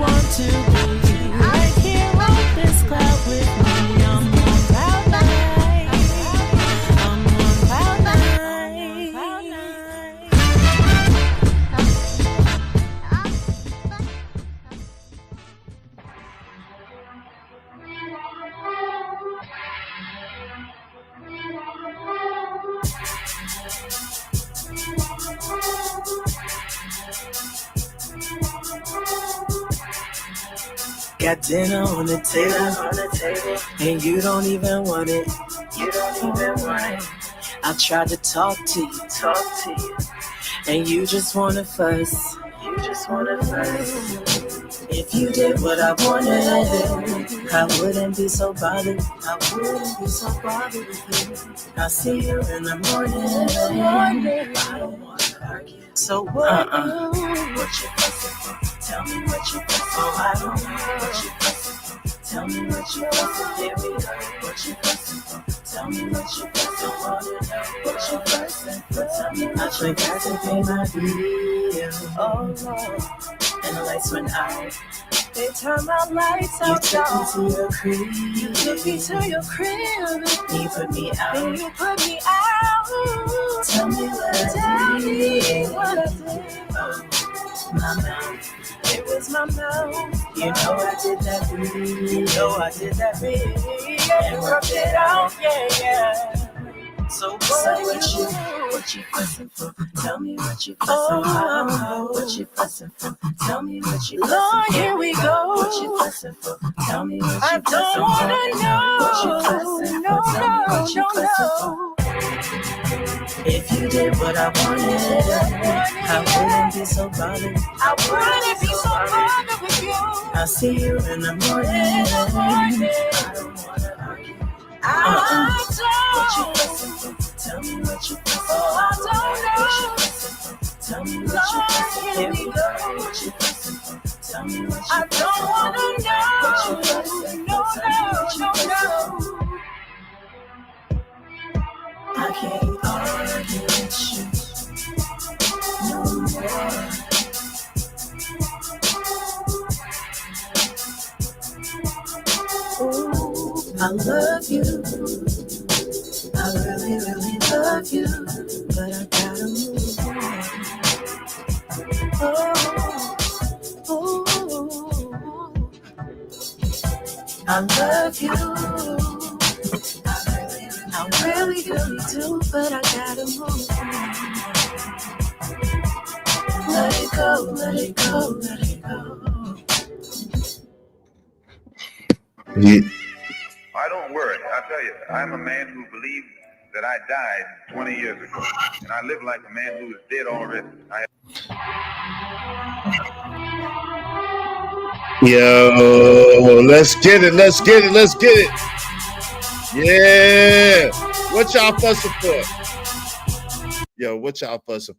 want to be. I can't roll this cloud with me. I'm on cloud nine. I'm on cloud nine. Cloud nine. Got dinner on the table, and you don't even want it. I tried to talk to you, and you just wanna fuss. If you did what I wanted, I wouldn't be so bothered. I'll see you in the morning. I don't wanna argue. So what? What you fussing for? Tell me what you fussing for. I don't know what you fussing for. Tell me what you fussing. Give me what you fussing for. Tell me what you fussing for. What you fussing for? Tell me I forgot to pay my bill. Oh Lord. And the lights went out. They turned my lights out. You took me to your crib. You put me out. And you put me out. Tell me what I did. My mouth. It was my mouth. You know I did that big. And rubbed it out. Yeah. So what you fussing for? Tell me what you fussing for. What you fussing for? Tell me what you fussing for. Lord, here we go. What you fussing for? Tell me what you fussing for. I don't wanna know. What you fussing for? Tell me what you fussing for. If you did what I wanted, I wouldn't be so bothered. With you. I'll see you in the morning. I don't wanna argue. What you fussing for? Tell me what you fussing for. I don't know. What you fussing for? Tell me what you fussing for. Here we go. What you fussing for? Tell me what you fussing for. I don't wanna know. What you fussing for? Tell me what you fussing for. I can't argue with you no more. Ooh, I love you. I really love you, but I gotta move on. Oh, I love you. I really do, but I gotta move on. Let it go. Yeah. I don't worry. I tell you, I'm a man who believes that I died 20 years ago, and I live like a man who is dead already. Yo, let's get it. Yeah. What y'all fussing for? Yo, what y'all fussing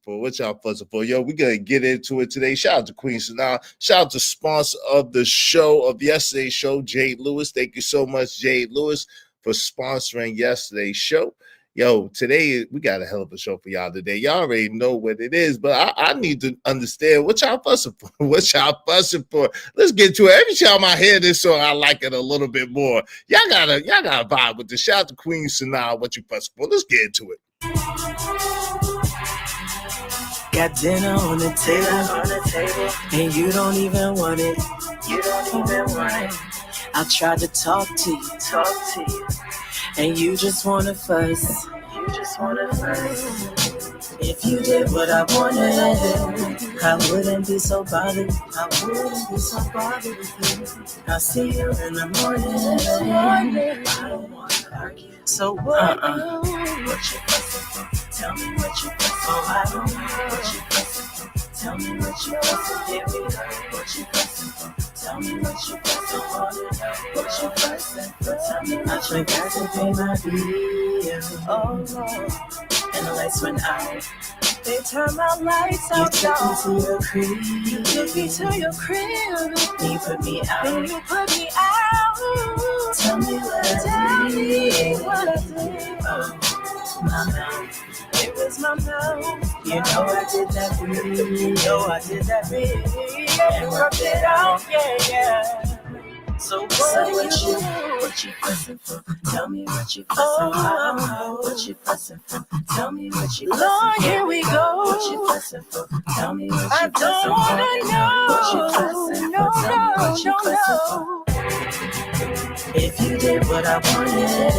for? Yo, we gonna get into it today. Shout out to Queen Sanaa. Shout out to sponsor of the show, of yesterday's show, Jade Lewis. Thank you so much, Jade Lewis, for sponsoring yesterday's show. Yo, today we got a hell of a show for y'all today. Y'all already know what it is, but I need to understand what y'all fussing for. Let's get to it. Every time I hear this song, I like it a little bit more. Y'all gotta vibe with this. Shout out to Queen Sanaa. What you fussing for? Let's get into it. Got dinner on the table, and you don't even want it. I tried to talk to you, and you just wanna fuss. If you did what I wanted, I wouldn't be so bothered. I'll see you in the morning. I don't wanna argue. So what? What you fussing for? Tell me what you fussing for. I don't know what you fussing for. Tell me what you fussing for. Give me what you fussing for. Tell me what you fussing for. What you fussing for? Tell me I forgot to pay my bill. Oh Lord. And the lights went out. They turned my lights out. You took me to your crib. You put me out. And you put me out. Tell me what I did. Oh, my mouth. It was my mouth. You know I did that big. and rough it out, yeah. So what you fussing for? Tell me what you fussing for. What you fussing for? Tell me what you fussing for. Lord, here we go. What you fussing for? Tell me what you fussing for. I don't wanna know. What you fussing for? Tell me what you fussing for. If you did what I wanted,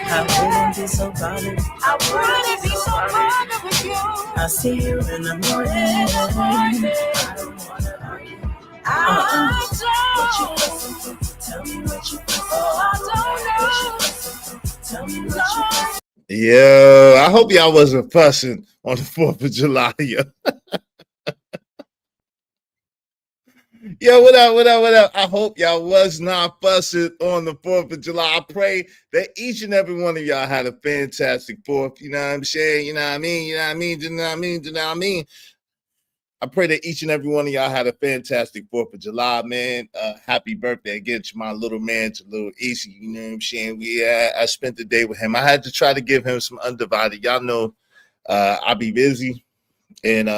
I wouldn't be so bothered. I wouldn't be so bothered with you. I'll see you in the morning. I don't wanna argue. I don't. What you fussing for? Tell me what you fussing for. I don't know. What you fussing for? Tell me what you fussing for. Yeah, I hope y'all wasn't fussing on the 4th of July. Yo, what up? I hope y'all was not fussing on the 4th of July. I pray that each and every one of y'all had a fantastic 4th. You know what I'm saying? You know what I mean? You know what I mean? You know what I mean? You know what I mean? I pray that each and every one of y'all had a fantastic 4th of July, man. Happy birthday again to my little man, to little Easy. You know what I'm saying? I spent the day with him. I had to try to give him some undivided. Y'all know I'll be busy, and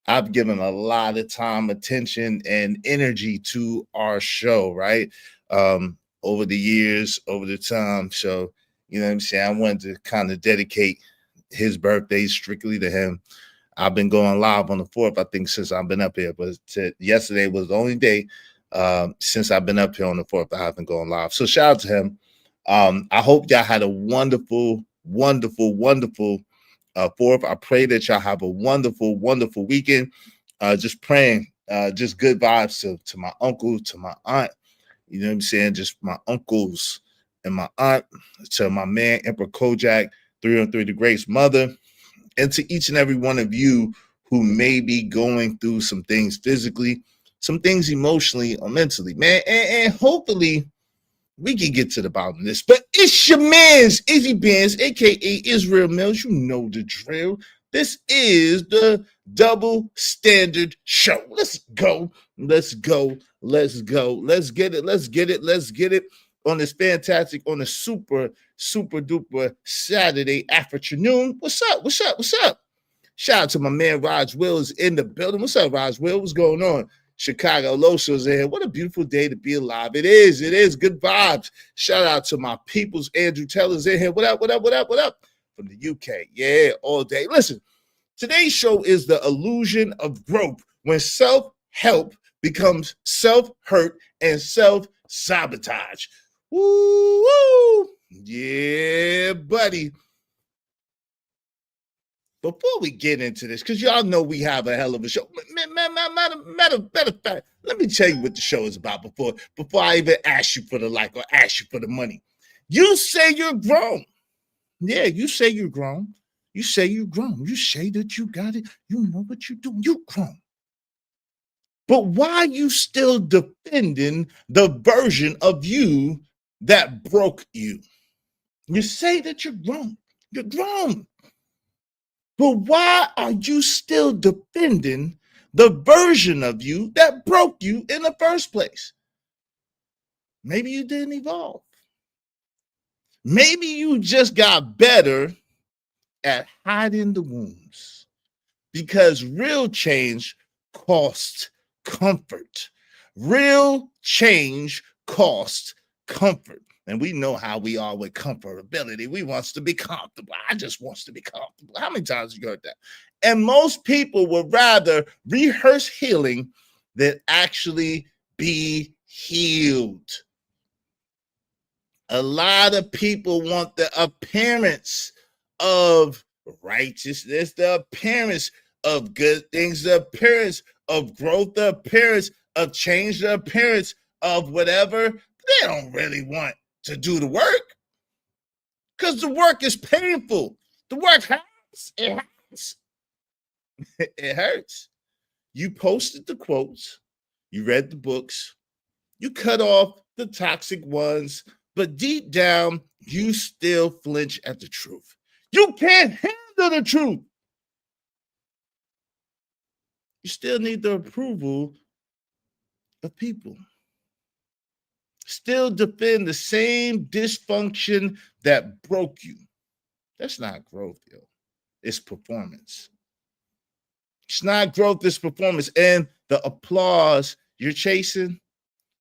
I've given a lot of time, attention, and energy to our show, right? Over the years, over the time. So, you know what I'm saying? I wanted to kind of dedicate his birthday strictly to him. I've been going live on the 4th, I think, since I've been up here. But yesterday was the only day since I've been up here on the 4th I haven't gone live. So shout out to him. I hope y'all had a wonderful, wonderful, wonderful 4th. I pray that y'all have a wonderful, wonderful weekend. Just praying, just good vibes to my uncle, to my aunt. You know what I'm saying? Just my uncles and my aunt, to my man, Emperor Kojak, 303 the Great's mother, and to each and every one of you who may be going through some things physically, some things emotionally or mentally, man. And hopefully we can get to the bottom of this. But it's your man's Izzy Benz, a.k.a. Israel Mills. You know the drill. This is the Double Standard Show. Let's go. Let's go. Let's go. Let's get it. Let's get it. Let's get it on this fantastic, on a super, super duper Saturday afternoon. What's up? What's up? What's up? Shout out to my man Raj Wills in the building. What's up, Raj Will? What's going on? Chicago Losos in here. What a beautiful day to be alive. It is. It is. Good vibes. Shout out to my peoples. Andrew Taylor's in here. What up? What up? What up? What up? From the UK. Yeah, all day. Listen, today's show is the illusion of growth when self-help becomes self-hurt and self-sabotage. Woo! Yeah, buddy. Before we get into this, because y'all know we have a hell of a show. Matter of fact, let me tell you what the show is about before I even ask you for the like or ask you for the money. You say you're grown. Yeah, you say you're grown. You say you're grown. You say that you got it. You know what you're doing. You're grown. But why are you still defending the version of you that broke you? You say that you're grown. You're grown. But why are you still defending the version of you that broke you in the first place? Maybe you didn't evolve. Maybe you just got better at hiding the wounds, because real change costs comfort. Real change costs comfort. And we know how we are with comfortability. We wants to be comfortable. I just wants to be comfortable. How many times have you heard that? And most people would rather rehearse healing than actually be healed. A lot of people want the appearance of righteousness, the appearance of good things, the appearance of growth, the appearance of change, the appearance of whatever. They don't really want to do the work, because the work is painful. The work hurts. It hurts. It hurts. You posted the quotes. You read the books. You cut off the toxic ones. But deep down, you still flinch at the truth. You can't handle the truth. You still need the approval of people. Still defend the same dysfunction that broke you. That's not growth, yo. It's performance. It's not growth, it's performance. And the applause you're chasing,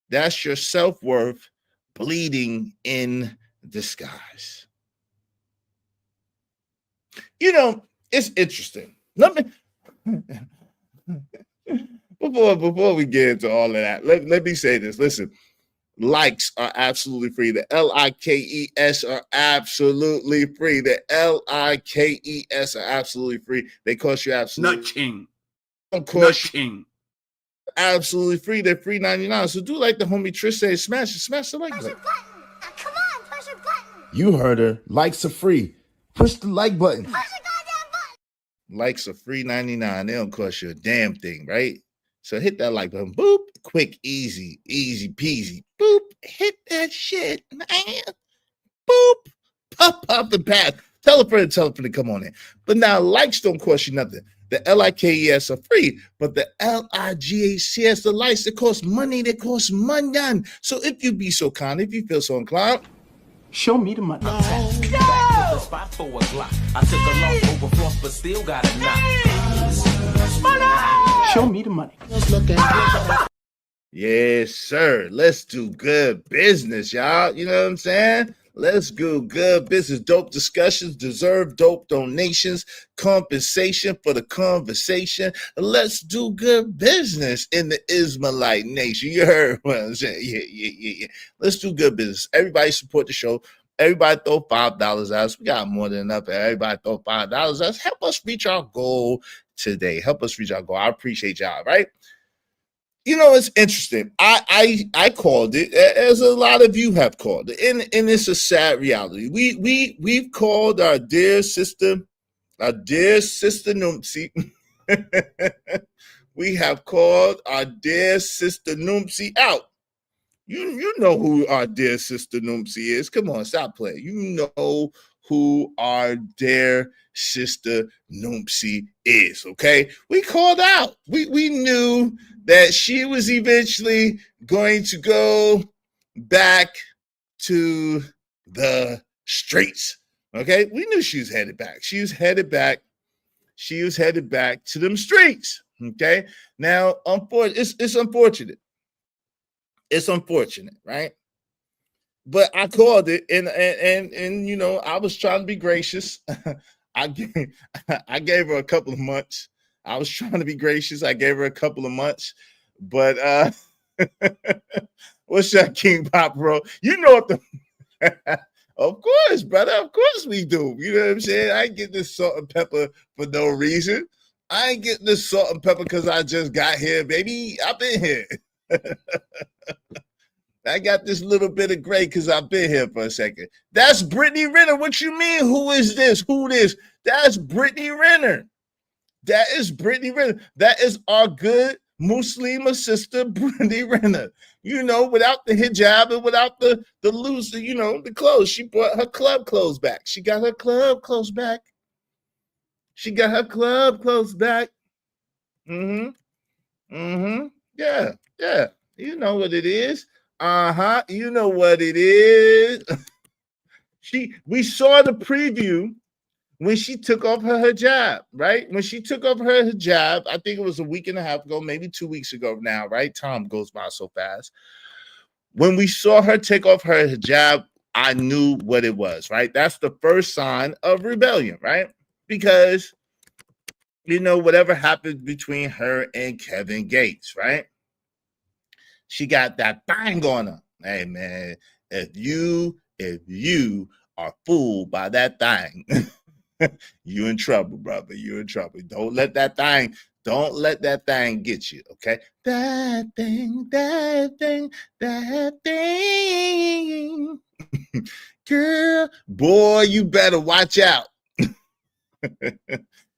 that's your self-worth bleeding in disguise. You know, it's interesting. Let me before we get into all of that, let me say this. Listen, likes are absolutely free. The LIKES are absolutely free. The LIKES are absolutely free. They cost you absolutely nothing. Don't cost nothing. You absolutely free. They're free 99. So do like the homie Trish said, smash the like button. Come on, push a button. You heard her. Likes are free. Push the like button. Push the goddamn button. Likes are free 99. They don't cost you a damn thing, right? So hit that like button. Boop. Quick, easy peasy. Boop. Hit that shit, man. Boop. Pop, and pass. Tell a friend to come on in. But now likes don't cost you nothing. The LIKES are free, but the LIGHTS, the likes, they cost money. They cost money. So if you be so kind, if you feel so inclined, show me the money. No. Spot for a Glock. I took a loss over floss, but still got a knock. Money! Show me the money. Yes, sir. Let's do good business, y'all. You know what I'm saying? Let's do good business. Dope discussions deserve dope donations. Compensation for the conversation. Let's do good business in the Ismailite nation. You heard what I'm saying? Yeah. Let's do good business. Everybody support the show. Everybody throw $5 at us. We got more than enough. Everybody throw $5 at us. Help us reach our goal today. Help us reach our goal. I appreciate y'all, right? You know, it's interesting. I called it, as a lot of you have called it, and it's a sad reality. We've called our dear sister Noomsy. We have called our dear sister Noomsy out. You know who our dear sister Noomsy is. Come on, stop playing. You know who our dear sister Noomsy is, okay? We called out. We knew that she was eventually going to go back to the streets, okay? We knew she was headed back. She was headed back to them streets, okay? Now, it's unfortunate. It's unfortunate, right? But I called it, and you know, I was trying to be gracious. I gave her a couple of months. I was trying to be gracious. I gave her a couple of months, but what's that, King Pop, bro? You know what the of course, brother. Of course we do. You know what I'm saying? I ain't getting this salt and pepper for no reason. I ain't getting this salt and pepper because I just got here, baby. I've been here. I got this little bit of gray because I've been here for a second. That's Brittany Renner. What you mean? Who is this? Who this? That's Brittany Renner. That is Brittany Renner. That is our good Muslima sister, Brittany Renner. You know, without the hijab and without the loose, you know, the clothes. She brought her club clothes back. She got her club clothes back. Yeah. You know what it is. You know what it is. We saw the preview when she took off her hijab, right? When she took off her hijab, I think it was a week and a half ago, maybe 2 weeks ago now, right? Time goes by so fast. When we saw her take off her hijab, I knew what it was, right? That's the first sign of rebellion, right? Because, you know, whatever happened between her and Kevin Gates, right? She got that thing on her. Hey, man, if you are fooled by that thing, you in trouble, brother. You're in trouble. Don't let that thing get you, okay? That thing. Girl, boy, you better watch out.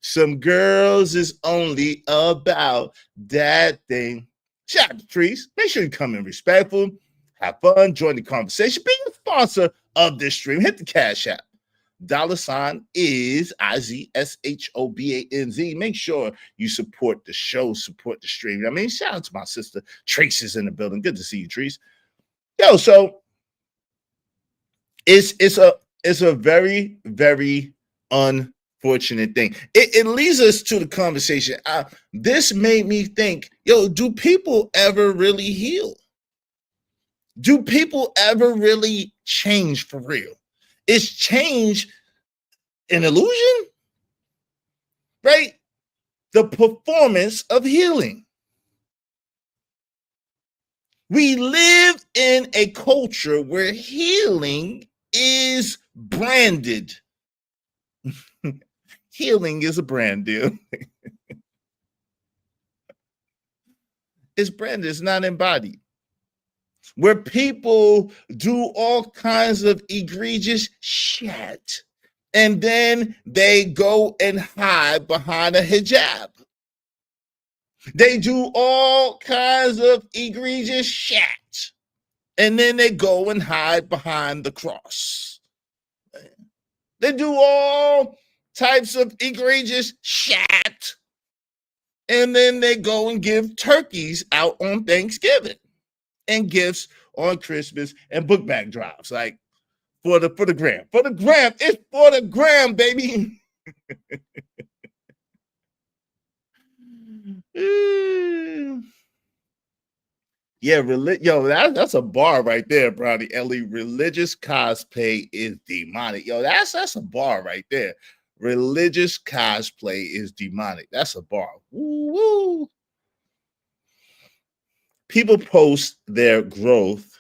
Some girls is only about that thing. Shout out to Trees. Make sure you come in respectful, have fun, join the conversation, be a sponsor of this stream. Hit the Cash App. $ is IZSHOBANZ. Make sure you support the show, support the stream. I mean, shout out to my sister Trace is in the building. Good to see you, Trees. Yo, so it's a very, very fortunate thing. It leads us to the conversation. This made me think, yo, do people ever really heal? Do people ever really change for real? Is change an illusion? Right? The performance of healing. We live in a culture where healing is branded. Healing is a brand deal. It's branded, it's not embodied. Where people do all kinds of egregious shit, and then they go and hide behind a hijab. They do all kinds of egregious shit, and then they go and hide behind the cross. They do all types of egregious shit, and then they go and give turkeys out on Thanksgiving and gifts on Christmas and book bag drives, like for the gram. For the gram, it's for the gram, baby. Yeah, that's a bar right there, Brownie Ellie. Religious cosplay is demonic. Yo, that's a bar right there. Religious cosplay is demonic. That's a bar. Woo-woo. People post their growth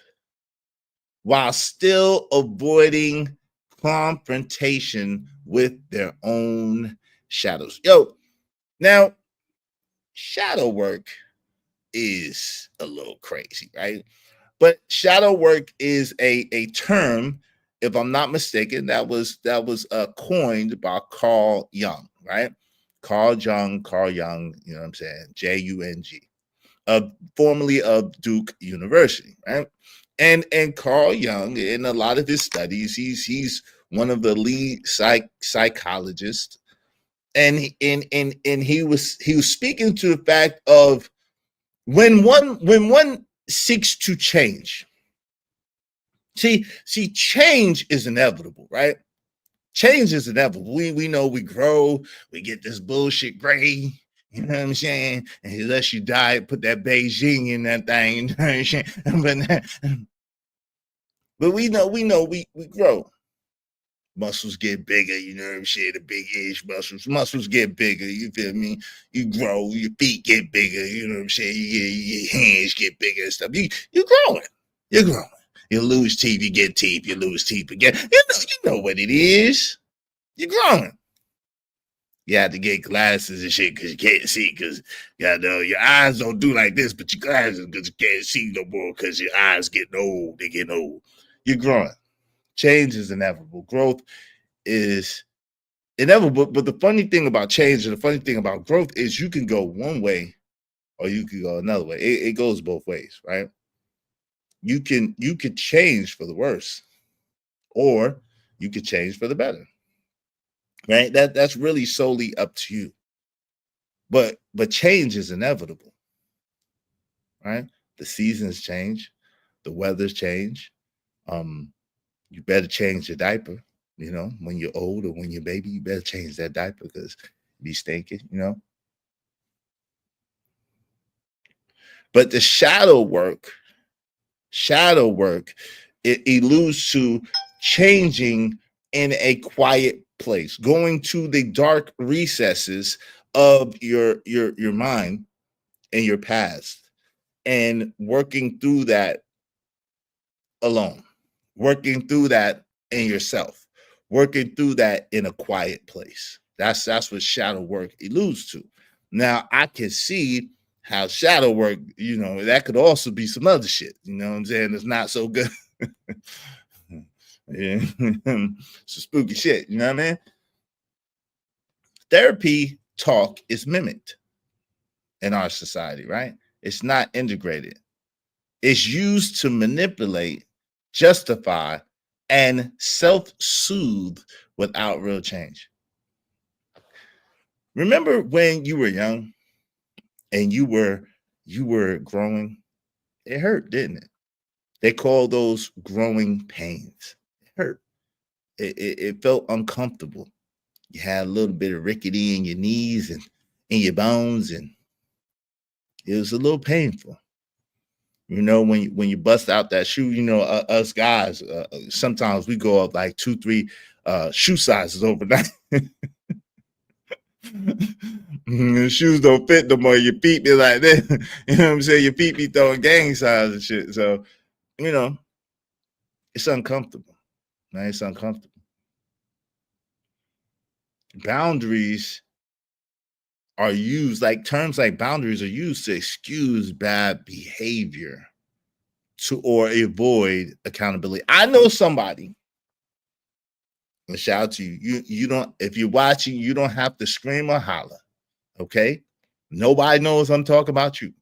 while still avoiding confrontation with their own shadows. Yo, now, shadow work is a little crazy, right? But shadow work is a term, if I'm not mistaken, that was coined by Carl Jung, right? Carl Jung, you know what I'm saying? Jung, formerly of Duke University, right? And Carl Jung, in a lot of his studies, he's one of the lead psychologists, and he was speaking to the fact of when one seeks to change. See, change is inevitable, right? Change is inevitable. We know we grow, we get this bullshit gray. You know what I'm saying? And unless you die, put that Beijing in that thing. You know what I'm saying? But we know we grow. Muscles get bigger, you know what I'm saying? The big ish muscles get bigger, you feel me? You grow, your feet get bigger, you know what I'm saying? Your hands get bigger and stuff. You're growing. You're growing. You lose teeth, you get teeth, you lose teeth again. You know what it is. You're growing. You have to get glasses and shit because you can't see, because your eyes don't do like this, but your glasses because you can't see no more because your eyes getting old. They getting old. You're growing. Change is inevitable. Growth is inevitable. But the funny thing about change and the funny thing about growth is you can go one way or you can go another way. It goes both ways, right? You could change for the worse, or you could change for the better. Right? That's really solely up to you. But change is inevitable. Right? The seasons change, the weathers change. You better change your diaper, you know, when you're old or when you're baby, you better change that diaper because you be stinking, you know. But the shadow work, it alludes to changing in a quiet place, going to the dark recesses of your mind and your past, and working through that alone, working through that in yourself, working through that in a quiet place. That's what shadow work alludes to. Now, I can see how shadow work, you know, that could also be some other shit. You know what I'm saying? It's not so good. Yeah. Some spooky shit. You know what I mean? Therapy talk is mimicked in our society, right? It's not integrated. It's used to manipulate, justify, and self-soothe without real change. Remember when you were young and you were growing? It hurt, didn't it? They call those growing pains. It hurt. It felt uncomfortable. You had a little bit of rickety in your knees and in your bones, and it was a little painful. You know, when you bust out that shoe, you know, us guys, sometimes we go up like 2-3 shoe sizes overnight. The shoes don't fit no more. Your feet be like that. You know what I'm saying? Your feet be throwing gang size and shit. So, you know, it's uncomfortable. Man, it's uncomfortable. Boundaries are used, like terms like boundaries are used to excuse bad behavior to or avoid accountability. I know somebody, and shout out to you. You don't, if you're watching, you don't have to scream or holler. Okay. Nobody knows I'm talking about you.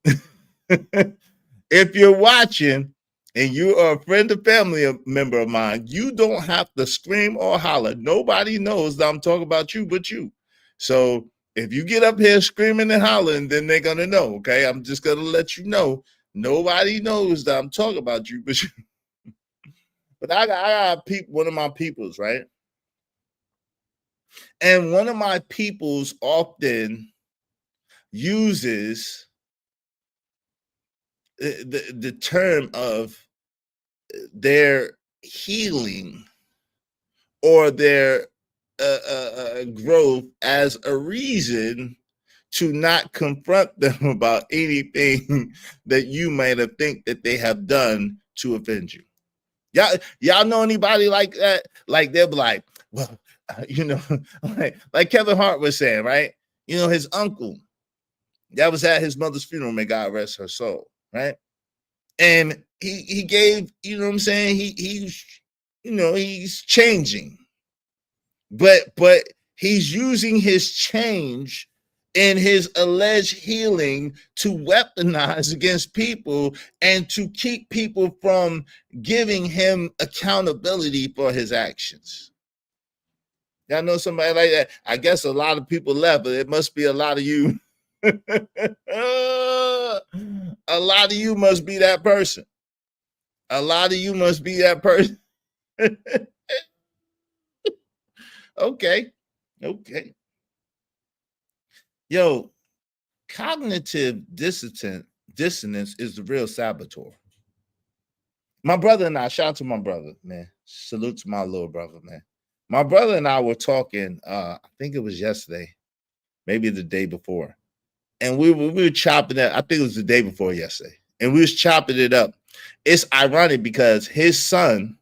If you're watching and you are a friend or family member of mine, you don't have to scream or holler. Nobody knows that I'm talking about you but you. So if you get up here screaming and hollering, then they're going to know, okay? I'm just going to let you know. Nobody knows that I'm talking about you but you. But I got one of my peoples, right? And one of my peoples often uses the term of their healing or their growth as a reason to not confront them about anything that you might have think that they have done to offend you. Y'all know anybody like that? Like they'll be like, well, you know, like Kevin Hart was saying, right? You know, his uncle that was at his mother's funeral, may God rest her soul, right? And he gave, you know what I'm saying? He's, you know, he's changing, but he's using his change and his alleged healing to weaponize against people and to keep people from giving him accountability for his actions. Y'all know somebody like that? I guess a lot of people left, but it must be a lot of you. A lot of you must be that person. A lot of you must be that person. Okay. Yo, cognitive dissonance is the real saboteur. My brother and I, shout out to my brother, man. Salute to my little brother, man. My brother and I were talking, I think it was yesterday, maybe the day before. And we were chopping it. I think it was the day before yesterday. And we was chopping it up. It's ironic because his son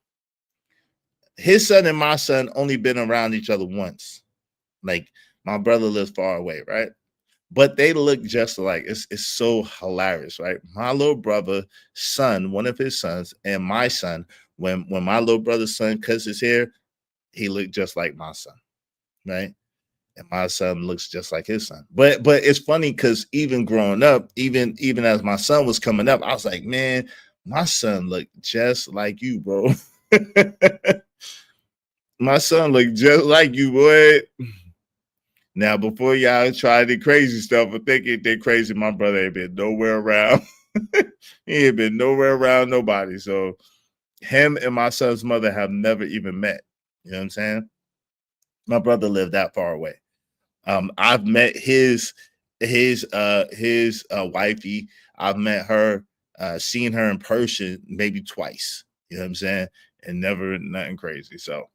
and my son only been around each other once. Like my brother lives far away, right? But they look just alike. It's so hilarious, right? My little brother's son, one of his sons, and my son, when my little brother's son cuts his hair, he looked just like my son, right? And my son looks just like his son. But it's funny because even growing up, even as my son was coming up, I was like, man, my son looked just like you, bro. My son looked just like you, boy. Now, before y'all try the crazy stuff, I think it did crazy. My brother ain't been nowhere around. He ain't been nowhere around nobody. So him and my son's mother have never even met. You know what I'm saying? My brother lived that far away. I've met his wifey. I've met her, seen her in person maybe twice. You know what I'm saying? And never nothing crazy. So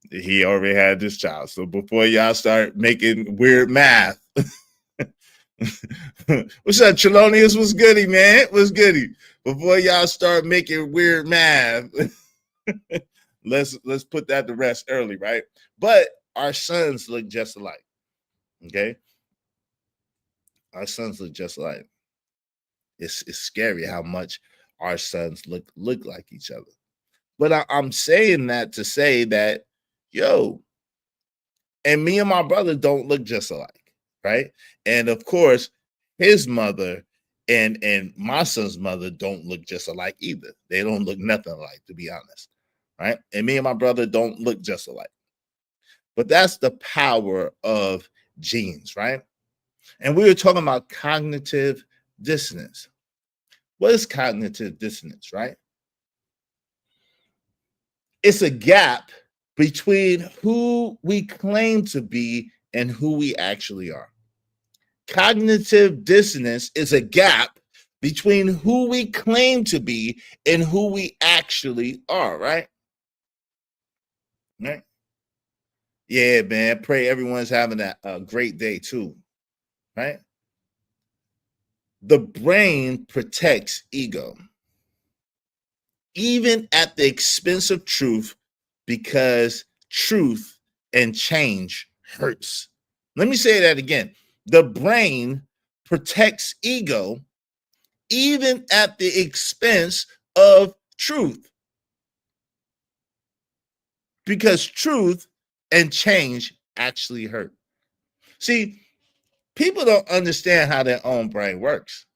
he already had this child. So before y'all start making weird math, what's up, Chelonius? What's goody, man? What's goody? Before y'all start making weird math, let's put that to rest early, right? But our sons look just alike. Okay, our sons look just alike. It's scary how much our sons look like each other. But I'm saying that to say that, yo, and me and my brother don't look just alike, right? And of course, his mother and my son's mother don't look just alike either. They don't look nothing alike, to be honest, right? And me and my brother don't look just alike. But that's the power of genes, right? And we were talking about cognitive dissonance. What is cognitive dissonance, right? It's a gap between who we claim to be and who we actually are. Cognitive dissonance is a gap between who we claim to be and who we actually are, right? Right? Yeah, man. Pray everyone's having a great day too, right? The brain protects ego, even at the expense of truth, because truth and change hurts. Let me say that again. The brain protects ego, even at the expense of truth, because truth and change actually hurt. See, people don't understand how their own brain works.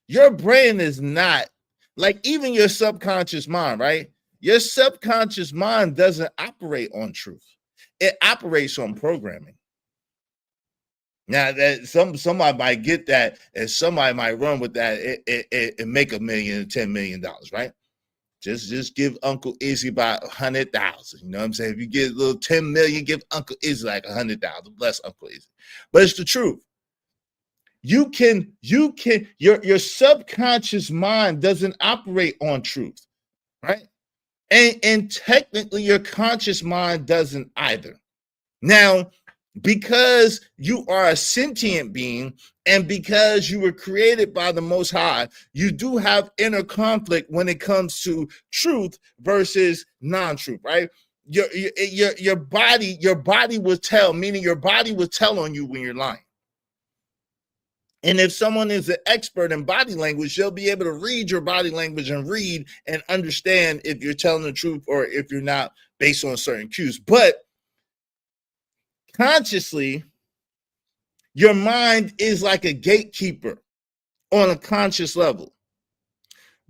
Your brain is not like even your subconscious mind, right? Your subconscious mind doesn't operate on truth. It operates on programming. Now that somebody might get that, and somebody might run with that and make $1 million, $10 million, right? Just give Uncle Izzy about 100,000. You know what I'm saying? If you get a little 10 million, give Uncle Izzy like 100,000. Bless Uncle Izzy. But it's the truth. Your subconscious mind doesn't operate on truth, right? And technically your conscious mind doesn't either. Now, because you are a sentient being and because you were created by the Most High, you do have inner conflict when it comes to truth versus non-truth, right? Your body will tell, meaning your body will tell on you when you're lying. And if someone is an expert in body language, they'll be able to read your body language and read and understand if you're telling the truth or if you're not based on certain cues. But consciously, your mind is like a gatekeeper on a conscious level.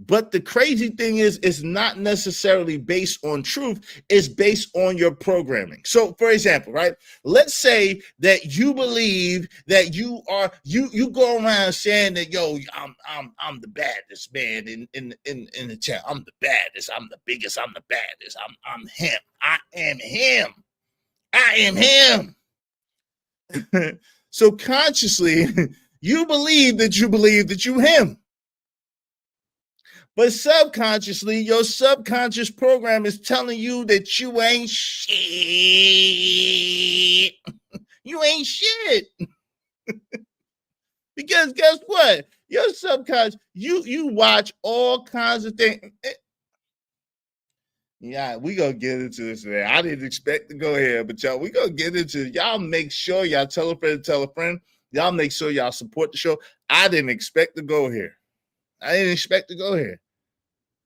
But the crazy thing is, it's not necessarily based on truth. It's based on your programming. So, for example, right? Let's say that you believe that you go around saying that, yo, I'm the baddest man in the town. I'm the baddest. I'm the biggest. I'm the baddest. I'm him. I am him. I am him. So consciously, you believe that you him. But subconsciously, your subconscious program is telling you that you ain't shit. You ain't shit. Because guess what? Your subconscious, you watch all kinds of things. Yeah, we gonna get into this today. I didn't expect to go here, but y'all, we gonna get into it. Y'all make sure y'all tell a friend. Y'all make sure y'all support the show. I didn't expect to go here.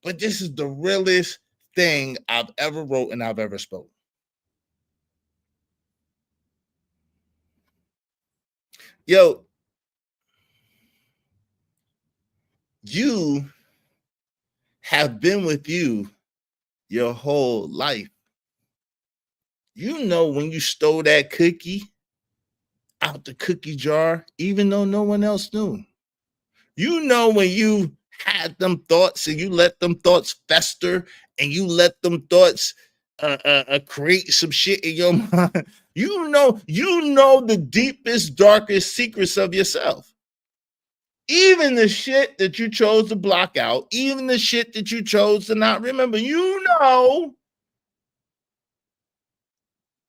But this is the realest thing I've ever wrote and I've ever spoken. Yo, you have been with you your whole life. You know when you stole that cookie out the cookie jar, even though no one else knew. You know when you had them thoughts and you let them thoughts fester and you let them thoughts create some shit in your mind. You know the deepest, darkest secrets of yourself. Even the shit that you chose to block out, even the shit that you chose to not remember, you know.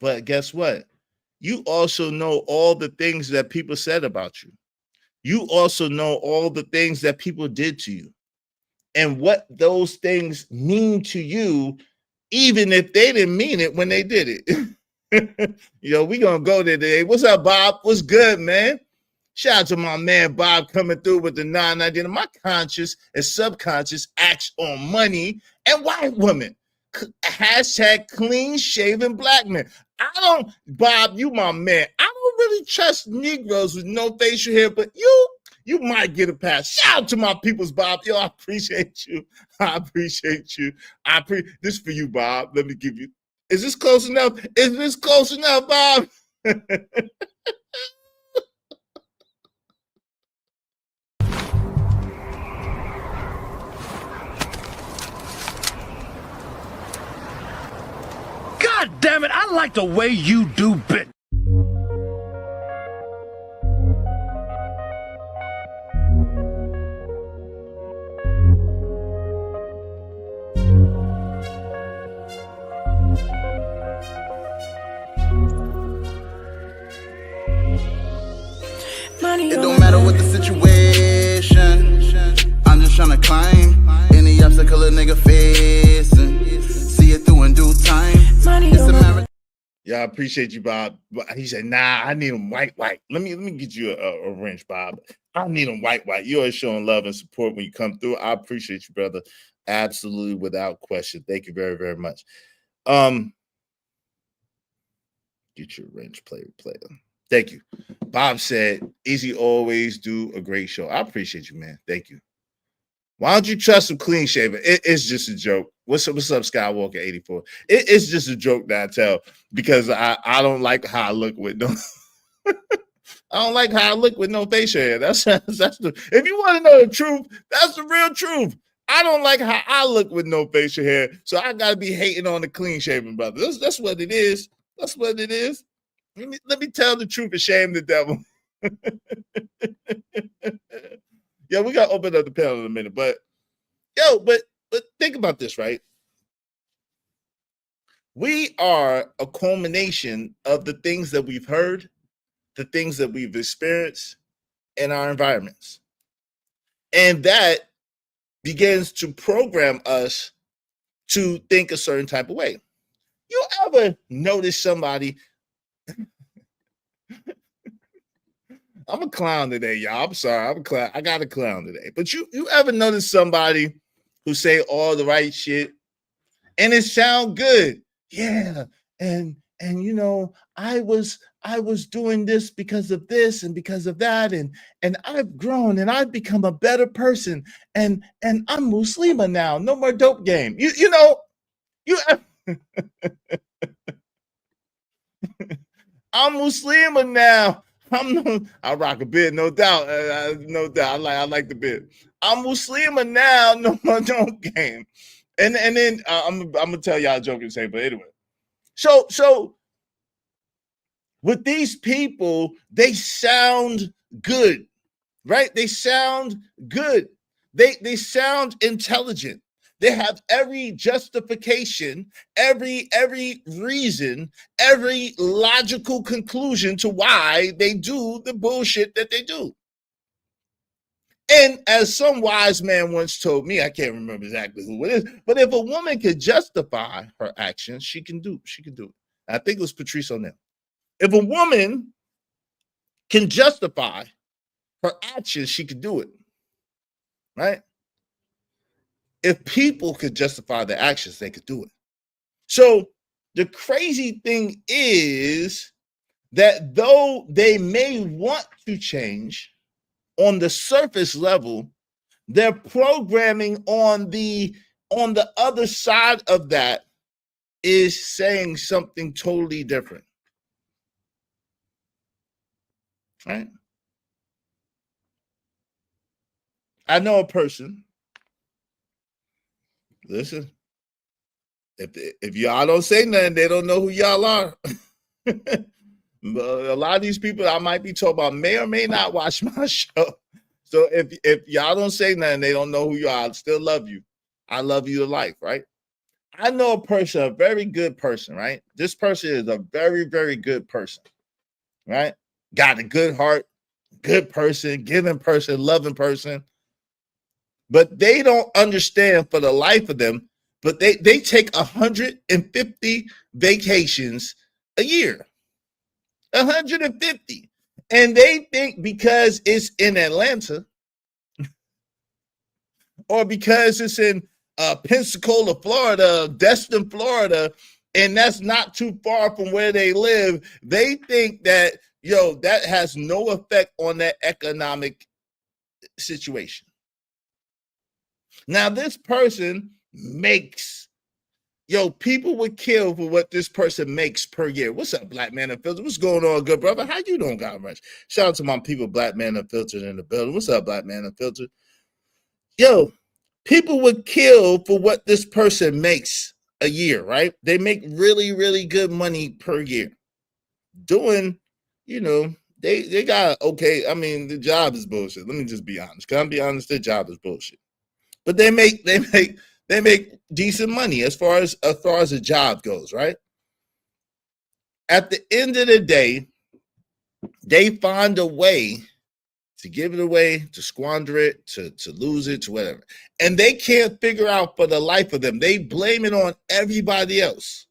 But guess what? You also know all the things that people said about you. You also know all the things that people did to you and what those things mean to you, even if they didn't mean it when they did it. Yo, we gonna go there today. What's up, Bob? What's good, man? Shout out to my man Bob coming through with the 990. My conscious and subconscious acts on money and white women. Hashtag clean shaven black men. Bob, you my man. I don't really trust Negroes with no facial hair, but you might get a pass. Shout out to my peoples, Bob. Yo, I appreciate you. This for you, Bob. Let me give you. Is this close enough? Bob? damn it, I like the way you do bit. It don't matter what the situation, I'm just tryna climb any obstacle a nigga facing. See it through in due time. It's a marathon. Yeah, I appreciate you, Bob. He said, "Nah, I need them white. Let me get you a wrench, Bob. I need them white. You always showing love and support when you come through. I appreciate you, brother. Absolutely, without question. Thank you very, very much. Get your wrench, player. Thank you. Bob said, Easy always do a great show. I appreciate you, man. Thank you. Why don't you trust some clean shaven? It's just a joke. What's up, Skywalker 84? It's just a joke that I tell because I don't like how I look with no I don't like how I look with no facial hair. That's the if you want to know the truth, that's the real truth. I don't like how I look with no facial hair, so I gotta be hating on the clean shaven brother. That's what it is. That's what it is. Let me tell the truth and shame the devil. Yeah, we gotta open up the panel in a minute, but think about this, right? We are a culmination of the things that we've heard, the things that we've experienced in our environments. And that begins to program us to think a certain type of way. You ever notice somebody? I'm a clown today, y'all. I'm sorry. I'm a clown. I got a clown today. But you ever notice somebody who say all the right shit and it sound good? Yeah. And you know, I was doing this because of this and because of that, and I've grown and I've become a better person, and I'm Muslima now. No more dope game. You know, I'm Muslima now. I rock a bit, no doubt. No doubt. I like the bit. I'm Muslima now, no more dope game. And then I'm gonna tell y'all a joke and say, but anyway. So with these people, they sound good, right? They sound good. They sound intelligent. They have every justification, every reason, every logical conclusion to why they do the bullshit that they do. And as some wise man once told me, I can't remember exactly who it is, but if a woman could justify her actions, she can do it. I think it was Patrice O'Neal. If a woman can justify her actions, she could do it, right? If people could justify their actions, they could do it. So the crazy thing is that though they may want to change on the surface level, their programming on the other side of that is saying something totally different. Right? I know a person. Listen, if y'all don't say nothing, they don't know who y'all are. A lot of these people I might be talking about may or may not watch my show. So if y'all don't say nothing, they don't know who you are. I still love you. I love you to life, right? I know a person, a very good person, right? This person is a very, very good person, right? Got a good heart, good person, giving person, loving person. But they don't understand for the life of them, but they take 150 vacations a year. 150. And they think because it's in Atlanta or because it's in Pensacola, Florida, Destin, Florida, and that's not too far from where they live, they think that, that has no effect on that economic situation. Now, this person makes, people would kill for what this person makes per year. What's up, Black Man Unfiltered? What's going on, good brother? How you doing, God much? Shout out to my people, Black Man Unfiltered in the building. What's up, Black Man Unfiltered? People would kill for what this person makes a year, right? They make really, really good money per year. Doing, they got okay. I mean, the job is bullshit. Let me just be honest. Can I be honest? Their job is bullshit. But they make decent money as far as the job goes, right? At the end of the day, they find a way to give it away, to squander it, to lose it, to whatever. And they can't figure out for the life of them. They blame it on everybody else.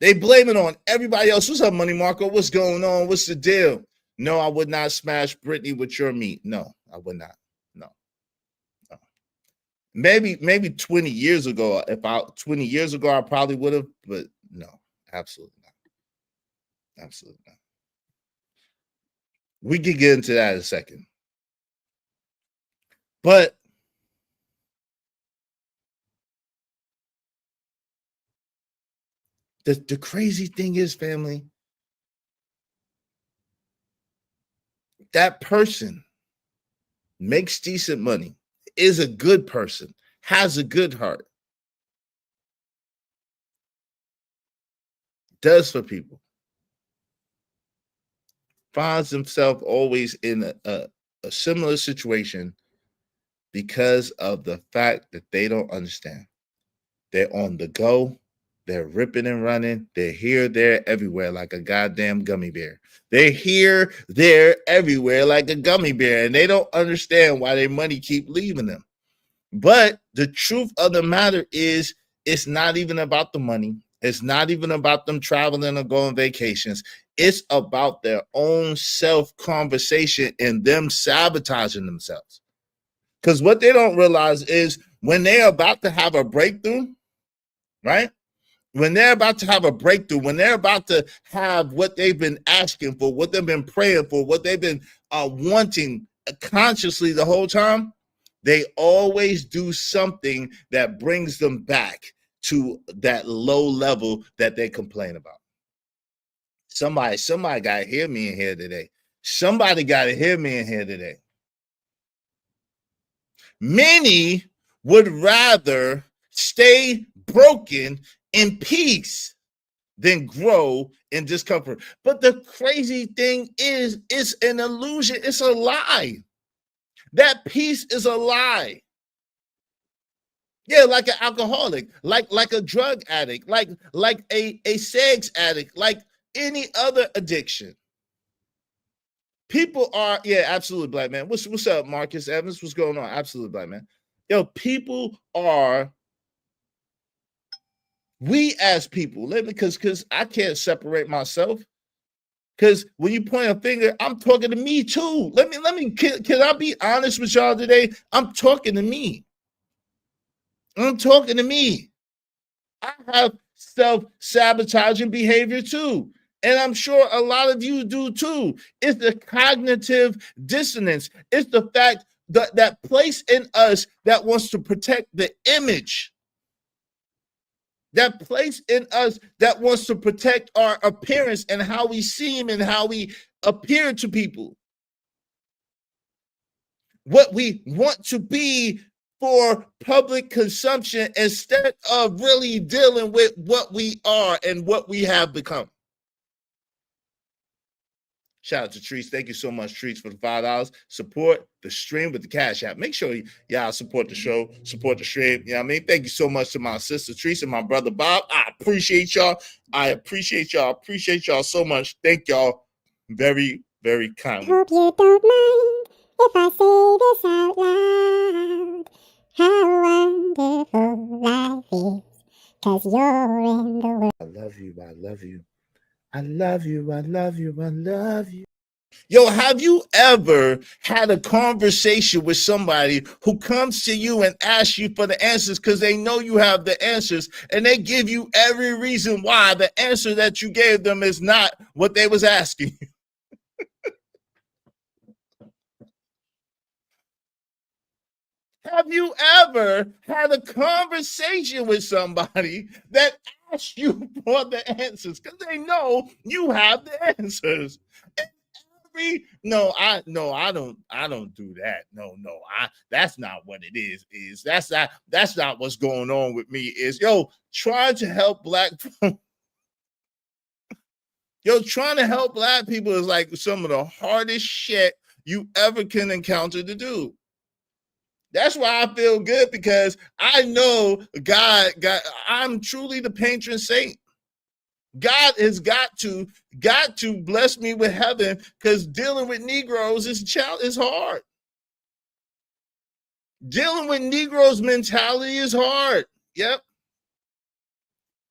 They blame it on everybody else. What's up, Money Marco? What's going on? What's the deal? No, I would not smash Brittany with your meat. No, I would not. No. Maybe 20 years ago, I probably would have, but no, absolutely not. Absolutely not. We could get into that in a second. But the crazy thing is, family, that person makes decent money, is a good person, has a good heart, does for people, finds himself always in a similar situation because of the fact that they don't understand. They're on the go. They're ripping and running. They're here, there, everywhere like a goddamn gummy bear. They're here, there, everywhere like a gummy bear, and they don't understand why their money keep leaving them. But the truth of the matter is, it's not even about the money. It's not even about them traveling or going vacations. It's about their own self-conversation and them sabotaging themselves. Because what they don't realize is when they're about to have a breakthrough, right? When they're about to have a breakthrough, when they're about to have what they've been asking for, what they've been praying for, what they've been wanting consciously the whole time, they always do something that brings them back to that low level that they complain about. Somebody got to hear me in here today. Somebody got to hear me in here today. Many would rather stay broken in peace than grow in discomfort. But the crazy thing is, it's an illusion. It's a lie. That peace is a lie. Yeah, like an alcoholic, like a drug addict, like a sex addict, like any other addiction. People are, yeah, absolutely, black man. What's up, Marcus Evans? What's going on? Absolutely, black man. Yo, people are, we as people, because I can't separate myself. Because when you point a finger, I'm talking to me too. Can I be honest with y'all today? I'm talking to me. I'm talking to me. I have self-sabotaging behavior too. And I'm sure a lot of you do too. It's the cognitive dissonance. It's the fact that place in us that wants to protect the image. That place in us that wants to protect our appearance and how we seem and how we appear to people. What we want to be for public consumption instead of really dealing with what we are and what we have become. Shout out to Treats. Thank you so much, Treats, for the $5. Support the stream with the Cash App. Make sure y'all support the show, support the stream. You know what I mean? Thank you so much to my sister Treats and my brother Bob. I appreciate y'all. Appreciate y'all so much. Thank y'all very, very kindly. Hope you don't mind if I say this out loud. How wonderful life is, 'cause you're in the world. I love you. I love you. I love you. I love you. I love you. Yo, have you ever had a conversation with somebody who comes to you and asks you for the answers because they know you have the answers and they give you every reason why the answer that you gave them is not what they was asking you? Have you ever had a conversation with somebody that asked you for the answers because they know you have the answers? And No, I don't do that. No, that's not what it is. That's not what's going on with me. Is trying to help black trying to help black people is like some of the hardest shit you ever can encounter to do. That's why I feel good, because I know God, I'm truly the patron saint. God has got to bless me with heaven, because dealing with Negroes is hard. Dealing with Negroes mentality is hard. Yep.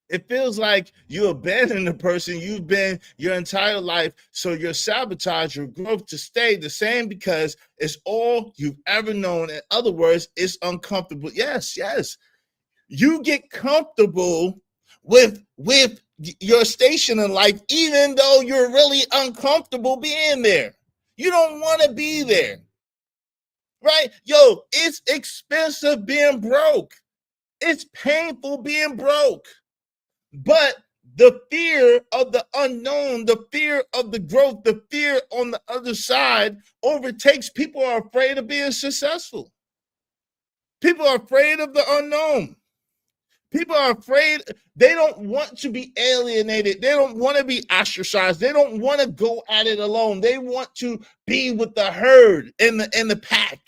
It feels like you abandon the person you've been your entire life, so you sabotage your growth to stay the same because it's all you've ever known. In other words, it's uncomfortable. Yes. You get comfortable with your station in life, even though you're really uncomfortable being there. You don't want to be there, right? It's expensive being broke. It's painful being broke. But the fear of the unknown, the fear of the growth, the fear on the other side overtakes. People are afraid of being successful. People are afraid of the unknown. People are afraid. They don't want to be alienated. They don't want to be ostracized. They don't want to go at it alone. They want to be with the herd in the pack.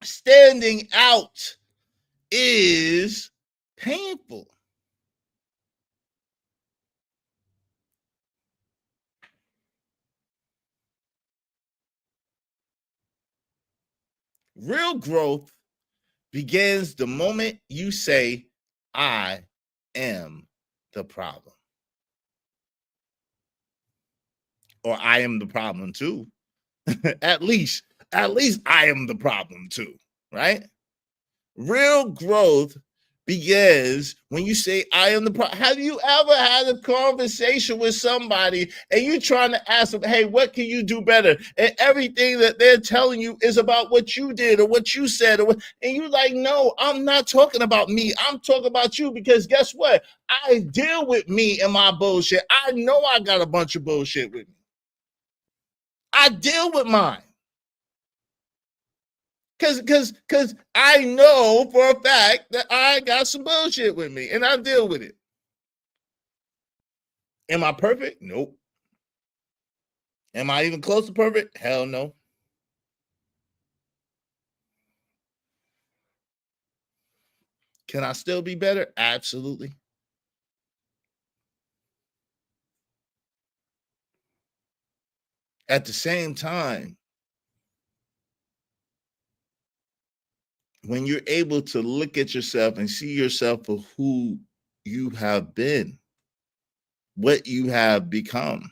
Standing out is painful. Real growth begins the moment you say, I am the problem. Or I am the problem too. At least I am the problem too, right? Real growth begins when you say, I am the problem. Have you ever had a conversation with somebody and you're trying to ask them, hey, what can you do better? And everything that they're telling you is about what you did or what you said. And you're like, no, I'm not talking about me. I'm talking about you, because guess what? I deal with me and my bullshit. I know I got a bunch of bullshit with me. I deal with mine. Because I know for a fact that I got some bullshit with me and I deal with it. Am I perfect? Nope. Am I even close to perfect? Hell no. Can I still be better? Absolutely. At the same time, when you're able to look at yourself and see yourself for who you have been, what you have become,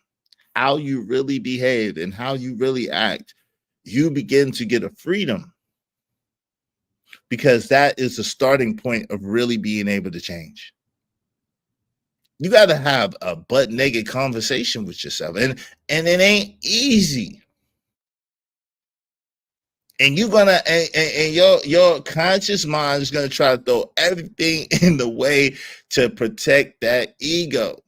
how you really behave and how you really act, you begin to get a freedom, because that is the starting point of really being able to change. You got to have a butt naked conversation with yourself, and it ain't easy. And you're gonna and your conscious mind is gonna try to throw everything in the way to protect that ego,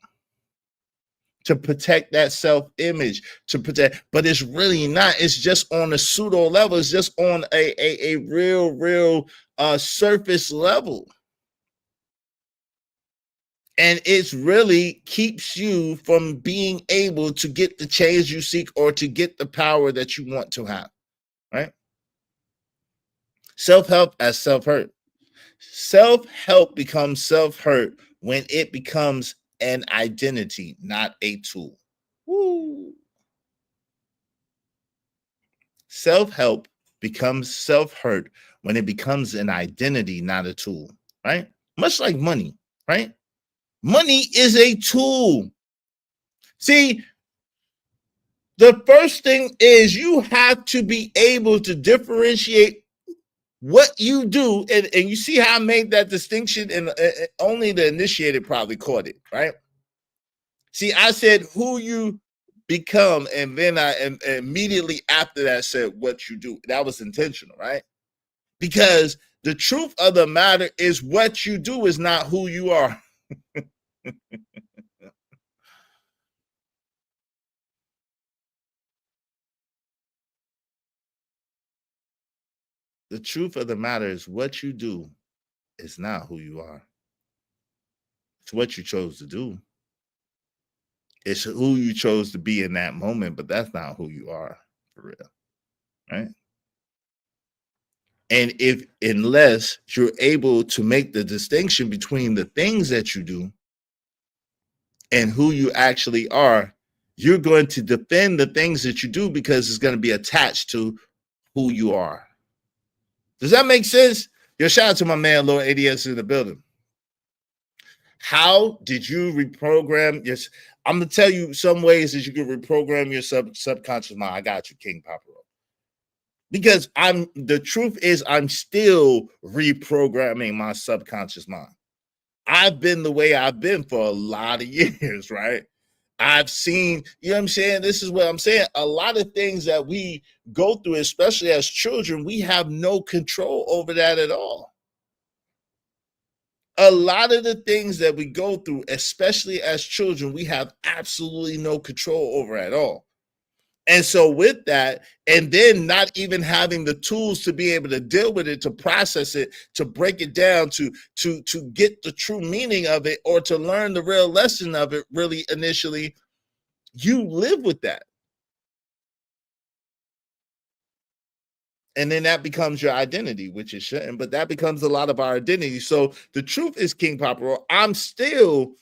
to protect that self-image, to protect, but it's really not. It's just on a pseudo level. It's just on a real surface level. And it's really keeps you from being able to get the change you seek or to get the power that you want to have, right? Self-help as self-hurt. Self-help becomes self-hurt when it becomes an identity, not a tool. Woo. Self-help becomes self-hurt when it becomes an identity, not a tool, right? Much like money, right? Money is a tool. See, the first thing is you have to be able to differentiate what you do. And you see how I made that distinction, and only the initiated probably caught it, right? See, I said who you become, and then I immediately after that said what you do. That was intentional, right? Because the truth of the matter is what you do is not who you are. the truth of the matter is what you do is not who you are. It's what you chose to do. It's who you chose to be in that moment, but that's not who you are for real, right? And unless you're able to make the distinction between the things that you do and who you actually are, you're going to defend the things that you do because it's going to be attached to who you are. Does that make sense? Yo, shout out to my man, Lord ADS in the building. How did you reprogram your? I'm gonna tell you some ways that you can reprogram your subconscious mind. I got you, King Papa. Because the truth is I'm still reprogramming my subconscious mind. I've been the way I've been for a lot of years, right? I've seen, you know what I'm saying? This is what I'm saying. A lot of things that we go through, especially as children, we have no control over that at all. A lot of the things that we go through, especially as children, we have absolutely no control over at all. And so with that, and then not even having the tools to be able to deal with it, to process it, to break it down, to get the true meaning of it, or to learn the real lesson of it, really initially, you live with that. And then that becomes your identity, which it shouldn't, but that becomes a lot of our identity. So the truth is, King Papa, I'm still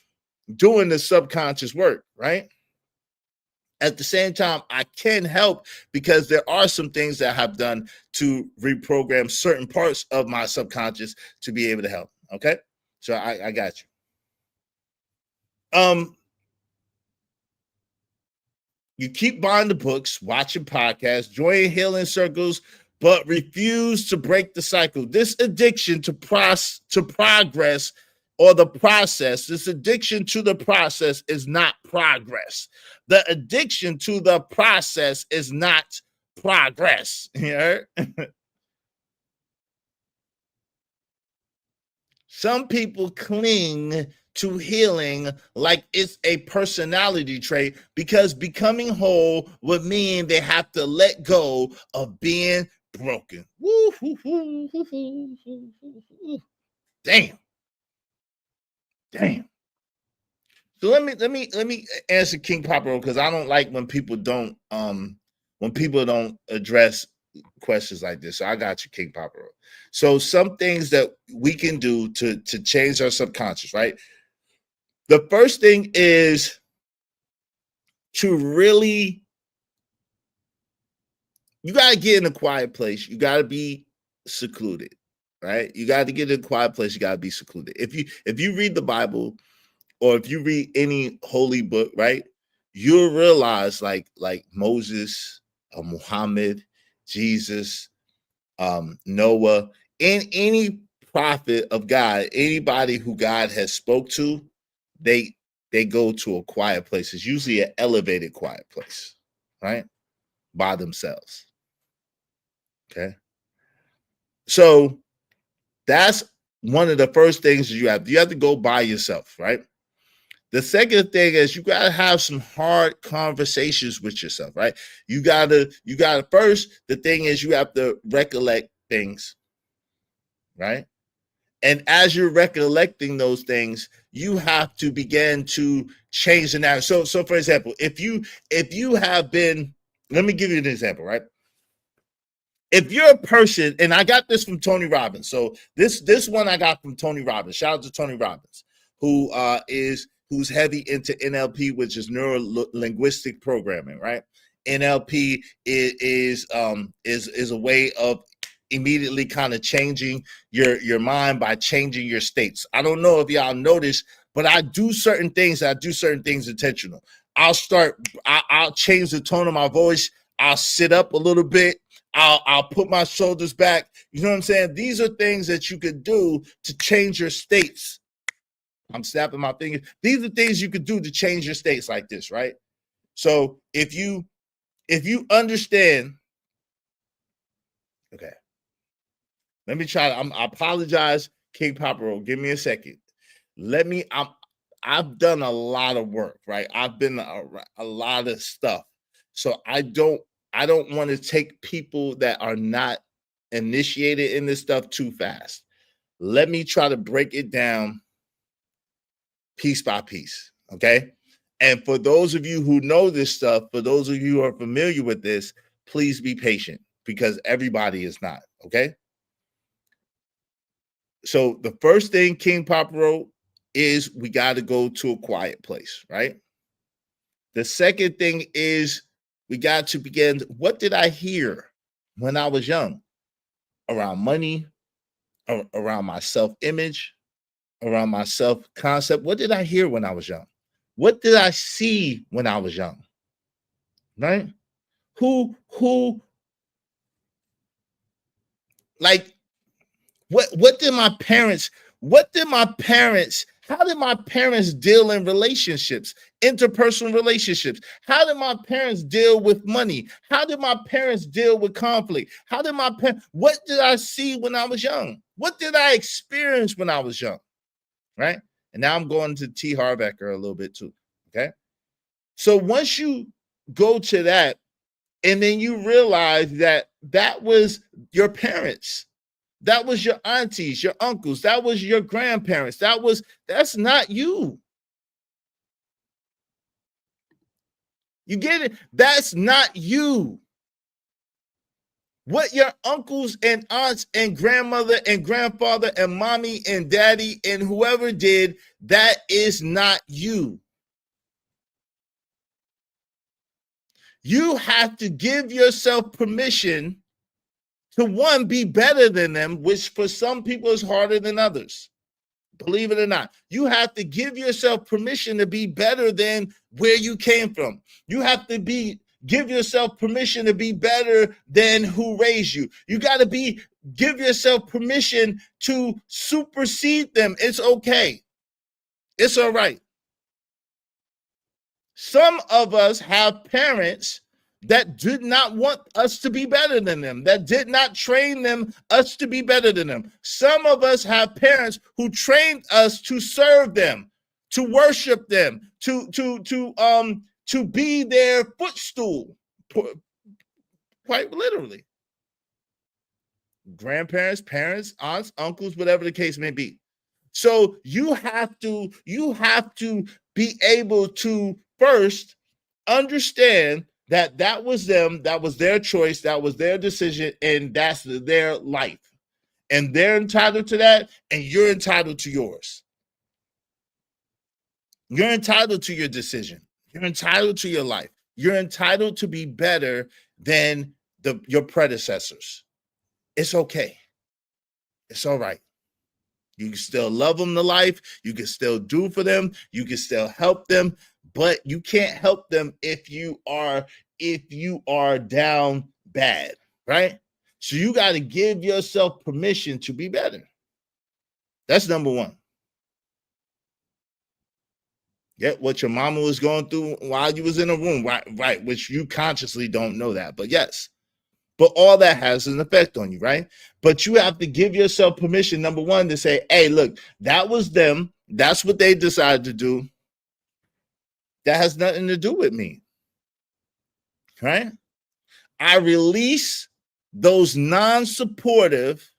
doing the subconscious work, right? At the same time, I can help because there are some things that I've done to reprogram certain parts of my subconscious to be able to help. Okay, so I got you. You keep buying the books, watching podcasts, joining healing circles, but refuse to break the cycle. This addiction to progress or the process, this addiction to the process is not progress. The addiction to the process is not progress. You heard? Some people cling to healing like it's a personality trait because becoming whole would mean they have to let go of being broken. Damn. So let me answer King Papa because I don't like when people don't address questions like this. So I got you, King Papa. So some things that we can do to change our subconscious, right? The first thing is to really, you got to get in a quiet place. You got to be secluded, right? You got to get in a quiet place. You got to be secluded. If you read the Bible or if you read any holy book, right, you'll realize like Moses, Muhammad, Jesus, Noah, and any prophet of God, anybody who God has spoke to, they go to a quiet place. It's usually an elevated quiet place, right? By themselves. Okay. So that's one of the first things you have to go by yourself, right? The second thing is you got to have some hard conversations with yourself, right? You got to first, the thing is you have to recollect things, right? And as you're recollecting those things, you have to begin to change the narrative. So for example, if you have been, let me give you an example, right? If you're a person, and I got this from Tony Robbins. So this one I got from Tony Robbins. Shout out to Tony Robbins, who's heavy into NLP, which is neuro linguistic programming, right? NLP is a way of immediately kind of changing your mind by changing your states. I don't know if y'all notice, but I do certain things. I do certain things intentional. I'll change the tone of my voice. I'll sit up a little bit. I'll put my shoulders back. You know what I'm saying? These are things that you could do to change your states. I'm snapping my fingers. These are things you could do to change your states like this, right? So if you understand, okay. Let me try. I apologize, King Papa. Give me a second. I've done a lot of work, right? I've been a lot of stuff. So I don't want to take people that are not initiated in this stuff too fast. Let me try to break it down piece by piece, okay? And for those of you who know this stuff, for those of you who are familiar with this, please be patient because everybody is not, okay? So the first thing King Papa wrote is we got to go to a quiet place, right? The second thing is we got to begin. What did I hear when I was young? Around money, around my self-image, around my self-concept. What did I hear when I was young? What did I see when I was young? Right? Who, like, what did my parents, how did my parents deal in relationships, interpersonal relationships? How did my parents deal with money? How did my parents deal with conflict? What did I see when I was young? What did I experience when I was young? Right? And now I'm going to T. Harv Eker a little bit too, okay? So once you go to that, and then you realize that that was your parents, that was your aunties, your uncles, that was your grandparents, that's not you. You get it? That's not you. What your uncles and aunts and grandmother and grandfather and mommy and daddy and whoever did, that is not you. You have to give yourself permission to, one, be better than them, which for some people is harder than others. Believe it or not, you have to give yourself permission to be better than where you came from. You have to give yourself permission to be better than who raised you. You got to give yourself permission to supersede them. It's okay. It's all right. Some of us have parents that did not want us to be better than them, that did not train us to be better than them. Some of us have parents who trained us to serve them, to worship them, to be their footstool, quite literally. Grandparents, parents, aunts, uncles, whatever the case may be. So you have to be able to first understand that was them, that was their choice, that was their decision, and that's their life. And they're entitled to that, and you're entitled to yours. You're entitled to your decision. You're entitled to your life. You're entitled to be better than your predecessors. It's okay. It's all right. You can still love them to life. You can still do for them. You can still help them, but you can't help them if you are down bad, right? So you got to give yourself permission to be better. That's number one. Yeah, what your mama was going through while you was in a room, right, which you consciously don't know that, but yes. But all that has an effect on you, right? But you have to give yourself permission, number one, to say, hey, look, that was them. That's what they decided to do. That has nothing to do with me, right? I release those non-supportive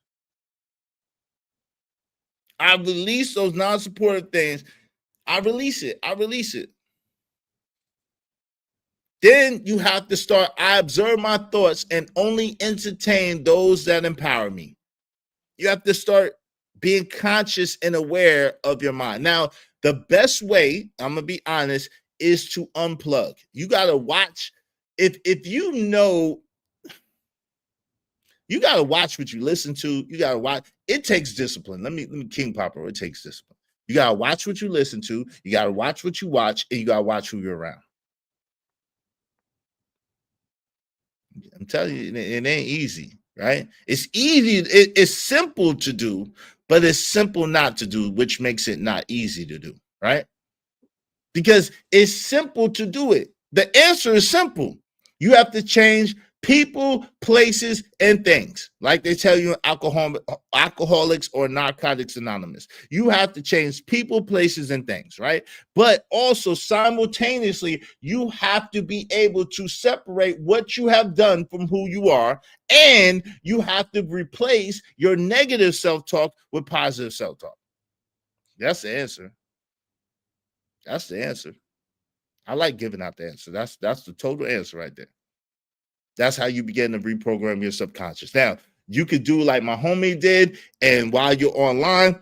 things. I release it. Then you have to start, I observe my thoughts and only entertain those that empower me. You have to start being conscious and aware of your mind. Now, the best way, I'm going to be honest, is to unplug. You got to watch. If you know, you got to watch what you listen to. You got to watch. It takes discipline. Let me King Papa, it takes discipline. You got to watch what you listen to. You got to watch what you watch, and you got to watch who you're around. I'm telling you, it ain't easy, right? It's easy. It's simple to do, but it's simple not to do, which makes it not easy to do, right? Because it's simple to do it. The answer is simple. You have to change People, places, and things. Like they tell you in Alcoholics or Narcotics Anonymous. You have to change people, places, and things, right? But also simultaneously, you have to be able to separate what you have done from who you are, and you have to replace your negative self-talk with positive self-talk. That's the answer. That's the answer. I like giving out the answer. That's the total answer right there. That's how you begin to reprogram your subconscious. Now, you could do like my homie did, and while you're online,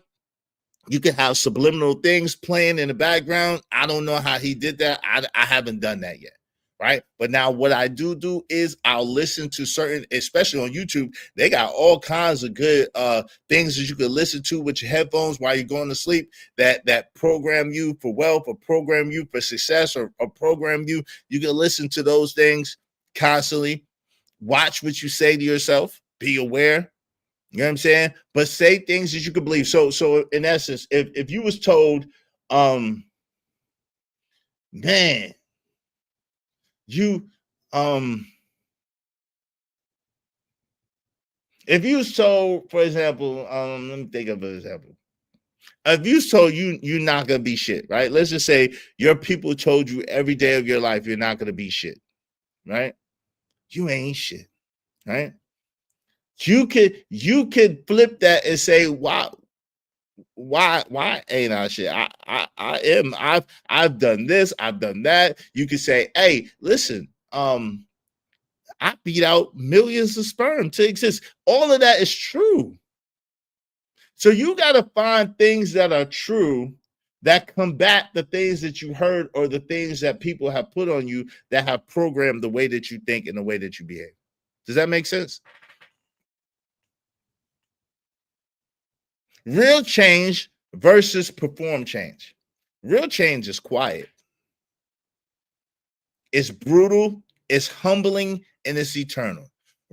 you can have subliminal things playing in the background. I don't know how he did that. I haven't done that yet, right? But now what I do is I'll listen to certain, especially on YouTube, they got all kinds of good things that you can listen to with your headphones while you're going to sleep that program you for wealth or program you for success or program you. You can listen to those things constantly. Watch what you say to yourself. Be aware. You know what I'm saying? But say things that you can believe. So in essence, if you was told, man, you if you was told, for example, let me think of an example. If you was told you're not gonna be shit, right? Let's just say your people told you every day of your life you're not gonna be shit, right? You ain't shit, right? You could flip that and say, why ain't I shit? I am. I've done this, I've done that. You could say, hey, listen, I beat out millions of sperm to exist. All of that is true. So you got to find things that are true that combat the things that you heard or the things that people have put on you that have programmed the way that you think and the way that you behave. Does that make sense? Real change versus perform change. Real change is quiet. It's brutal, it's humbling, and it's eternal.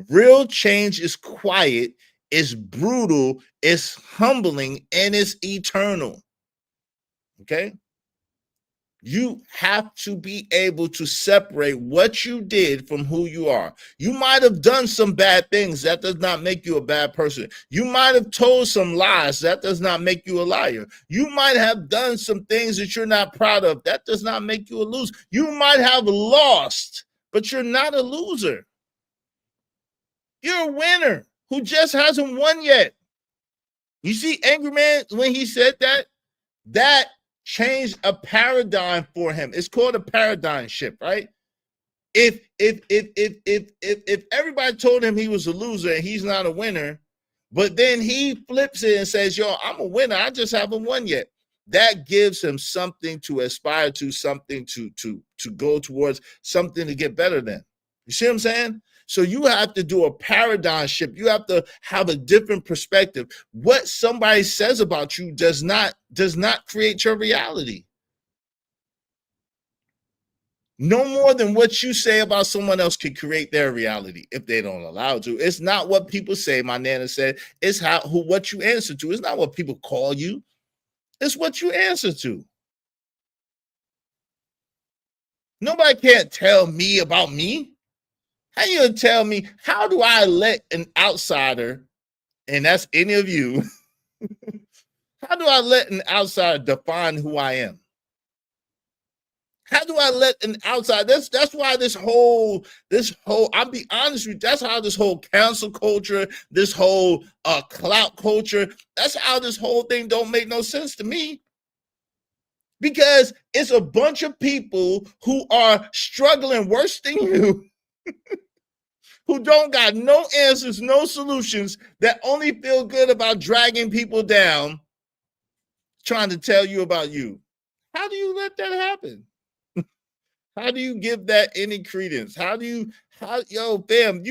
Real change is quiet, it's brutal, it's humbling, and it's eternal. Okay? You have to be able to separate what you did from who you are. You might have done some bad things. That does not make you a bad person. You might have told some lies. That does not make you a liar. You might have done some things that you're not proud of. That does not make you a loser. You might have lost, but you're not a loser. You're a winner who just hasn't won yet. You see, Angry Man, when he said that changed a paradigm for him. It's called a paradigm shift, right? If everybody told him he was a loser and he's not a winner, but then he flips it and says, yo, I'm a winner, I just haven't won yet. That gives him something to aspire to, something to go towards, something to get better than. You see what I'm saying? So you have to do a paradigm shift. You have to have a different perspective. What somebody says about you does not create your reality. No more than what you say about someone else can create their reality if they don't allow to. It's not what people say, my nana said. It's what you answer to. It's not what people call you. It's what you answer to. Nobody can't tell me about me. How you gonna tell me, how do I let an outsider, and that's any of you, how do I let an outsider define who I am? How do I let an outsider, that's why this whole, I'll be honest with you, that's how this whole cancel culture, this whole clout culture, that's how this whole thing don't make no sense to me. Because it's a bunch of people who are struggling worse than you. Who don't got no answers, no solutions, that only feel good about dragging people down, trying to tell you about you. How do you let that happen? How do you give that any credence? Yo, fam,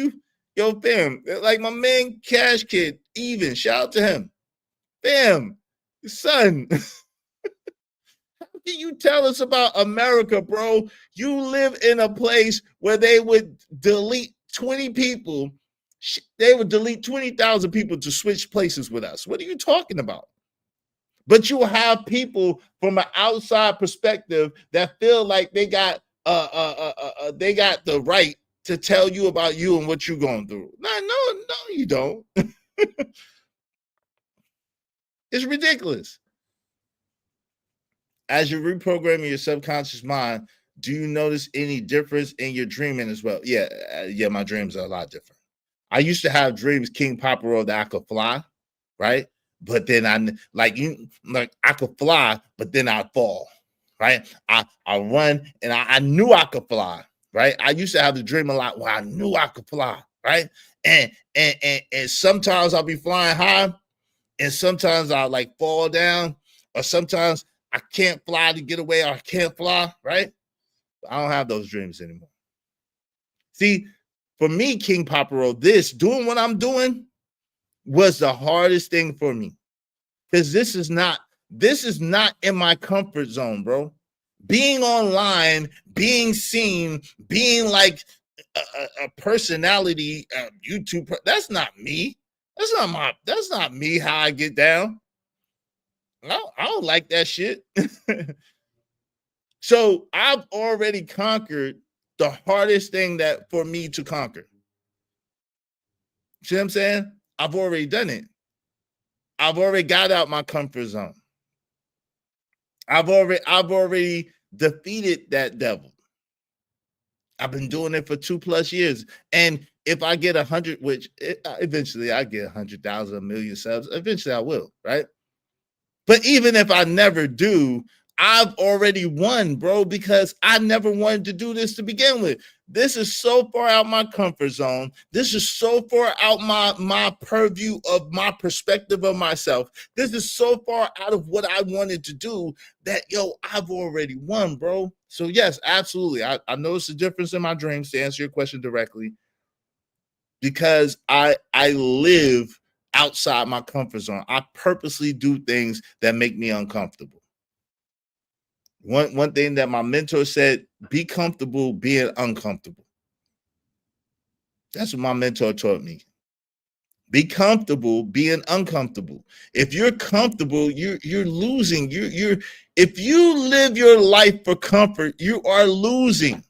like my man Cash Kid, even, shout out to him. Fam, son, how can you tell us about America, bro? You live in a place where they would delete 20 people, they would delete 20,000 people to switch places with us. What are you talking about? But you will have people from an outside perspective that feel like they got the right to tell you about you and what you're going through. No, you don't. It's ridiculous. As you're reprogramming your subconscious mind, do you notice any difference in your dreaming as well? Yeah, my dreams are a lot different. I used to have dreams, King Papa Road, that I could fly, right? But then I could fly, but then I'd fall, right? I run and I knew I could fly, right? I used to have the dream a lot where I knew I could fly, right? And sometimes I'll be flying high, and sometimes I'll like fall down, or sometimes I can't fly to get away, or I can't fly, right? I don't have those dreams anymore. See, for me, King Papa Road, doing what I'm doing was the hardest thing for me, because this is not in my comfort zone, bro. Being online, being seen, being like a personality, YouTube, that's not me. That's not me how I get down. I don't like that shit. So I've already conquered the hardest thing that for me to conquer. See what I'm saying? I've already done it. I've already got out my comfort zone. I've already defeated that devil. I've been doing it for 2+ years. And if I get 100, which eventually I get 100,000, 1 million subs, eventually I will, right? But even if I never do, I've already won, bro, because I never wanted to do this to begin with. This is so far out my comfort zone. This is so far out my purview of my perspective of myself. This is so far out of what I wanted to do that, I've already won, bro. So yes, absolutely. I noticed the difference in my dreams, to answer your question directly, because I live outside my comfort zone. I purposely do things that make me uncomfortable. One thing that my mentor said, be comfortable being uncomfortable. That's what my mentor taught me. Be comfortable being uncomfortable. If you're comfortable, you're losing. If you live your life for comfort, you are losing.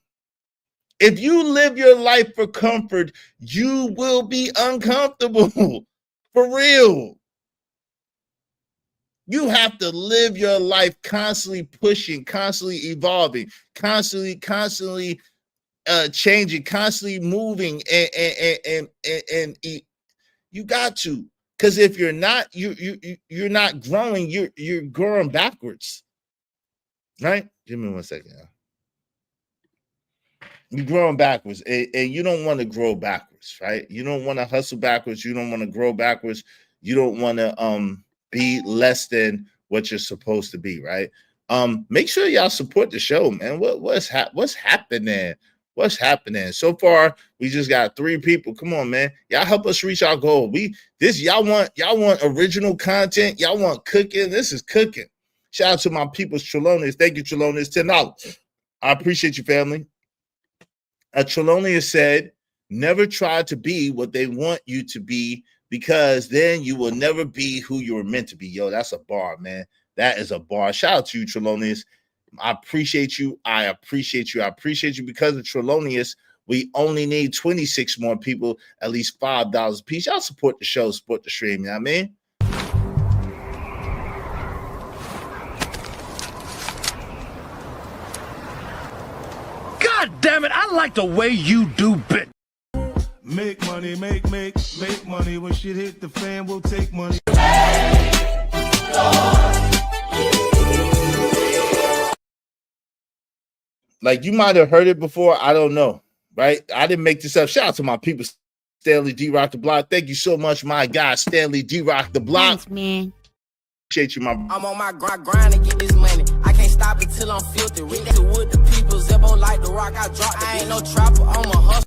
If you live your life for comfort, you will be uncomfortable. For real. You have to live your life constantly pushing, constantly evolving, constantly changing, constantly moving, and you got to. Because if you're not, you're not growing. You're growing backwards, right? Give me 1 second. You're growing backwards, and you don't want to grow backwards, right? You don't want to hustle backwards. You don't want to grow backwards. You don't want to be less than what you're supposed to be, right? Make sure y'all support the show, man. What's happening? What's happening? So far, we just got 3 people. Come on, man. Y'all help us reach our goal. Y'all want original content. Y'all want cooking. This is cooking. Shout out to my people's Trelonius. Thank you, Trelonius. $10. I appreciate you, family. Trelonius said, never try to be what they want you to be, because then you will never be who you were meant to be. Yo, that's a bar, man. That is a bar. Shout out to you, Trelonius. I appreciate you. I appreciate you. I appreciate you. Because of Trelonius, we only need 26 more people, at least $5 a piece. Y'all support the show, support the stream. You know what I mean? God damn it, I like the way you do bit. Make money, make money. When shit hit the fan, we'll take money. Like, you might have heard it before. I don't know, right? I didn't make this up. Shout out to my people, Stanley D. Rock the Block. Thank you so much, my guy, Stanley D. Rock the Block. Thanks, man. Appreciate you, my. I'm on my grind to get this money. I can't stop it till I'm filthy. Read that with the people. Zebo like the rock. I dropped. I ain't no trapper. I'm a hustler.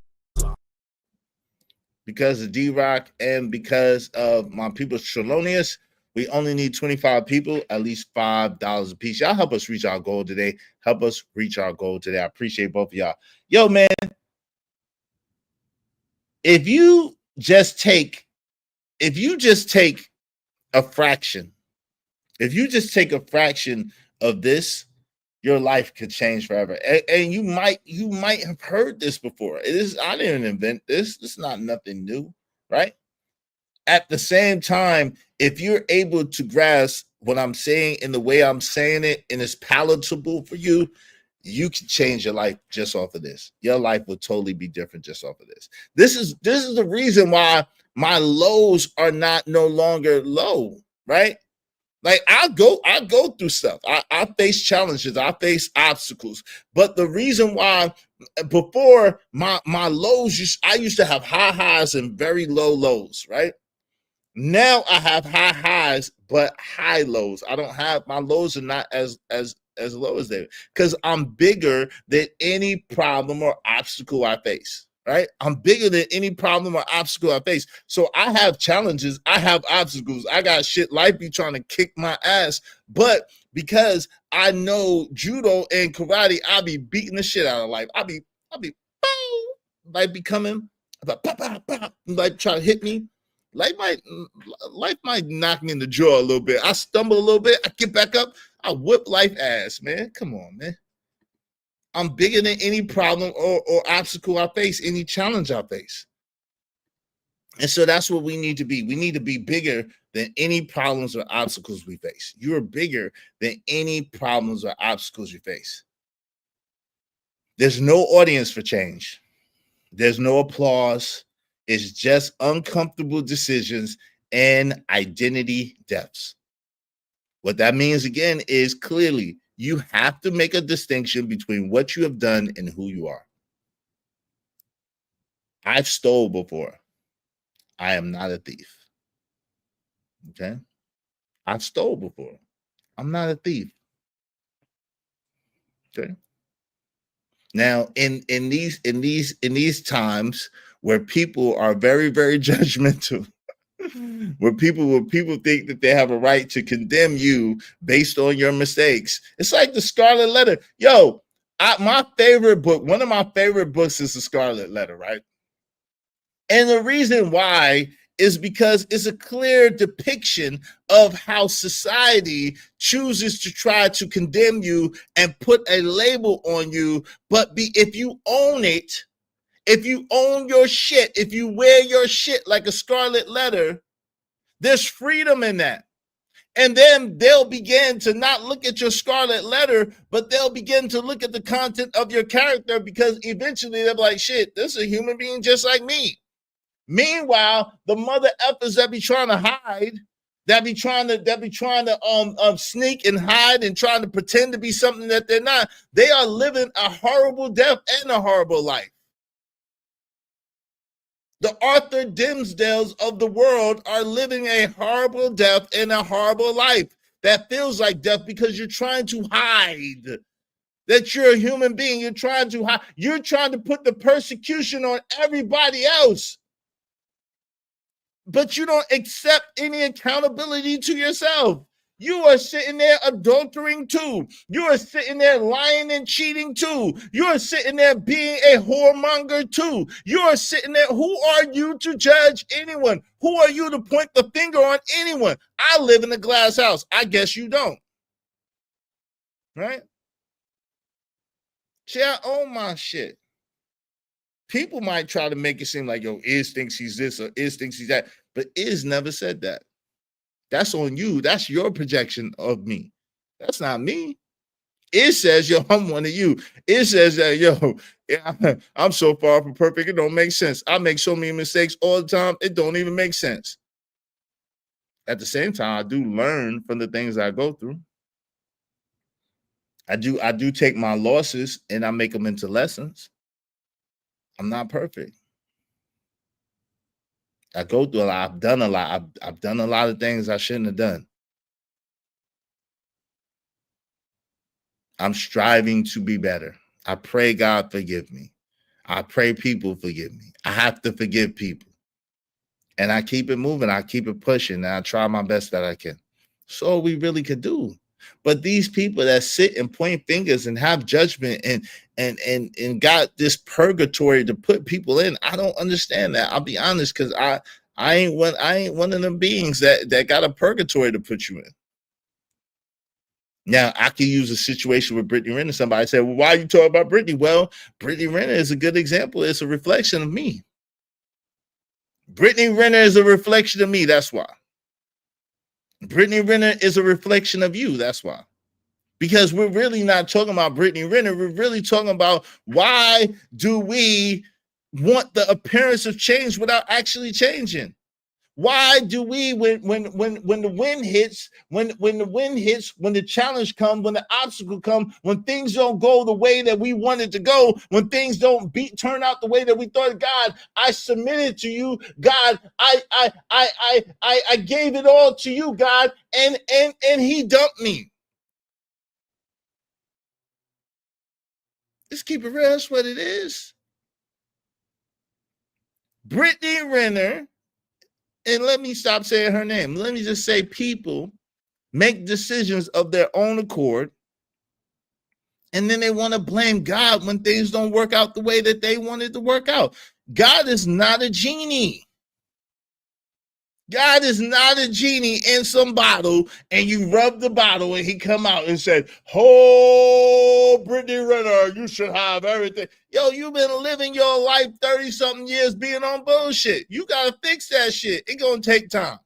Because of D-Rock and because of my people's Trelonius, we only need 25 people, at least $5 a piece. Y'all help us reach our goal today. Help us reach our goal today. I appreciate both of y'all. Yo, man, if you just take a fraction, of this, your life could change forever. And you might have heard this before. I didn't invent this. It's not nothing new, right? At the same time, if you're able to grasp what I'm saying in the way I'm saying it and it's palatable for you, you can change your life just off of this. Your life will totally be different just off of this. This is the reason why my lows are not no longer low, right? Like I go through stuff. I face challenges. I face obstacles. But the reason why before my lows, I used to have high highs and very low lows, right? Now I have high highs, but high lows. I don't have, my lows are not as low as they, because I'm bigger than any problem or obstacle I face. Right? I'm bigger than any problem or obstacle I face. So I have challenges. I have obstacles. I got shit life be trying to kick my ass. But because I know judo and karate, I'll be beating the shit out of life. I'll be like becoming like try to hit me. Life might knock me in the jaw a little bit. I stumble a little bit. I get back up. I whip life ass, man. Come on, man. I'm bigger than any problem or obstacle I face, any challenge I face. And so that's what we need to be. We need to be bigger than any problems or obstacles we face. You're bigger than any problems or obstacles you face. There's no audience for change. There's no applause. It's just uncomfortable decisions and identity deaths. What that means, again, is clearly you have to make a distinction between what you have done and who you are. I've stole before. I am not a thief. Okay? I've stole before. I'm not a thief. Okay? Now, in these times where people are very, very judgmental, where people think that they have a right to condemn you based on your mistakes. It's like the Scarlet Letter. Yo, my favorite book, one of my favorite books is the Scarlet Letter, right? And the reason why is because it's a clear depiction of how society chooses to try to condemn you and put a label on you. But if you own it, if you own your shit, if you wear your shit like a Scarlet Letter, there's freedom in that. And then they'll begin to not look at your Scarlet Letter, but they'll begin to look at the content of your character, because eventually they'll be like, shit, this is a human being just like me. Meanwhile, the mother effers that be trying to hide, that be trying to sneak and hide and trying to pretend to be something that they're not, they are living a horrible death and a horrible life. The Arthur Dimsdales of the world are living a horrible death and a horrible life that feels like death, because you're trying to hide that you're a human being. You're trying to hide. You're trying to put the persecution on everybody else, but you don't accept any accountability to yourself. You are sitting there adultering too. You are sitting there lying and cheating too. You are sitting there being a whoremonger too. You are sitting there. Who are you to judge anyone? Who are you to point the finger on anyone? I live in a glass house. I guess you don't. Right? See, I own my shit. People might try to make it seem like, yo, Iz thinks he's this or Iz thinks he's that. But Iz never said that. That's on you. That's your projection of me. That's not me. It says, yo, I'm one of you. It says that, yo, I'm so far from perfect, it don't make sense. I make so many mistakes all the time, it don't even make sense. At the same time, I do learn from the things I go through. I do take my losses and I make them into lessons. I'm not perfect. I go through a lot. I've done a lot. I've done a lot of things I shouldn't have done. I'm striving to be better. I pray God forgive me. I pray people forgive me. I have to forgive people. And I keep it moving. I keep it pushing. And I try my best that I can. That's all we really could do. But these people that sit and point fingers and have judgment and got this purgatory to put people in, I don't understand that. I'll be honest, because I ain't one of them beings that got a purgatory to put you in. Now, I can use a situation with Brittany Renner. Somebody said, well, why are you talking about Brittany? Well, Brittany Renner is a good example. It's a reflection of me. Brittany Renner is a reflection of me. That's why. Brittany Renner is a reflection of you. That's why. Because we're really not talking about Brittany Renner. We're really talking about why do we want the appearance of change without actually changing? Why do we, when the wind hits, when the challenge comes, when the obstacle comes, when things don't go the way that we wanted to go, when things don't turn out the way that we thought, God, I submitted to you, God, I gave it all to you, God, and he dumped me. Let's keep it real. That's what it is. Brittany Renner, and let me stop saying her name. Let me just say people make decisions of their own accord, and then they want to blame God when things don't work out the way that they wanted to work out. God is not a genie. God is not a genie in some bottle, and you rub the bottle and he come out and said, oh, Brittany Renner, you should have everything. Yo, you've been living your life 30-something years being on bullshit. You got to fix that shit. It's going to take time.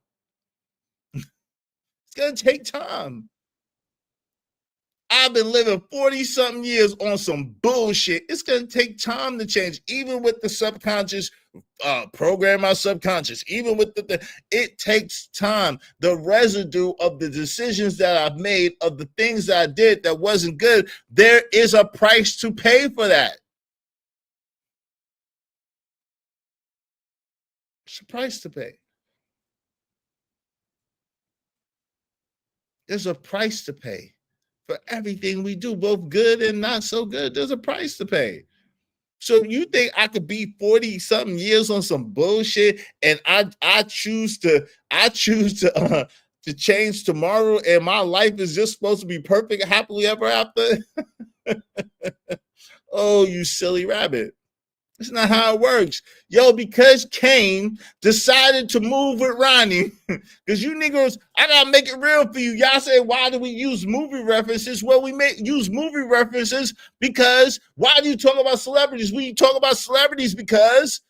It's going to take time. I've been living 40-something years on some bullshit. It's going to take time to change, even with the subconscious, program our subconscious, even with it takes time. The residue of the decisions that I've made, of the things that I did that wasn't good, there is a price to pay for that. It's a price to pay. There's a price to pay for everything we do, both good and not so good. There's a price to pay. So you think I could be 40-something years on some bullshit, and I choose to change tomorrow, and my life is just supposed to be perfect, happily ever after? Oh, you silly rabbit. That's not how it works. Yo, because Kane decided to move with Ronnie, because you niggas, I gotta make it real for you. Y'all say, why do we use movie references? Well, we use movie references because why do you talk about celebrities? We talk about celebrities because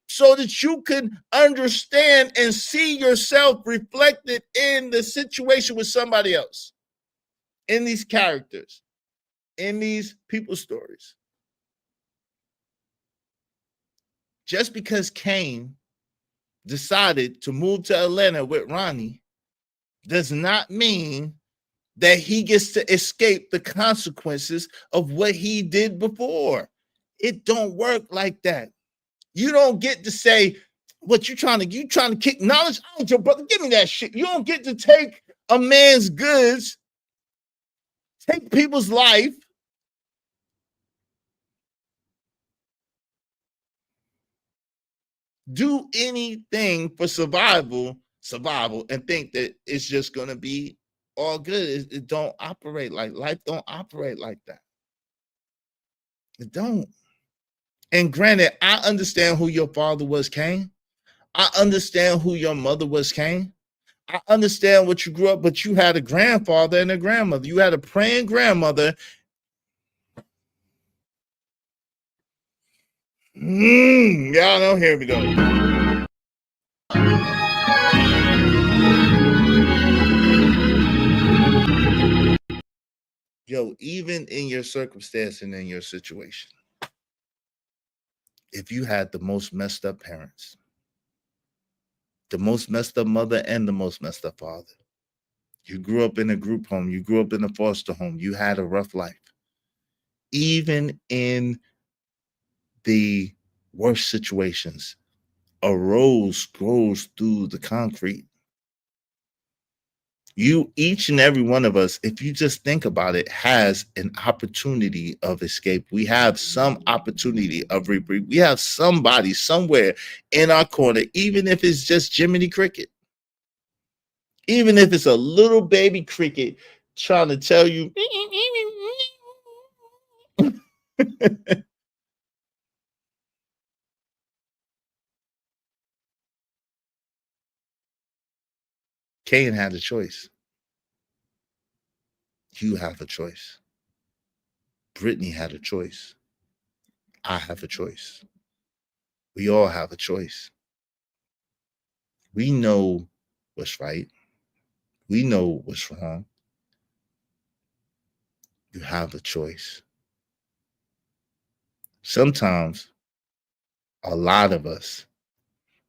so that you can understand and see yourself reflected in the situation with somebody else, in these characters, in these people's stories. Just because Kane decided to move to Atlanta with Ronnie does not mean that he gets to escape the consequences of what he did before. It don't work like that. You don't get to say, what you trying to kick knowledge out your brother. Give me that shit. You don't get to take a man's goods, take people's life, do anything for survival, and think that it's just going to be all good. It don't operate like life. Don't operate like that. It don't. And granted, I understand who your father was, Kane. I understand who your mother was, Kane. I understand what you grew up, but you had a grandfather and a grandmother. You had a praying grandmother. Y'all don't hear me though. Yo, even in your circumstance and in your situation, if you had the most messed up parents, the most messed up mother and the most messed up father, you grew up in a group home, you grew up in a foster home, you had a rough life, even in the worst situations, a rose grows through the concrete. You, each and every one of us, if you just think about it, has an opportunity of escape. We have some opportunity of reprieve. We have somebody somewhere in our corner, even if it's just Jiminy Cricket, even if it's a little baby cricket trying to tell you, Kane had a choice. You have a choice. Brittany had a choice. I have a choice. We all have a choice. We know what's right. We know what's wrong. You have a choice. Sometimes a lot of us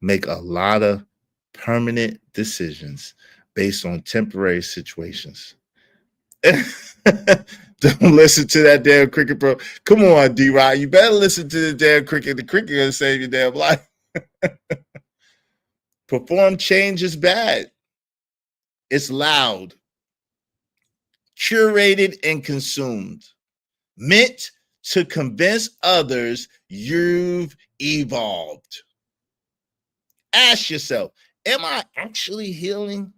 make a lot of permanent decisions based on temporary situations. Don't listen to that damn cricket, bro. Come on, D-Rod. You better listen to the damn cricket. The cricket gonna save your damn life. Perform change is bad. It's loud, curated, and consumed. Meant to convince others you've evolved. Ask yourself, am I actually healing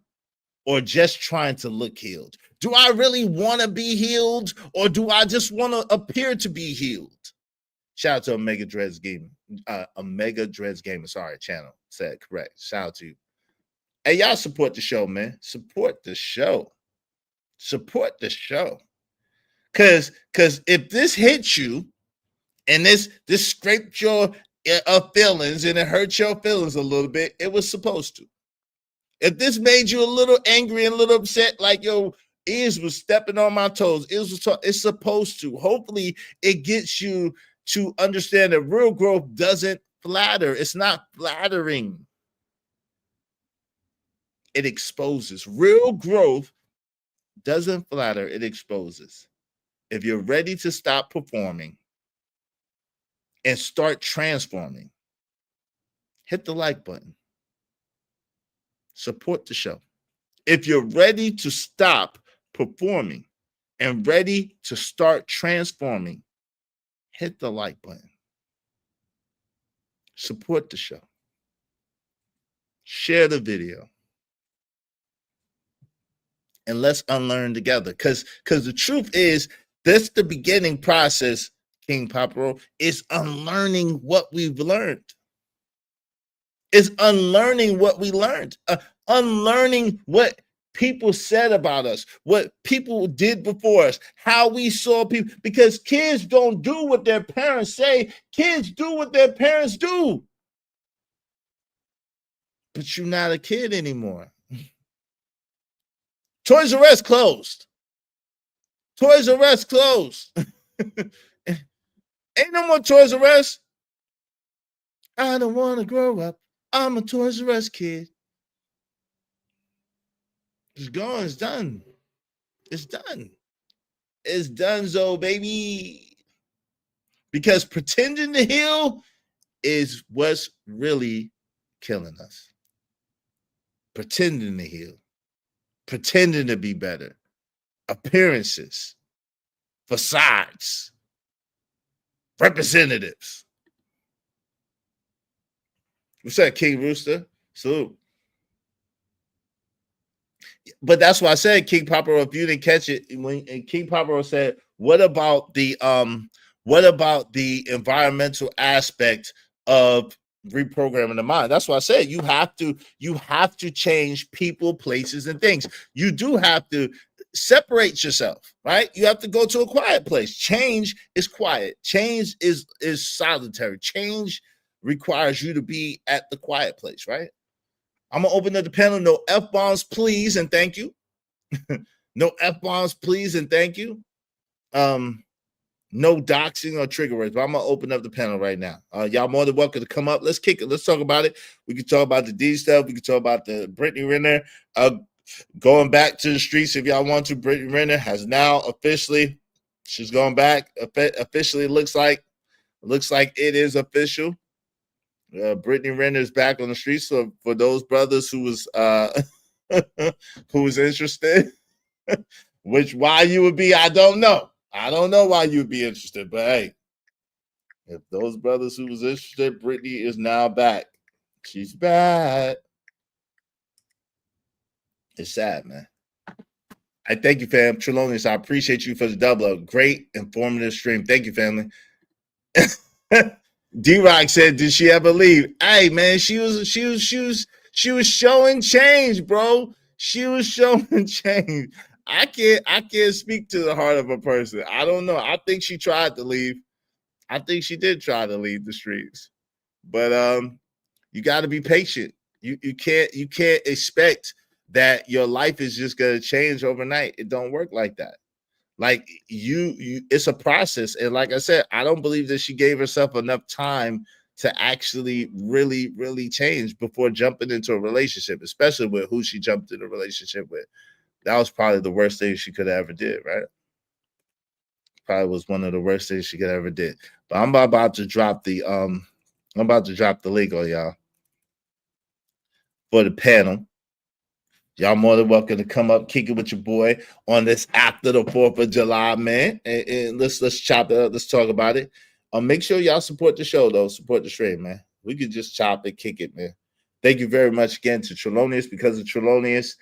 or just trying to look healed? Do I really want to be healed or do I just want to appear to be healed? Shout out to Omega Dreads Gaming. Omega Dreads Gaming, sorry, channel. Said correct. Shout out to you. Hey, y'all support the show, man. Support the show. Support the show. Cause if this hits you and this scraped your feelings and it hurt your feelings a little bit, it was supposed to. If this made you a little angry and a little upset, like your ears was stepping on my toes, it's supposed to. Hopefully, it gets you to understand that real growth doesn't flatter. It's not flattering. It exposes. Real growth doesn't flatter. It exposes. If you're ready to stop performing and start transforming, hit the like button. Support the show. If you're ready to stop performing and ready to start transforming, hit the like button. Support the show. Share the video. And let's unlearn together. Because the truth is, that's the beginning process, King Paparo, is unlearning what we've learned. It's unlearning what we learned. Unlearning what people said about us, what people did before us, how we saw people. Because kids don't do what their parents say. Kids do what their parents do. But you're not a kid anymore. Toys R Us closed. Toys R Us closed. Ain't no more Toys R Us. I don't want to grow up. I'm a Toys R Us kid. It's gone. It's done. It's done. It's donezo, baby. Because pretending to heal is what's really killing us. Pretending to heal. Pretending to be better. Appearances. Facades. Representatives. What's that, King Rooster? Salute. But that's why I said, King Paparo, if you didn't catch it, when King Paparo said, what about the environmental aspect of reprogramming the mind? That's why I said you have to change people, places, and things. You do have to separate yourself, right? You have to go to a quiet place. Change is quiet. Change is solitary. Change requires you to be at the quiet place, right? I'm gonna open up the panel. No F-bombs, please, and thank you. No F-bombs, please, and thank you. No doxing or trigger words, but I'm gonna open up the panel right now. Y'all more than welcome to come up. Let's kick it. Let's talk about it. We can talk about the D stuff. We can talk about the Brittany Renner going back to the streets if y'all want to. Brittany Renner has now officially, she's going back. Officially, it looks like it is official. Brittany Renner is back on the streets. So for those brothers who was interested, which why you would be, I don't know. I don't know why you'd be interested, but hey, if those brothers who was interested, Brittany is now back. She's back. It's sad, man. I thank you, fam. Trelawney, I appreciate you for the double up. Great, informative stream. Thank you, family. D-Rock said, did she ever leave? Hey, man, she was showing change, bro. She was showing change. I can't speak to the heart of a person. I don't know. I think she tried to leave. I think she did try to leave the streets. But you got to be patient. You can't expect that your life is just gonna change overnight. It don't work like that. Like you it's a process. And like I said, I don't believe that she gave herself enough time to actually really change before jumping into a relationship, especially with who she jumped in a relationship with. That was probably the worst thing she could have ever did, right? Probably was one of the worst things she could ever did. But I'm about to drop the link on y'all for the panel. Y'all more than welcome to come up, kick it with your boy on this after the 4th of July, man. And let's chop it up. Let's talk about it. Make sure y'all support the show, though. Support the stream, man. We could just chop it, kick it, man. Thank you very much again to Trelonious. Because of Trelonious,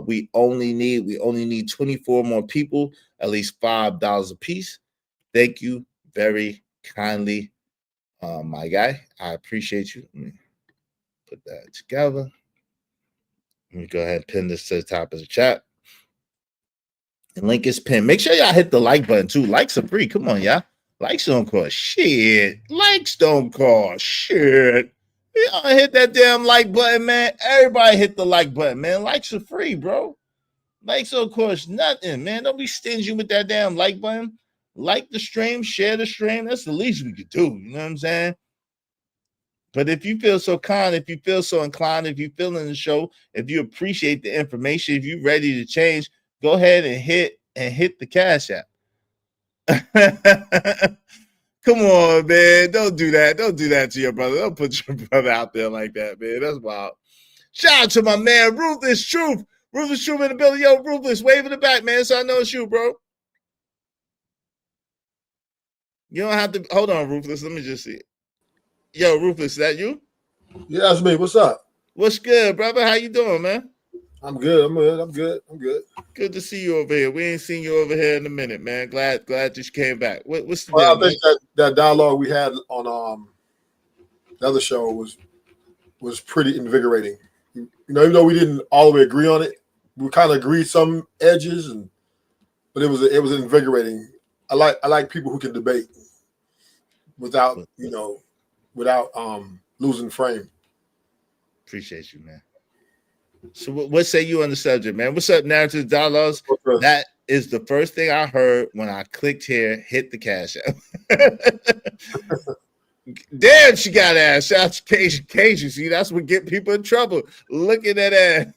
we only need 24 more people, at least $5 a piece. Thank you very kindly, my guy. I appreciate you. Let me put that together. Let me go ahead and pin this to the top of the chat. And link is pinned. Make sure y'all hit the like button too. Likes are free. Come on, y'all. Likes don't cost shit. Likes don't cost shit. Y'all hit that damn like button, man. Everybody hit the like button, man. Likes are free, bro. Likes don't cost nothing, man. Don't be stingy with that damn like button. Like the stream, share the stream. That's the least we could do. You know what I'm saying? But if you feel so kind, if you feel so inclined, if you feel in the show, if you appreciate the information, if you're ready to change, go ahead and hit the Cash App. Come on, man. Don't do that. Don't do that to your brother. Don't put your brother out there like that, man. That's wild. Shout out to my man, Ruthless Truth. Ruthless Truth in the building. Yo, Ruthless, wave in the back, man, so I know it's you, bro. You don't have to. Hold on, Ruthless. Let me just see it. Yo, Rufus, is that you? Yeah, that's me. What's up? What's good, brother? How you doing, man? I'm good. I'm good. Good to see you over here. We ain't seen you over here in a minute, man. Glad that you came back. What's the well, deal, I think that dialogue we had on the other show was pretty invigorating. You know, even though we didn't all the way agree on it, we kind of agreed some edges, but it was invigorating. I like people who can debate without losing frame. Appreciate you, man. So what say you on the subject, man? What's up, Narrative Dialogues? That is the first thing I heard when I clicked here, hit the Cash App. Damn, she got ass. Shout out to Cajun. See, that's what get people in trouble. Looking at that.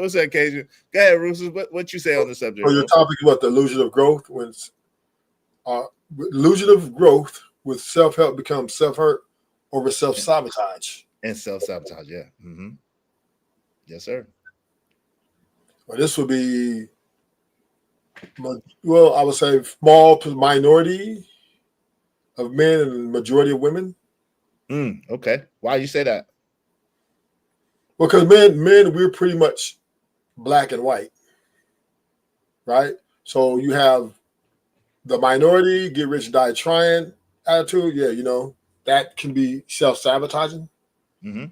What's up, Cajun? Go ahead, Rufus. What you say on the subject? So your topic about the illusion of growth, when illusion of growth with self-help becomes self-hurt over self-sabotage. And self-sabotage, yeah. Mm-hmm. Yes, sir. Well, this would be, well, I would say small minority of men and majority of women. Okay. Why you say that? Well, because men, we're pretty much black and white, right? So you have the minority, get rich, die trying attitude. Yeah, you know, that can be self-sabotaging. Mm-hmm.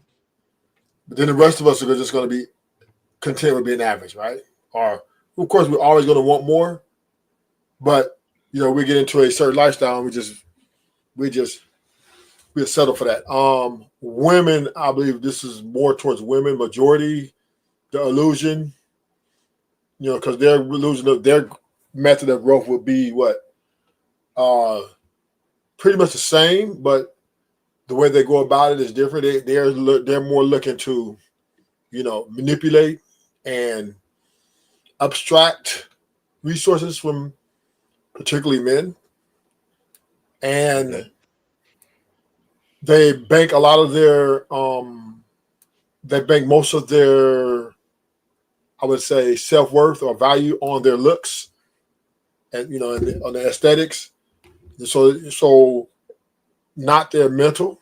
But then the rest of us are just going to be content with being average, right? Or, of course, we're always going to want more. But, you know, we get into a certain lifestyle and we'll settle for that. Women, I believe this is more towards women, majority, the illusion, you know, because their illusion of their method of growth would be what? Pretty much the same, but the way they go about it is different. They're more looking to, you know, manipulate and abstract resources from particularly men. And they bank a lot of their, they bank most of their, I would say, self-worth or value on their looks and, you know, on the aesthetics. So not their mental.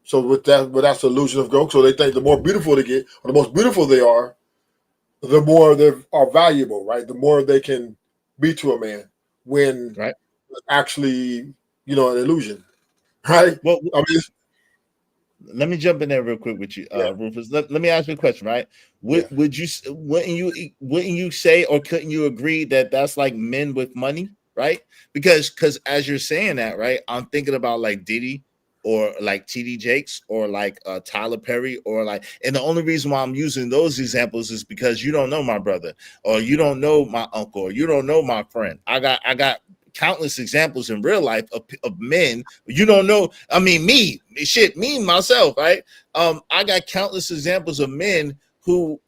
So with that, but that's the illusion of growth. So they think the more beautiful they get, or the most beautiful they are, the more they are valuable, right? The more they can be to a man when actually, you know, an illusion, right? Well, I mean, let me jump in there real quick with you, Rufus. Let me ask you a question, right? Wouldn't you say, or couldn't you agree that that's like men with money, right? Because as you're saying that, right, I'm thinking about like Diddy or like TD Jakes or like Tyler Perry or like, and the only reason why I'm using those examples is because you don't know my brother or you don't know my uncle or you don't know my friend. I got countless examples in real life of men you don't know. I mean, me myself, right? I got countless examples of men who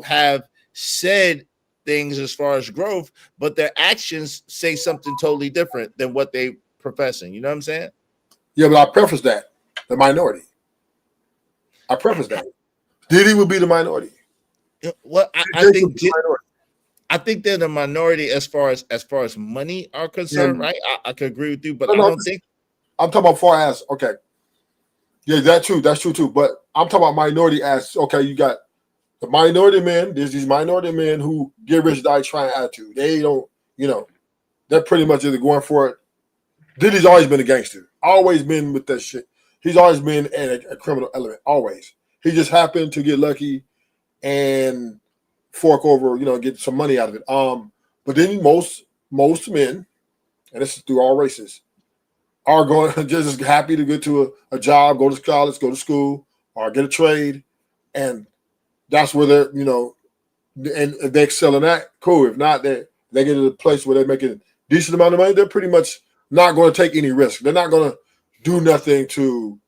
have said things as far as growth, but their actions say something totally different than what they professing. You know what I'm saying? Yeah, but I preface that the minority. I preface that Diddy would be the minority. Well, I think they're the minority as far as money are concerned, right? I could agree with you, but I don't think I'm talking about far as okay. Yeah, that's true too. But I'm talking about minority as okay, you got the minority men, there's these minority men who get rich die trying attitude. They don't, they're pretty much either going for it. Diddy's always been a gangster, always been with that shit. He's always been a criminal element, always. He just happened to get lucky and fork over, get some money out of it. But then most men, and this is through all races, are going just happy to get to a job, go to college, go to school, or get a trade, and that's where they're, and if they excel in that, cool. If not, they get to the place where they're making a decent amount of money. They're pretty much not going to take any risk. They're not going to do nothing to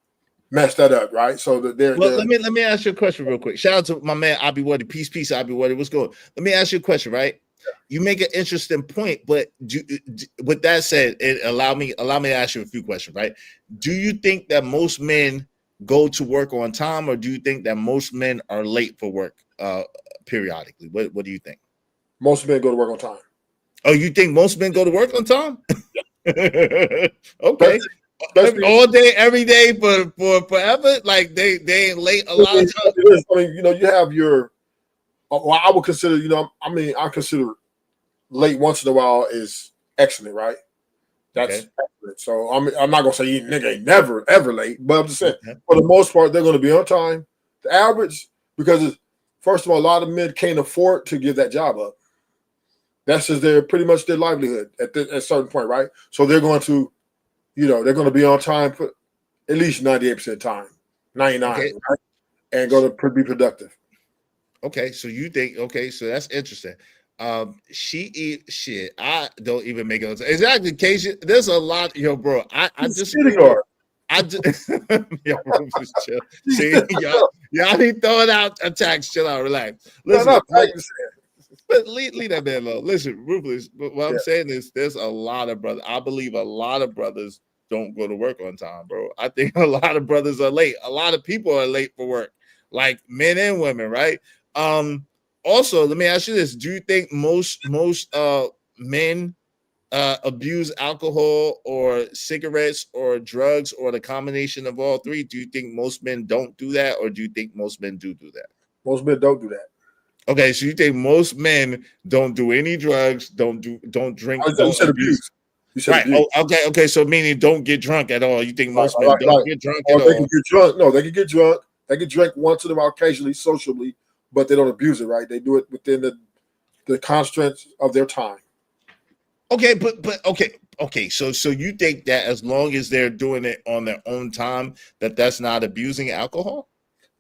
mess that up, right? So that let me ask you a question real quick. Shout out to my man Abby Waddy. Peace, Abby Waddy. What's going on? Let me ask you a question, right? You make an interesting point, but with that said, allow me to ask you a few questions, right? Do you think that most men go to work on time, or do you think that most men are late for work periodically? What do you think? Most men go to work on time. Oh, you think most men go to work on time? Okay. All day, every day for forever? Like they ain't late a lot of times? I mean, you have your well, I would consider, I consider late once in a while is excellent, right? That's excellent. So I'm not gonna say nigga ain't never ever late, but I'm just saying for the most part they're gonna be on time. The average, because first of all, a lot of men can't afford to give that job up. That's just pretty much their livelihood at a certain point, right? So they're going to, they're going to be on time for at least 98% time, 99, right? And going to be productive. Okay, so you think so that's interesting. She eat shit. I don't even make it exactly. Occasion. There's a lot, bro. I just. Yo, just chill. See, y'all be throwing out attacks. Chill out, relax. Listen, but leave that man alone. Listen, Rufus. But what I'm saying is, there's a lot of brothers. I believe a lot of brothers don't go to work on time, bro. I think a lot of brothers are late. A lot of people are late for work, like men and women, right? Also, let me ask you this: do you think most men abuse alcohol or cigarettes or drugs or the combination of all three? Do you think most men don't do that, or do you think most men do that? Most men don't do that. Okay, so you think most men don't do any drugs, don't drink, don't abuse. Right. Abuse. Oh, okay. So meaning don't get drunk at all. You think most men don't get drunk at all? They can get drunk. No, they can get drunk. They can drink once in a while, occasionally, socially, but they don't abuse it. Right? They do it within the constraints of their time. Okay, but okay. So you think that as long as they're doing it on their own time, that's not abusing alcohol?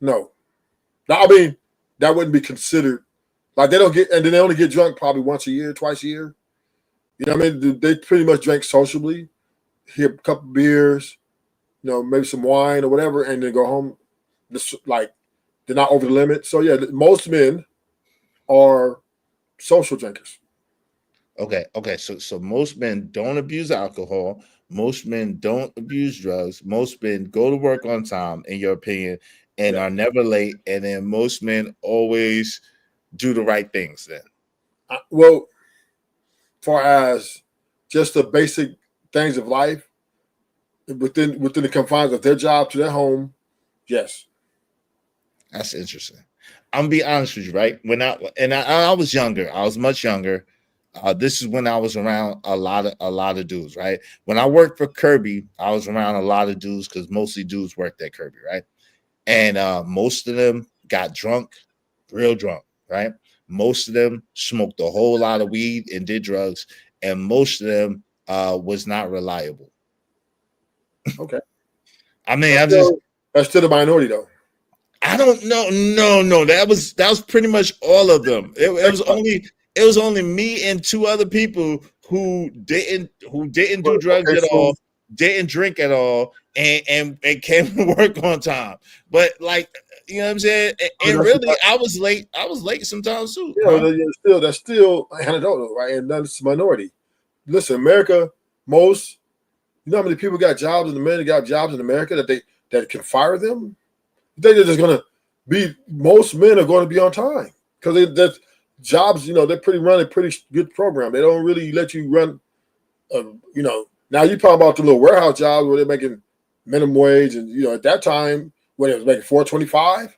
No, I mean that wouldn't be considered. Like they don't get, and then they only get drunk probably once a year, twice a year. You know what I mean? They pretty much drink sociably, have a couple beers, maybe some wine or whatever, and then go home. Like they're not over the limit. So yeah, most men are social drinkers. Okay. So most men don't abuse alcohol. Most men don't abuse drugs. Most men go to work on time, in your opinion, and are never late. And then most men always do the right things. Then, well, far as just the basic things of life within the confines of their job to their home, yes. That's interesting. I'm gonna be honest with you, right? When I was younger, I was much younger. This is when I was around a lot of dudes, right? When I worked for Kirby, I was around a lot of dudes because mostly dudes worked at Kirby, right? and most of them got drunk, real drunk, right? Most of them smoked a whole lot of weed and did drugs, and most of them was not reliable. Okay. I mean, that's still the minority though. I don't know. No. That was pretty much all of them. It was only me and two other people who didn't do drugs at all, didn't drink at all, and came to work on time. But like, you know what I'm saying? And really, I was late sometimes too. Yeah, that's still anecdotal, right? And that's the minority. Listen, America, most, you know how many people got jobs in America, that can fire them? They're just gonna be, most men are going to be on time because that's jobs, they're running a pretty good program. They don't really let you run, now you talking about the little warehouse jobs where they're making minimum wage, and at that time when it was making $4.25,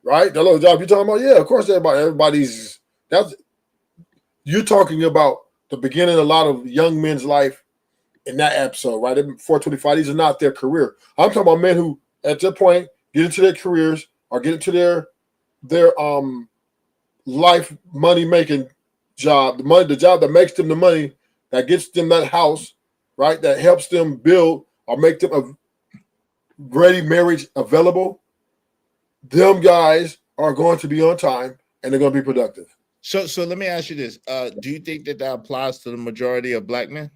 right? The little job you're talking about, yeah, of course everybody's you're talking about the beginning of a lot of young men's life in that episode, right? $4.25, these are not their career. I'm talking about men who at that point get into their careers or get into their life money making job, the job that makes them the money, that gets them that house, right? That helps them build or make them a ready marriage available. Them guys are going to be on time and they're going to be productive. So let me ask you this: do you think that applies to the majority of black men?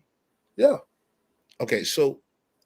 Yeah. Okay, so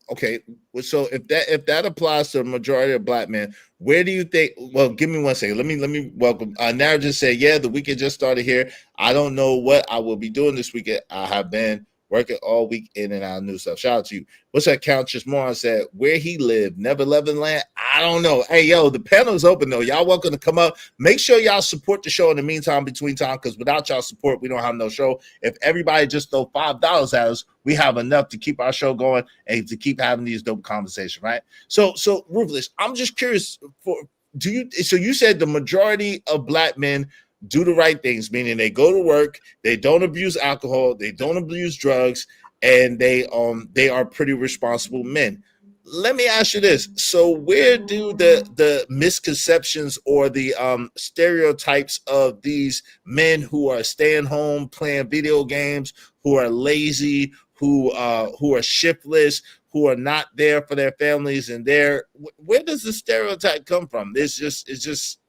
if that applies to the majority of black men, where do you think? Well, give me 1 second. Let me welcome. Now just say, yeah, the weekend just started here. I don't know what I will be doing this weekend. I have been working all week in and out of new stuff. Shout out to you. What's that? Count just more said where he lived, Never Living Land. I don't know. Hey, yo, the panel is open though. Y'all welcome to come up. Make sure y'all support the show in the meantime, between time, because without y'all support, we don't have no show. If everybody just throw $5 at us, we have enough to keep our show going and to keep having these dope conversations, right? So Ruthless, I'm just curious. So you said the majority of black men do the right things, meaning they go to work, they don't abuse alcohol, they don't abuse drugs, and they are pretty responsible men. Let me ask you this: so where do the misconceptions or the stereotypes of these men who are staying home playing video games, who are lazy, who are shiftless, who are not there for their families, and where does the stereotype come from? It's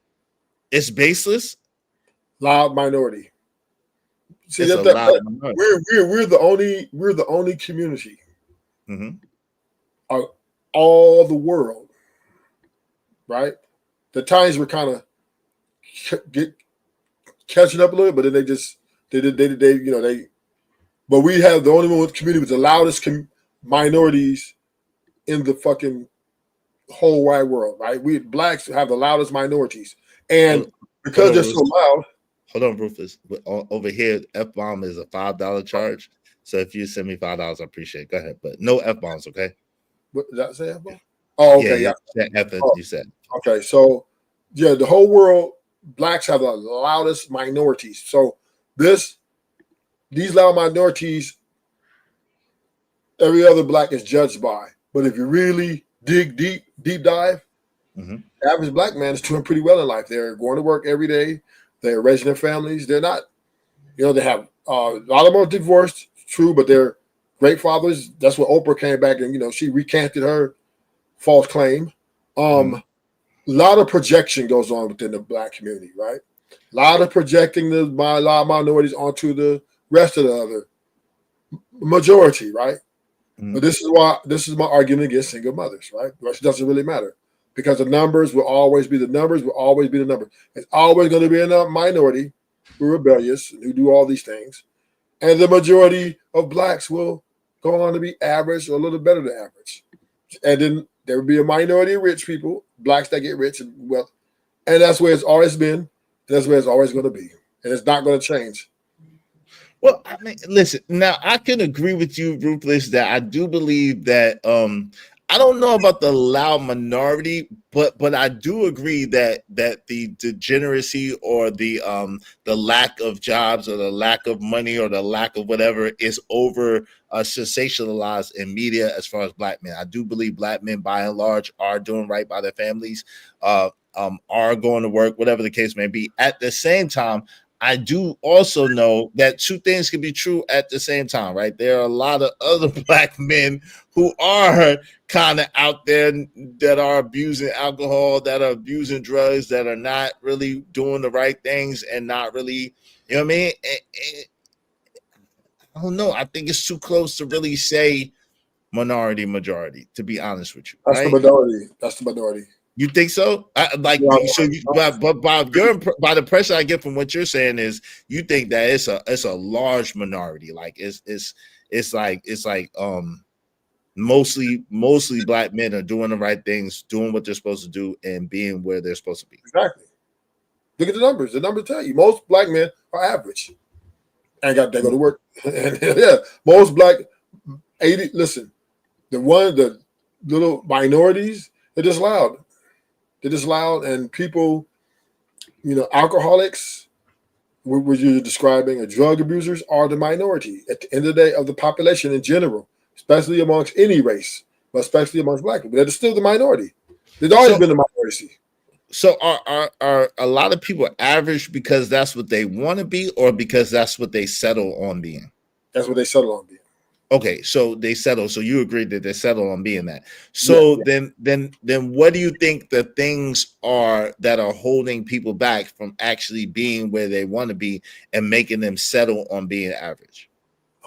baseless. Loud minority. See, we're the only community of all the world, right? The times were kind of catching up a little, but then but we have the only one community with the loudest minorities in the fucking whole wide world, right? We blacks have the loudest minorities, and because they're so loud. Hold on, Rufus. Over here, F-bomb is a $5 charge. So if you send me $5, I appreciate it. Go ahead, but no F-bombs, okay? What did that say, F-bomb? Oh, okay, yeah. You said. Okay, so yeah, the whole world, blacks have the loudest minorities. So these loud minorities, every other black is judged by. But if you really dig deep dive, the average black man is doing pretty well in life. They're going to work every day. They're raising their families. They're not, they have a lot of them are divorced, true, but they're great fathers. That's what Oprah came back and, she recanted her false claim. A lot of projection goes on within the black community, right? A lot of projecting a lot of minorities onto the rest of the other majority, right? But this is my argument against single mothers, right? Which doesn't really matter. Because the numbers will always be the numbers. It's always going to be a minority who are rebellious, who do all these things. And the majority of blacks will go on to be average or a little better than average. And then there will be a minority of rich people, blacks that get rich and wealth. And that's where it's always been. That's where it's always going to be. And it's not going to change. Well, I mean, listen, now I can agree with you, Ruthless, that I do believe that I don't know about the loud minority, but I do agree that the degeneracy or the lack of jobs or the lack of money or the lack of whatever is over sensationalized in media as far as black men. I do believe black men by and large are doing right by their families, are going to work, whatever the case may be. At the same time, I do also know that two things can be true at the same time, right? There are a lot of other black men who are kind of out there that are abusing alcohol, that are abusing drugs, that are not really doing the right things and not really, you know what I mean? I don't know. I think it's too close to really say minority majority, to be honest with you, That's the right? minority. That's the minority. You think so? But by the pressure I get from what you're saying is you think that it's a large minority, like it's like mostly black men are doing the right things, doing what they're supposed to do, and being where they're supposed to be. Exactly. Look at the numbers. The numbers tell you most black men are average. They go to work. And yeah, most black 80. Listen, the little minorities, they're just loud. They're just loud, and people, alcoholics, what you're describing, or drug abusers, are the minority at the end of the day of the population in general, especially amongst any race, but especially amongst black people. They're still the minority. They've always been the minority. So are a lot of people average because that's what they want to be, or because that's what they settle on being? That's what they settle on being. Okay, so they settle. So you agree that they settle on being that. So yeah. Then what do you think the things are that are holding people back from actually being where they want to be and making them settle on being average?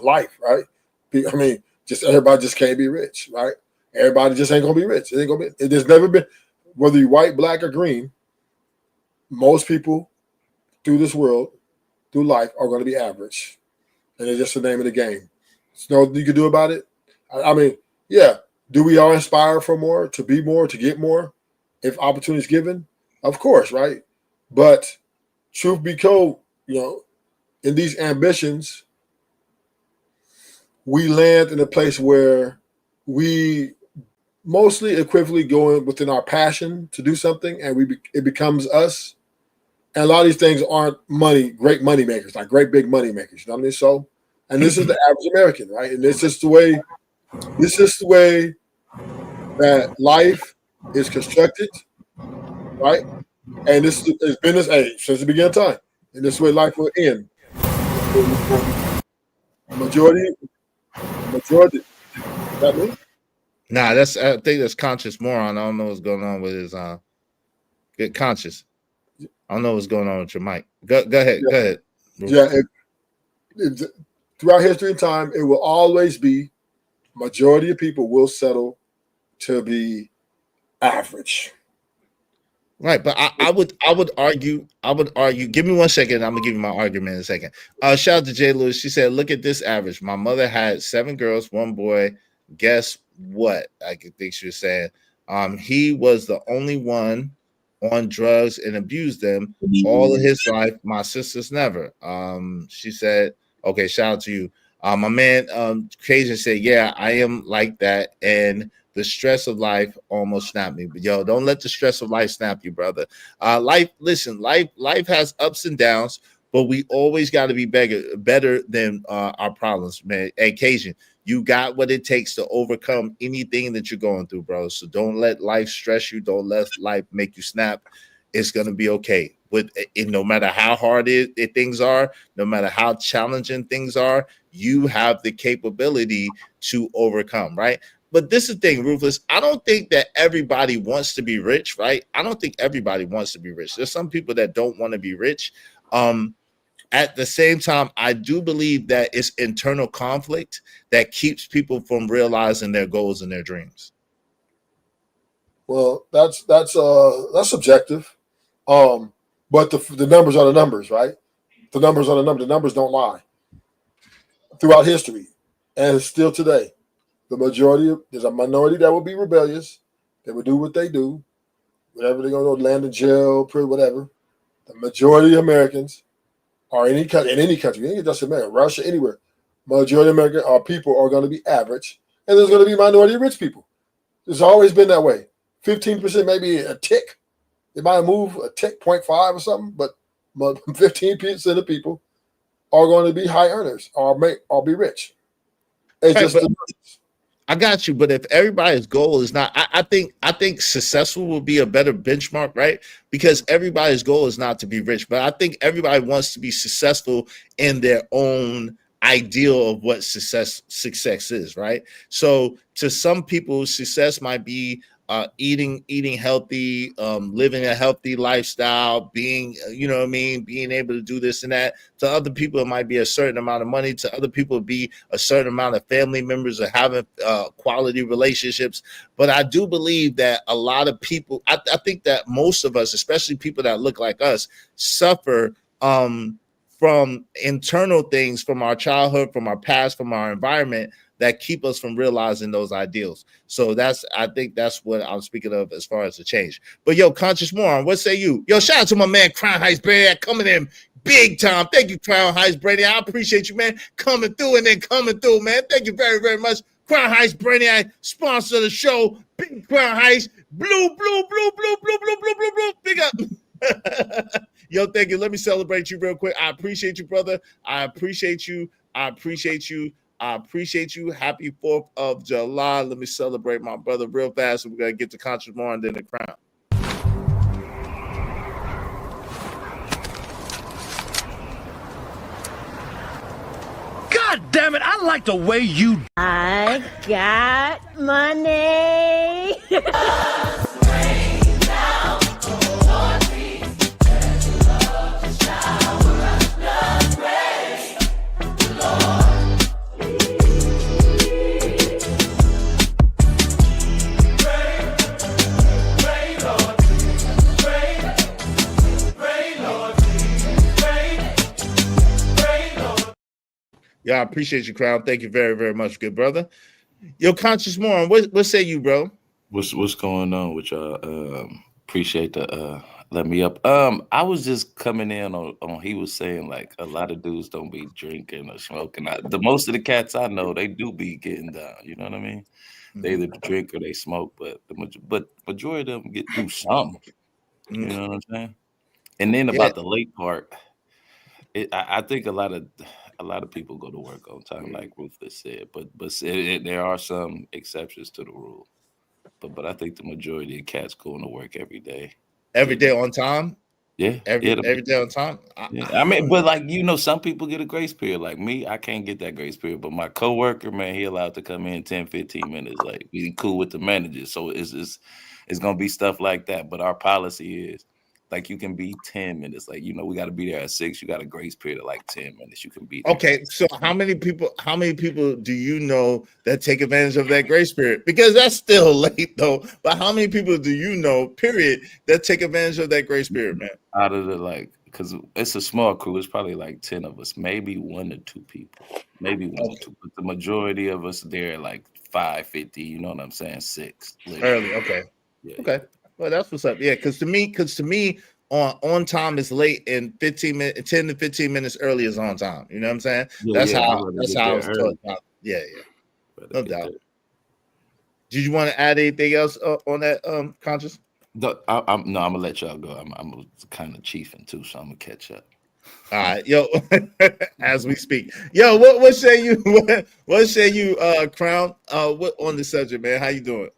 Life, right? I mean, just everybody just can't be rich, right? Everybody just ain't gonna be rich. It ain't gonna be. There's never been, whether you're white, black, or green. Most people through this world, through life, are going to be average, and it's just the name of the game. There's nothing you can do about it. I mean, yeah. Do we all aspire for more, to be more, to get more, if opportunity is given? Of course, right? But truth be told, in these ambitions, we land in a place where we mostly equivocally going within our passion to do something, and it becomes us. And a lot of these things aren't great money makers, like great big money makers. You know what I mean? So, and this is the average American, right? And this is the way that life is constructed, right? And it's been this age since the beginning of time. And this is where life will end. Majority. That mean? Nah, I think that's conscious moron. I don't know what's going on with his get conscious. I don't know what's going on with your mic. Go ahead. Yeah. Go ahead. Yeah, throughout history and time, it will always be majority of people will settle to be average. Right, but I would argue. Give me 1 second. I'm gonna give you my argument in a second. Shout out to Jay Lewis. She said, "Look at this average. My mother had 7 girls, 1 boy. Guess what?" I think she was saying. He was the only one on drugs and abused them all of his life. My sisters never. She said, "Okay, shout out to you." My man, Cajun said, "Yeah, I am like that, and the stress of life almost snapped me." But yo, don't let the stress of life snap you, brother. Life has ups and downs, but we always got to be better than our problems, man. Hey, Cajun, you got what it takes to overcome anything that you're going through, bro. So don't let life stress you. Don't let life make you snap. It's gonna be okay. No matter how hard things are, no matter how challenging things are, you have the capability to overcome, right? But this is the thing, Ruthless. I don't think that everybody wants to be rich, right? I don't think everybody wants to be rich. There's some people that don't want to be rich. At the same time, I do believe that it's internal conflict that keeps people from realizing their goals and their dreams. Well, that's subjective. But the numbers are the numbers, right? The numbers are the numbers. The numbers don't lie. Throughout history, and still today, there's a minority that will be rebellious. They will do what they do, whatever they're going to land in jail, whatever. The majority of Americans are in any country, just America, Russia, anywhere. Majority of American people are going to be average, and there's going to be minority of rich people. It's always been that way. 15% maybe a tick. They might move a tick 0.5 or something, but 15% of people are going to be high earners or be rich. It's Right, just but I got you, but if everybody's goal is not, I think successful will be a better benchmark, right? Because everybody's goal is not to be rich, but I think everybody wants to be successful in their own ideal of what success is, right? So to some people, success might be eating healthy, living a healthy lifestyle, being you know what I mean, being able to do this and that. To other people, it might be a certain amount of money. To other people, it'd be a certain amount of family members or having quality relationships. But I do believe that a lot of people, I think that most of us, especially people that look like us, suffer from internal things from our childhood, from our past, from our environment that keep us from realizing those ideals. So I think that's what I'm speaking of as far as the change. But yo, Conscious Moron, what say you? Yo, shout out to my man Crown Heights Brady coming in big time. Thank you, Crown Heights Brady. I appreciate you, man, coming through and then coming through, man. Thank you very, very much. Crown Heights Brady, sponsor of the show. Big Crown Heights, blue. Big up. Yo, thank you. Let me celebrate you real quick. I appreciate you, brother. I appreciate you. Happy 4th of July. Let me celebrate my brother real fast. We're going to get to Conscious more and then the crown. God damn it, I like the way you... I got money. Yeah, I appreciate you, Crown. Thank you very, very much, good brother. Yo, Conscious Moron, what say you, bro? What's going on with y'all? Appreciate the let me up. I was just coming in on he was saying like a lot of dudes don't be drinking or smoking. The most of the cats I know, they do be getting down. You know what I mean? They either drink or they smoke, but majority of them do something. You know what I'm saying? And then about the late part, I think a lot of people go to work on time, like Ruthless said, but there are some exceptions to the rule. But I think the majority of cats going to work every day. Every day on time? Yeah. Every day on time? I mean, but like, some people get a grace period. Like me, I can't get that grace period. But my coworker, man, he allowed to come in 10, 15 minutes. Like, we cool with the managers. So it's going to be stuff like that. But our policy is, like, you can be 10 minutes. Like, we got to be there at 6. You got a grace period of like 10 minutes. You can be there. Okay, so how many people do you know that take advantage of that grace period? Because that's still late though. But how many people do you know, period, that take advantage of that grace period, man? Out of the because it's a small crew, it's probably like 10 of us, maybe 1 or 2 people. Maybe 1 or 2. But the majority of us there like 5:50, you know what I'm saying? 6. Early, okay. Yeah. Okay. Well, that's what's up. Yeah, because to me, on time is late and 10 to 15 minutes early is on time. You know what I'm saying? That's how I was taught. Yeah. No doubt. Did you want to add anything else on that, Conscious? No, I'm gonna let y'all go. I'm kind of chiefing too, so I'm gonna catch up. All right, yo, as we speak. Yo, what say you? What say you, Crown? What on the subject, man? How you doing?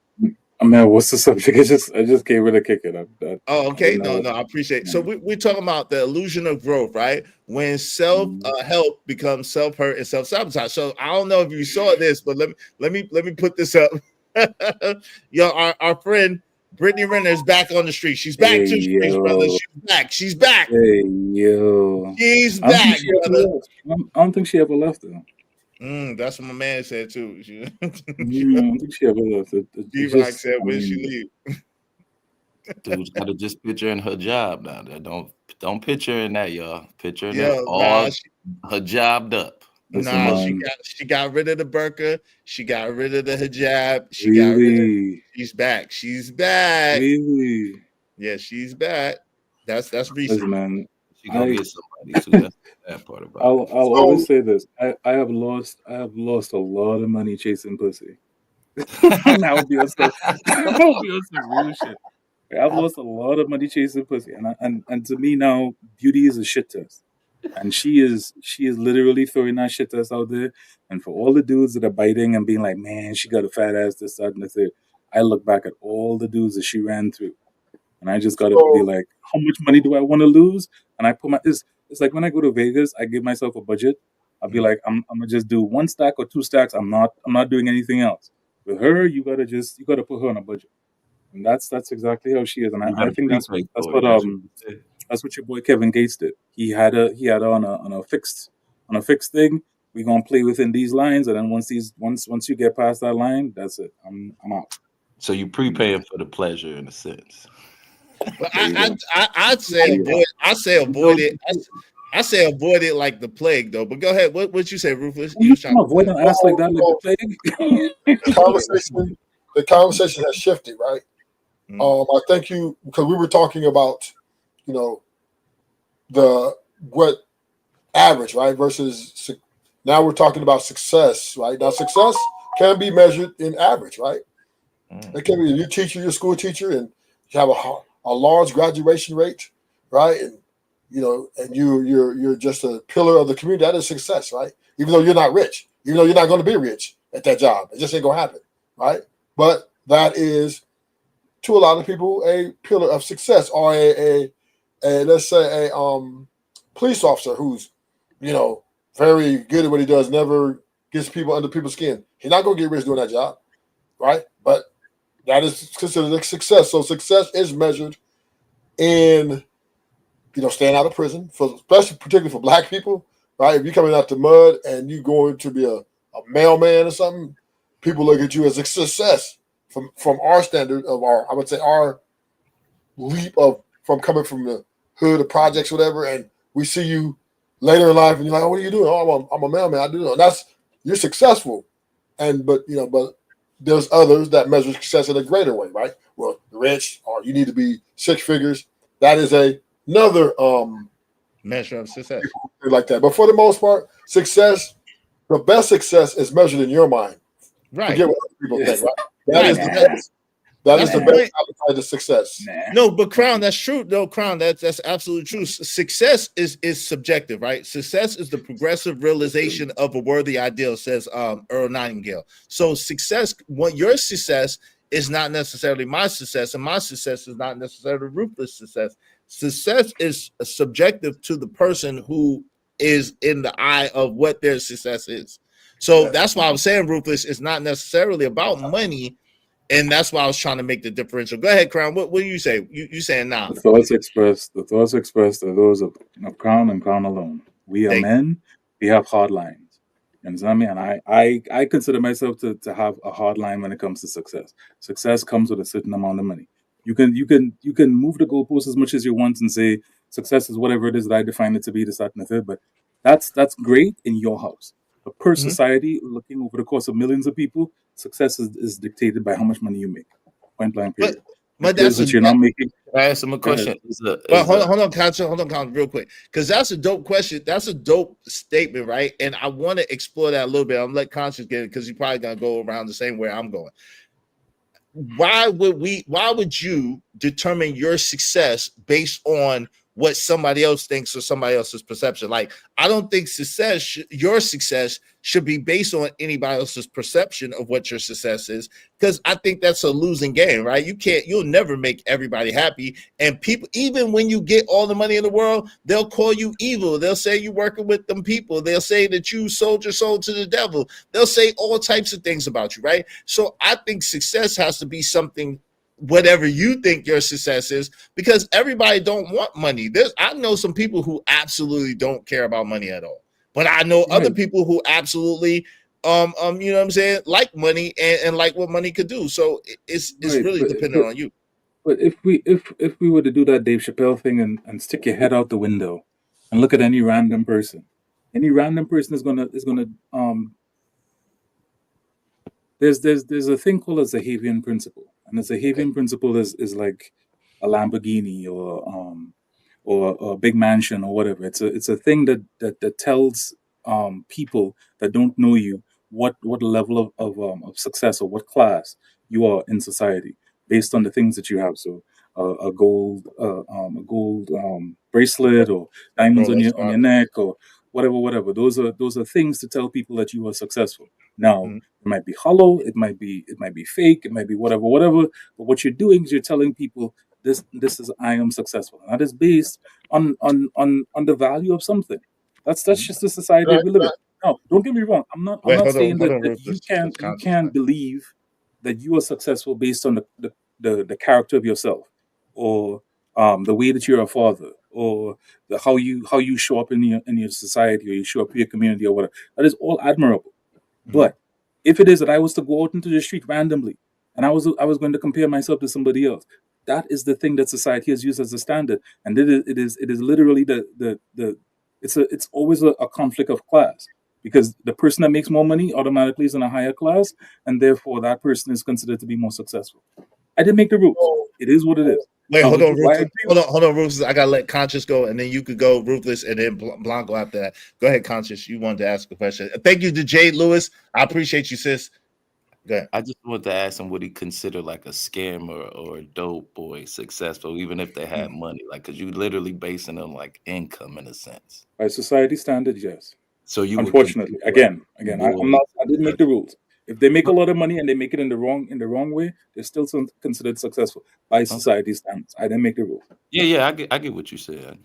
Man, what's the subject? I just came in to kick it up. Okay. No, I appreciate it. So we're talking about the illusion of growth, right? When self-help becomes self-hurt and self-sabotage. So I don't know if you saw this, but let me put this up. Yo, our friend Brittany Renner is back on the street. She's back to the streets, brother. She's back. Hey, yo. She's back, brother. I don't think she ever left, though. That's what my man said too. I don't think she ever left. D-Rock said, when she leave? Dude's got to just picture in her job now. Don't picture in that, y'all. Picture in that all her jobbed up. She got rid of the burqa. She got rid of the hijab. She's back. She's back. Really? Yeah, she's back. That's recent. Listen, man. She gonna get somebody too. That's that part about I'll always say this. I have lost a lot of money chasing pussy. I would be on some, I would be on some real shit. Like, I've lost a lot of money chasing pussy, and to me now, beauty is a shit test, and she is literally throwing that shit test out there. And for all the dudes that are biting and being like, man, she got a fat ass, this, that, and the third, I look back at all the dudes that she ran through, and I just got to be So like, how much money do I want to lose? And I put my it's like when I go to Vegas, I give myself a budget. I'll be like, I'm gonna just do one stack or two stacks. I'm not doing anything else. With her, you gotta put her on a budget, and that's exactly how she is. And You I gotta think that's what prepay for it. That's what you said. that's what your boy Kevin Gates did. He had her on a fixed thing. We gonna play within these lines, and then once you get past that line, that's it. I'm out. So you prepaying for the pleasure in a sense. But There you go. I'd There say you go. avoid. I say avoid it. I say avoid it like the plague, though. But go ahead. What you say, Rufus? You You was trying can to avoid an ass like that like the plague. the conversation has shifted, right? I think because we were talking about, you know, what average, right, versus now we're talking about success, right? Now success can be measured in average, right? It can be you're a school teacher, and you have a large graduation rate, right? And and you're just a pillar of the community. That is success, right? Even though you're not rich, even though you're not going to be rich at that job, it just ain't gonna happen, right? But that is, to a lot of people, a pillar of success, or a let's say a police officer who's very good at what he does, never gets people under people's skin. He's not going to get rich doing that job, right? But that is considered a success. So success is measured in staying out of prison, particularly for Black people, right? If you're coming out the mud and you're going to be a mailman or something, people look at you as a success from our standard of I would say our leap from coming from the hood of projects, whatever, and we see you later in life and you're like, oh, what are you doing? Oh, I'm a mailman. I do that. You're successful. But there's others that measure success in a greater way, right? Well, rich, or you need to be six figures. That is another measure of success. Like that. But for the most part, success, the best success is measured in your mind. Right. Forget what other people think, right? That is the best appetite of success. No, but Crown, that's true. No, Crown, that's absolutely true. Success is subjective, right? Success is the progressive realization of a worthy ideal, says Earl Nightingale. So your success is not necessarily my success, and my success is not necessarily Rufus' success. Success is subjective to the person who is in the eye of what their success is. So that's why I was saying, Rufus, it's not necessarily about money. And that's why I was trying to make the differential. Go ahead, Crown. What do you say? You saying nah? The thoughts expressed are those of Crown and Crown alone. We are men. We have hard lines. You understand me? And I consider myself to have a hard line when it comes to success. Success comes with a certain amount of money. You can move the goalposts as much as you want and say success is whatever it is that I define it to be, this, that, and the third. But that's great in your house. But per society, looking over the course of millions of people, success is dictated by how much money you make. Point blank period. But that's that you're not making. Can I ask him a question? Hold on, Council, real quick, because that's a dope question. That's a dope statement, right? And I want to explore that a little bit. I'm gonna let Conscious get it because he's probably gonna go around the same way I'm going. Why would you determine your success based on what somebody else thinks or somebody else's perception? Like, I don't think your success should be based on anybody else's perception of what your success is, because I think that's a losing game, right? You'll never make everybody happy. And people, even when you get all the money in the world, they'll call you evil. They'll say you're working with them people. They'll say that you sold your soul to the devil. They'll say all types of things about you, right? So I think success has to be something, whatever you think your success is, because everybody don't want money. I know some people who absolutely don't care about money at all, but I know other people who absolutely you know what I'm saying, like money and like what money could do. So it's really dependent on you. But if we were to do that Dave Chappelle thing and stick your head out the window and look at any random person is gonna there's a thing called a Zahavian principle, and the Zahavian principle is like a Lamborghini or a big mansion or whatever. It's a thing that tells people that don't know you what level of success or what class you are in society based on the things that you have. So a gold bracelet or diamonds on Rolex your watch. neck or whatever. Those are things to tell people that you are successful. Now it might be hollow, it might be fake, it might be whatever. But what you're doing is you're telling people this is I am successful. And that is based on the value of something. That's just the society that we live in. Now, don't get me wrong. I'm Wait, not hold saying on, that Rufus. Just you conscious. can't believe that you are successful based on the character of yourself, or the way that you're a father, or how you show up in your society, or you show up in your community, or whatever. That is all admirable. But if it is that I was to go out into the street randomly and I was going to compare myself to somebody else, that is the thing that society has used as a standard, and it is literally it's always a conflict of class, because the person that makes more money automatically is in a higher class, and therefore that person is considered to be more successful. I didn't make the rules. It is what it is. Wait, hold on, Why I Rufus. Hold on, Rufus. I gotta let Conscious go, and then you could go Ruthless, and then Blanco after that. Go ahead, Conscious. You wanted to ask a question. Thank you to Jade Lewis. I appreciate you, sis. Go ahead. I just wanted to ask him, would he consider like a scammer or a dope boy successful, even if they had money? Like, because you literally basing on like income in a sense. By society standards, yes. So you unfortunately, again, I didn't make the rules. If they make a lot of money and they make it in the wrong way, they're still considered successful by society standards. I didn't make the rules. Yeah, I get what you said.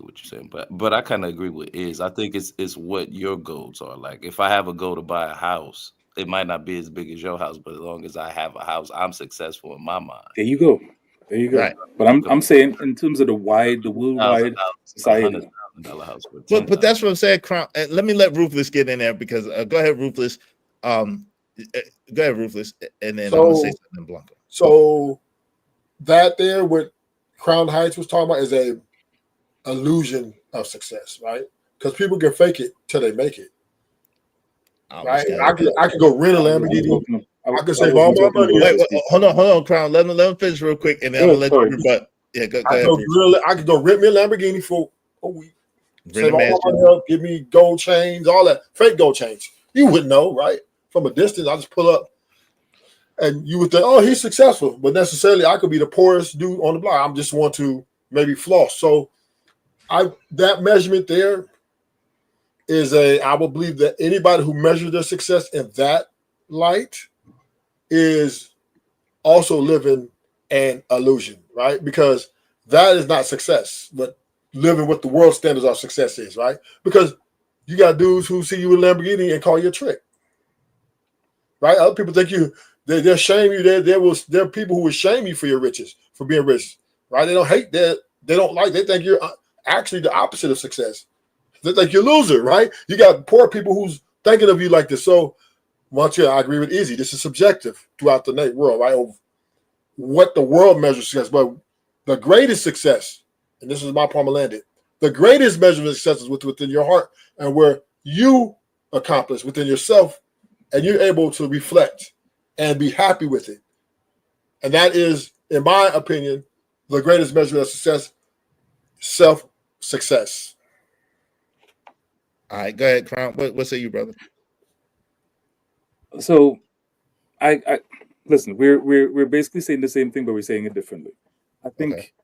But I kind of agree with Iz. I think it's what your goals are. Like, if I have a goal to buy a house, it might not be as big as your house, but as long as I have a house, I'm successful in my mind. There you go. Right. But I'm saying in terms of the worldwide society. House. But that's what I'm saying. Let me let Ruthless get in there, because go ahead, Ruthless. Go ahead, Ruthless, and then I'm gonna say something, Blanco. So that there, what Crown Heights was talking about, is a illusion of success, right? Because people can fake it till they make it. Right? I could go rent a Lamborghini. I could save all my money. Wait, hold on, Crown. Let him finish real quick, and then I'm gonna let you rebut. Yeah, go ahead. I could go rent me a Lamborghini for a week. Save all my money up, give me gold chains, all that fake gold chains. You wouldn't know, right? From a distance, I just pull up, and you would think, "Oh, he's successful," but necessarily, I could be the poorest dude on the block. I just want to maybe floss. So, that measurement there is I will believe that anybody who measures their success in that light is also living an illusion, right? Because that is not success, but living what the world standards of success is, right? Because you got dudes who see you with a Lamborghini and call you a trick, right? Other people think they'll shame you. There are people who will shame you for your riches, for being rich, right? They don't hate that. They think you're actually the opposite of success. They think you're a loser, right? You got poor people who's thinking of you like this. So, once again, I agree with Izzy. This is subjective throughout the world, right? Of what the world measures success. But the greatest success, and this is my palm landed, the greatest measurement of success is within your heart, and where you accomplish within yourself, and you're able to reflect and be happy with it. And that is, in my opinion, the greatest measure of success, self-success. All right, go ahead, Crown. What say you, brother? So, I listen. We're basically saying the same thing, but we're saying it differently. I think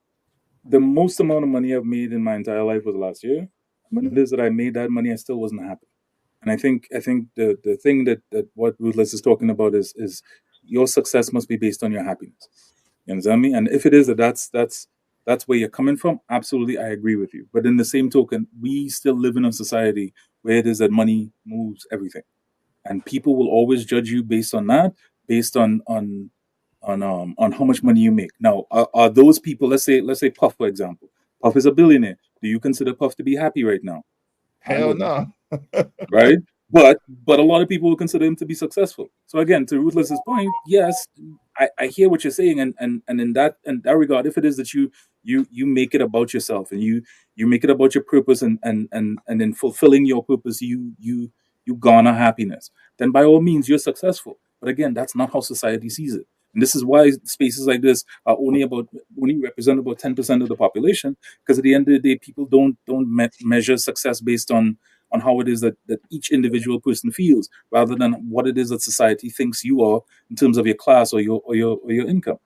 the most amount of money I've made in my entire life was last year. When it is that I made that money, I still wasn't happy. And I think the thing that what Ruthless is talking about is your success must be based on your happiness. You understand me? And if it is that's where you're coming from, absolutely, I agree with you. But in the same token, we still live in a society where it is that money moves everything, and people will always judge you based on that, based on how much money you make. Now, are those people? Let's say Puff, for example. Puff is a billionaire. Do you consider Puff to be happy right now? Hell no. Right? But a lot of people will consider him to be successful. So again, to Ruthless's point, yes, I hear what you're saying, and in that regard, if it is that you make it about yourself and you make it about your purpose, and in fulfilling your purpose, you garner happiness, then by all means you're successful. But again, that's not how society sees it. And this is why spaces like this are only represent about 10% of the population, because at the end of the day, people don't measure success based on on how it is that each individual person feels, rather than what it is that society thinks you are in terms of your class or your income.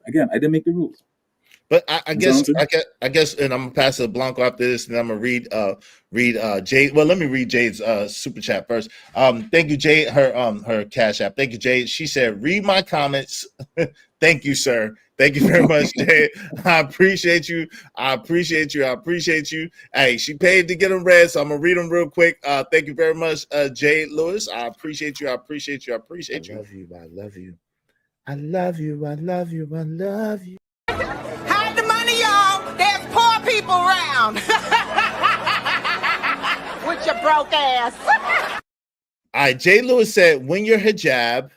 Again, I didn't make the rules. But I guess, and I'm gonna pass it to Blanco after this, and I'm gonna read Jade. Well, let me read Jade's super chat first. Thank you, Jade. Her Cash App. Thank you, Jade. She said, "Read my comments." Thank you, sir. Thank you very much, Jade. I appreciate you. I appreciate you. I appreciate you. Hey, she paid to get them read, so I'm gonna read them real quick. Thank you very much, Jade Lewis. I appreciate you. I appreciate you. I appreciate you. I love you. I love you. I love you. I love you. I love you. Hide the money, y'all. There's poor people around. With your broke ass. All right, Jay Lewis said, when you're a hijab,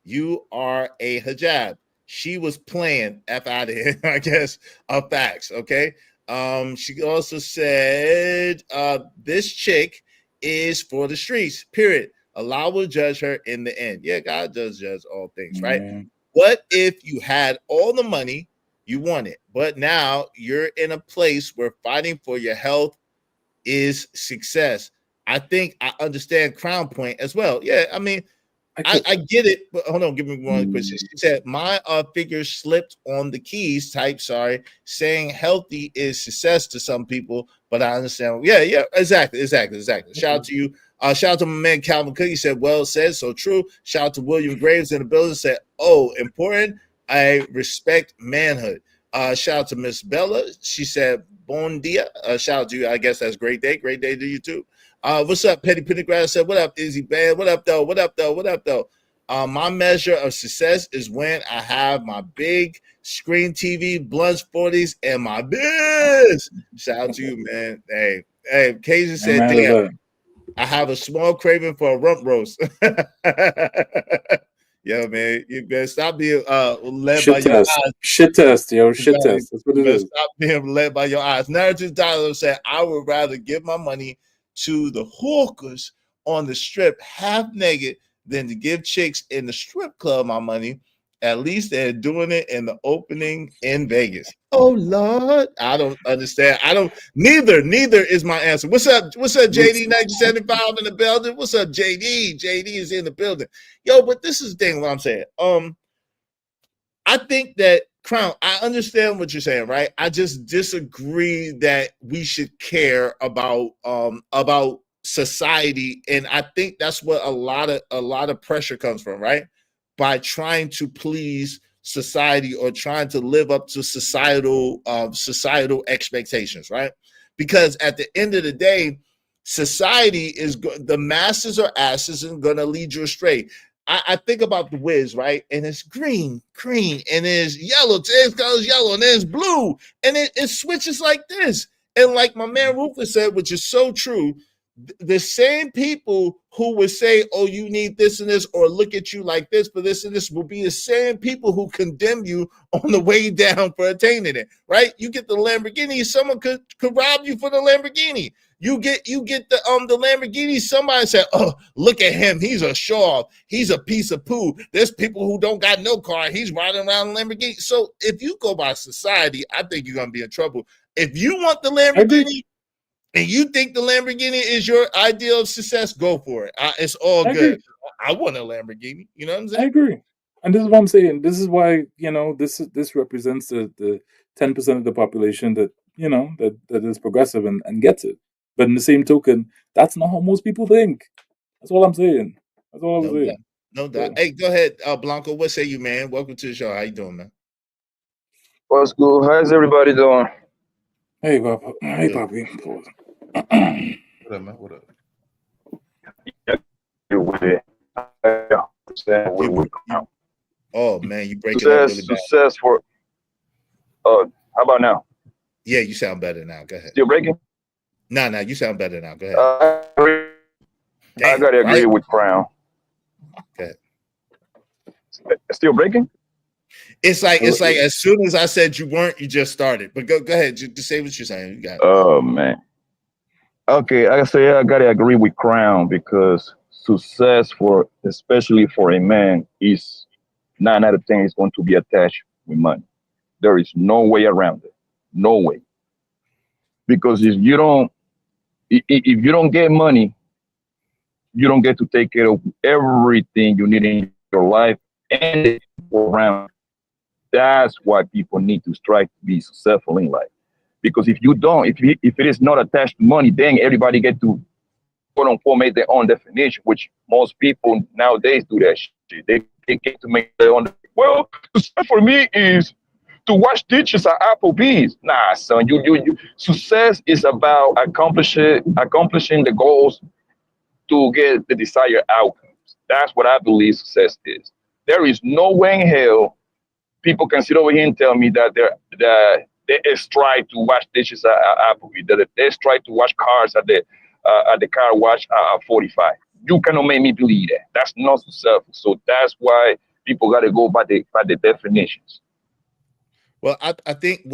you are a hijab. She was playing F out of here, I guess, of facts, okay? She also said, this chick is for the streets, period. Allah will judge her in the end. Yeah, God does judge all things, right? What if you had all the money you wanted, but now you're in a place where fighting for your health is success? I think I understand Crown Point as well. Yeah, I mean, I get it, but hold on, give me one question. She said, my figure slipped on the keys type, saying healthy is success to some people, but I understand. Yeah, exactly. Shout out to you. Shout out to my man Calvin Cook. He said, well said, so true. Shout out to William Graves in the building. Said, oh, important. I respect manhood. Shout out to Miss Bella. She said, bon dia. Shout out to you. I guess that's great day. Great day to you too. What's up, Petty Pendergrass? Said, what up, Izzy Band? What up, though? My measure of success is when I have my big screen TV, blunts, 40s, and my biz. Shout out to you, man. Hey, Cajun said, damn. I have a small craving for a rump roast. Yo, man, you better stop being led by your eyes. Shit test, yo. Shit test. That's what it is. Stop being led by your eyes. Narrative Dialogue said, I would rather give my money to the hawkers on the strip half naked than to give chicks in the strip club my money. At least they're doing it in the opening in Vegas. Oh Lord, I don't understand. Neither is my answer. What's up, JD 1975 in the building? What's up, JD? JD is in the building. Yo, but this is the thing, what I'm saying. I think that Crown, I understand what you're saying, right? I just disagree that we should care about society, and I think that's what a lot of pressure comes from, right? By trying to please society or trying to live up to societal expectations, right? Because at the end of the day, society is the masses are asses and going to lead you astray. I think about the Wiz, right? And it's green, and it's yellow. Today's color is yellow, and then it's blue, and it switches like this. And like my man Rufus said, which is so true, the same people who would say, oh, you need this and this, or look at you like this for this and this, will be the same people who condemn you on the way down for attaining it, right? You get the Lamborghini, someone could rob you for the Lamborghini. You get the Lamborghini, somebody said, oh, look at him, he's a show-off, he's a piece of poo. There's people who don't got no car, he's riding around in Lamborghini. So if you go by society, I think you're gonna be in trouble. If you want the Lamborghini, and you think the Lamborghini is your ideal of success, go for it. It's all good. I want a Lamborghini. You know what I'm saying? I agree. And this is what I'm saying. This is why, this represents the 10% of the population that, that is progressive and gets it. But in the same token, that's not how most people think. That's all I'm saying. That's all I'm saying. No doubt. Hey, go ahead, Blanco. What say you, man? Welcome to the show. How you doing, man? What's good? How's everybody doing? Hey, Papa. Hey, Poppy. What up, man? What up? Oh man, you breaking up really bad. Success for. How about now? Yeah, you sound better now. Go ahead. Still breaking? No, you sound better now. Go ahead. I gotta agree with Crown. Okay. Still breaking? It's like as soon as I said you weren't, you just started. But go ahead, just say what you're saying. You got it. Oh man. Okay, I gotta agree with Crown, because success especially for a man, is 9 out of 10 is going to be attached with money. There is no way around it. No way. because if you don't get money, you don't get to take care of everything you need in your life and the people around. That's why people need to strive to be successful in life. Because if you don't, if it is not attached to money, then everybody get to quote unquote make their own definition, which most people nowadays do that shit. They get to make their own. Well, success for me is to wash dishes at Applebee's. Nah, son, you success is about accomplishing the goals to get the desired outcomes. That's what I believe success is. There is no way in hell people can sit over here and tell me that they strive to wash dishes at Applebee's, that they strive to wash cars at the car wash at 45. You cannot make me believe that. That's not successful. So that's why people got to go by the definitions. Well, I think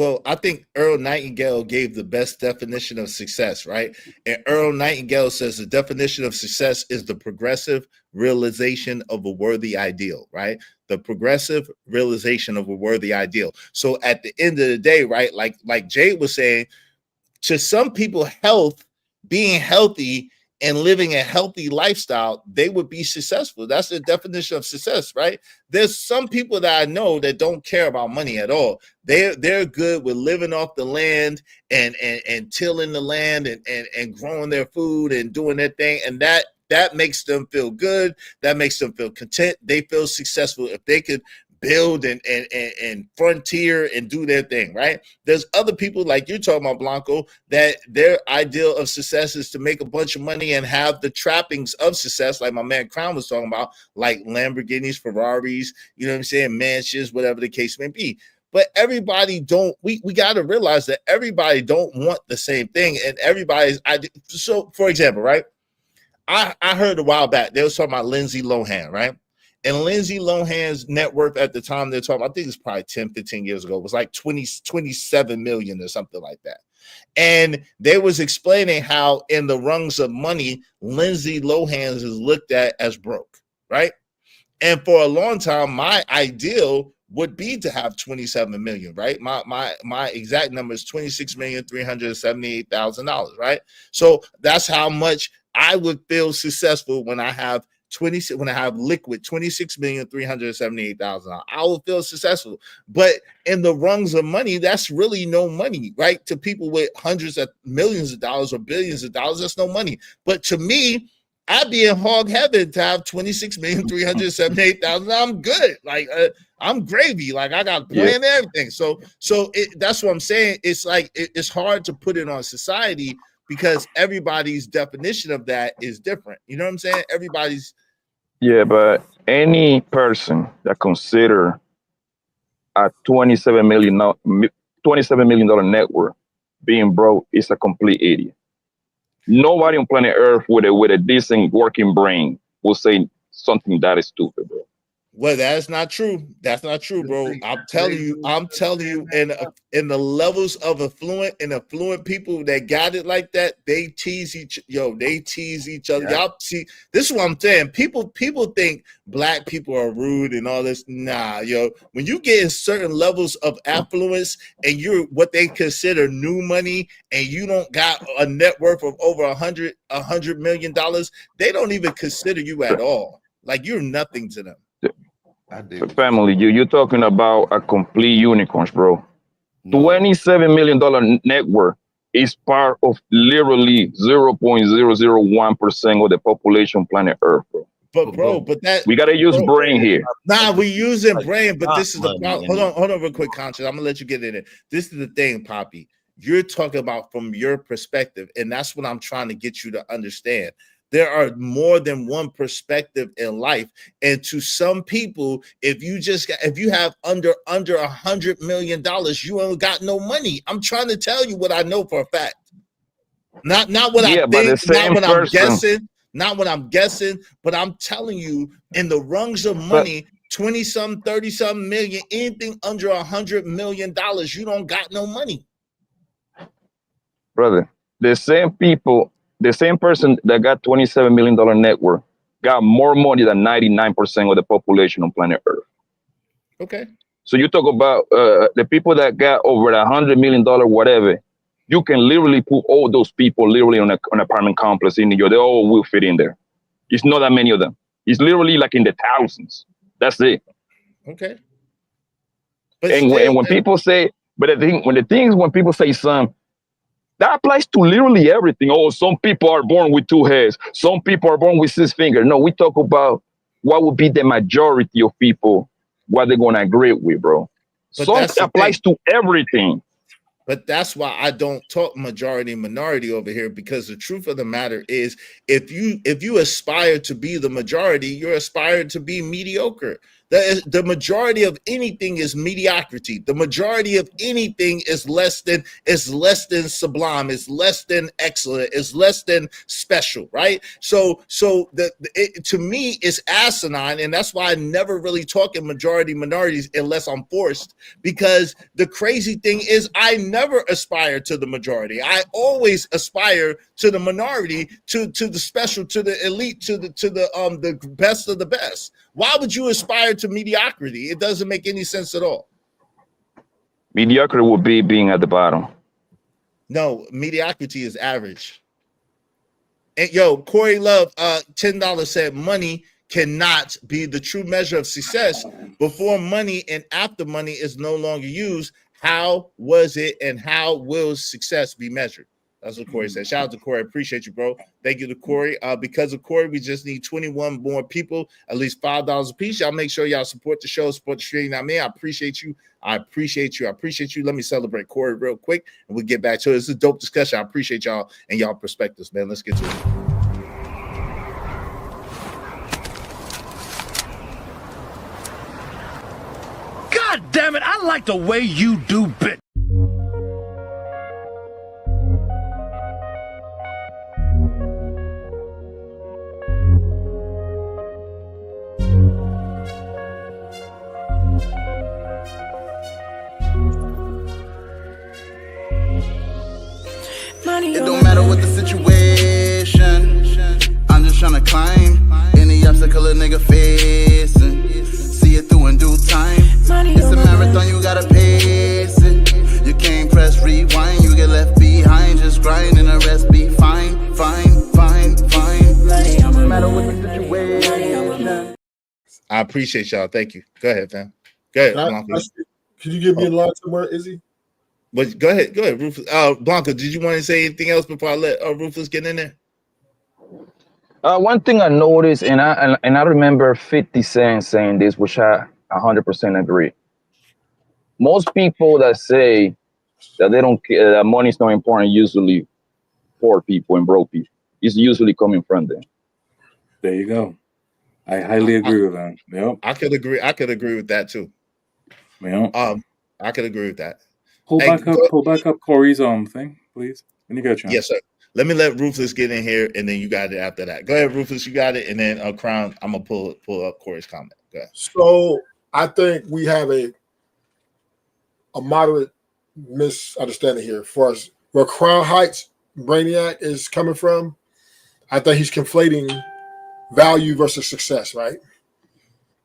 Earl Nightingale gave the best definition of success, right? And Earl Nightingale says the definition of success is the progressive realization of a worthy ideal, right? The progressive realization of a worthy ideal. So at the end of the day, right, like Jade was saying, to some people, being healthy and living a healthy lifestyle, they would be successful. That's the definition of success, right? There's some people that I know that don't care about money at all. They're good with living off the land and tilling the land and growing their food and doing their thing. And that makes them feel good. That makes them feel content. They feel successful if they could build and frontier and do their thing, right? There's other people like you're talking about, Blanco, that their ideal of success is to make a bunch of money and have the trappings of success, like my man Crown was talking about, like Lamborghinis, Ferraris, you know what I'm saying, mansions, whatever the case may be. But everybody we got to realize that everybody don't want the same thing, and everybody's idea. So, for example, right? I heard a while back they was talking about Lindsay Lohan, right? And Lindsay Lohan's net worth at the time they're talking, I think it's probably 10, 15 years ago, was like 27 million or something like that. And they was explaining how in the rungs of money, Lindsay Lohan is looked at as broke, right? And for a long time, my ideal would be to have 27 million, right? My exact number is $26,378,000, right? So that's how much I would feel successful when I have liquid $26,378,000. I will feel successful. But in the rungs of money, that's really no money, right? To people with hundreds of millions of dollars or billions of dollars, that's no money. But to me, I'd be in hog heaven to have $26,378,000. I'm good. Like I'm gravy. Like I got plan and everything. So that's what I'm saying. It's like it's hard to put it on society because everybody's definition of that is different. You know what I'm saying? Everybody's. Yeah, but any person that consider a $27 million net worth being broke is a complete idiot. Nobody on planet Earth with a decent working brain will say something that is stupid, bro. Well, that's not true. That's not true, bro. I'm telling you, in the levels of affluent people that got it like that, they tease each other. Yeah. Y'all see, this is what I'm saying. People think black people are rude and all this. Nah, when you get in certain levels of affluence and you're what they consider new money and you don't got a net worth of over $100 million, they don't even consider you at all. Like you're nothing to them. Family, you're talking about a complete unicorns, bro. No. $27 million net worth is part of literally 0.001% of the population planet Earth, bro. But that we gotta use brain here. Nah, we using brain, but this is the problem. Hold on, real quick, Conscious. I'm gonna let you get in it. This is the thing, Poppy. You're talking about from your perspective, and that's what I'm trying to get you to understand. There are more than one perspective in life, and to some people, if you have under $100 million, you ain't got no money. I'm trying to tell you what I know for a fact. Not what I think, not what I'm guessing, not what I'm guessing, but I'm telling you, in the rungs of money, 20-some, 30-some million, anything under $100 million, you don't got no money, brother. The same person that got $27 million net worth got more money than 99% of the population on planet Earth. Okay. So you talk about the people that got over $100 million, whatever, you can literally put all those people literally on an apartment complex in New York. They all will fit in there. It's not that many of them. It's literally like in the thousands. That's it. Okay. But and when people say, but the thing is, when people say some, that applies to literally everything. Oh, some people are born with 2 heads. Some people are born with 6 fingers. No, we talk about what would be the majority of people, what they're going to agree with, bro. Some applies to everything. But that's why I don't talk majority minority over here, because the truth of the matter is, if you aspire to be the majority, you're aspiring to be mediocre. The majority of anything is mediocrity. The majority of anything is less than sublime, is less than excellent, is less than special, right? So to me, it's asinine, and that's why I never really talk in majority minorities unless I'm forced, because the crazy thing is I never aspire to the majority. I always aspire to the minority, to the special, to the elite, to the best of the best. Why would you aspire to mediocrity? It doesn't make any sense at all. Mediocrity would be being at the bottom. No, mediocrity is average. And yo, Corey Love, $10 said money cannot be the true measure of success. Before money and after money is no longer used, how was it and how will success be measured? That's what Corey said. Shout out to Corey. Appreciate you, bro. Thank you to Corey. Because of Corey, we just need 21 more people, at least $5 a piece. Y'all make sure y'all support the show, support the stream. I mean, I appreciate you. I appreciate you. I appreciate you. Let me celebrate Corey real quick, and we'll get back to it. It's a dope discussion. I appreciate y'all and y'all perspectives, man. Let's get to it. God damn it, I like the way you do bit. It don't matter what the situation, I'm just tryna climb any obstacle a nigga facing. See it through in due time. It's a marathon, you gotta pace it. You can't press rewind, you get left behind. Just grind and the rest be fine, fine, fine, fine. No matter what the situation. I appreciate y'all. Thank you. Go ahead, fam. Go ahead, Blanco. Could you give me a line somewhere, Izzy? But go ahead, Rufus. Blanco, did you want to say anything else before I let Rufus get in there? One thing I noticed, and I remember 50 Cent saying this, which I 100% agree. Most people that say that they don't care, that money is not important, usually poor people and broke people. It's usually coming from them. There you go. I highly agree with that. Yep. I could agree with that too. Yeah. I could agree with that. Pull back up Corey's thing, please. When you get a chance. Yes, sir. Let me let Rufus get in here, and then you got it after that. Go ahead, Rufus. You got it, and then Crown. I'm gonna pull up Corey's comment. Go ahead. So I think we have a moderate misunderstanding here for us where Crown Heights Brainiac is coming from. I think he's conflating value versus success, right?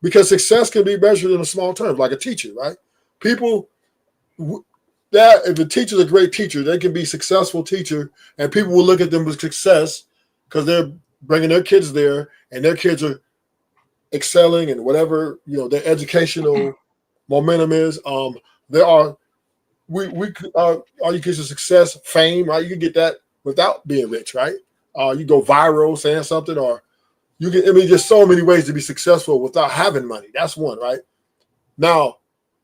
Because success can be measured in a small terms, like a teacher, right? People that if a teacher's a great teacher, they can be a successful teacher, and people will look at them with success because they're bringing their kids there, and their kids are excelling and whatever their educational momentum is. There are all you get is success, fame, right? You can get that without being rich, right? You go viral saying something, or you can. I mean, there's so many ways to be successful without having money. That's one, right? Now,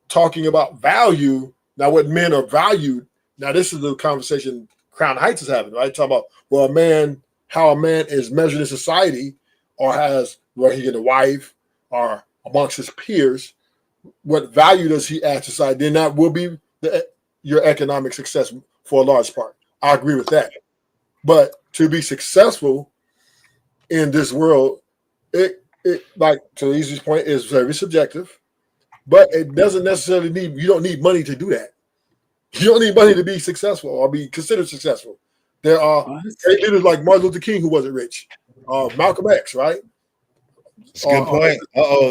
talking about value. Now, what men are valued. Now, this is the conversation Crown Heights is having, right? Talking about, how a man is measured in society, or where he get a wife, or amongst his peers. What value does he add to society? Then that will be your economic success for a large part. I agree with that. But to be successful in this world, it like to Easy's point, is very subjective. But it doesn't necessarily you don't need money to do that. You don't need money to be successful or be considered successful. There are great leaders like Martin Luther King who wasn't rich. Malcolm X, right? That's a good point.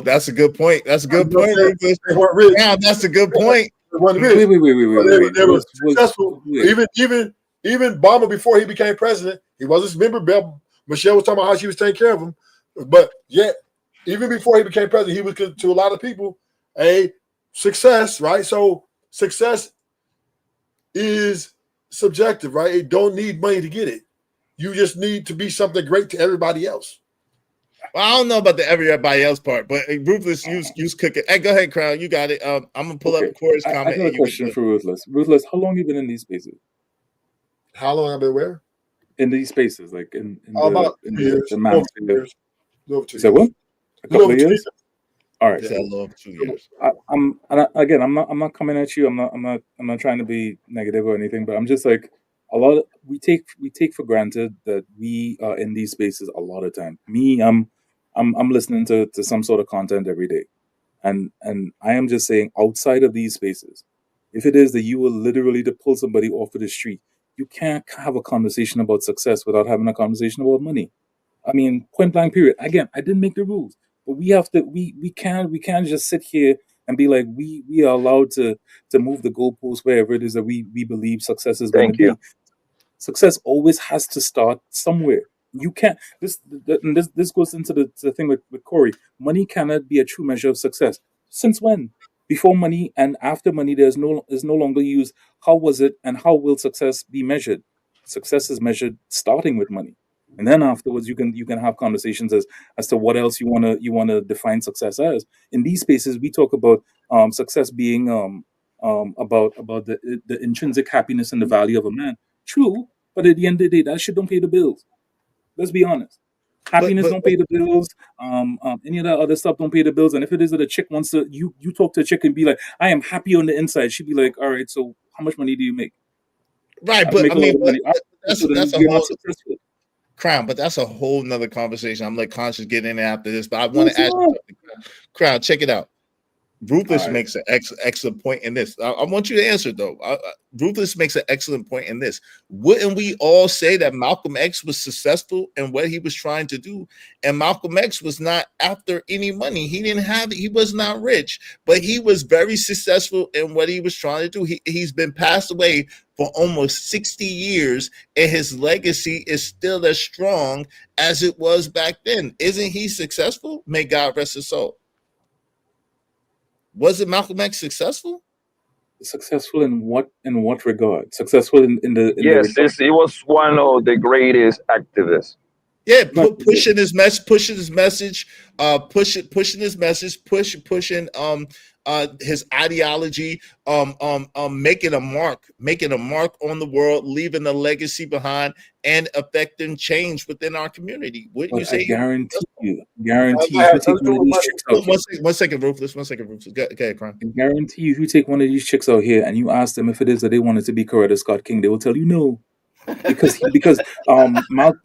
That's a good point. That's a good point. They weren't rich. Yeah, that's a good point. What it is. Wait. They were successful. Even Obama, before he became president, he wasn't. Remember, Michelle was talking about how she was taking care of him, but yet, even before he became president, he was to a lot of people a success, right? So success is subjective, right? You don't need money to get it. You just need to be something great to everybody else. Well, I don't know about the everybody else part, but Ruthless, use cooking. Hey, go ahead, Crown. You got it. I'm gonna pull up Corey's comment. I got a question for Ruthless. Ruthless, how long you been in these spaces? How long I've been where? In these spaces, like in about the, 2 years. the manosphere. You said what? A couple of years? All right. Yeah, a little 2 years. I'm not coming at you. I'm not trying to be negative or anything, but I'm just like we take for granted that we are in these spaces a lot of time. Me, I'm listening to some sort of content every day, and I am just saying, outside of these spaces, if it is that you will literally to pull somebody off of the street, you can't have a conversation about success without having a conversation about money. I mean, point blank period. Again, I didn't make the rules, but we have to. We can't just sit here and be like we are allowed to move the goalposts wherever it is that we believe success is going to be. Success always has to start somewhere. You can't. This goes into the thing with Corey. Money cannot be a true measure of success. Since when? Before money and after money, is no longer used. How was it and how will success be measured? Success is measured starting with money. And then afterwards, you can have conversations as to what else you wanna define success as. In these spaces, we talk about success being about the intrinsic happiness and the value of a man. True, but at the end of the day, that shit don't pay the bills. Let's be honest. Happiness don't pay the bills. Any of that other stuff don't pay the bills. And if it is that a chick wants to, you talk to a chick and be like, I am happy on the inside. She'd be like, all right, so how much money do you make? Right, but I mean, that's a you're whole not successful. Crown, but that's a whole nother conversation. I'm like conscious getting in after this, but I want to ask you something. Crown, check it out. Ruthless makes an excellent point in this. I want you to answer though. Ruthless makes an excellent point in this. Wouldn't we all say that Malcolm X was successful in what he was trying to do? And Malcolm X was not after any money. He didn't have it. He was not rich, but he was very successful in what he was trying to do. He's been passed away for almost 60 years, and his legacy is still as strong as it was back then. Isn't he successful? May God rest his soul. Was it Malcolm X successful? Successful in what regard? Successful in the yes, he was one of the greatest activists. Yeah, pushing his message, pushing his his ideology, making a mark on the world, leaving a legacy behind, and affecting change within our community. Wouldn't you say? Guarantee you. One second, Ruthless. Go ahead, Crown. I guarantee you, if you take one of these chicks out here and you ask them if it is that they wanted to be Coretta Scott King, they will tell you no. because Martin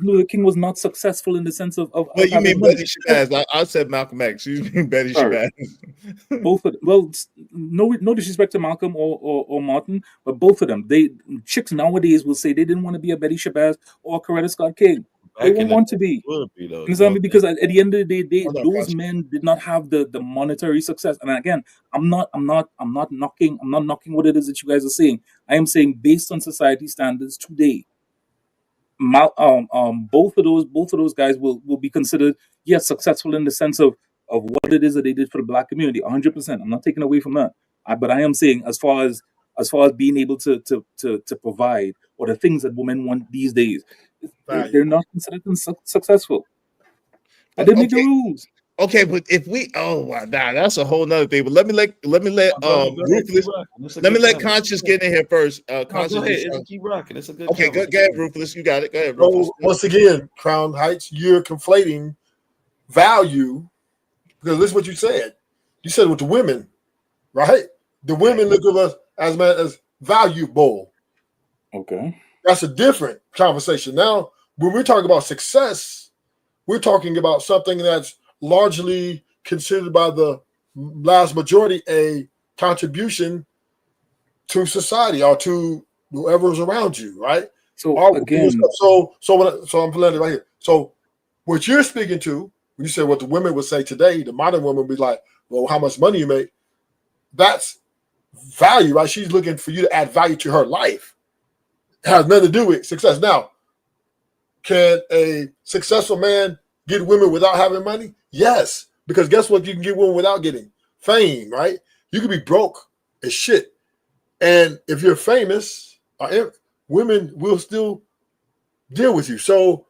Luther King was not successful in the sense of you mean Betty Shabazz? I said Malcolm X. You mean Betty Shabazz? Both of them. Well, no disrespect to Malcolm or Martin, but both of them. Chicks nowadays will say they didn't want to be a Betty Shabazz or Coretta Scott King. They won't want to be. Because at the end of the day, those men did not have the monetary success. And again, I'm not knocking what it is that you guys are saying. I am saying based on society standards today, both of those guys will be considered successful in the sense of what it is that they did for the Black community. 100%. I'm not taking away from that. But I am saying as far as being able to provide or the things that women want these days, they're not considered successful. I didn't make the rules. Okay, but if we that's a whole nother thing. But let me let Ruthless, let me let Conscious get in here first. Conscious, go ahead. Keep rocking. It's a good. Okay, go ahead, Ruthless. You got it. Go ahead, Ruthless. So once again, Crown Heights, you're conflating value because listen what you said. You said with the women, right? The women look at us as valuable. Okay. That's a different conversation. Now, when we're talking about success, we're talking about something that's largely considered by the vast majority a contribution to society or to whoever's around you, right? So again, so I'm playing it right here. So what you're speaking to, when you say what the women would say today, the modern women would be like, well, how much money you make? That's value, right? She's looking for you to add value to her life. It has nothing to do with success. Now, can a successful man get women without having money? Yes, because guess what? You can get women without getting fame, right? You can be broke as shit, and if you're famous, women will still deal with you. So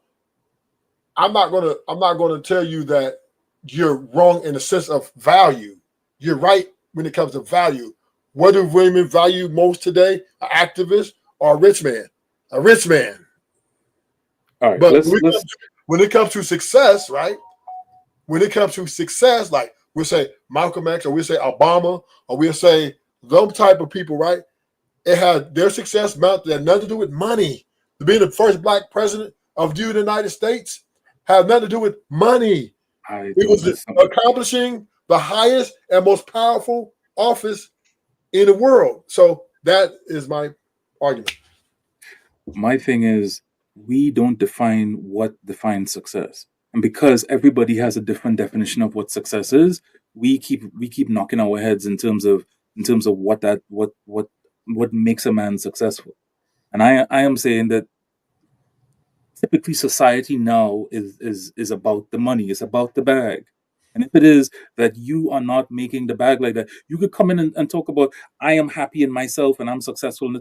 I'm not gonna tell you that you're wrong in the sense of value. You're right when it comes to value. What do women value most today? An activist or a rich man? A rich man. All right, but when it comes to success, right? When it comes to success, like we'll say Malcolm X, or we'll say Obama, or we'll say those type of people, right? It had their success had nothing to do with money. Being the first black president of the United States had nothing to do with money. It was accomplishing the highest and most powerful office in the world. So that is my argument. My thing is, we don't define what defines success, and because everybody has a different definition of what success is, we keep knocking our heads in terms of what makes a man successful. And I am saying that typically society now is about the money, it's about the bag. And if it is that you are not making the bag like that, you could come in and talk about, I am happy in myself and I'm successful.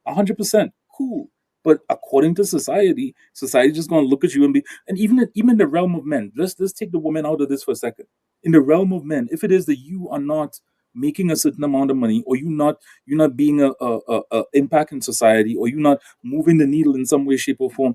100% cool. But according to society just going to look at you and be, and even in the realm of men, let's take the woman out of this for a second. In the realm of men, if it is that you are not making a certain amount of money, or you're not being a impact in society, or you're not moving the needle in some way, shape, or form,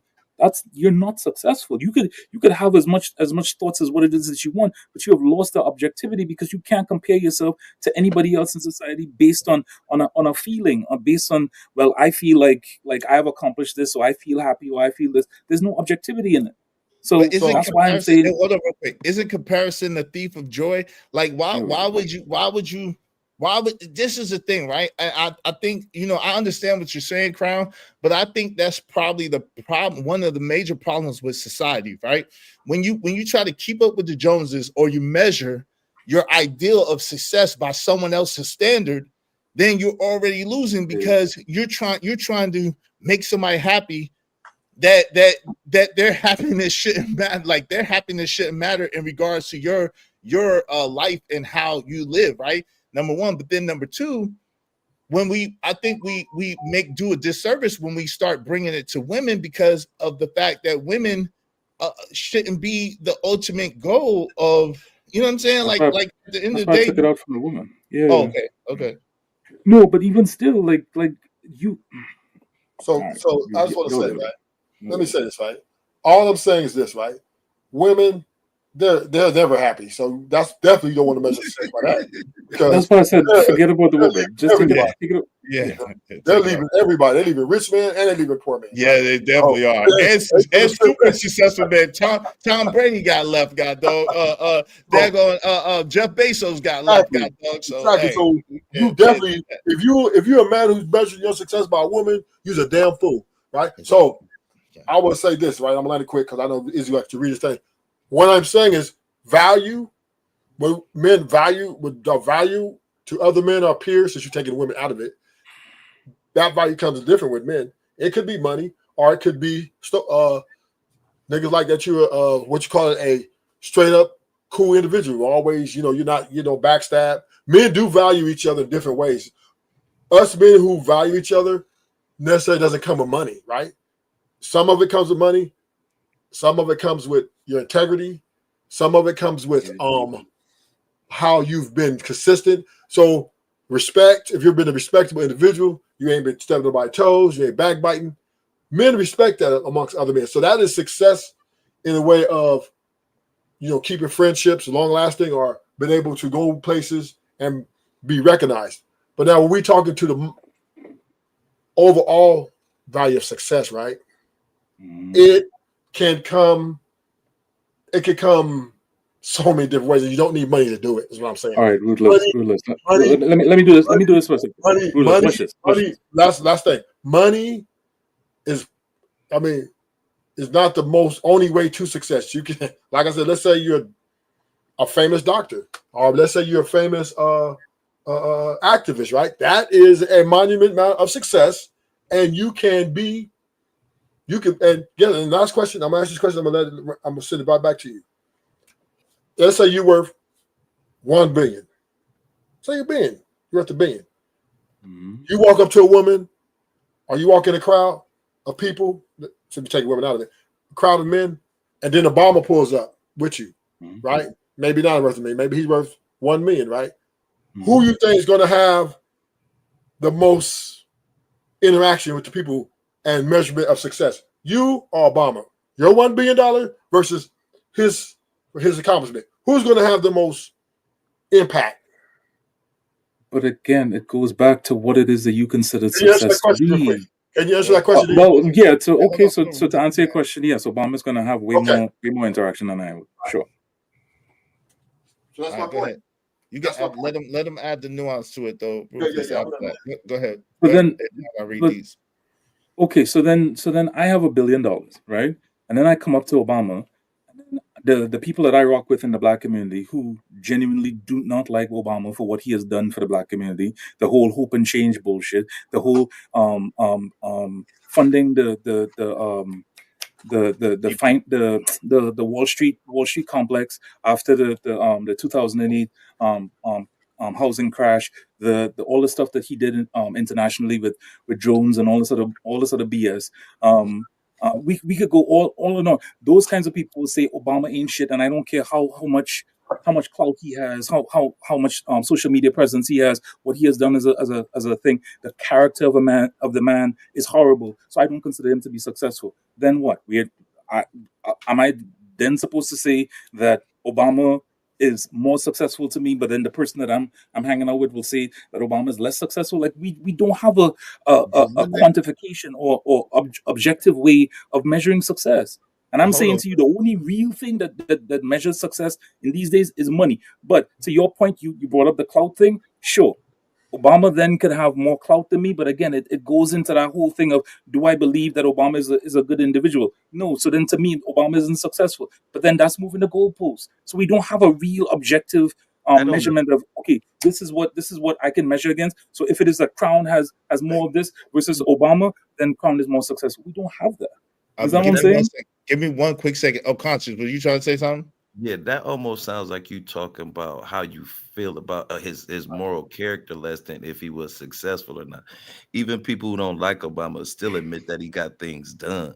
you're not successful. You could have as much thoughts as what it is that you want, but you have lost the objectivity because you can't compare yourself to anybody else in society based on a feeling, or based on, well, I feel like I have accomplished this, or I feel happy, or I feel this. There's no objectivity in it. So that's why I'm saying, hold on real quick. Isn't comparison the thief of joy? Like why would this is the thing, right? I think, I understand what you're saying, Crown, but I think that's probably the problem, one of the major problems with society, right? When you try to keep up with the Joneses, or you measure your ideal of success by someone else's standard, then you're already losing, because you're trying to make somebody happy that their happiness shouldn't matter. Like, their happiness shouldn't matter in regards to your life and how you live, right? Number one. But then number two, I think we do a disservice when we start bringing it to women, because of the fact that women shouldn't be the ultimate goal of, you know what I'm saying? Like at the end of the day, I took it out from the woman. Yeah. Oh, okay. No, but even still, like you. So I just want to say, right? Let me say this, right? All I'm saying is this, right? Women, they're never happy. So that's definitely, you don't want to measure success by that. That's why I said forget about the woman. Just take it. Yeah. They're leaving everybody. They're leaving rich men and they're leaving poor men. Yeah, they definitely are. And super successful man. Tom Brady got left, God dog. Jeff Bezos got left, God dog. So, exactly. So you definitely, if you're a man who's measuring your success by a woman, you're a damn fool, right? So I will say this, right? I'm gonna let it quick because I know Izzy likes to read this thing. What I'm saying is value. When men value to other men or peers, since you're taking women out of it, that value comes different with men. It could be money, or it could be niggas like that. You're what you call it, a straight up cool individual. Always, you're not backstab. Men do value each other in different ways. Us men who value each other necessarily doesn't come with money, right? Some of it comes with money. Some of it comes with your integrity. Some of it comes with how you've been consistent. So respect, if you've been a respectable individual, you ain't been stepping on my toes, you ain't backbiting. Men respect that amongst other men. So that is success in a way of, keeping friendships long lasting, or being able to go places and be recognized. But now when we're talking to the overall value of success, right? It can come so many different ways, and you don't need money to do it, is what I'm saying. All right, ruthless. Let me do this. Let me do this for a second. Money. Last thing. Money is not the only way to success. You can, like I said, let's say you're a famous doctor, or let's say you're a famous activist, right? That is a monument amount of success, and you can. And again, the last question. I'm gonna ask this question. I'm gonna send it right back to you. Let's say you're worth $1 billion. Say you're worth $1 billion. You walk up to a woman, or you walk in a crowd of people. So we take women out of it. A crowd of men, and then Obama pulls up with you, right? Maybe not worth $1 million. Maybe he's worth $1 million, right? Who you think is going to have the most interaction with the people and measurement of success? You or Obama? Your $1 billion versus his accomplishment. Who's going to have the most impact? But again, it goes back to what it is that you consider success to be. Can you answer that question? So to answer your question, yes, Obama's going to have way more interaction than I would. Sure. So that's my point. You got let them add the nuance to it though. Go ahead. But then I read these. Okay, so then I have $1 billion, right? And then I come up to Obama. The people that I rock with in the black community who genuinely do not like Obama for what he has done for the black community, the whole hope and change bullshit, the whole funding the Wall Street complex after the 2008 housing crash, all the stuff that he did internationally with drones and all this other BS. We could go all in all. Those kinds of people will say Obama ain't shit, and I don't care how much clout he has, how much social media presence he has, what he has done as a thing. The character of the man is horrible, so I don't consider him to be successful. Then what? Am I then supposed to say that Obama is more successful to me, but then the person that I'm hanging out with will say that Obama is less successful? Like we don't have a quantification or objective way of measuring success. And I'm saying to you, the only real thing that measures success in these days is money. But to your point, you brought up the clout thing. Sure, Obama then could have more clout than me, but again, it goes into that whole thing of, do I believe that Obama is a good individual? No. So then to me, Obama isn't successful. But then that's moving the goalposts. So we don't have a real objective measurement of, okay, this is what I can measure against. So if it is that Crown has more of this versus Obama, then Crown is more successful. We don't have that. Is that what I'm saying? Give me one quick second. Oh, Conscious, were you trying to say something? Yeah, that almost sounds like you talking about how you feel about his moral character less than if he was successful or not. Even people who don't like Obama still admit that he got things done.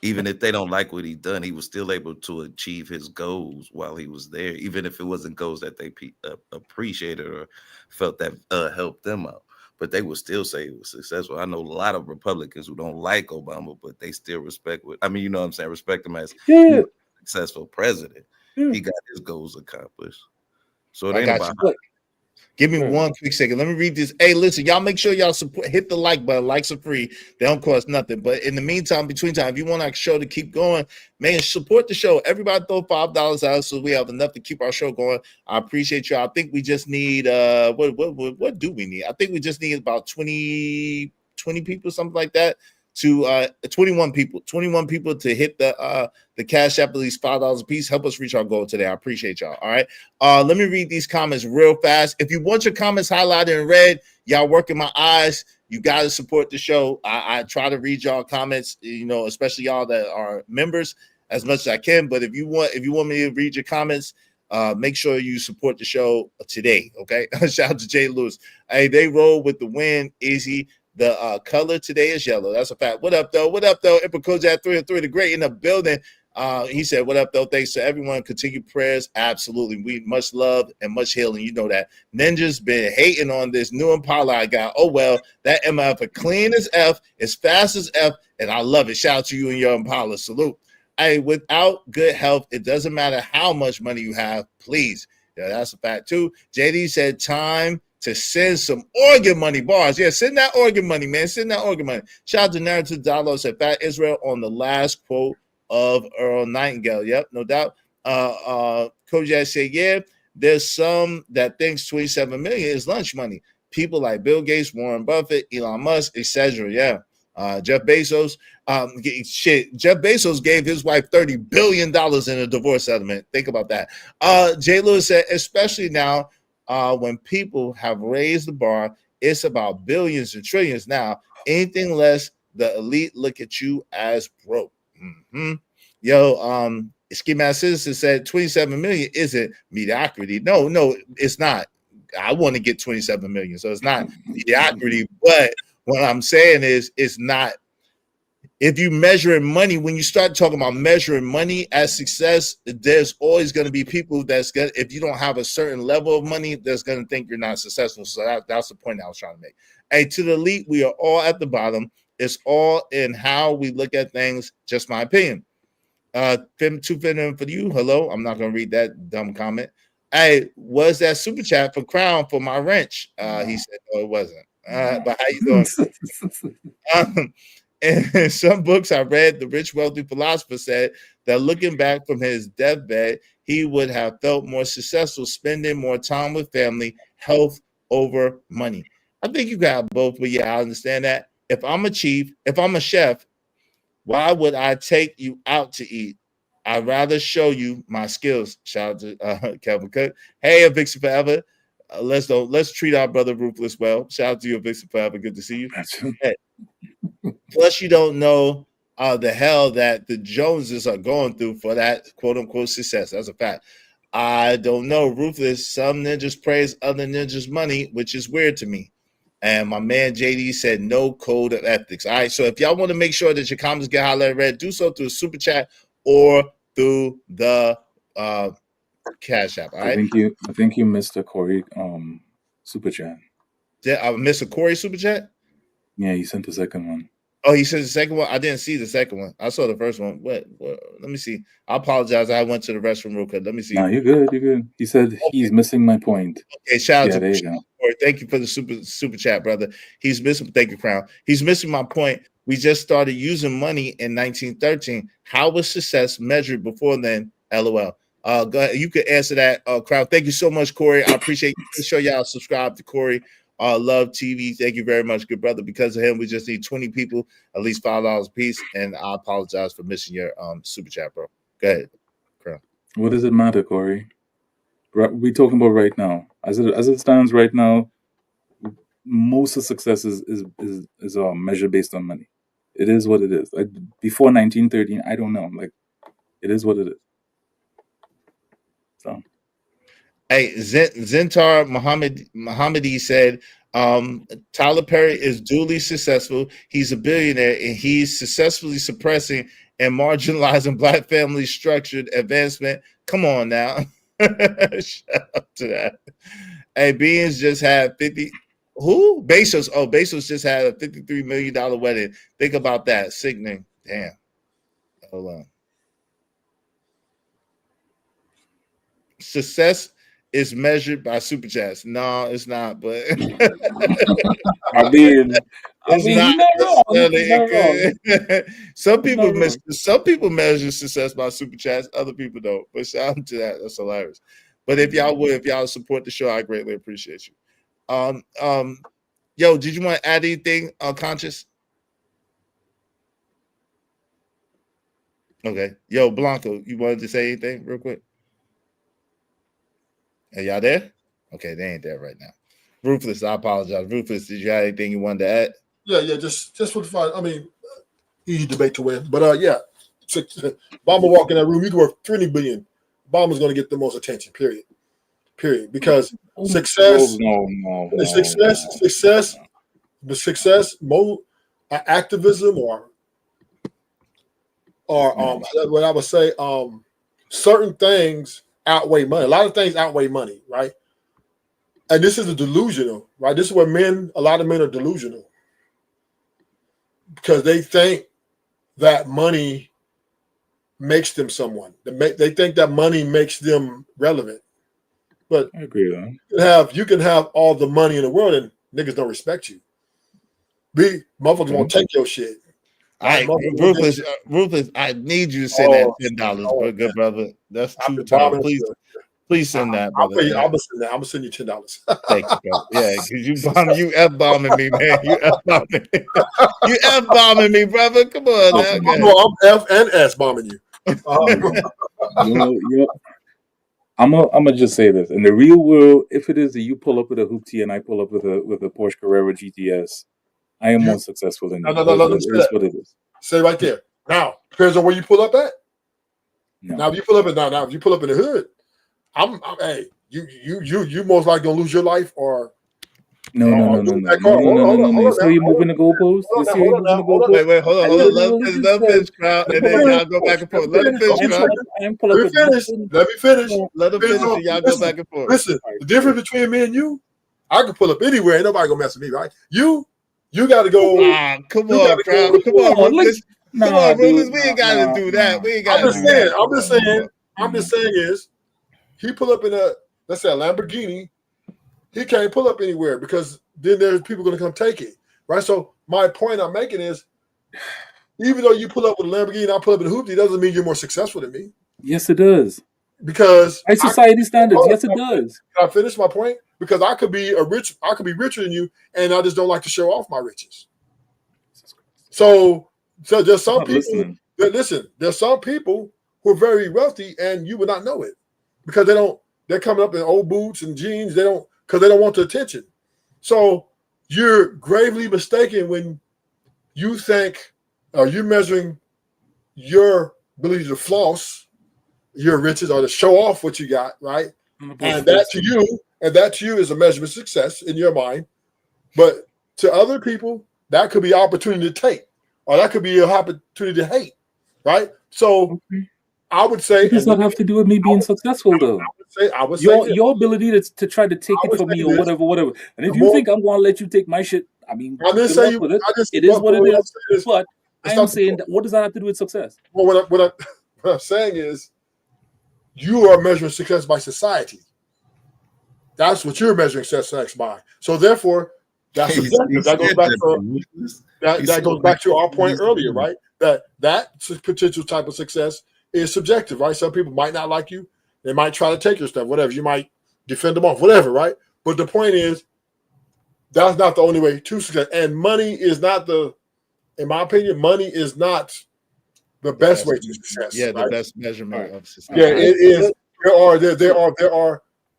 Even if they don't like what he done, he was still able to achieve his goals while he was there, even if it wasn't goals that they appreciated or felt that helped them out. But they would still say he was successful. I know a lot of Republicans who don't like Obama, but they still respect what, I mean, you know what I'm saying? Respect him as a successful president. He got his goals accomplished. So it ain't about you. Give me one quick second. Let me read this. Hey, listen, y'all make sure y'all support, hit the like button. Likes are free. They don't cost nothing. But in the meantime, between time, if you want our show to keep going, man, support the show. Everybody throw $5 out so we have enough to keep our show going. I appreciate y'all. I think we just need what do we need? I think we just need about 20 people, something like that. To 21 people to hit the Cash App at least $5 a piece. Help us reach our goal today. I appreciate y'all. All right. Let me read these comments real fast. If you want your comments highlighted in red, y'all working my eyes. You got to support the show. I try to read y'all comments, you know, especially y'all that are members, as much as I can. But if you want me to read your comments, make sure you support the show today. Okay. Shout out to Jay Lewis. Hey, they roll with the win. Easy. The color today is yellow. That's a fact. What up, though? What up, though? Ipakoja 303, the great in the building. He said, what up, though? Thanks to everyone. Continued prayers. Absolutely. We much love and much healing. You know that. Ninja's been hating on this new Impala I got. Oh, well, that MF are clean as F, as fast as F, and I love it. Shout out to you and your Impala. Salute. Hey, without good health, it doesn't matter how much money you have. Please. Yeah, that's a fact, too. JD said time to send some organ money bars. Yeah, send that organ money, man. Send that organ money. Shout out to Narrative Dialogue, said Fat Israel on the last quote of Earl Nightingale. Yep, no doubt. Kojak said, yeah, there's some that thinks 27 million is lunch money. People like Bill Gates, Warren Buffett, Elon Musk, etc. Yeah. Jeff Bezos. Jeff Bezos gave his wife $30 billion in a divorce settlement. Think about that. Jay Lewis said, especially now, when people have raised the bar, it's about billions and trillions now. Anything less, the elite look at you as broke. Yo, Ski Master Citizen said 27 million isn't mediocrity. No, it's not. I want to get 27 million, so it's not mediocrity. But what I'm saying is, it's not. If you measuring money, when you start talking about measuring money as success, there's always going to be people that's going to, if you don't have a certain level of money, that's going to think you're not successful. So that's the point I was trying to make. Hey, to the elite, we are all at the bottom. It's all in how we look at things. Just my opinion. Two Venom for you. Hello. I'm not going to read that dumb comment. Hey, was that super chat for Crown for my wrench? He said, no, it wasn't. But how you doing? In some books I read, the rich, wealthy philosopher said that looking back from his deathbed, he would have felt more successful spending more time with family, health over money. I think you got both, but yeah, I understand that. If I'm a chief, if I'm a chef, why would I take you out to eat? I'd rather show you my skills. Shout out to Kevin Cook. Hey, Vixen Forever. Let's treat our brother Ruthless well. Shout out to you, Vixen Forever. Good to see you. Hey. Plus, you don't know the hell that the Joneses are going through for that quote unquote success. That's a fact. I don't know. Ruthless, some ninjas praise other ninjas' money, which is weird to me. And my man JD said no code of ethics. All right. So if y'all want to make sure that your comments get highlighted red, do so through a super chat or through the Cash App. All right. I think you missed a Corey super chat. Did I miss a Corey super chat? Yeah, he sent the second one. Oh, he said the second one. I didn't see the second one. I saw the first one. What? Let me see. I apologize. I went to the restroom real quick. Let me see. No, you're good. You're good. He said he's missing my point. Okay, shout out to there you go. Thank you for the super chat, brother. He's missing. Thank you, Crown. He's missing my point. We just started using money in 1913. How was success measured before then? LOL. Go ahead. You could answer that, Crown. Thank you so much, Corey. I appreciate you. Make sure y'all subscribe to Corey. Love TV. Thank you very much, good brother. Because of him, we just need 20 people, at least $5 a piece. And I apologize for missing your super chat, bro. Go ahead, Crown. What does it matter, Corey? We talking about right now. As it stands right now, most of success is measured based on money. It is what it is. Like before 1913, I don't know. Like it is what it is. So. Hey, Zentar Mohammadi said, Tyler Perry is duly successful. He's a billionaire, and he's successfully suppressing and marginalizing Black family structured advancement. Come on now. Shout out to that. Hey, Beans just had 50. Who? Bezos. Oh, Bezos just had a $53 million wedding. Think about that. Sickening. Damn. Hold on. Success is measured by super chats. No, it's not, but I mean, some people measure success by super chats, other people don't. But shout out to that. That's hilarious. But if y'all support the show, I greatly appreciate you. Yo, did you want to add anything, Conscious? Okay. Yo, Blanco, you wanted to say anything real quick? Are y'all there? Okay, they ain't there right now. Ruthless, I apologize. Ruthless, did you have anything you wanted to add? Yeah, just for the fun. I mean, easy debate to win. But yeah, Obama walk in that room, he's worth $20 billion. Obama's going to get the most attention, period. Because success, activism or what I would say, certain things outweigh money. A lot of things outweigh money, right? And this is a delusional, right? This is where a lot of men are delusional because they think that money makes them someone. They think that money makes them relevant. But I agree with that. You can have all the money in the world and niggas don't respect you. Motherfuckers won't take your shit. All right, Ruthless, I need you to send that $10, but good brother. That's too tight. Please send that, brother. I'm gonna send that. I'm gonna send you $10. Thank you, bro. Yeah, because you F-bombing me, man. You F-bombing me. You F-bombing me, brother. Come on now. I'm F and S bombing you. Yep. I'm gonna just say this: in the real world, if it is that you pull up with a hoopty and I pull up with a Porsche Carrera GTS, I am more successful than you. No. It is what it is. Say right there. Now, depends on where you pull up at. No. Now, if you pull up if you pull up in the hood, hey, you most likely gonna lose your life or. No. You see how you're moving the goalpost? You see how you're moving the goalpost? Wait, hold on. Let him finish, crowd, and then y'all go back and forth. Let him finish, crowd. Let me finish. Let him finish, and y'all go back and forth. Listen, the difference between me and you, I can pull up anywhere. Ain't nobody gonna mess with me, right? You got to go. Come on, crowd. Come on, Ruthless. Come on, Ruthless. We ain't got to do that. We ain't got to do that. I'm just saying is, he pull up in let's say a Lamborghini. He can't pull up anywhere because then there's people going to come take it, right? So my point I'm making is, even though you pull up with a Lamborghini and I pull up with a hoopty, doesn't mean you're more successful than me. Yes, it does. Because by society standards, yes, it does. Can I finish my point? Because I could be richer than you, and I just don't like to show off my riches. So there's some people that listen. There's some people who are very wealthy, and you would not know it because they're coming up in old boots and jeans. Because they don't want the attention. So you're gravely mistaken when you think you're measuring your ability to floss your riches or to show off what you got, right? And that to you is a measurement of success in your mind. But to other people, that could be an opportunity to take, or that could be an opportunity to hate, right? So I would say it does not have to do with me being successful, though. I would say your ability to try to take it from me or whatever. And if you think I'm going to let you take my shit, I mean, it is what it is. But I am saying that what does that have to do with success? Well, what I'm saying is, you are measuring success by society. That's what you're measuring success by. So therefore, that's subjective. That goes back to our point earlier, right? That potential type of success is subjective, right? Some people might not like you. They might try to take your stuff, whatever. You might defend them off, whatever, right? But the point is, that's not the only way to success. And money is not in my opinion, money is not the best way to success. Yeah, right? The best measurement of success. Yeah, it is.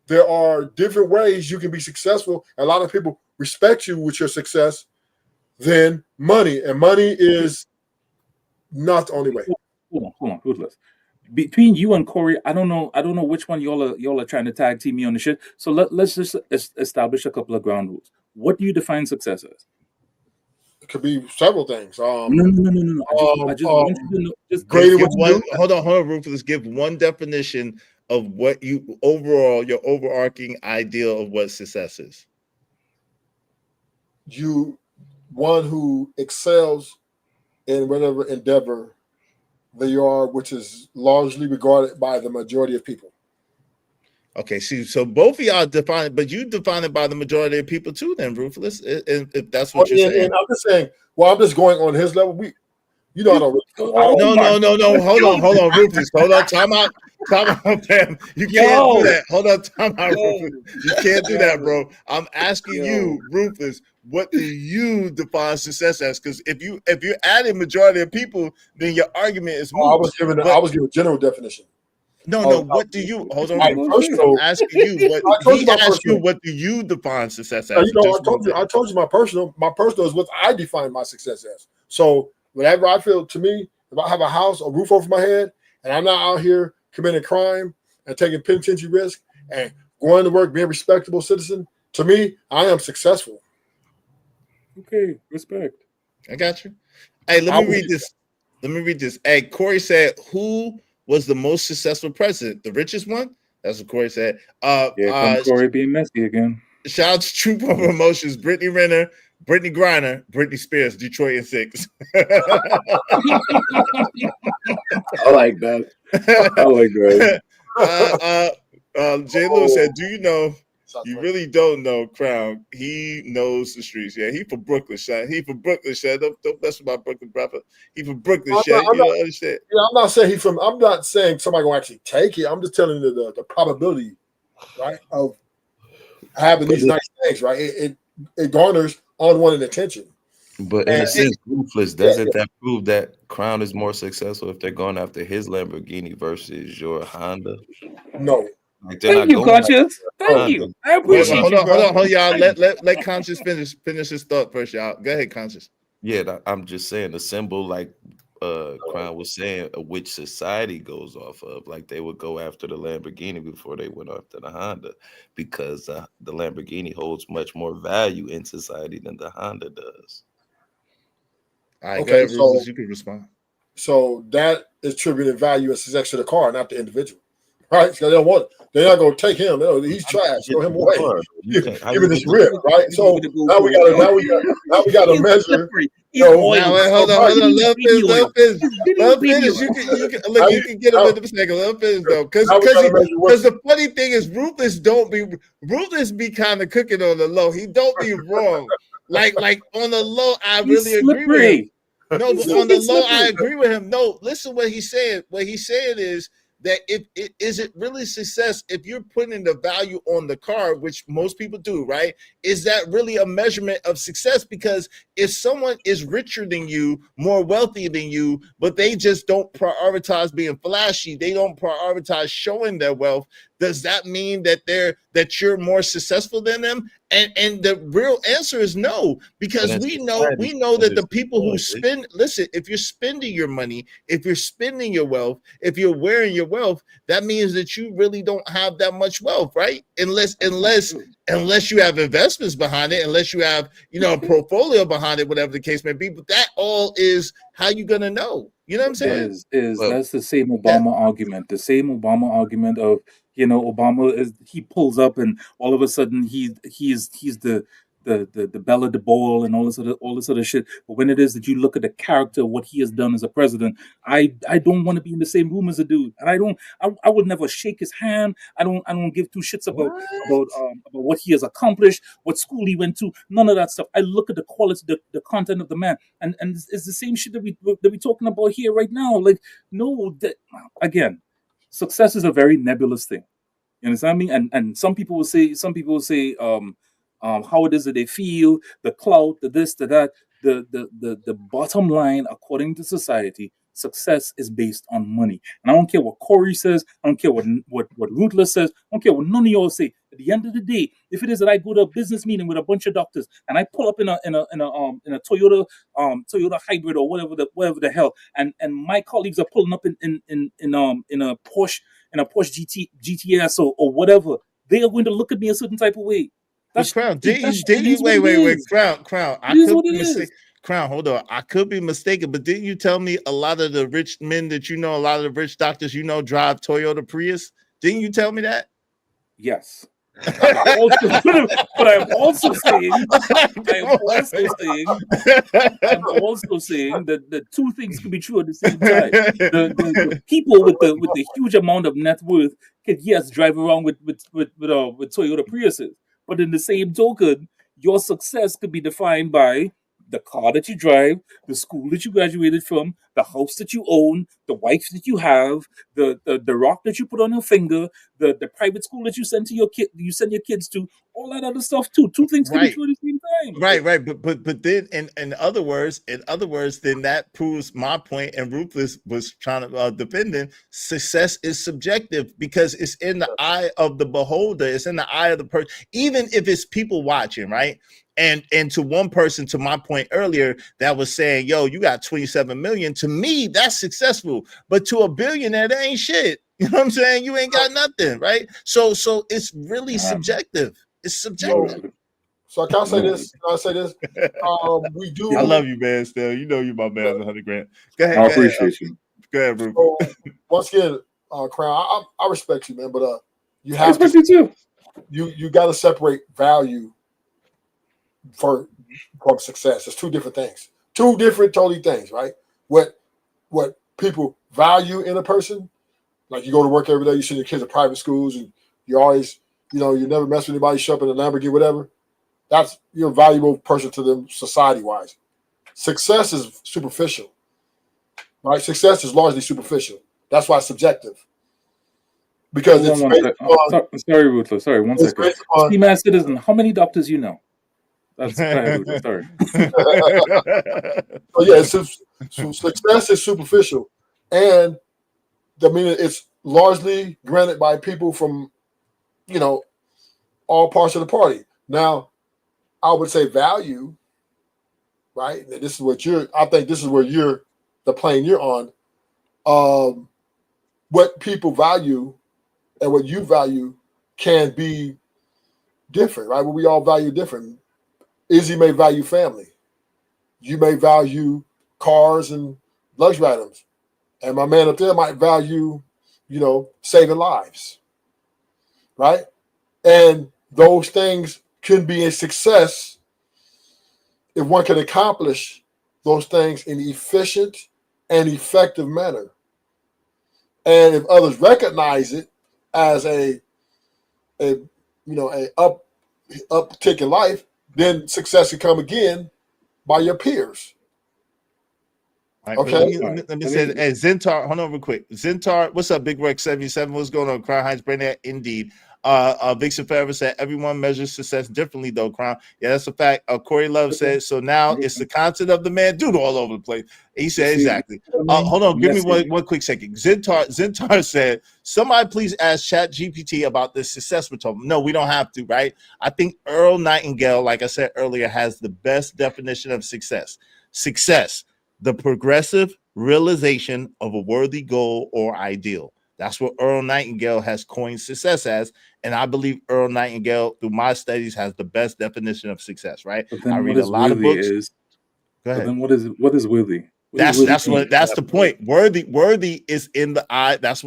There are different ways you can be successful. A lot of people respect you with your success than money, and money is not the only way. Hold on, Ruthless. Between you and Corey, I don't know which one y'all are trying to tag team me on the shit. So let's just establish a couple of ground rules. What do you define success as? It could be several things. No. I just want you to know. Just hold on, Rufus. Give one definition of what your overarching ideal of what success is. One who excels in whatever endeavor they are, which is largely regarded by the majority of people. Okay, so both of y'all define it, but you define it by the majority of people too, then, Ruthless, if that's what you're saying. And I'm just saying, I'm just going on his level. I don't. No. Hold on, Ruthless. Hold on, time out, fam. You can't do that. Hold on, time out, Ruthless. You can't do that, bro. I'm asking you, Ruthless, what do you define success as? Because if you're adding majority of people, then your argument is moot. I was giving a general definition. No. What do you hold on? I'm asking you what do you define success as? I told you my personal is what I define my success as. So whatever I feel, to me, if I have a house, a roof over my head, and I'm not out here committing crime and taking penitentiary risk and going to work, being a respectable citizen, to me, I am successful. Okay, respect. I got you. Hey, let me read this. Hey, Corey said, who was the most successful president? The richest one? That's what Corey said. Corey being messy again. Shout out to True Promotions, Brittany Renner, Brittany Griner, Britney Spears, Detroit in 6. I like that. Jay Lewis said, do you know, you really don't know Crown. He knows the streets. Yeah, he from Brooklyn, Shad. Don't mess with my Brooklyn brother. He from Brooklyn, Shad. You don't understand. Yeah, I'm not saying somebody gonna actually take it. I'm just telling you the probability, right, of having these nice things, right? It garners unwanted attention. But in a sense, Ruthless, doesn't that prove that Crown is more successful if they're going after his Lamborghini versus your Honda? No, Like they're Thank not you, going after Conscious. the Thank Honda. you. I Wait, appreciate hold you, on, bro. hold on, y'all. Let Conscious finish his thought first, y'all. Go ahead, Conscious. Yeah, I'm just saying the symbol, like Crown was saying, which society goes off of. Like they would go after the Lamborghini before they went after the Honda, because the Lamborghini holds much more value in society than the Honda does. All right, go Okay, ahead, Rufus. You can respond. So that is attributing value and success to the car, not the individual. Right? So they don't want it. They're not going to take him. He's trash. Throw him away. Give him his rip. Right? So now we got to measure. Now, wait, hold on. Let him finish. You can get him in a second. Let him finish though, because the funny thing is, Ruthless be kind of cooking on the low. He don't be wrong. Like on the low, I really agree with him. No, but on the low, I agree with him. No, listen what he's saying. What he's saying is that is it really success if you're putting the value on the car, which most people do, right? Is that really a measurement of success? Because if someone is richer than you, more wealthy than you, but they just don't prioritize being flashy, they don't prioritize showing their wealth, does that mean that you're more successful than them? And the real answer is no, because we know that the people who spend, listen, if you're spending your money, if you're spending your wealth, if you're wearing your wealth, that means that you really don't have that much wealth, right? Unless you have investments behind it, unless you have, a portfolio behind it, whatever the case may be. But that all is how you gonna know. You know what I'm saying? That's the same Obama argument. The same Obama argument of, Obama he pulls up and all of a sudden he's the belle of the ball and all this other shit. But when it is that you look at the character of what he has done as a president, I don't want to be in the same room as a dude, and I would never shake his hand. I don't give two shits about what he has accomplished, what school he went to, none of that stuff. I look at the quality, the content of the man, and it's the same shit that we talking about here right now. Like, no, again, success is a very nebulous thing. You understand me? And some people will say, how it is that they feel, the clout, the this, the that, the bottom line, according to society, success is based on money. And I don't care what Corey says, I don't care what Ruthless says, I don't care what none of y'all say. At the end of the day, if it is that I go to a business meeting with a bunch of doctors and I pull up in a Toyota hybrid or whatever the hell, and my colleagues are pulling up in a Porsche GTS or whatever, they are going to look at me a certain type of way. That's Crown. Did you wait, Crown. I could be mistaken. Crown, hold on. I could be mistaken, but didn't you tell me a lot of the rich men that you know, a lot of the rich doctors you know, drive Toyota Prius? Didn't you tell me that? Yes. But I'm also saying that two things can be true at the same time. The people with the huge amount of net worth can, yes, drive around with Toyota Priuses, but in the same token, your success could be defined by the car that you drive, the school that you graduated from, the house that you own, the wife that you have, the rock that you put on your finger, the private school that you send your kids to, all that other stuff too. Two things can be true at the same time. Right. But then in other words, then that proves my point, and Ruthless was trying to defending success is subjective because it's in the eye of the beholder, it's in the eye of the person, even if it's people watching, right? And to one person, to my point earlier, that was saying, yo, you got 27 million. To me, that's successful. But to a billionaire, that ain't shit. You know what I'm saying? You ain't got nothing, right? So it's really subjective. It's subjective. So can I say this? We do. I love you, man. Still, you know you my man, 100 grand. Go ahead. I appreciate you. Go ahead, Ruben. So, once again, Crown, I respect you, man, but you have I respect you too. You got to separate value from success. It's two different things. Two different totally things, right? What people value in a person, like you go to work every day, you send your kids to private schools, and you always, you never mess with anybody, show up in a Lamborghini, whatever. That's you're a valuable person to them society-wise. Success is superficial, right? Success is largely superficial. That's why it's subjective. Because sorry, Ruthless. Sorry, 1 second. Ski Mask Citizen, how many doctors you know? That's Ruthless. Sorry. So success is superficial, and it's largely granted by people from you know, all parts of the party. Now, I would say value, right? And this is what I think this is where the plane you're on. What people value and what you value can be different, right? What we all value different. Izzy may value family. You may value cars and luxury items. And my man up there might value, saving lives, right? And those things can be a success if one can accomplish those things in an efficient and effective manner. And if others recognize it as a uptick in life, then success can come again by your peers. Right, okay. Let me say, hey, Zentar, hold on real quick. Zentar, what's up, Big Rex 77? What's going on? Crown Heights, Brittany, indeed. Vixen Forever said everyone measures success differently, though. Crown, yeah, that's a fact. Corey Love said so. Now it's the concept of the man, dude, all over the place. He said exactly. Hold on, give me one quick second. Zentar said, somebody please ask Chat GPT about this success we're talking. No, we don't have to, right? I think Earl Nightingale, like I said earlier, has the best definition of success. Success, the progressive realization of a worthy goal or ideal. That's what Earl Nightingale has coined success as. And I believe Earl Nightingale, through my studies, has the best definition of success, right? I read a lot of books. Go ahead. Then what is worthy? That's the point. Worthy is in the eye. That's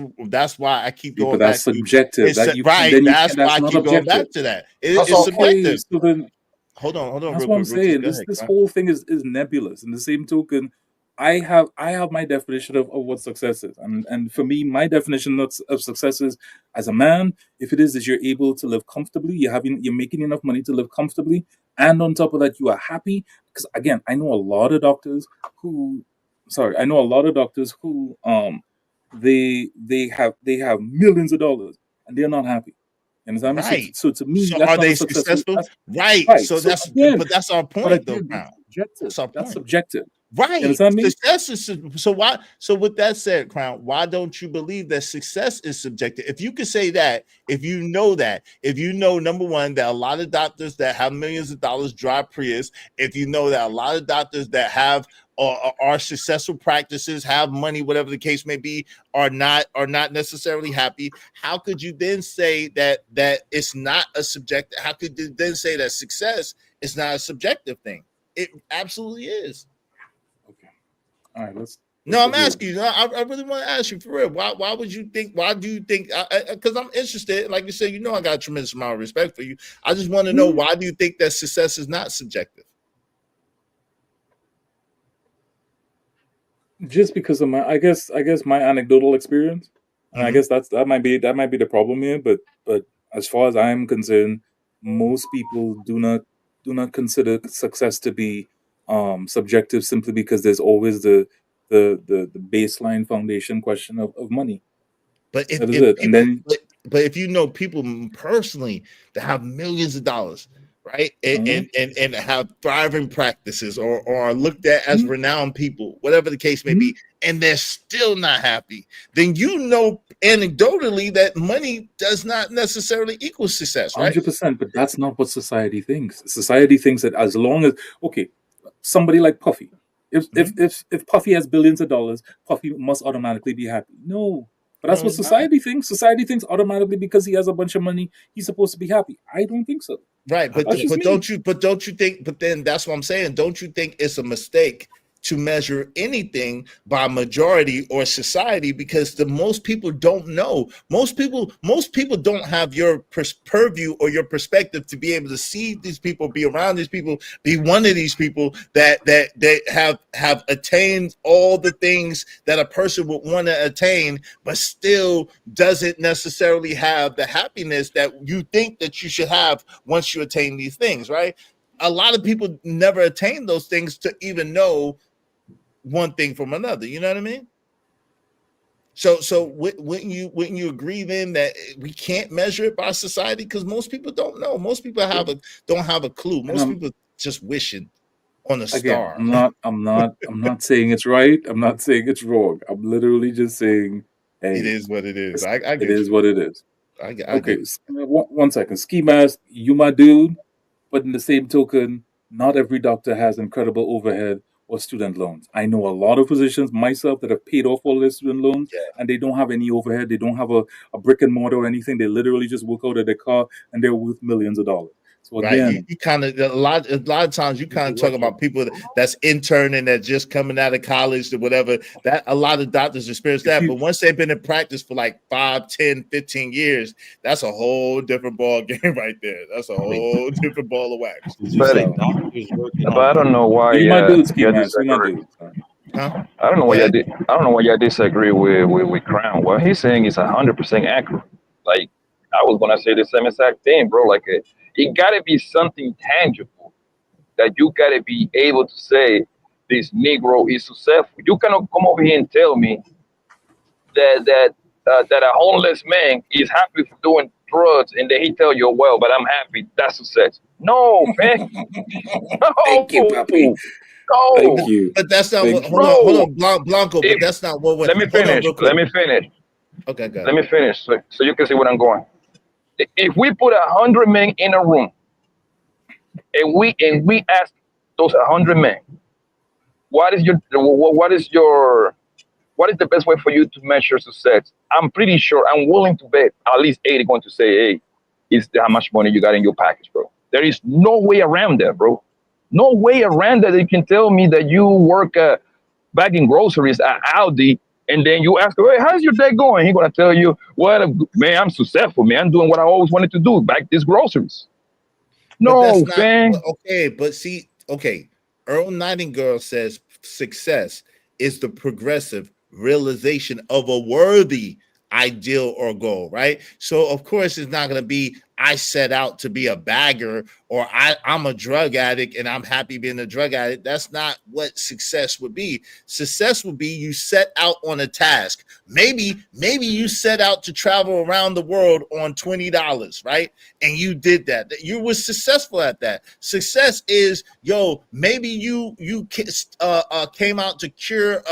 why I keep going back. That's subjective. That's why I keep going back to that. It's subjective. So then, hold on. That's what I'm saying. This whole thing is nebulous. In the same token, I have my definition of what success is, and for me, my definition of success is, as a man, if it is that you're able to live comfortably, you're making enough money to live comfortably, and on top of that, you are happy. Because again, I know a lot of doctors who they have millions of dollars and they're not happy. You understand me? Right. So to me, so that's are not they successful. Right. So that's our point, though. That's our point. That's subjective. Right. You understand me? Success is so with that said, Crown, why don't you believe that success is subjective? If you could say that, if you know, number one, that a lot of doctors that have millions of dollars drive Prius, if you know that a lot of doctors that have are successful practices, have money, whatever the case may be, are not necessarily happy, how could you then say that it's not a subjective? How could you then say that success is not a subjective thing? It absolutely is. All right, let's I'm asking you. I really want to ask you for real. Why would you think? Why do you think? Because I'm interested. Like you said, I got a tremendous amount of respect for you. I just want to know, why do you think that success is not subjective? Just because of I guess my anecdotal experience, and I guess that might be the problem here. But as far as I'm concerned, most people do not consider success to be subjective, simply because there's always the baseline foundation question of money. But if you know people personally that have millions of dollars, right, and have thriving practices, or are looked at as renowned people, whatever the case may be, and they're still not happy, then anecdotally that money does not necessarily equal success, right? 100%, but that's not what society thinks. Society thinks that as long as somebody like Puffy, if Puffy has billions of dollars, Puffy must automatically be happy. No. But that's what society thinks. Society thinks automatically because he has a bunch of money, he's supposed to be happy. I don't think so. Right, but don't you think? But then that's what I'm saying. Don't you think it's a mistake to measure anything by majority or society? Because most people don't know. Most people don't have your purview or your perspective to be able to see these people, be around these people, be one of these people that they have attained all the things that a person would want to attain, but still doesn't necessarily have the happiness that you think that you should have once you attain these things, right? A lot of people never attain those things to even know one thing from another. You know what I mean? So wouldn't you agree then that we can't measure it by society? Because most people don't know. Most people don't have a clue. Most people just wishing on a star. I'm not saying it's right. I'm not saying it's wrong. I'm literally just saying, hey, it is what it is. I get it is what it is. Okay, one second. Ski mask, you my dude, but in the same token, not every doctor has incredible overhead or student loans. I know a lot of physicians myself that have paid off all their student loans and they don't have any overhead. They don't have a brick and mortar or anything. They literally just work out of their car and they're worth millions of dollars. So Right, again, you kind of a lot of times you kind of talk about people that's interning that just coming out of college or whatever. That a lot of doctors experience that, but once they've been in practice for like 5, 10, 15 years, that's a whole different ball game right there. That's a whole different ball of wax. But I don't know why you my dude, Ski you mask, you my disagree. dude. Huh? I don't know why I don't know why you disagree with Crown. What he's saying is 100% accurate. Like I was gonna say the same exact thing, bro. Like it gotta be something tangible that you gotta be able to say this Negro is successful. You cannot come over here and tell me that a homeless man is happy for doing drugs and then he tell you, well, but I'm happy. That's success. No, man. No. Thank you, Papi. No. Thank you. But that's not what. Thank Hold on, Blanco. But that's not what. Let me Hold on, finish. real quick. Let me finish. Okay, go ahead. Let me finish so you can see where I'm going. If we put 100 men in a room and we ask those 100 men, what is the best way for you to measure success? I'm pretty sure, I'm willing to bet at least 80 going to say, hey, is how much money you got in your package, bro. There is no way around that, bro. No way around that. You can tell me that you work bagging groceries at Aldi, and then you ask, hey, how's your day going? He's going to tell you, well, man, I'm successful, man. I'm doing what I always wanted to do, bag these groceries. No, man. Okay, but see, okay, Earl Nightingale says success is the progressive realization of a worthy ideal or goal, right? So of course it's not going to be I set out to be a bagger or I'm a drug addict and I'm happy being a drug addict. That's not what success would be. Success would be you set out on a task. Maybe you set out to travel around the world on $20, right? And you did that. You were successful at that. Success is, maybe you came out to cure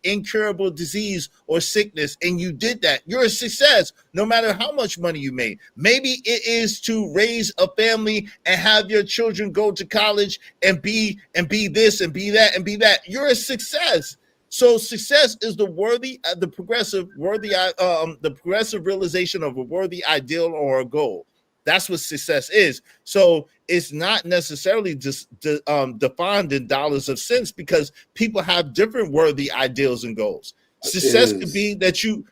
incurable disease or sickness and you did that. You're a success no matter how much money you made. Maybe it is to raise a family and have your children go to college and be this and be that and be that. You're a success. So success is the progressive realization of a worthy ideal or a goal. That's what success is. So it's not necessarily just defined in dollars of cents because people have different worthy ideals and goals. Success could be that you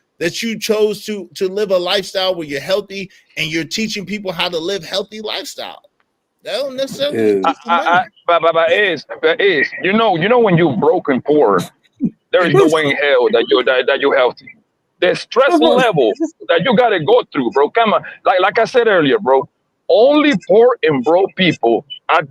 chose to live a lifestyle where you're healthy and you're teaching people how to live healthy lifestyle. That don't necessarily. But you know when you're broken poor, there is no way in hell that you're healthy. The stress level that you gotta go through, bro. Come on, like I said earlier, bro. Only poor and broke people for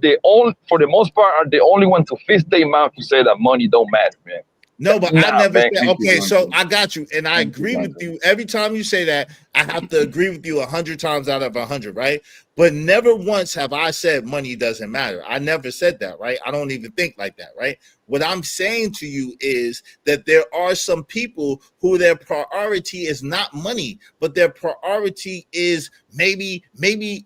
the most part, are the only one to fist their mouth to say that money don't matter, man. No, but I never said, okay, so I got you. And I agree with you. Every time you say that, I have to agree with you 100 times out of 100, right? But never once have I said money doesn't matter. I never said that, right? I don't even think like that, right? What I'm saying to you is that there are some people who their priority is not money, but their priority is maybe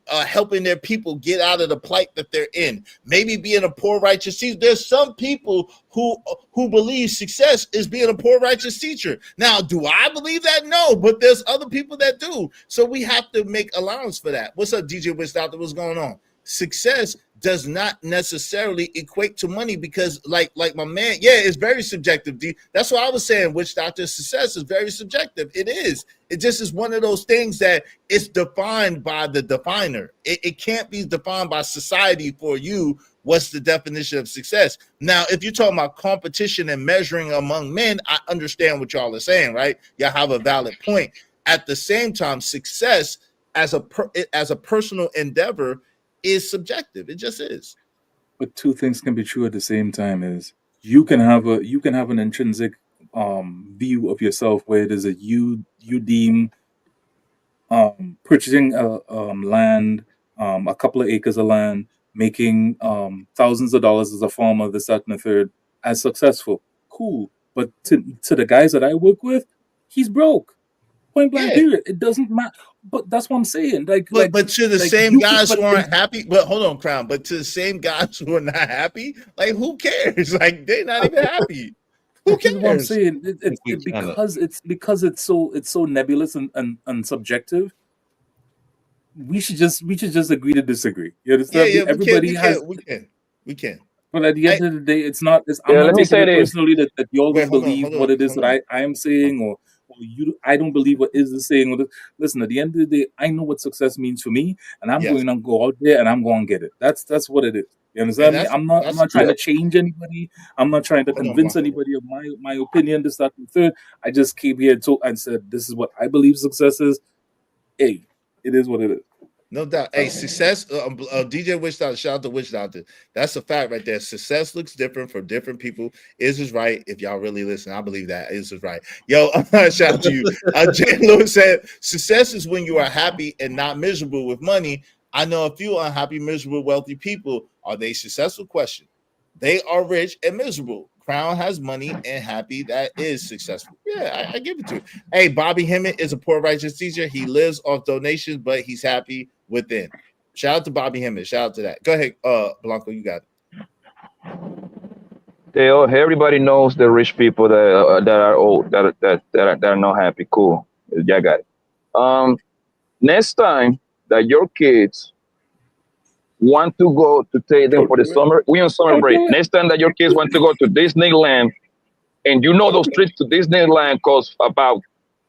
helping their people get out of the plight that they're in. Maybe being a poor righteous teacher. There's some people who believe success is being a poor righteous teacher. Now, do I believe that? No, but there's other people that do. So we have to make allowance for that. What's up, DJ Witch Doctor? What's going on? Success does not necessarily equate to money because like my man, it's very subjective. That's what I was saying. Witch Doctor, success is very subjective. It is. It just is one of those things that it's defined by the definer. It can't be defined by society for you. What's the definition of success? Now, if you're talking about competition and measuring among men, I understand what y'all are saying, right? Y'all have a valid point. At the same time, success as a personal endeavor is subjective. It just is. But two things can be true at the same time. Is you can have an intrinsic view of yourself where it is that you deem purchasing land, a couple of acres of land, making thousands of dollars as a farmer, this, that, and the third, as successful. Cool. But to the guys that I work with, he's broke. Point blank. Period. It doesn't matter. But that's what I'm saying. But to the same guys who aren't happy. But hold on, Crown. But to the same guys who are not happy, like who cares? Like they're not even happy. Who cares? What I'm saying. Because it's so nebulous and subjective. We should just agree to disagree. You understand? Yeah, Everybody we can. But at the end of the day, it's not. I'm not taking it personally that you all don't believe what it is that I am saying, or you. I don't believe what is the saying. Listen, at the end of the day, I know what success means for me, and I'm going to go out there and I'm going to get it. That's what it is. You understand me? I'm not trying to change anybody. I'm not trying to convince anybody of my opinion. This, that, and third. I just came here and said this is what I believe success is. Hey, it is what it is. No doubt. Hey, success. DJ Witch Doctor, shout out to Witch Doctor. That's a fact right there. Success looks different for different people. Is right. If y'all really listen, I believe that is right. Yo, shout out to you. Jay Lewis said, "Success is when you are happy and not miserable with money." I know a few unhappy, miserable, wealthy people. Are they successful? Question. They are rich and miserable. Crown has money and happy. That is successful. Yeah, I give it to you. Hey, Bobby Hemmett is a poor righteous teacher. He lives off donations, but he's happy within. Shout out to Bobby Hemmett. Shout out to that. Go ahead, Blanco. You got it. Everybody knows the rich people that are old, that are not happy. Cool. Yeah, I got it. Next time that your kids want to go to take them for the summer, we on summer break. Next time that your kids want to go to Disneyland, and you know those trips to Disneyland cost about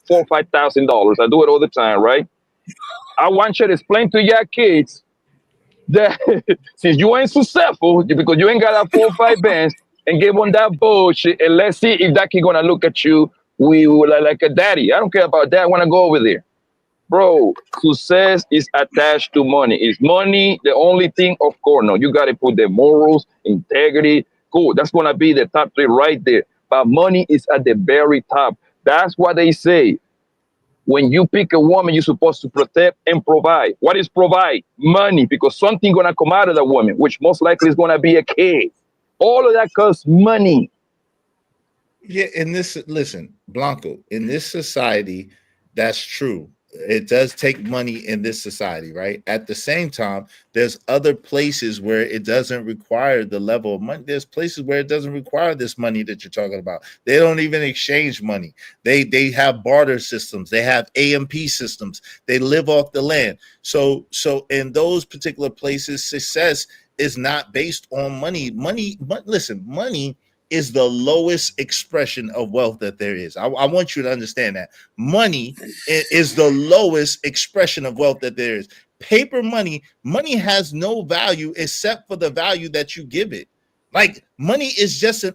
$4,000 or $5,000. I do it all the time, right? I want you to explain to your kids that since you ain't successful, because you ain't got that 4 or 5 bands, and give them that bullshit, and let's see if that kid gonna look at you like a daddy. I don't care about that. I want to go over there. Bro, success is attached to money. Is money the only thing? Of course, no. You got to put the morals, integrity. Cool. That's going to be the top 3 right there. But money is at the very top. That's what they say. When you pick a woman, you're supposed to protect and provide. What is provide? Money, because something going to come out of the woman, which most likely is going to be a kid. All of that costs money. Yeah, listen, Blanco, in this society, that's true. It does take money in this society, right? At the same time, there's other places where it doesn't require the level of money. There's places where it doesn't require this money that you're talking about. They don't even exchange money. They have barter systems. They have AMP systems. They live off the land. So in those particular places, success is not based on money. Money is the lowest expression of wealth that there is. I want you to understand that. Money is the lowest expression of wealth that there is. Paper money has no value except for the value that you give it. Like money is just an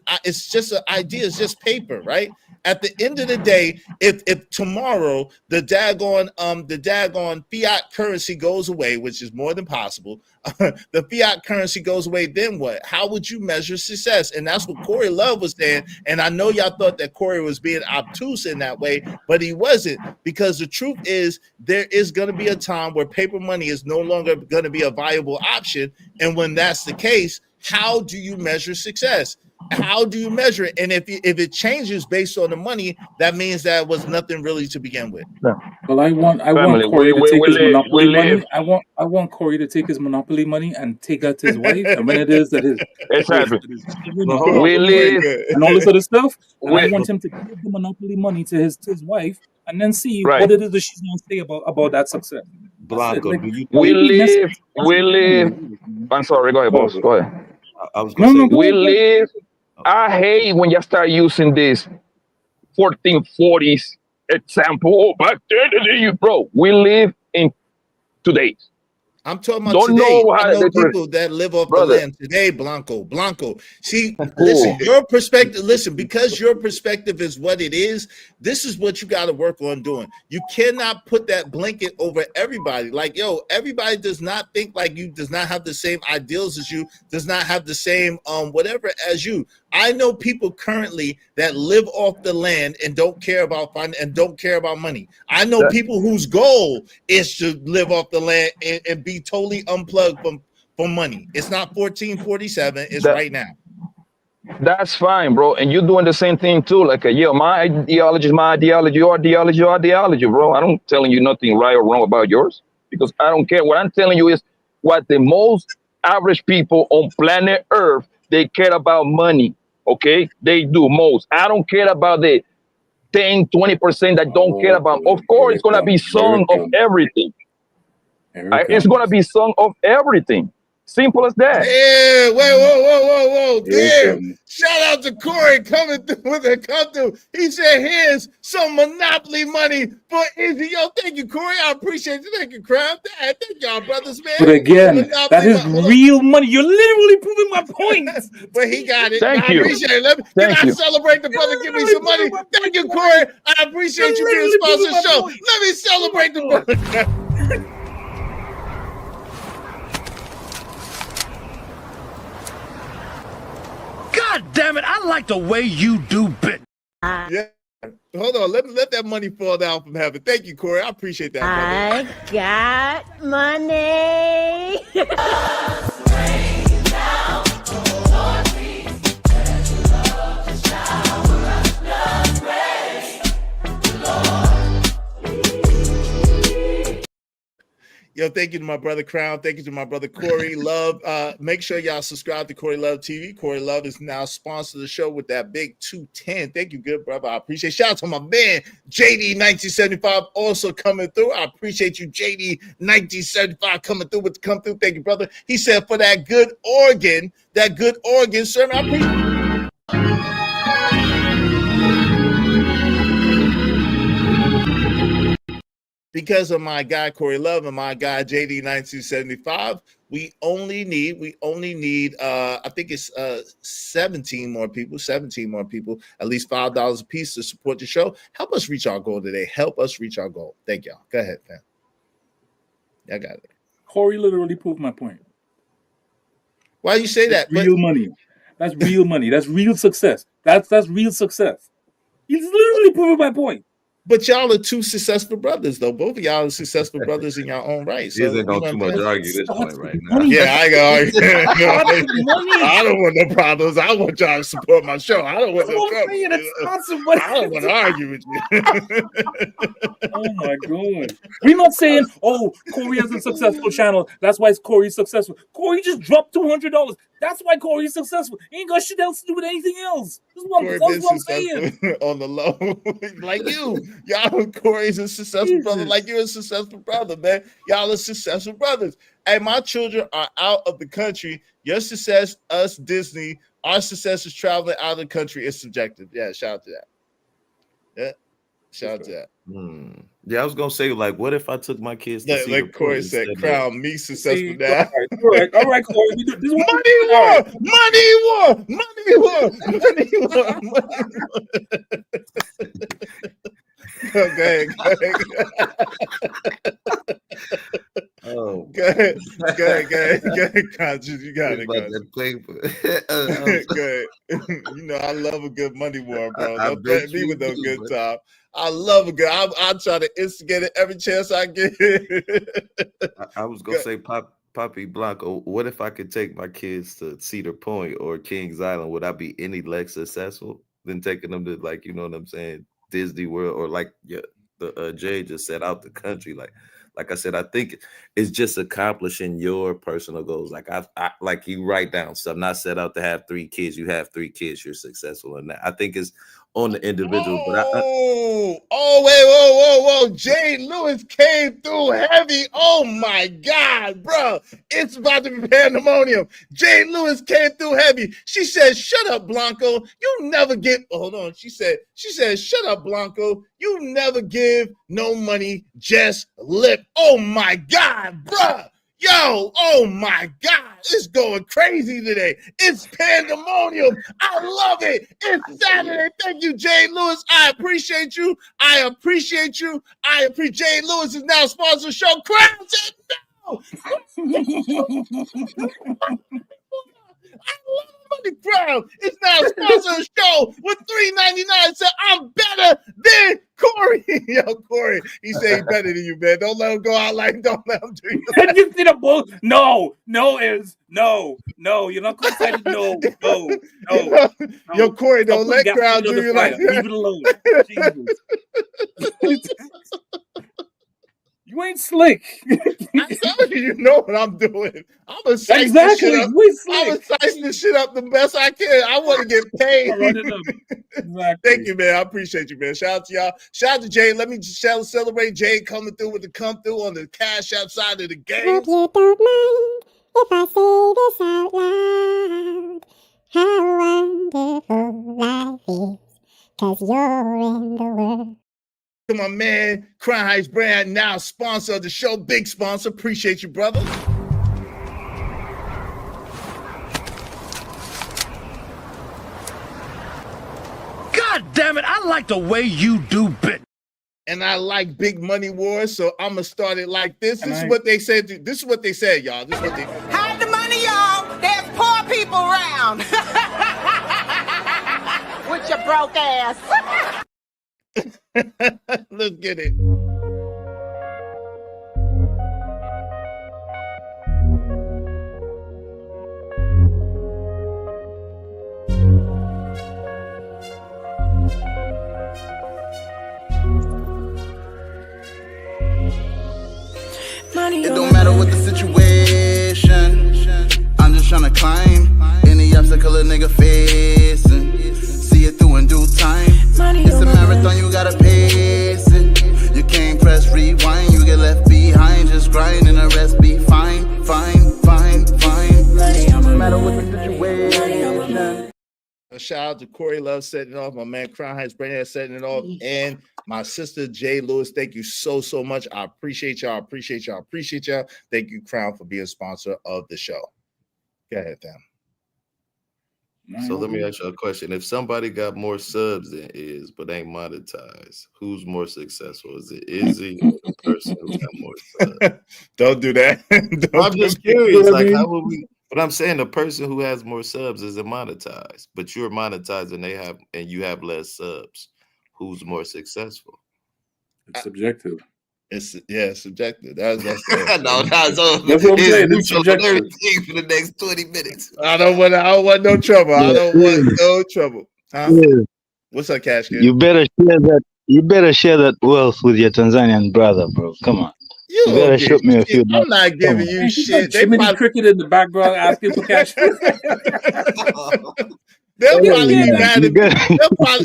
idea, it's just paper, right? At the end of the day, if tomorrow the daggone fiat currency goes away, which is more than possible, the fiat currency goes away, then what? How would you measure success? And that's what Corey Love was saying. And I know y'all thought that Corey was being obtuse in that way, but he wasn't, because the truth is there is going to be a time where paper money is no longer going to be a viable option. And when that's the case, how do you measure success? How do you measure it? And if it changes based on the money, that means that was nothing really to begin with. Well, I want Corey to take his monopoly money. I want Corey to take his monopoly money and take that to his wife. And when it is that his and all this other stuff, and I want him to give the monopoly money to his wife, and then see what it is that she's going to say about that success. Blanco, we live. I'm sorry. Go ahead, boss. Go ahead. I was going to say we live. I hate when you start using this 1440s example. Oh, back then, bro, we live in today. I'm talking about today. I know people that live off the land today, Blanco. See, listen, your perspective, because your perspective is what it is, this is what you got to work on doing. You cannot put that blanket over everybody. Like, everybody does not think like you, does not have the same ideals as you, does not have the same whatever as you. I know people currently that live off the land and don't care about fun and don't care about money. I know people whose goal is to live off the land and be totally unplugged from money. It's not 1447, it's right now. That's fine, bro. And you're doing the same thing too. Like, yeah, my ideology is my ideology, your ideology, your ideology, bro. I don't telling you nothing right or wrong about yours because I don't care. What I'm telling you is what the most average people on planet Earth, they care about money. Okay, they do most. I don't care about the 10-20% that don't care about. Of course, it's gonna be song of everything. It's gonna be song of everything. Simple as that. Yeah, whoa. Damn. Shout out to Corey coming through with a come through. He said, here's some Monopoly money for Izzy. Yo, thank you, Corey. I appreciate you. Thank you, Crown. Thank y'all, brothers, man. But again, that is real money. You're literally proving my point. But he got it. Thank I you. appreciate it. Can I celebrate the brother? Give me some money. Thank you, Corey. I appreciate you being a sponsor of the show. Let me celebrate the brother. God damn it, I like the way you do bit. Yeah. Hold on. Let that money fall down from heaven. Thank you, Corey. I appreciate that. I got money. Yo, thank you to my brother Crown. Thank you to my brother Corey Love. Make sure y'all subscribe to Corey Love TV. Corey Love is now sponsored the show with that big 210. Thank you, good brother. I appreciate it. Shout out to my man, JD 1975, also coming through. I appreciate you, JD 1975, coming through with the come through. Thank you, brother. He said for that good organ sermon. I appreciate because of my guy Corey Love and my guy JD 1975, we only need I think it's 17 more people, at least $5 a piece to support the show. Help us reach our goal today. Help us reach our goal. Thank y'all. Go ahead, man. I got it. Corey literally proved my point. Why you say that? Real money. That's real money. That's real success. That's real success. He's literally proving my point. But y'all are two successful brothers, though. Both of y'all are successful brothers in your own right. So you ain't gonna too much argue this point right now. Yeah, I ain't gonna argue. I don't want no problems. I want y'all to support my show. I don't want no trouble. I don't want to argue with you. Oh my god. We're not saying, oh, Corey has a successful channel. That's why Corey's successful. Corey just dropped $200. That's why Corey's successful. He ain't got shit else to do with anything else. That's what I'm saying. On the low, like you. Y'all, Corey's a successful brother, like you're a successful brother, man. Y'all are successful brothers. Hey, my children are out of the country. Your success, us, Disney, our success is traveling out of the country is subjective. Yeah, shout out to that. Yeah, shout out to that. Yeah, I was gonna say, like, what if I took my kids to see like Corey said, Crown me successful now. All right, Corey. Money war. Okay. Oh, go ahead, Conscious. You got it. Good. You know, I love a good money war, bro. Don't threaten me with no good time. I love a good. I try to instigate it every chance I get. I was gonna say, Poppy Blanco, what if I could take my kids to Cedar Point or Kings Island? Would I be any less successful than taking them to, like, you know what I'm saying, Disney World, or like the Jay just said, out the country? Like I said, I think it's just accomplishing your personal goals. Like I like you write down stuff, not set out to have 3 kids. You have 3 kids, you're successful in that. I think it's on the individual. Whoa. Jay Lewis came through heavy. Oh my God, bro. It's about to be pandemonium. Jay Lewis came through heavy. She said, shut up, Blanco. You never get, hold on. She said, shut up, Blanco. You never give no money, just lip. Oh my God, bro. Yo, oh my God, it's going crazy today. It's pandemonium. I love it. It's Saturday. Thank you, Jay Lewis. I appreciate you. Jay Lewis is now sponsoring the show. Crown said no. I love Money Crown. It's now sponsoring the show with $3.99. Said I'm better than Corey Corey. Yo, Corey. He said he's better than you, man. Don't let him go out like. Don't let him do you. You see the bull? No. You're not close-sided. No. Yo, Corey, Stop don't putting let gas crowd on do the you fire. like that. Leave it alone. Jesus. You ain't slick. I'm telling you, you know what I'm doing. I'm gonna size Exactly. this shit up. I'm gonna size this shit up the best I can. I want to get paid. Exactly. Thank you, man. I appreciate you, man. Shout out to y'all. Shout out to Jay. Let me just celebrate Jay coming through with the come through on the cash outside of the game. Hope you don't mind if I say this out loud. How wonderful life is, 'cause you're in the world. To my man, Crown Heights Brand, now sponsor of the show, big sponsor. Appreciate you, brother. God damn it, I like the way you do business. And I like big money wars, so I'm gonna start it like this. This is what they said. This is what they said, y'all. This is what they. Hide the money, y'all. There's poor people around. With your broke ass. Let's get it. It don't matter what the situation. I'm just tryna climb any obstacle a nigga facing. See it through in due time. It's a marathon, you gotta pace it. You can't press rewind, you get left behind. Just grind and the rest be fine. No matter what the situation. A shout out to Corey Love setting it off, my man Crown Heights Brand setting it off, and my sister Jay Lewis. Thank you so much. I appreciate y'all. Thank you, Crown, for being a sponsor of the show. Go ahead, fam. So let me ask you a question. If somebody got more subs than Iz, but ain't monetized, who's more successful? Is it Izzy or the person who got more subs? Don't do that. I'm just curious. Like, how would we? But I'm saying the person who has more subs isn't monetized, but you're monetized and you have less subs. Who's more successful? It's subjective. It's subjective. That's no, so that's what I'm saying. It's subjective. Everything for the next 20 minutes. I don't want no trouble. I don't want no trouble. Huh? Yeah. What's up, Cash Kid? You better share that wealth with your Tanzanian brother, bro. Come on. You better shoot me a few. I'm not giving you shit. They probably cricket in the background asking for cash. They'll probably be mad at me.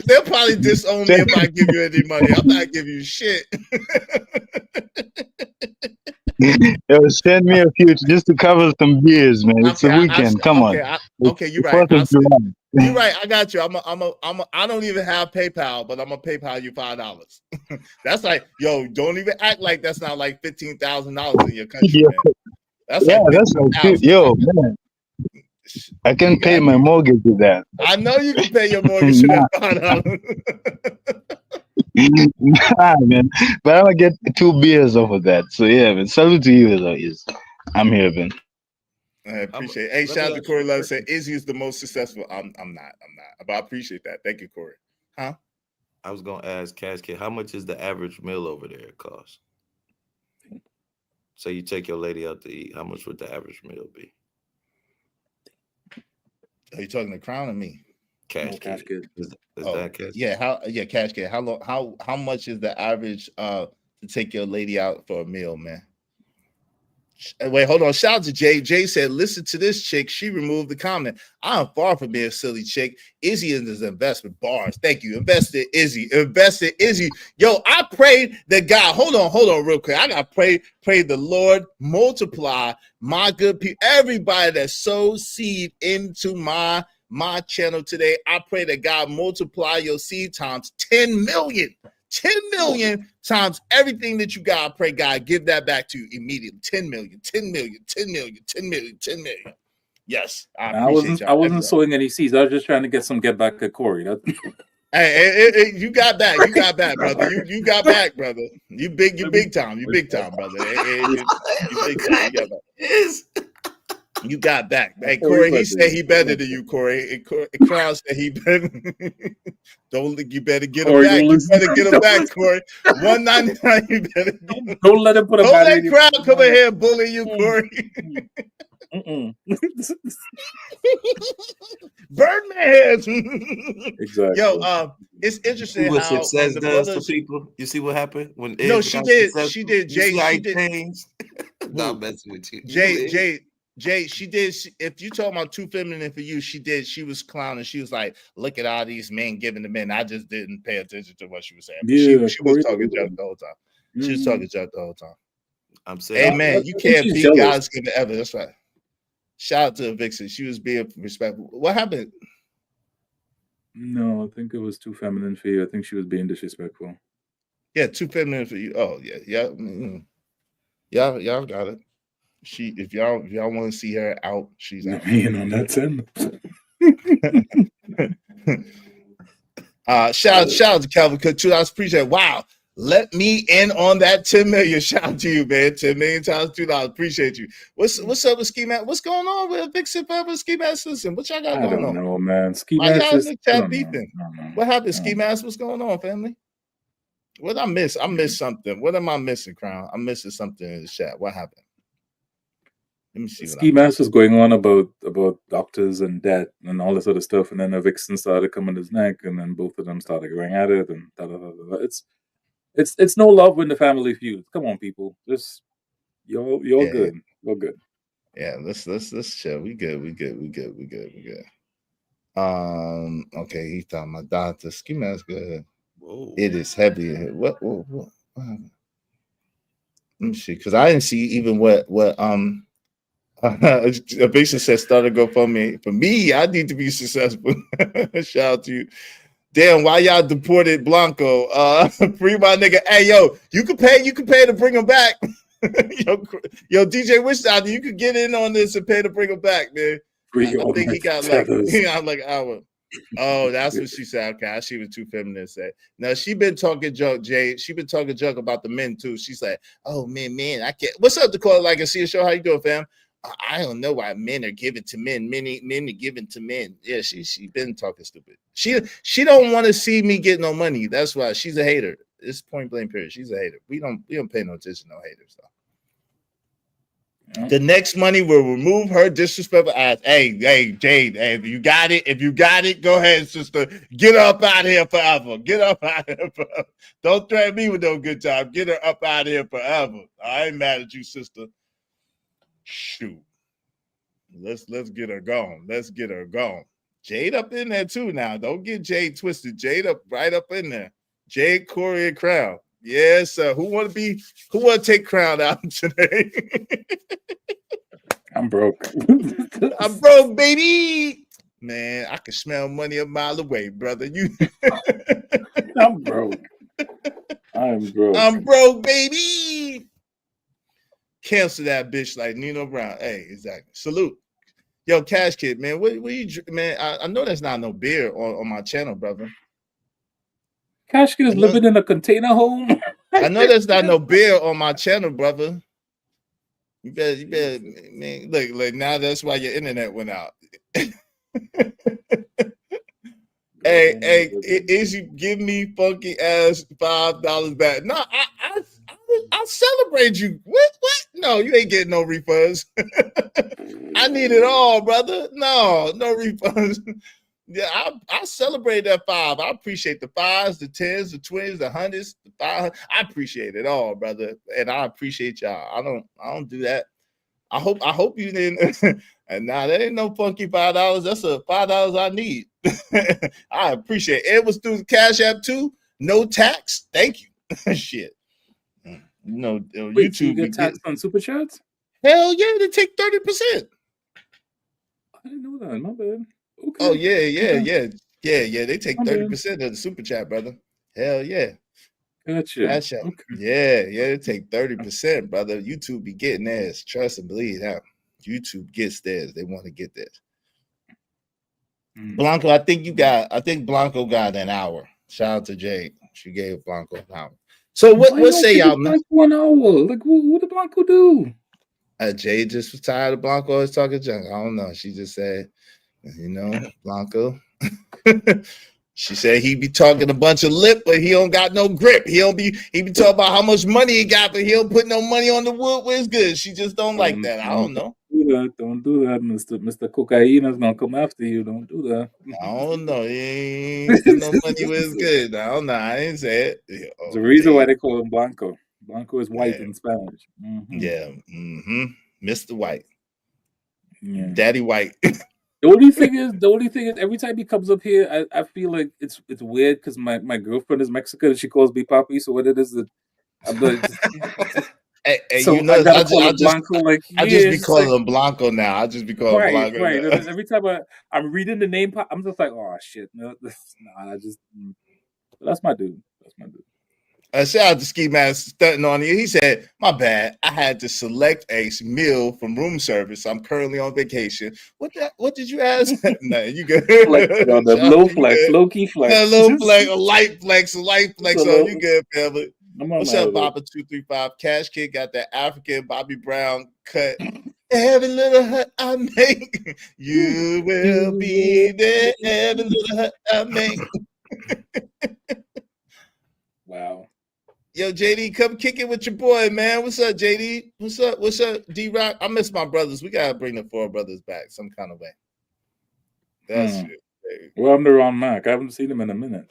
They'll probably disown me if I give you any money. I'm not giving you shit. Yo, send me a few just to cover some beers, man. It's a weekend. Come on. Okay, you're right. You're right. I got you. I don't even have PayPal, but I'm gonna PayPal you $5. That's like, yo, don't even act like that's not like $15,000 in your country, man. That's like yo, man. I can pay my mortgage with that. I know you can pay your mortgage with that $5. Nah, man. But I'm gonna get 2 beers off of that. So yeah, man. Salute to you, though. I'm here, man. I appreciate it. Hey, shout out to Corey Love said Izzy is the most successful. I'm not. But I appreciate that. Thank you, Corey. Huh? I was gonna ask Cash Kid, how much is the average meal over there cost? So you take your lady out to eat, how much would the average meal be? Are you talking to Crown or me? Cash Kid. Is that Cash? Yeah, Cash Kid. How much is the average to take your lady out for a meal, man? Wait, hold on. Shout out to Jay. Jay said, listen to this chick. She removed the comment. I'm far from being a silly chick. Izzy is his investment. Bars. Thank you. Invested Izzy. Yo, I prayed that God. Hold on real quick. I got to pray the Lord multiply my good people. Everybody that sows seed into my channel today. I pray that God multiply your seed times 10 million. 10 million times everything that you got. I pray God give that back to you immediately. 10 million. Yes. I wasn't sowing any seeds. I was just trying to get some get back at Corey. Hey, you got back. You got back, brother. You got back, brother. You big time. You big time, brother. You big time. You got back. You got back. Hey, Corey, he said he better than you, Corey. And Crown said he better. You better get him Corey, back. You better get him back, Corey. $199. You better don't let him put a don't bad let radio Crown come in here and bully you, Corey. Birdman. Exactly. Yo, it's interesting See what how success the does brothers. to people. You see what happened when No, Ed she got did. successful? She did. You Jay. see how She he did. changed? Not messing with you. Jay, she did. If you talking about too feminine for you, she did. She was clowning. She was like, "Look at all these men giving to men." I just didn't pay attention to what she was saying. But Yeah, she was talking junk the whole time. She was talking junk the whole time. I'm saying, hey man, you can't beat God's given ever. That's right. Shout out to Vixen. She was being respectful. What happened? No, I think it was too feminine for you. I think she was being disrespectful. Yeah, too feminine for you. Oh yeah. Y'all got it. If y'all want to see her out, she's out. On that 10. Shout out to Calvin Cook too. I appreciate it. Wow. Let me in on that 10 million. Shout out to you, man. 10 million times $2. Appreciate you. What's up with Ski Mask? What's going on with Vixen Pepper Ski Mask? Listen, what y'all got going on? I don't know, man. Ski Why Mask y'all is chat beefing? What happened, Ski Mask? What's going on, family? What I miss? I missed something. What am I missing, Crown? I'm missing something in the chat. What happened? Let me see. Ski Mask was going on about doctors and debt and all this other stuff, and then a Vixen started coming his neck, and then both of them started going at it, and It's no love in the family feud. Come on, people. Just you're good. You're good. Yeah, let's chill. We good. Okay, he's talking about doctor. Ski Mask good. Whoa. It is heavy. What Let me see, because I didn't see even what Avisha said started GoFundMe. For me, I need to be successful. Shout out to you. Damn, why y'all deported Blanco? Free my nigga. Hey, yo, you can pay to bring him back. yo, DJ Wishdown, you could get in on this and pay to bring him back, man. I think he got like an hour. Oh, that's what she said. Okay, she was too feminine to say. Now she been talking junk, Jay. She been talking junk about the men too. She's like, oh man, I can't. What's up, Dakota? Like I see a show. How you doing, fam? I don't know why men are giving to men. Men are giving to men. Yeah, she been talking stupid. She don't want to see me get no money. That's why she's a hater. It's point blank period. She's a hater. We don't pay no attention to no haters though. The next money will remove her disrespectful ass. Hey, Jade. Hey, if you got it, go ahead, sister. Get her up out of here forever. Don't threaten me with no good time. Get her up out of here forever. I ain't mad at you, sister. Shoot. Let's get her gone. Jade up in there too now. Don't get Jade twisted. Jade right up in there. Jade, Corey, and Crown. Yes, sir. Who want to take Crown out today? I'm broke. I'm broke, baby. Man, I can smell money a mile away, brother. I'm broke. I'm broke, baby. Cancel that bitch like Nino Brown. Hey, exactly. Salute. Yo, Cash Kid, man. What you, man? I know that's not no beer on my channel, brother. Cash Kid is living in a container home. I know there's not no beer on my channel, brother. You better, man. Look, now that's why your internet went out. Hey, Izzy, give me funky ass $5 back. No, I'll celebrate you. What? No, you ain't getting no refunds. I need it all, brother. No refunds. Yeah, I celebrate that 5. I appreciate the 5s, the 10s, the 20s, the 100s, the 500. I appreciate it all, brother, and I appreciate y'all. I don't do that. I hope you didn't. And now that ain't no funky $5. That's a $5 I need. I appreciate it. It was through the Cash App too. No tax. Thank you. Shit. No, Wait, YouTube. You get taxed on super chats? Hell yeah, they take 30%. I didn't know that. My bad. Okay. Oh yeah. They take 30% of the super chat, brother. Hell yeah. Gotcha. Okay. Yeah, they take 30%, brother. YouTube be getting theirs. Trust and believe that. YouTube gets theirs. They want to get theirs. Blanco, I think Blanco got an hour. Shout out to Jade. She gave Blanco an hour. So what say y'all? 1 hour. Like what did Blanco do? Jay just was tired of Blanco always talking junk. I don't know. She just said, Blanco. She said he be talking a bunch of lip, but he don't got no grip. He be talking about how much money he got, but he don't put no money on the wood where it's good. She just don't like that. I don't know. Don't do that, Mr. Cocaine is gonna come after you. Don't do that. I don't know. He ain't put no money where it's good. I don't know. I didn't say it. There's a reason why they call him Blanco. Blanco is white in Spanish. Yeah. Mr. White. Yeah. Daddy White. The only thing is, every time he comes up here, I feel like it's weird because my girlfriend is Mexican and she calls me Papi. So what it is that I'm like, hey, so you know, I gotta call him Blanco. Like, I just be calling him Blanco now. I just be calling him Blanco. Right. And every time I'm reading the name, I'm just like, oh shit, no, I just. That's my dude. Shout out to Ski Mask stunting on you. He said, "My bad. I had to select a meal from room service. I'm currently on vacation. What did you ask? Nah, you good? Like, the low flex, low key flex, a low flex, a light flex. So you good, family? What's up, Papa 235? Cash Kid got that African Bobby Brown cut. Every little hut I make, you will be there. Every little hut I make." Wow. Yo, JD, come kick it with your boy, man. What's up, JD? What's up, D-Rock? I miss my brothers. We got to bring the four brothers back some kind of way. That's it. Well, I'm the wrong Mac. I haven't seen him in a minute.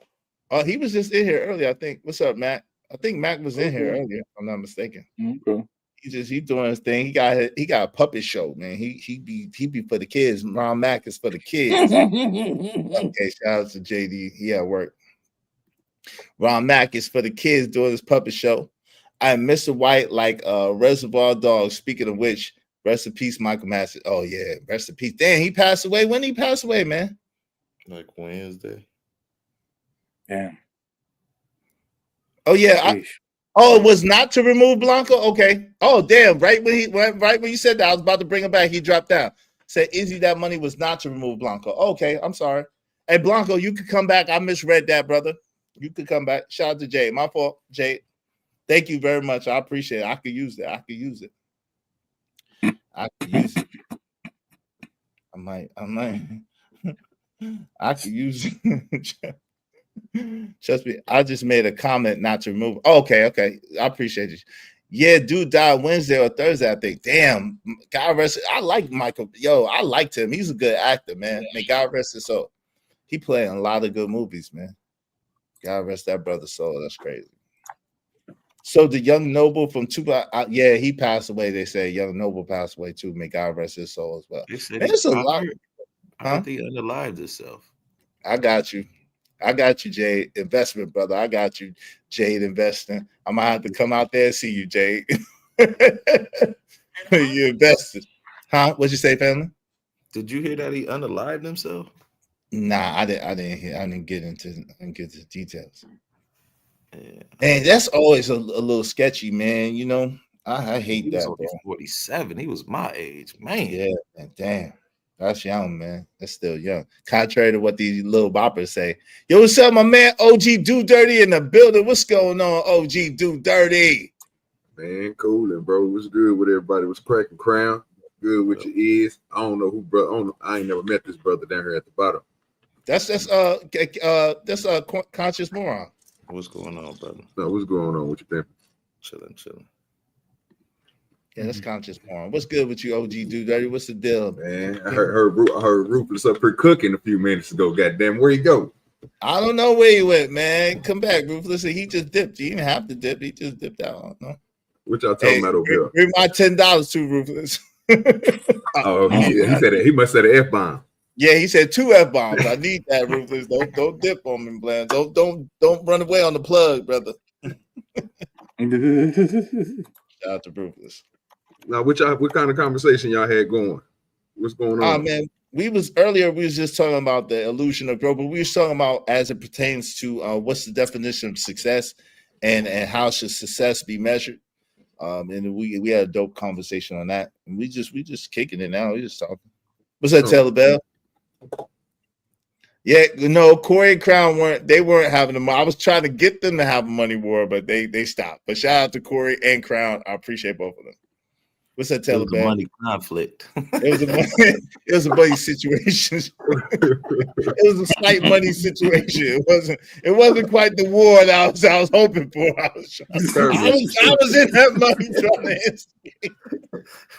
Oh, he was just in here earlier, I think. What's up, Mac? I think Mac was in here earlier, if I'm not mistaken. Okay. He doing his thing. He got a puppet show, man. He be for the kids. Ron Mac is for the kids. Okay, shout out to JD. He at work. Ron Mack is for the kids doing his puppet show. I'm Mr. White like Reservoir Dogs. Speaking of which, rest in peace, Michael Masters. Oh, yeah, rest in peace. Damn, he passed away. When did he pass away, man? Like Wednesday. Yeah. Oh, yeah. It was not to remove Blanco? Okay. Oh, damn. Right when you said that, I was about to bring him back. He dropped down. Said, Izzy, that money was not to remove Blanco. Okay, I'm sorry. Hey, Blanco, you could come back. I misread that, brother. You could come back. Shout out to Jay. My fault, Jay. Thank you very much. I appreciate it. I could use it. I could use it. I might. I could use it. Trust me. I just made a comment not to remove. Oh, okay. I appreciate you. Yeah, dude died Wednesday or Thursday, I think. Damn. God rest. I like Michael. Yo, I liked him. He's a good actor, man. May God rest his soul. He played in a lot of good movies, man. God rest that brother's soul. That's crazy. So the young noble from Tupac, yeah, he passed away. They say young noble passed away too. May God rest his soul as well. There's a lot. I think he unalived himself. I got you, Jade. Investment, brother. I got you, Jade. Investing. I'm gonna have to come out there and see you, Jade. You invested, huh? What'd you say, family? Did you hear that he unalived himself? Nah, I didn't get into the details. Yeah. And that's always a little sketchy, man. You know, I hate that. Only 47. He was my age, man. Yeah, man, damn. That's young, man. That's still young. Contrary to what these little boppers say. Yo, what's up, my man? OG Do Dirty in the building. What's going on, OG Do Dirty? Man, cool, and bro, what's good with everybody? What's cracking, Crown? Good with your ears. I don't know who, bro. I ain't never met this brother down here at the bottom. That's Conscious Moron. What's going on, brother? No, what's going on? What you think? Chilling. Yeah, that's Conscious Moron. What's good with you, OG Do Dirty? What's the deal, man? I heard Ruthless up here cooking a few minutes ago. Goddamn, where he go? I don't know where he went, man. Come back, Ruthless. He just dipped. He didn't have to dip. He just dipped out. I don't know. What y'all talking about over here? Bring my $10 to Ruthless. Oh, he said it. He must have said an F-bomb. Yeah, he said 2 F-bombs. I need that, Ruthless. Don't dip on me, Bland. Don't run away on the plug, brother. Shout out to Ruthless. Now, what kind of conversation y'all had going? What's going on? Man, we was just talking about the illusion of growth, but we were talking about as it pertains to what's the definition of success and how should success be measured. And we had a dope conversation on that. And we just kicking it now. We just talking. What's up, Taylor Bell? Yeah, no, Corey and Crown weren't having them. I was trying to get them to have a money war, but they stopped. But shout out to Corey and Crown. I appreciate both of them. What's that, It was a Taliban? money conflict. It was a money situation. It was a slight money situation. It wasn't quite the war that I was hoping for. I was in that money trying to instigate.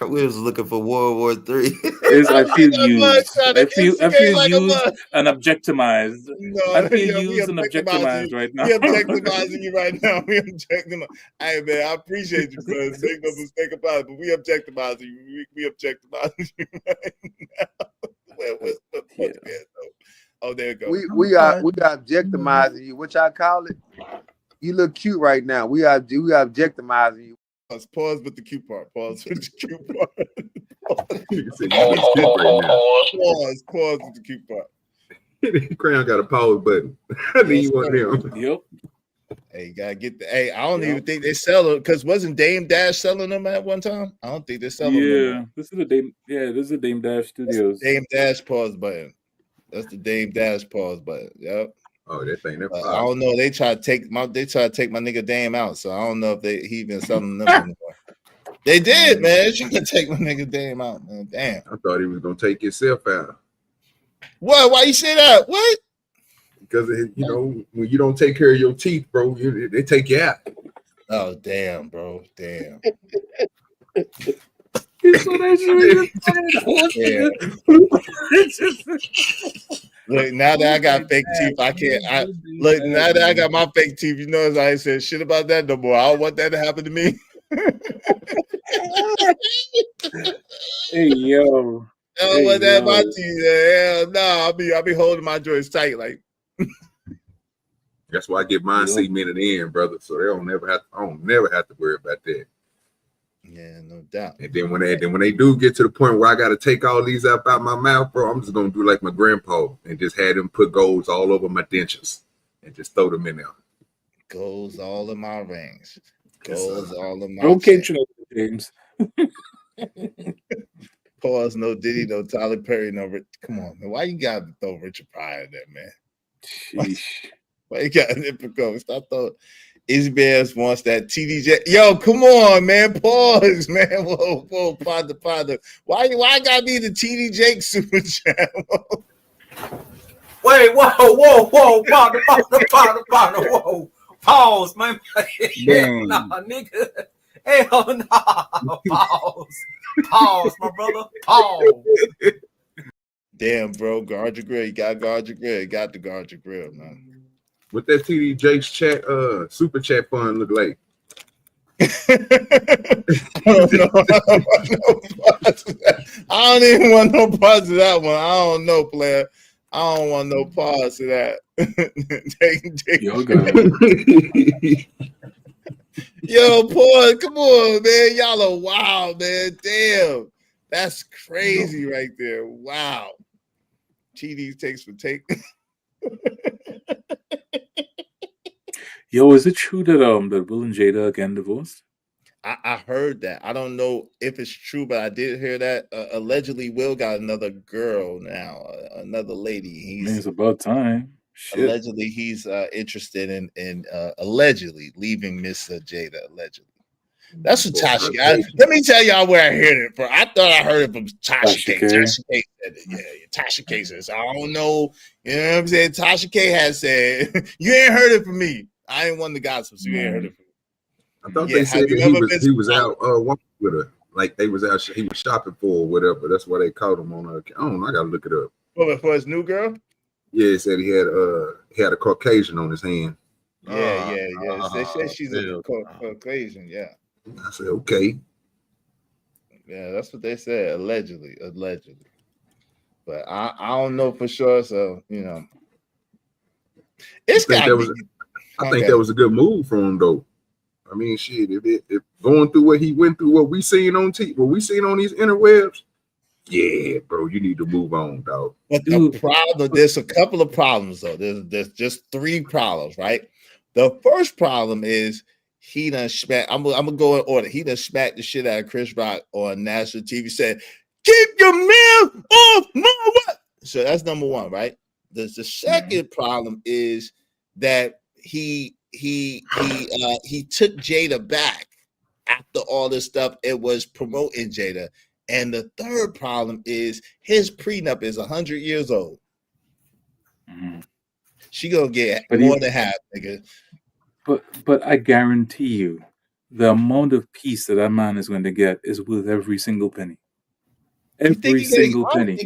We was looking for World War III. I feel used. I feel like used and objectimized. No, I feel we used and objectimized right now. We objectifying you right now. We objectifying. Hey man, I appreciate you, cuz. Make no mistake about it, but we objectifying you. We objectifying you right now. Oh, there you go. We are objectimizing you. What y'all call it? You look cute right now. We are objectimizing you. Pause with the cute part. Pause with the cute part. Pause with the cute part. Crown got a pause button. I need one of them. Yep. Hey, you gotta get the. Hey, I don't even think they sell it, because wasn't Dame Dash selling them at one time? I don't think they sell them. Yeah, this is the Dame Dash Studios. Dame Dash pause button. That's the Dame Dash pause button. Yep. Oh, that thing. I don't know. They try to take my nigga Dame out, so I don't know if he even selling them anymore. They did, man. You can take my nigga Dame out, man. Damn. I thought he was gonna take himself out. What? Why you say that? What? Because when you don't take care of your teeth, bro, they take you out. Oh damn, bro. Damn. Look, now that I got fake teeth, I can't. Look, now that I got my fake teeth, you know, as I ain't said shit about that no more. I don't want that to happen to me. Hey yo. I don't want that in my teeth. Hell no, I'll be holding my joints tight, like. That's why I get mine cemented in, brother. So I don't never have to worry about that. Yeah, no doubt. And then when they do get to the point where I got to take all these up out my mouth, bro, I'm just gonna do like my grandpa and just have them put golds all over my dentures and just throw them in there. Goes all in my rings. Goes all in my. Okay, James. Pause. No Diddy. No Tyler Perry. No. Come on, man. Why you got to throw Richard Pryor in there, man? Sheesh. Why you got to stop throwing? Izzy Bears wants that TDJ. Yo, come on, man. Pause, man. Whoa, partner. Why gotta be the TD Jake super chat? Wait, whoa, partner, whoa. Pause, man. Nah, nigga. Hell no. Pause, my brother. Pause. Damn, bro. Guard your grill. You got to guard your grill. You got to guard your grill, man. What that TD Jake's chat super chat fund look like? I don't even want no pause to that one. I don't know, player. I don't want no pause to that. Yo, pause. Come on, man. Y'all are wild, man. Damn. That's crazy right there. Wow. TD takes for take. Yo, is it true that that Will and Jada again divorced? I heard that. I don't know if it's true, but I did hear that. Allegedly, Will got another girl now, another lady. It's about time. Shit. Allegedly, he's interested in allegedly leaving Miss Jada. Allegedly, that's what Tasha got. Let me tell y'all where I heard it from. I thought I heard it from Tasha K. Tasha K said it. Yeah, Tasha K says, I don't know. You know what I'm saying? Tasha K has said, you ain't heard it from me. I ain't one of the gossip, so you ain't heard it from me. I thought they said that he was out with her. Like they was out, he was shopping for or whatever. That's why they caught him on. I don't know. I gotta look it up. For his new girl? Yeah, he said he had a Caucasian on his hand. Yeah. They said she's a Caucasian. Yeah. I said okay. Yeah, that's what they said. Allegedly. But I don't know for sure. So it's got. I think that was a good move from him, though. I mean, shit, if going through what he went through, what we seen on TV, what we seen on these interwebs, yeah, bro, you need to move on, dog. But the problem, there's a couple of problems, though. There's just 3 problems, right? The first problem is he done smacked. I'm gonna go in order. He done smacked the shit out of Chris Rock on national TV, said, "Keep your man off my what?" So that's number 1, right? The second problem is that he took Jada back after all this stuff, it was promoting Jada. And the third problem is his prenup is 100 years old. She gonna get more than half, nigga. But I guarantee you, the amount of peace that man is going to get is worth every single penny. Every single penny.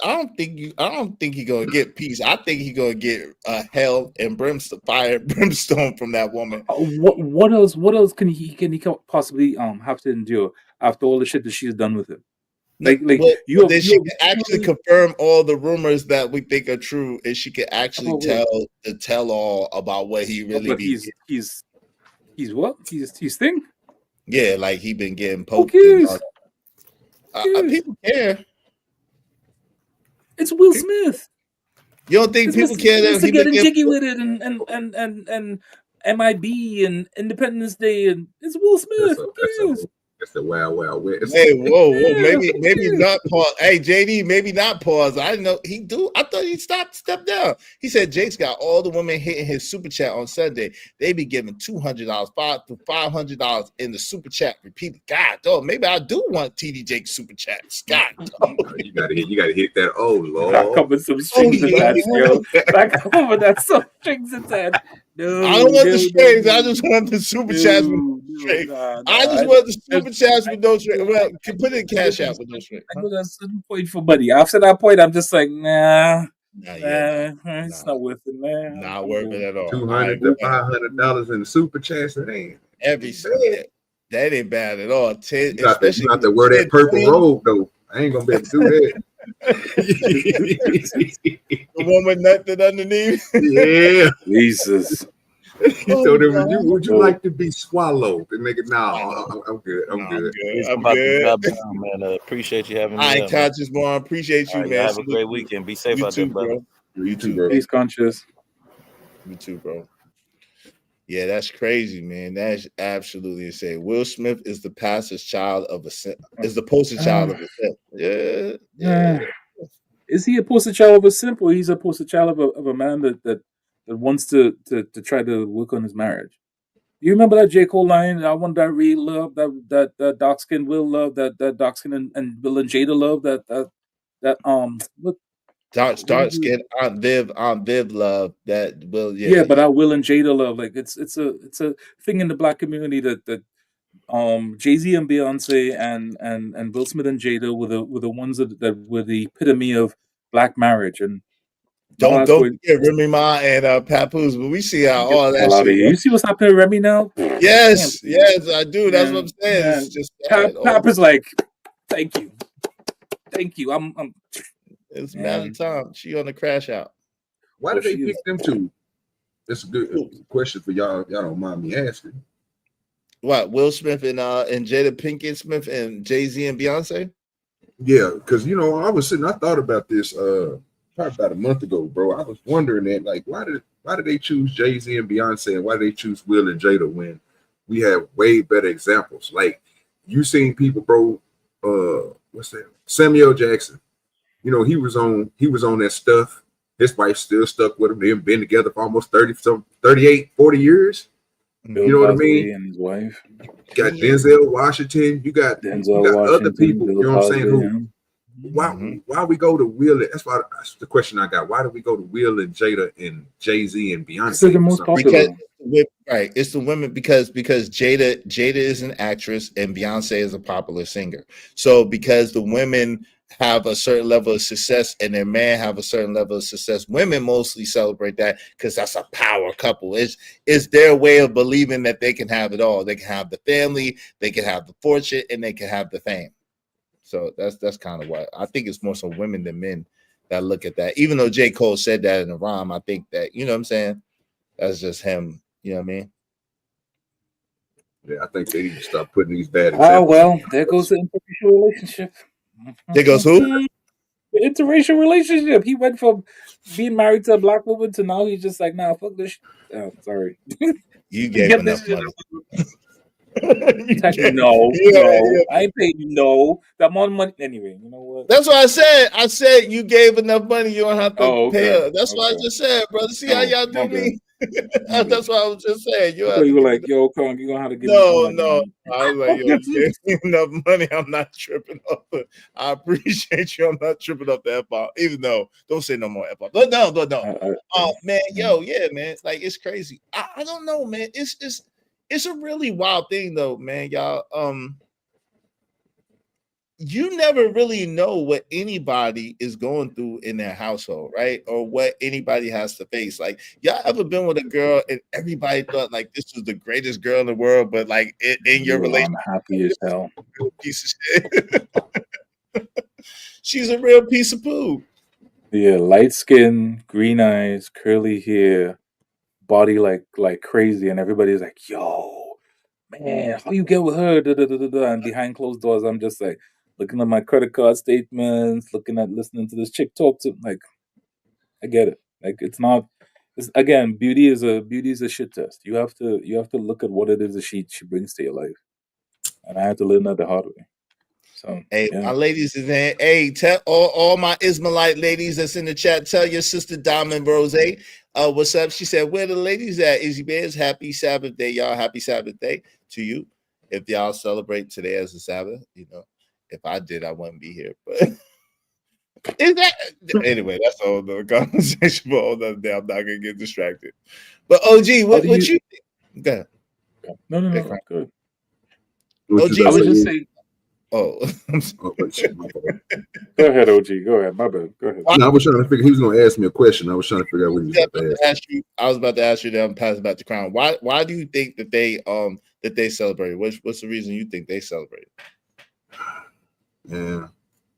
I don't think he gonna get peace. I think he gonna get hell and brimstone, fire and brimstone from that woman. What else? What else can he possibly have to endure after all the shit that she's done with him? Like then she can actually confirm all the rumors that we think are true, and she can actually tell all about what he really but he's what? He's thing? Yeah, like he been getting Who poked. cares? People care. It's Will Smith. You don't think people care that he getting jiggy with it and MIB and Independence Day and it's Will Smith. Who cares? That's the Wild Wild West. Hey, whoa, maybe not pause. Hey, JD, maybe not pause. I didn't know he do. I thought he stepped down. He said Jake's got all the women hitting his super chat on Sunday. They be giving $200, $500 in the super chat. Repeat, God, dog. Maybe I do want TD Jake super chats. God, dog. You gotta hit that. Oh Lord, that come with some strings attached, yo. That come with that some strings attached. No, I don't want the strings. I just want the super chats with no strings. I just want the super chats with no strings. Well, can put it in Cash App with no strings. I know that's a point for money. After that point, I'm just like, it's not worth it, man. Not worth it at all. $200 to $500 in the super chats. That ain't every cent. That ain't bad at all. You got to wear that purple robe though. I ain't gonna be able to do that. The one with nothing underneath. Yeah, Jesus. He told him, "Would you like to be swallowed?" The nigga, I'm good. I'm good. I'm good. Man. Appreciate you having me. I ain't conscious, more. I appreciate you, man. Have a great weekend. Be safe out there, brother. You too, bro. He's conscious. You too, bro. Yeah, that's crazy, man. That's absolutely insane. Will Smith is the poster child of a simp. Is the poster child of a simp. Yeah. Is he a poster child of a simp, or he's a poster child of a man that wants to try to work on his marriage? You remember that J. Cole line? I want that real love, that dark skin Will love, that dark skin and Will and Jada love, that what. Dark skin Aunt Viv love that Will. Yeah, but I Will and Jada love, like it's a thing in the black community that Jay-Z and Beyonce and Will Smith and Jada were the ones that were the epitome of black marriage. And don't forget Remy Ma and Papoose, but we see how all that shit. You see what's happening with Remy now? Yes, I do. That's what I'm saying. It's just Pap is like, thank you. I'm. It's a matter of time. She on the crash out. Why did they pick them two? That's a good question for y'all. Y'all don't mind me asking. What, Will Smith and Jada Pinkett Smith and Jay-Z and Beyonce? Yeah, because I was sitting. I thought about this probably about a month ago, bro. I was wondering that, like, why did they choose Jay-Z and Beyonce, and why did they choose Will and Jada when we have way better examples? Like, you seen people, bro. What's that? Samuel Jackson. He was on that stuff. His wife still stuck with him. They've been together for almost 38, 40 years. You know what I mean? And his wife. You got Denzel Washington. You got other people. You know what I'm saying? Who? Why we go to Will? That's the question I got. Why do we go to Will and Jada and Jay-Z and Beyonce? They're the most popular. Right, it's the women because Jada is an actress and Beyonce is a popular singer. So because the women have a certain level of success and their man have a certain level of success, women mostly celebrate that because that's a power couple. It's their way of believing that they can have it all. They can have the family, they can have the fortune, and they can have the fame. So that's kind of why I think it's more so women than men that look at that. Even though J. Cole said that in a rhyme, I think that, you know what I'm saying? That's just him. You know what I mean? Yeah, I think they need to stop putting these bad examples. Oh, well, there goes the interracial relationship. There goes who? The interracial relationship. He went from being married to a black woman to now he's just like, nah, fuck this shit. Oh, sorry. You gave enough money. No, I ain't paid you no. That more money anyway. You know what? That's what I said. I said you gave enough money. You don't have to pay her. That's what I just said, brother. See how y'all do me? That's what I was just saying. You I have thought to you were give me like, yo, Kong, you're gonna have to give me some no, like no. I was like, yo, you gave me enough money. I'm not tripping off it. I appreciate you. I'm not tripping off the F-bomb. Even though, don't say no more F-bomb. No. Man, yo, yeah, man. Like, it's crazy. I don't know, man. It's a really wild thing, though, man, y'all. You never really know what anybody is going through in their household, right? Or what anybody has to face. Like, y'all ever been with a girl and everybody thought like this was the greatest girl in the world, but like in your you were relationship, unhappy as hell. piece of shit. She's a real piece of poo. Yeah, light skin, green eyes, curly hair, body like crazy, and everybody's like, yo, man, how you get with her? Da, da, da, da, da. And behind closed doors, I'm just like looking at my credit card statements, listening to this chick talk to like, I get it. Like it's not. It's, again, beauty is a shit test. You have to look at what it is that she brings to your life, and I had to learn that the hard way. So Hey, yeah. my ladies is in. Hey, tell all my Ismailite ladies that's in the chat. Tell your sister Diamond Rose, what's up? She said, "Where the ladies at?" Izzy Bears, happy Sabbath day, y'all. Happy Sabbath day to you. If y'all celebrate today as a Sabbath, you know, if I did, I wouldn't be here. But is that anyway? That's a whole other conversation for all other day. I'm not gonna get distracted. But OG, what you think? Go ahead. No, good. What you OG, gonna I was say? just saying. Oh, Go ahead, OG. Go ahead. My bad. Go ahead. No, I was trying to figure. He was going to ask me a question. I was trying to figure out what he was about to ask. I was about to ask you that. I'm passing back the crown. Why do you think that they celebrate? What's the reason you think they celebrate? Yeah,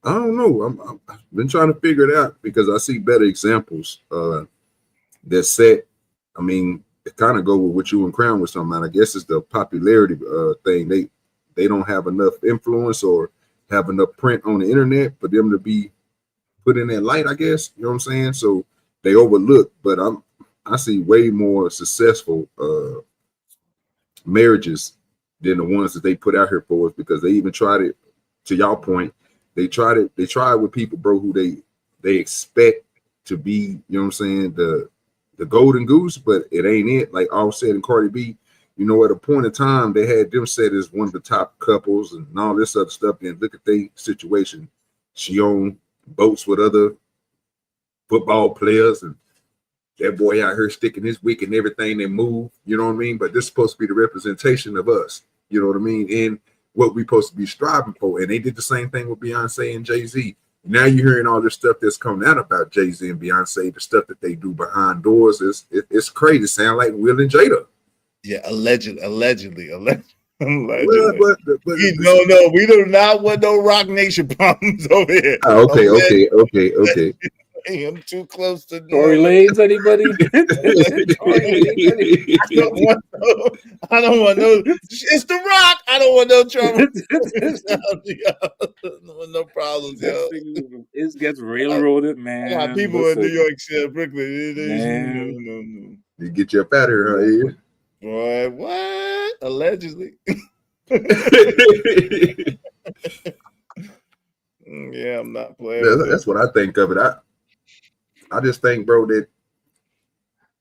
I don't know. I've been trying to figure it out because I see better examples that set. I mean, it kind of go with what you and Crown was talking about. I guess it's the popularity thing. They don't have enough influence or have enough print on the internet for them to be put in that light, I guess. You know what I'm saying? So they overlook, but I see way more successful marriages than the ones that they put out here for us because they even tried it. To y'all point, they tried with people, bro, who they expect to be, you know what I'm saying, the golden goose, but it ain't it. Like Offset and Cardi B, you know, at a point in time, they had them set as one of the top couples and all this other stuff. Then look at their situation. She on boats with other football players, and that boy out here sticking his wick in everything they move. You know what I mean? But this is supposed to be the representation of us. You know what I mean? And what we supposed to be striving for. And they did the same thing with Beyonce and Jay-Z. Now you're hearing all this stuff that's coming out about Jay-Z and Beyonce, the stuff that they do behind doors. It's crazy. It sounds like Will and Jada. Yeah, allegedly. Well, but no, we do not want no Rock Nation problems over here. Okay. I'm too close to Tory Lanez, anybody? I don't want no. It's The Rock. I don't want no trouble. No problems, yo. It gets railroaded, man. I got people in New York City, Brooklyn. Man. No. You get you up out of here, huh? Boy, what? Allegedly. Yeah, I'm not playing. That's what I think of it. I just think, bro, that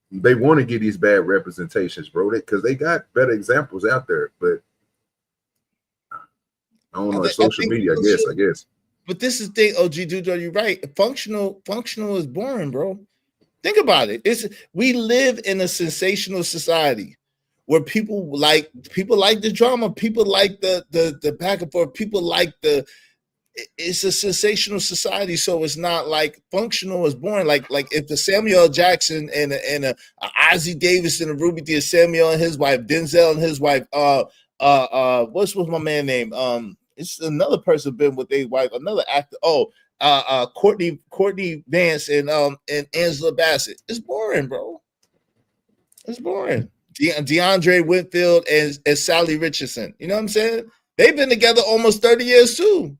they want to get these bad representations, bro, because they got better examples out there. But I don't know, social media, I guess. But this is the thing, OG Dude, are you right? Functional is boring, bro. Think about it. We live in a sensational society where people like the drama, people like the back and forth, people like it's a sensational society, so it's not like functional is boring. Like if the Samuel L. Jackson and a Ozzie Davis and a Ruby Dee, Samuel and his wife, Denzel and his wife, what's my man name? It's another person been with their wife, another actor. Courtney Vance and Angela Bassett. It's boring, bro. It's boring. DeAndre Whitfield and Sally Richardson. You know what I'm saying? They've been together almost 30 years too.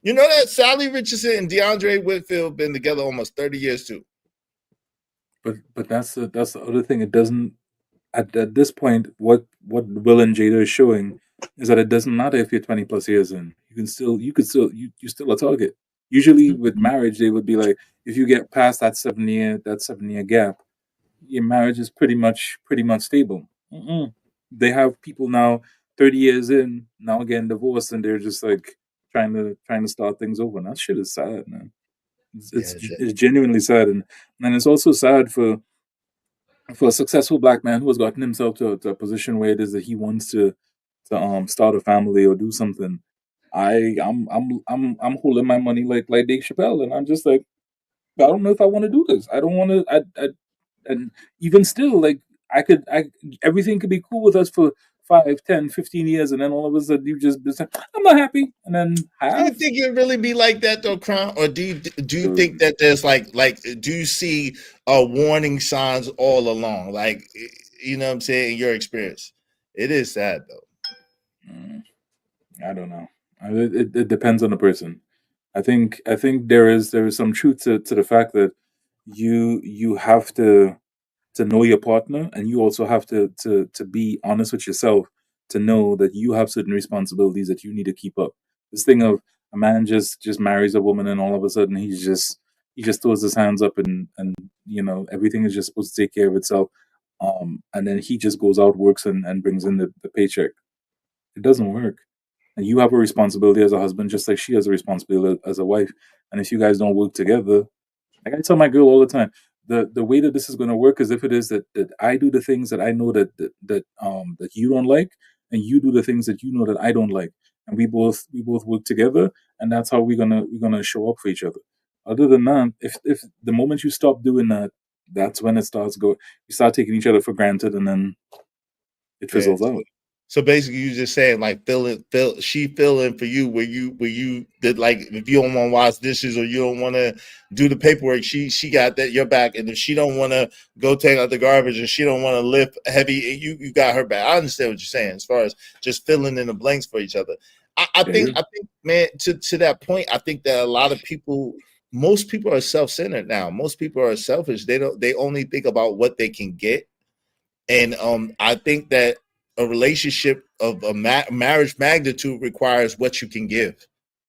You know that Sally Richardson and DeAndre Whitfield been together almost 30 years too. But that's the other thing. It doesn't at this point. What Will and Jada is showing is that it doesn't matter if you're 20 plus years in. You're still a target. Usually with marriage, they would be like, if you get past that 7 year gap, your marriage is pretty much stable. They have people now 30 years in now getting divorced, and they're just like trying to start things over. And that shit is sad, man. It's genuinely sad, and it's also sad for a successful black man who has gotten himself to a position where it is that he wants to start a family or do something. I'm holding my money like Dave Chappelle, and I'm just like, I don't know if I want to do this. I don't want to. And even still, like everything could be cool with us for 5, 10, 15 years, and then all of a sudden you just I'm not happy, and then do you think it really be like that though, Crown? Or do you think that there's like do you see warning signs all along? Like, you know what I'm saying, in your experience? It is sad though. I don't know. It depends on the person. I think there is some truth to the fact that you have to know your partner, and you also have to be honest with yourself to know that you have certain responsibilities that you need to keep up. This thing of a man just marries a woman and all of a sudden he just throws his hands up and everything is just supposed to take care of itself, and then he just goes out, works and brings in the paycheck. It doesn't work. And you have a responsibility as a husband just like she has a responsibility as a wife. And if you guys don't work together, like I tell my girl all the time, the way that this is going to work is if it is that I do the things that I know that you don't like, and you do the things that you know that I don't like, and we both work together, and that's how we're gonna show up for each other. Other than that, if the moment you stop doing that, that's when it starts go. You start taking each other for granted, and then it fizzles out. So basically, you just saying like she feeling for you where you did, like if you don't want to wash dishes or you don't want to do the paperwork, she got that your back, and if she don't want to go take out the garbage and she don't want to lift heavy, you got her back. I understand what you're saying as far as just filling in the blanks for each other. I think man, to that point, I think that a lot of people, most people are self-centered now. Most people are selfish. They only think about what they can get, and I think that a relationship of a marriage magnitude requires what you can give.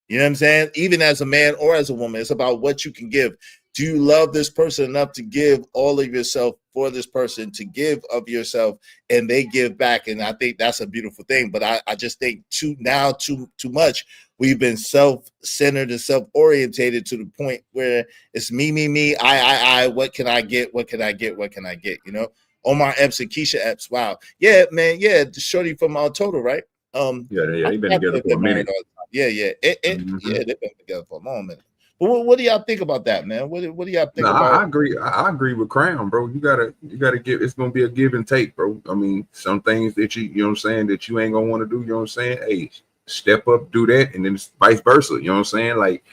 You know what I'm saying? Even as a man or as a woman, it's about what you can give. Do you love this person enough to give all of yourself for this person, to give of yourself, and they give back? And I think that's a beautiful thing. But I just think too much we've been self-centered and self-orientated to the point where it's me, I, what can I get? What can I get? What can I get? You know? Omar Epps and Keisha Epps. Wow. Yeah, man. Yeah, the shorty from Total, right? Yeah, they've been together for a minute. Yeah. Yeah, they've been together for a long minute. But what do y'all think about that, man? What do y'all think about? I agree. I agree with Crown, bro. You gotta give. It's gonna be a give and take, bro. I mean, some things that you know what I'm saying, that you ain't gonna want to do. You know what I'm saying? Hey, step up, do that, and then it's vice versa. You know what I'm saying? Like,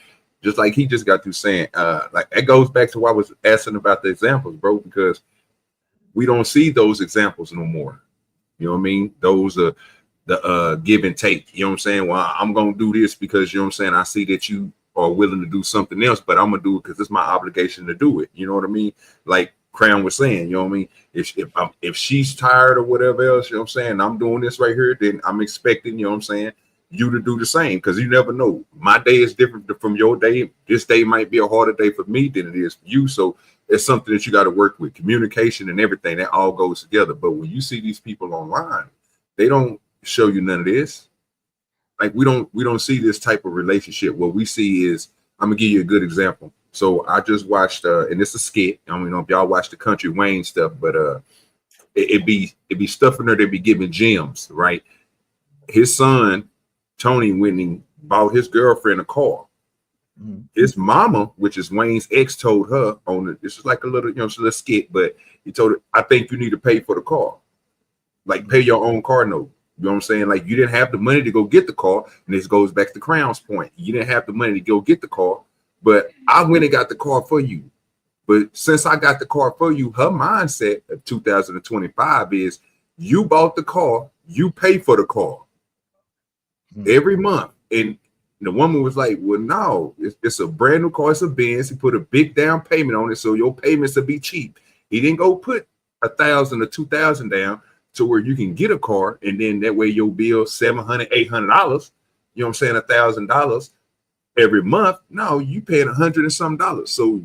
just like he just got through saying, like that goes back to why I was asking about the examples, bro, because we don't see those examples no more. You know what I mean? Those are the give and take. You know what I'm saying? Well, I'm gonna do this because, you know what I'm saying, I see that you are willing to do something else, but I'm gonna do it because it's my obligation to do it. You know what I mean? Like Crown was saying, you know what I mean? If she's tired or whatever else, you know what I'm saying, I'm doing this right here, then I'm expecting, you know what I'm saying, you to do the same, because you never know. My day is different from your day. This day might be a harder day for me than it is for you. So it's something that you got to work with. Communication and everything, that all goes together. But when you see these people online, they don't show you none of this. Like we don't see this type of relationship. What we see is, I'm gonna give you a good example. So I just watched and it's a skit. I don't know if y'all watch the Country Wayne stuff, but it be stuff in there that be giving gems, right? His son Tony went and bought his girlfriend a car. His mama, which is Wayne's ex, told her on it. This is like a little, you know, it's a little skit, but he told her, I think you need to pay for the car. Like pay your own car note. You know what I'm saying? Like you didn't have the money to go get the car. And this goes back to Crown's point. You didn't have the money to go get the car, but I went and got the car for you. But since I got the car for you, her mindset of 2025 is you bought the car, you pay for the car every month. And the woman was like, well, no, it's a brand new car. It's a Benz. He put a big down payment on it, so your payments will be cheap. He didn't go put $1,000 or $2,000 down to where you can get a car, and then that way your bill $700, $800. You know what I'm saying? $1,000 every month. No, you paying $100 and some dollars. So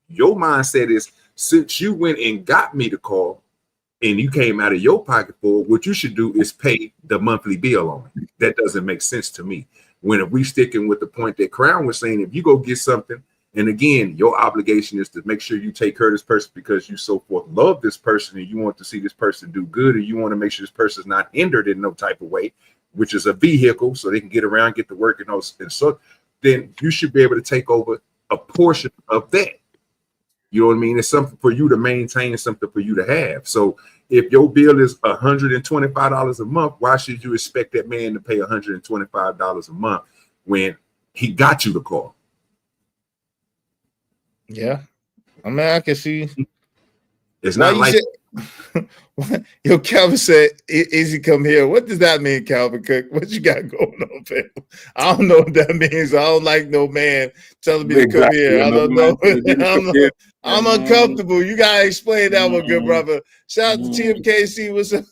your mindset is Since you went and got me the car and you came out of your pocket for it, what you should do is pay the monthly bill on it. That doesn't make sense to me. When if we sticking with the point that Crown was saying, if you go get something, and again, your obligation is to make sure you take care of this person because you so forth love this person and you want to see this person do good, and you want to make sure this person's not hindered in no type of way, which is a vehicle so they can get around, get to work, and so then you should be able to take over a portion of that. You know what I mean? It's something for you to maintain, something for you to have. So if your bill is $125 a month, why should you expect that man to pay $125 a month when he got you the car? Yeah, I mean, I can see. It's not like yo, Calvin said, "Easy come here." What does that mean, Calvin Cook? What you got going on, fam? I don't know what that means. I don't like no man telling me to come here. I don't know. I'm uncomfortable. You gotta explain that one, good brother. Shout out to TMKC. What's up?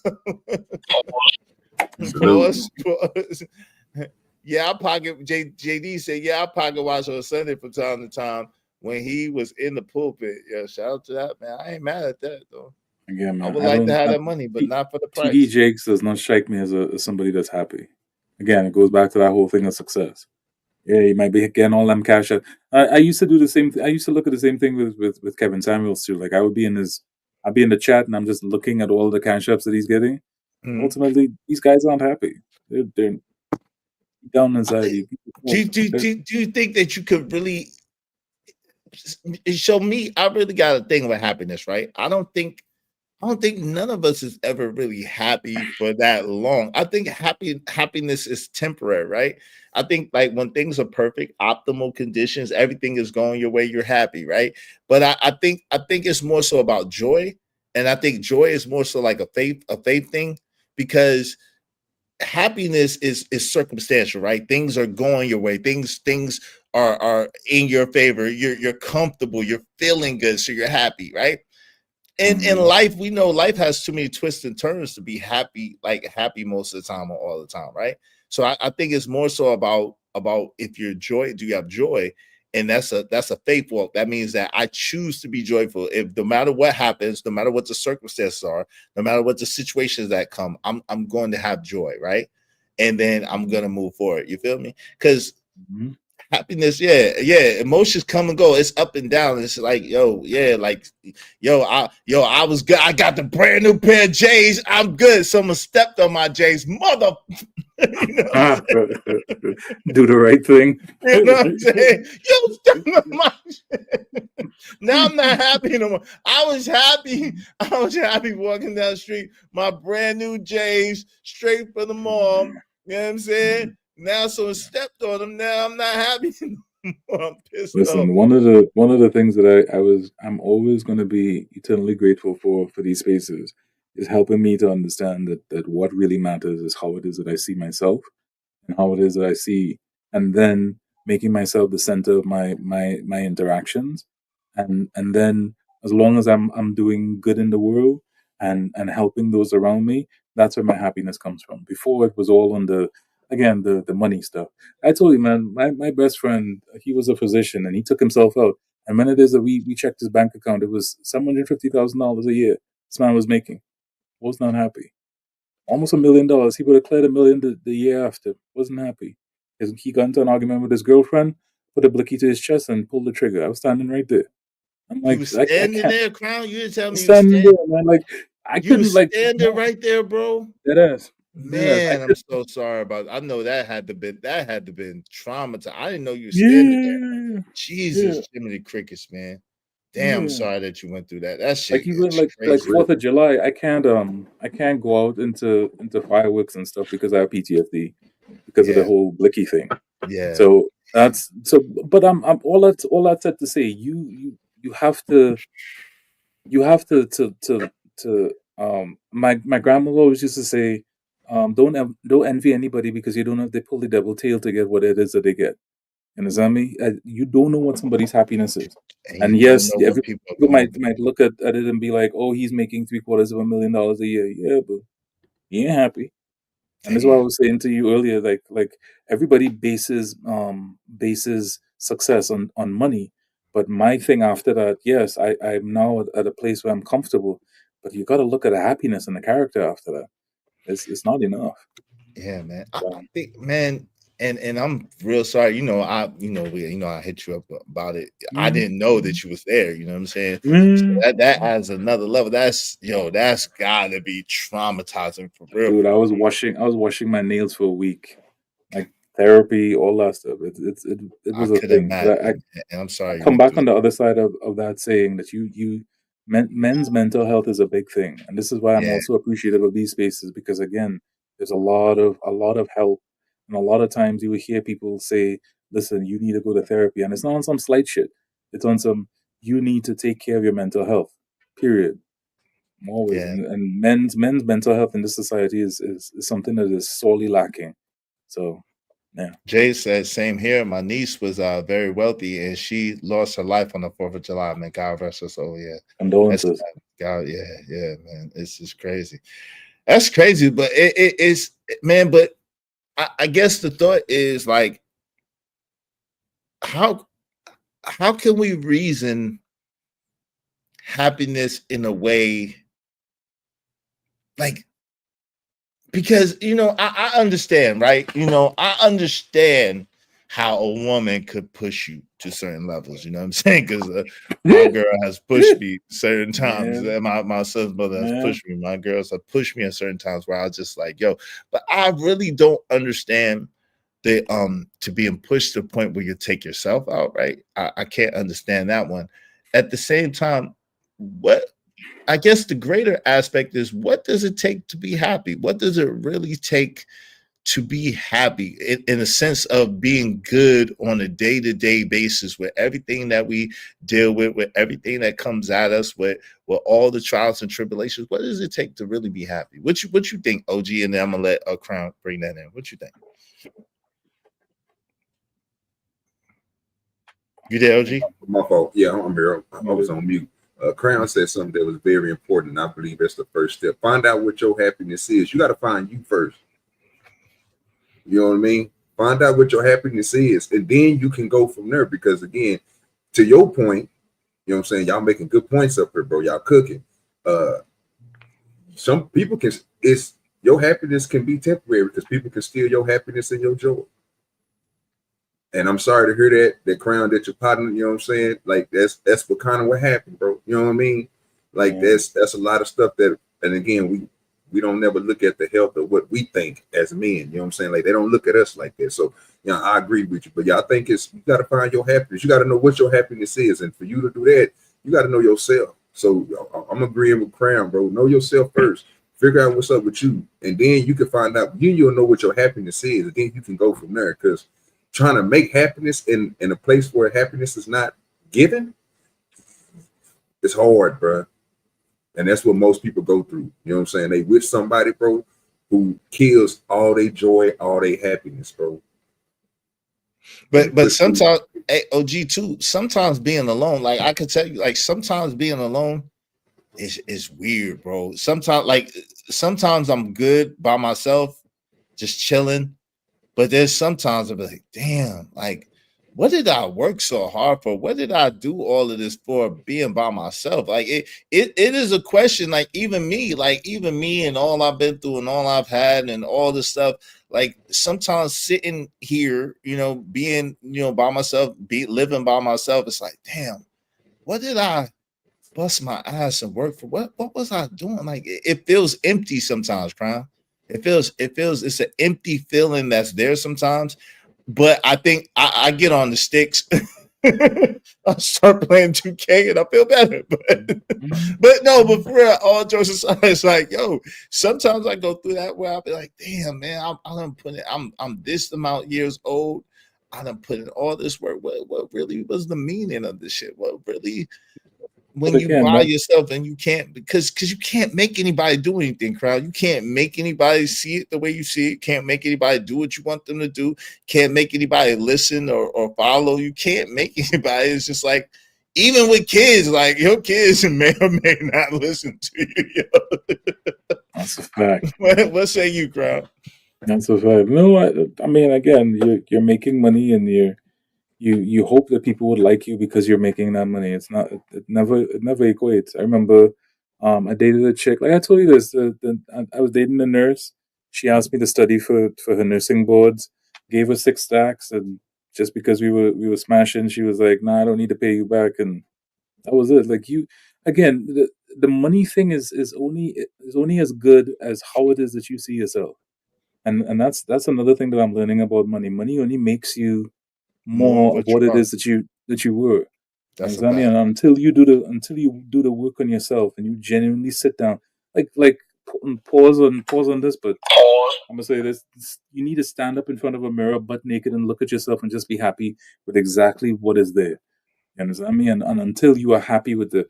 Yeah, I pocket. JD said, "Yeah, I pocket watch on Sunday from time to time." When he was in the pulpit, yeah, shout out to that, man. I ain't mad at that though. Again, man, I would like to have that money, but not for the price. TD Jakes does not strike me as somebody that's happy. Again, it goes back to that whole thing of success. Yeah, you might be getting all them cash out. I used to do the same. I used to look at the same thing with Kevin Samuels too. Like I'd be in the chat and I'm just looking at all the cash ups that he's getting. Mm-hmm. Ultimately, these guys aren't happy. They're down inside. Do you think that you could really? Show me, I really got a thing with happiness, right? I don't think none of us is ever really happy for that long. I think happiness is temporary, right? I think like when things are perfect, optimal conditions, everything is going your way, you're happy, right? But I think it's more so about joy, and I think joy is more so like a faith thing, because happiness is circumstantial, right? Things are going your way, things are in your favor, you're comfortable, you're feeling good, so you're happy, right? And in life, we know life has too many twists and turns to be happy, like happy most of the time or all the time, right? So I think it's more so about if you're joy, do you have joy? And that's a faith walk. That means that I choose to be joyful. If no matter what happens, no matter what the circumstances are, no matter what the situations that come, I'm going to have joy, right? And then I'm gonna move forward. You feel me? Because happiness, yeah, emotions come and go. It's up and down. It's like, I was good. I got the brand new pair of J's. I'm good. Someone stepped on my J's, mother. Do the right thing. You know what I'm saying? Yo, stepped on my shit. Now I'm not happy no more. I was happy walking down the street. My brand new J's, straight from the mall. You know what I'm saying? Now someone stepped on them. Now I'm not happy. I'm pissed off. One of the things that I'm always going to be eternally grateful for these spaces is helping me to understand that what really matters is how it is that I see myself and how it is that I see, and then making myself the center of my interactions, and then as long as I'm doing good in the world and helping those around me, that's where my happiness comes from. Before, it was all on the money stuff. I told you, man, my best friend, he was a physician and he took himself out. And when it is that we checked his bank account, it was $750,000 a year this man was making. Was not happy. Almost $1 million. He would have cleared $1 million the year after. Wasn't happy. He got into an argument with his girlfriend, put a blicky to his chest and pulled the trigger. I was standing right there. I'm like, you was standing there, Crown? You didn't tell me standing there, man. Like I couldn't like standing right there, bro. That ass. Man, I'm so sorry about it. I know that had to been traumatizing. I didn't know you were standing there. Jesus, Jiminy Crickets, man. Damn, I'm sorry that you went through that. That shit. Like even like 4th of July, I can't go out into fireworks and stuff because I have PTSD because of the whole blicky thing. Yeah. So but I'm all that said to say, you have to my grandmother always used to say, don't envy anybody because you don't know if they pull the devil tail to get what it is that they get. You understand me? You don't know what somebody's happiness is. And yes, people might look at it and be like, oh, he's making $750,000 a year. Yeah, but he ain't happy. And that's what I was saying to you earlier. Like everybody bases success on money, But my thing after that, yes, I'm now at a place where I'm comfortable, but you got to look at the happiness and the character after that. It's not enough. Yeah, man. I think, man, and I'm real sorry. I hit you up about it. I didn't know that you was there. You know what I'm saying? So that adds another level. That's gotta be traumatizing for real. Dude, I was washing my nails for a week, like therapy, all that stuff. It was a could thing. But imagine, and I'm sorry I you come went back through on the other side of that saying that men's mental health is a big thing, and this is why I'm Yeah. also appreciative of these spaces, because again, there's a lot of help, and a lot of times you will hear people say, "Listen, you need to go to therapy," and it's not on some slight shit. It's on some, you need to take care of your mental health. Period. Always. Yeah. And men's mental health in this society is something that is sorely lacking. So, yeah. Jay said, same here. My niece was very wealthy and she lost her life on the 4th of July. Man, God rest her soul. Yeah. Condolences. God, yeah, man. It's just crazy. That's crazy. But it's, man, but I guess the thought is like, how can we reason happiness in a way like, because I understand, right? I understand how a woman could push you to certain levels. You know what I'm saying? Because my girl has pushed me certain times. Yeah. My son's mother has Yeah. pushed me. My girls have pushed me at certain times where I was just like, yo. But I really don't understand the to being pushed to the point where you take yourself out. Right? I can't understand that one. At the same time, what? I guess the greater aspect is, what does it take to be happy? What does it really take to be happy in a sense of being good on a day-to-day basis with everything that we deal with everything that comes at us, with all the trials and tribulations? What does it take to really be happy? What you think, OG? And then I'm gonna let Crown bring that in. What you think? You there, OG? My fault. Yeah, I'm here. I was on mute. Crown said something that was very important. I believe that's the first step. Find out what your happiness is. You got to find you first. You know what I mean? Find out what your happiness is, and then you can go from there. Because again, to your point, you know what I'm saying? Y'all making good points up here, bro. Y'all cooking. Some people can, your happiness can be temporary because people can steal your happiness and your joy. And I'm sorry to hear that Crown, that your partner, you know what I'm saying? Like that's what kind of what happened, bro. You know what I mean? Like that's a lot of stuff that, and again, we don't never look at the health of what we think as men. You know what I'm saying? Like they don't look at us like that. So I agree with you. But I think you gotta find your happiness. You gotta know what your happiness is. And for you to do that, you gotta know yourself. So I'm agreeing with Crown, bro. Know yourself first. Figure out what's up with you. And then you can find out, you'll know what your happiness is. And then you can go from there. Because trying to make happiness in a place where happiness is not given, it's hard, bro. And that's what most people go through. You know what I'm saying? They with somebody, bro, who kills all their joy, all their happiness, bro. But sometimes, hey, OG too, sometimes being alone, like I could tell you, like sometimes being alone is weird, bro. Sometimes I'm good by myself, just chilling. But there's sometimes I'm like, damn, like, what did I work so hard for? What did I do all of this for, being by myself? Like it is a question, like even me and all I've been through and all I've had and all this stuff, like sometimes sitting here, being, by myself, living by myself, it's like, damn, what did I bust my ass and work for? What was I doing? Like it feels empty sometimes, Crown. It feels it's an empty feeling that's there sometimes. But I think I get on the sticks. I start playing 2K and I feel better. But for real, all jokes aside, it's like, yo, sometimes I go through that where I'll be like, damn, man, I'm this amount years old. I done put in all this work. What really was the meaning of this shit? What really, when you by yourself and you can't, because you can't make anybody do anything, Crowd. You can't make anybody see it the way you see it. Can't make anybody do what you want them to do. Can't make anybody listen or follow. You can't make anybody. It's just like, even with kids, like your kids may or may not listen to you. That's a fact. What say you, Crowd? That's a fact. No, I mean, again, you're making money and you hope that people would like you because you're making that money. It's not. It never equates. I remember, I dated a chick. Like I told you this. I was dating a nurse. She asked me to study for her nursing boards. Gave her 6 stacks, and just because we were smashing, she was like, "Nah, I don't need to pay you back," and that was it. Like you, again, the money thing is only as good as how it is that you see yourself, and that's another thing that I'm learning about money. Money only makes you More of more of what what you it are. is that you were. You That's a understand me? fact. And until you do the work on yourself and you genuinely sit down, pause on this, but I'm gonna say this: you need to stand up in front of a mirror, butt naked, and look at yourself and just be happy with exactly what is there. You understand me? And until you are happy with the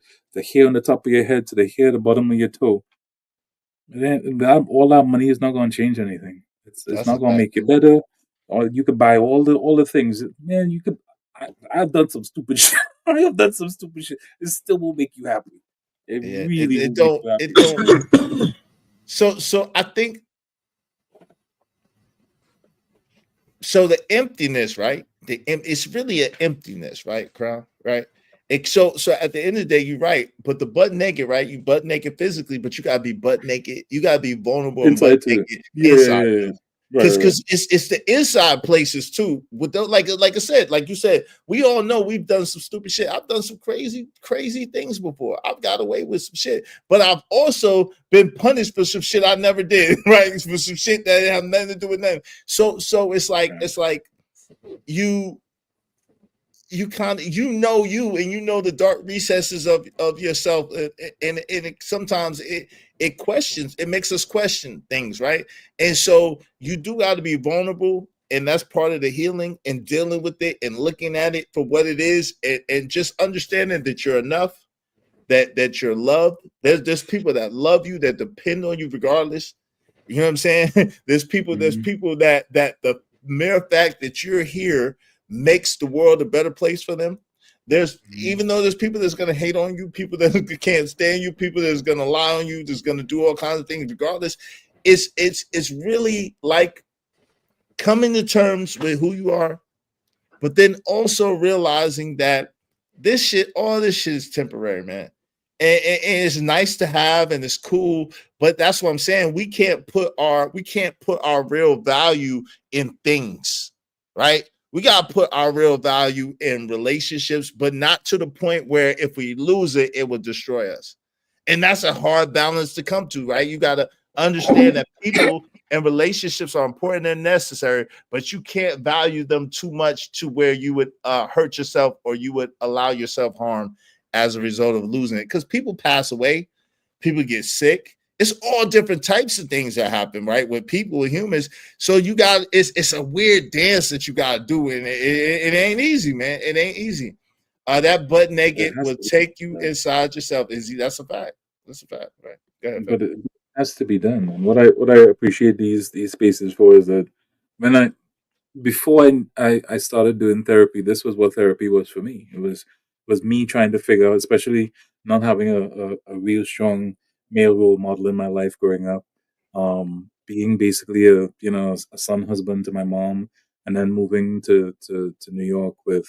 hair on the top of your head to the hair at the bottom of your toe, then all that money is not going to change anything. It's That's not a going to fact. make you better. Or you could buy all the things. Man, you could. I've done some stupid shit. I have done some stupid shit. It still will make you happy. It Yeah. really It will make don't. you happy. It don't. So I think so the emptiness, right? It's really an emptiness, right, Crown? Right? So at the end of the day, you're right. But the butt naked, right? You butt naked physically, but you gotta be butt naked. You gotta be vulnerable and butt Inside too. naked Yeah, yeah, inside. yeah, yeah. Right, right, right. Because it's the inside places too. With the, like I said, like you said, we all know we've done some stupid shit. I've done some crazy things before. I've got away with some shit, but I've also been punished for some shit I never did, right? For some shit that have nothing to do with nothing. So it's like you kind of you and you know the dark recesses of yourself, and sometimes it makes us question things, right? And so you do got to be vulnerable, and that's part of the healing and dealing with it and looking at it for what it is, and just understanding that you're enough, that you're loved. There's people that love you, that depend on you regardless. You know what I'm saying? There's people that the mere fact that you're here makes the world a better place for them. There's even though there's people that's gonna hate on you, people that can't stand you, people that's gonna lie on you, that's gonna do all kinds of things regardless. It's really like coming to terms with who you are, but then also realizing that all this shit is temporary, man. And it's nice to have, and it's cool, but that's what I'm saying. We can't put our real value in things, right? We gotta put our real value in relationships, but not to the point where if we lose it, it will destroy us. And that's a hard balance to come to, right? You gotta understand that people and relationships are important and necessary, but you can't value them too much to where you would hurt yourself or you would allow yourself harm as a result of losing it. Because people pass away, people get sick. It's all different types of things that happen, right? With people, with humans. So it's a weird dance that you gotta do, and it ain't easy, man. It ain't easy. That butt naked will take you inside yourself. That's a fact. That's a fact, right? Go ahead, But Phil. it has to be done. And what I appreciate these spaces for is that when I before I started doing therapy, this was what therapy was for me. It was me trying to figure out, especially not having a real strong male role model in my life growing up. Being basically a son husband to my mom, and then moving to New York with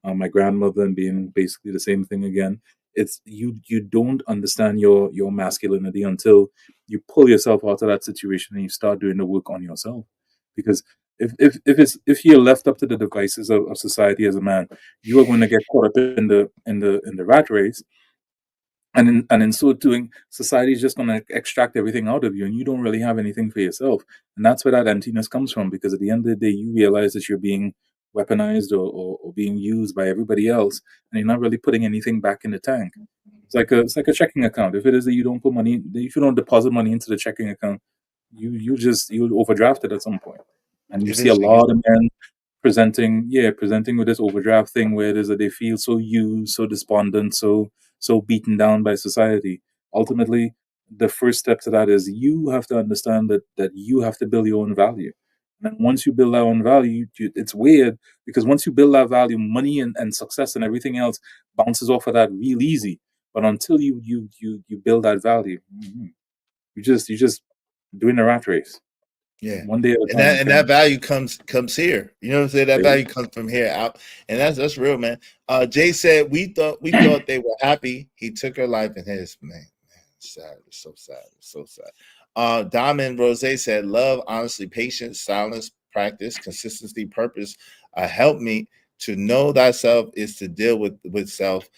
my grandmother and being basically the same thing again. It's you don't understand your masculinity until you pull yourself out of that situation and you start doing the work on yourself. Because if you're left up to the devices of society as a man, you are going to get caught up in the rat race, and in so doing, society is just going to extract everything out of you, and you don't really have anything for yourself. And that's where that emptiness comes from, because at the end of the day, you realize that you're being weaponized or being used by everybody else, and you're not really putting anything back in the tank. It's like a checking account. If it is that you don't put money, if you don't deposit money into the checking account, you'll overdraft it at some point. And you It see a is lot of men presenting with this overdraft thing, where it is that they feel so used, so despondent, so beaten down by society. Ultimately, the first step to that is you have to understand that you have to build your own value. And then once you build that own value, it's weird, because once you build that value, money and success and everything else bounces off of that real easy. But until you build that value, you just doing a rat race. Yeah. One day at a time. And that value comes here. You know what I'm saying? That Yeah. value comes from here out. And that's real, man. Jay said we thought they were happy. He took her life in his. Man, sad. It's so sad. It's so sad. Diamond Rose said, love, honestly, patience, silence, practice, consistency, purpose. Help me to know thyself is to deal with self.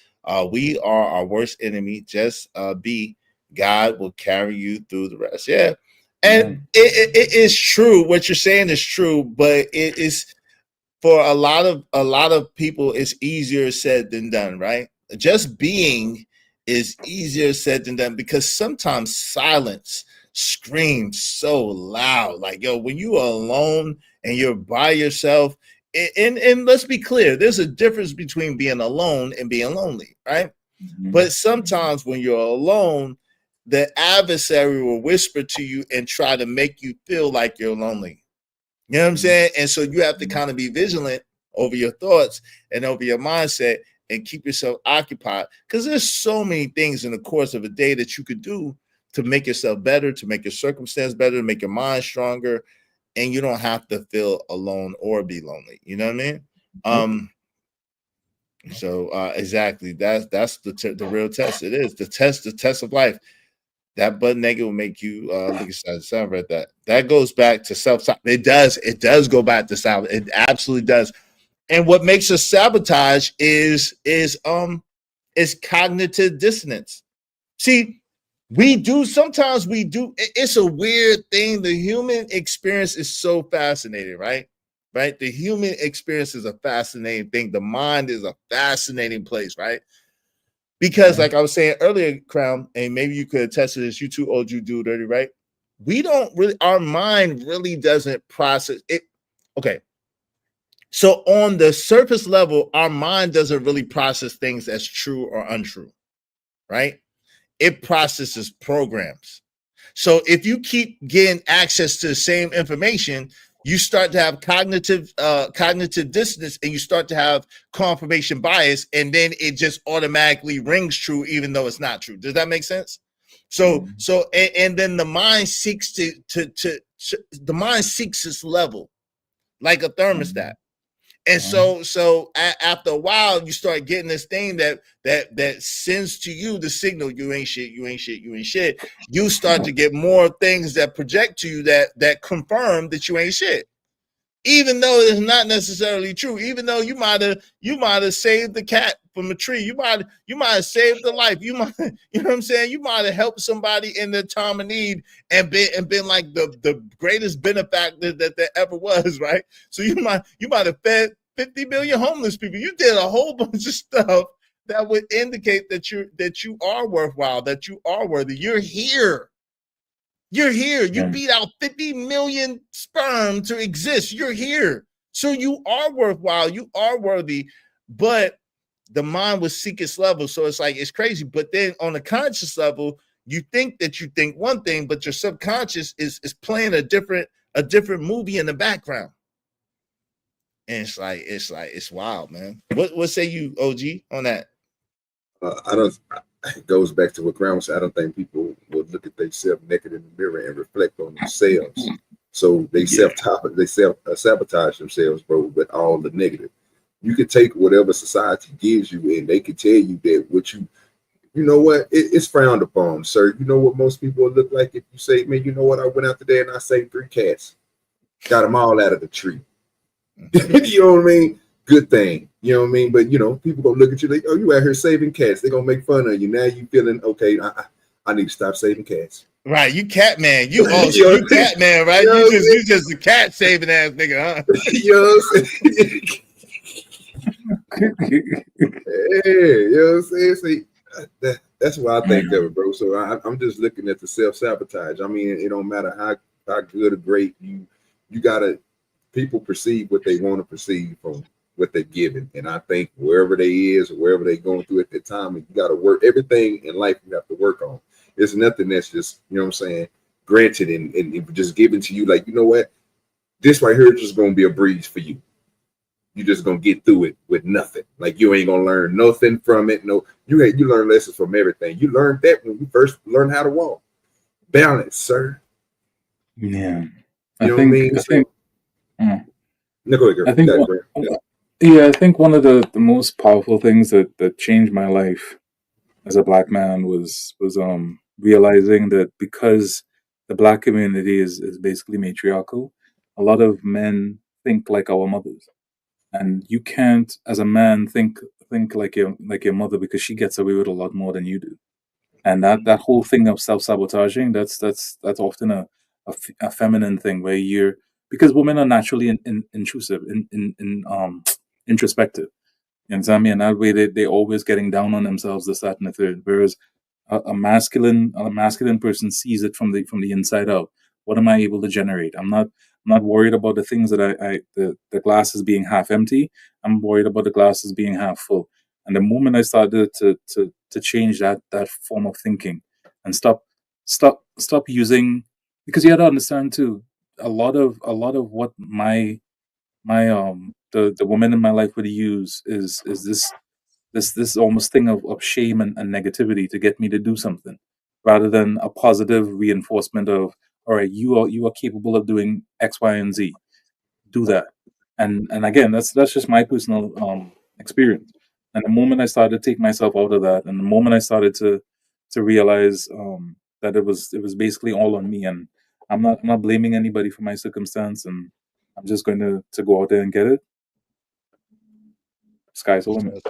We are our worst enemy. Just be. God will carry you through the rest. Yeah. And it is true. What you're saying is true, but it is for a lot of people, it's easier said than done, right? Just being is easier said than done because sometimes silence screams so loud. Like, yo, when you are alone and you're by yourself, and let's be clear, there's a difference between being alone and being lonely, right? But sometimes when you're alone, the adversary will whisper to you and try to make you feel like you're lonely. You know what I'm saying? And so you have to kind of be vigilant over your thoughts and over your mindset and keep yourself occupied because there's so many things in the course of a day that you could do to make yourself better, to make your circumstance better, to make your mind stronger, and you don't have to feel alone or be lonely. You know what I mean? So exactly, that's the real test. It is the test of life. That butt naked will make you look at sound right. That goes back to self-sabotage. It does go back to self. It absolutely does. And what makes us sabotage is cognitive dissonance. See, sometimes we do. It's a weird thing. The human experience is so fascinating, right? Right? The human experience is a fascinating thing. The mind is a fascinating place, right? Because like I was saying earlier, Crown, and maybe you could attest to this, you too, old you do dirty, right? We don't really, our mind really doesn't process it. Okay. So on the surface level, our mind doesn't really process things as true or untrue, right? It processes programs. So if you keep getting access to the same information, you start to have cognitive dissonance and you start to have confirmation bias, and then it just automatically rings true even though it's not true. Does that make sense? So and then the mind seeks the mind seeks its level like a thermostat. And so after a while, you start getting this thing that sends to you the signal, you ain't shit, you ain't shit, you ain't shit. You start to get more things that project to you that confirm that you ain't shit. Even though it's not necessarily true, even though you might have saved the cat from a tree, you might have saved the life, you know what I'm saying? You might have helped somebody in their time of need and been like the greatest benefactor that there ever was, right? So you might have fed 50 million homeless people. You did a whole bunch of stuff that would indicate that you are worthwhile, that you are worthy. You're here. You're here. You beat out 50 million sperm to exist. You're here. So you are worthwhile. You are worthy. But the mind will seek its level. So it's like, it's crazy. But then on a conscious level, you think that you think one thing, but your subconscious is playing a different movie in the background. And it's wild, man. What say you, OG, on that? It goes back to what Crown said. I don't think people will look at themselves naked in the mirror and reflect on themselves. So they sabotage themselves, bro, with all the negative. You can take whatever society gives you, and they can tell you that what you know what, it's frowned upon, sir. You know what most people will look like if you say, man, you know what, I went out today and I saved 3 cats, got them all out of the tree. You know what I mean? Good thing. You know what I mean? But, you know, people going to look at you like, oh, you out here saving cats. They're going to make fun of you. Now you feeling, okay, I need to stop saving cats. Right. You cat man. You cat man, right? You just a cat saving ass nigga, huh? You know what I'm saying? You know what I'm saying? See, that's what I think of it, bro. So I'm just looking at the self-sabotage. I mean, it don't matter how good or great you got to, people perceive what they want to perceive from what they're given. And I think wherever they is or wherever they're going through at that time, you got to work everything in life you have to work on. There's nothing that's just, you know what I'm saying, granted and just given to you. Like, you know what, this right here is just going to be a breeze for you. You're just going to get through it with nothing. Like, you ain't going to learn nothing from it. No, you learn lessons from everything. You learned that when you first learned how to walk. Balance, sir. Yeah. You know what I mean? I think, No, go ahead, girl. I think, I think one of the most powerful things that changed my life as a black man was realizing that because the black community is basically matriarchal, a lot of men think like our mothers, and you can't, as a man, think like your mother because she gets away with a lot more than you do. And that whole thing of self-sabotaging, that's often a feminine thing where you're, because women are naturally intrusive, introspective. You understand me? And that way they always getting down on themselves, this, that, and the third. Whereas a masculine person sees it from the inside out. What am I able to generate? I'm not worried about the things that the glass is being half empty. I'm worried about the glasses being half full. And the moment I started to change that form of thinking and stop using, because you have to understand too, a lot of what the women in my life would use is this almost thing of shame and negativity to get me to do something, rather than a positive reinforcement of, all right, you are capable of doing X, Y, and Z. Do that. And again, that's just my personal experience. And the moment I started to take myself out of that, and the moment I started to realize that it was basically all on me, and I'm not blaming anybody for my circumstance, and I'm just going to go out there and get it. Sky's the limit.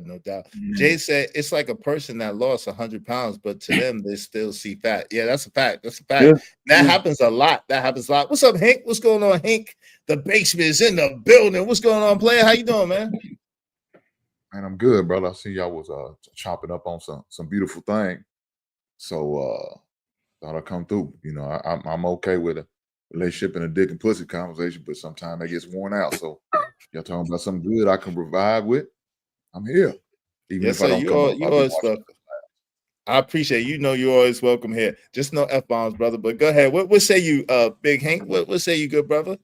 No doubt. Jay said it's like a person that lost 100 pounds, but to them they still see fat. Yeah, that's a fact. That's a fact. Yeah. That happens a lot. That happens a lot. What's up, Hank? What's going on, Hank? The basement is in the building. What's going on, player? How you doing, man? Man, I'm good, brother. I see y'all was chopping up on some beautiful thing. So thought I'd come through. You know, I'm okay with a relationship and a dick and pussy conversation, but sometimes that gets worn out. So y'all talking about something good I can provide with, I'm here. Even Yes, if I sir. don't come up, You I'll be always watching. welcome. I appreciate it. You know you're always welcome here. Just no F-bombs, brother. But go ahead. What say you, Big Hank? What say you, good brother?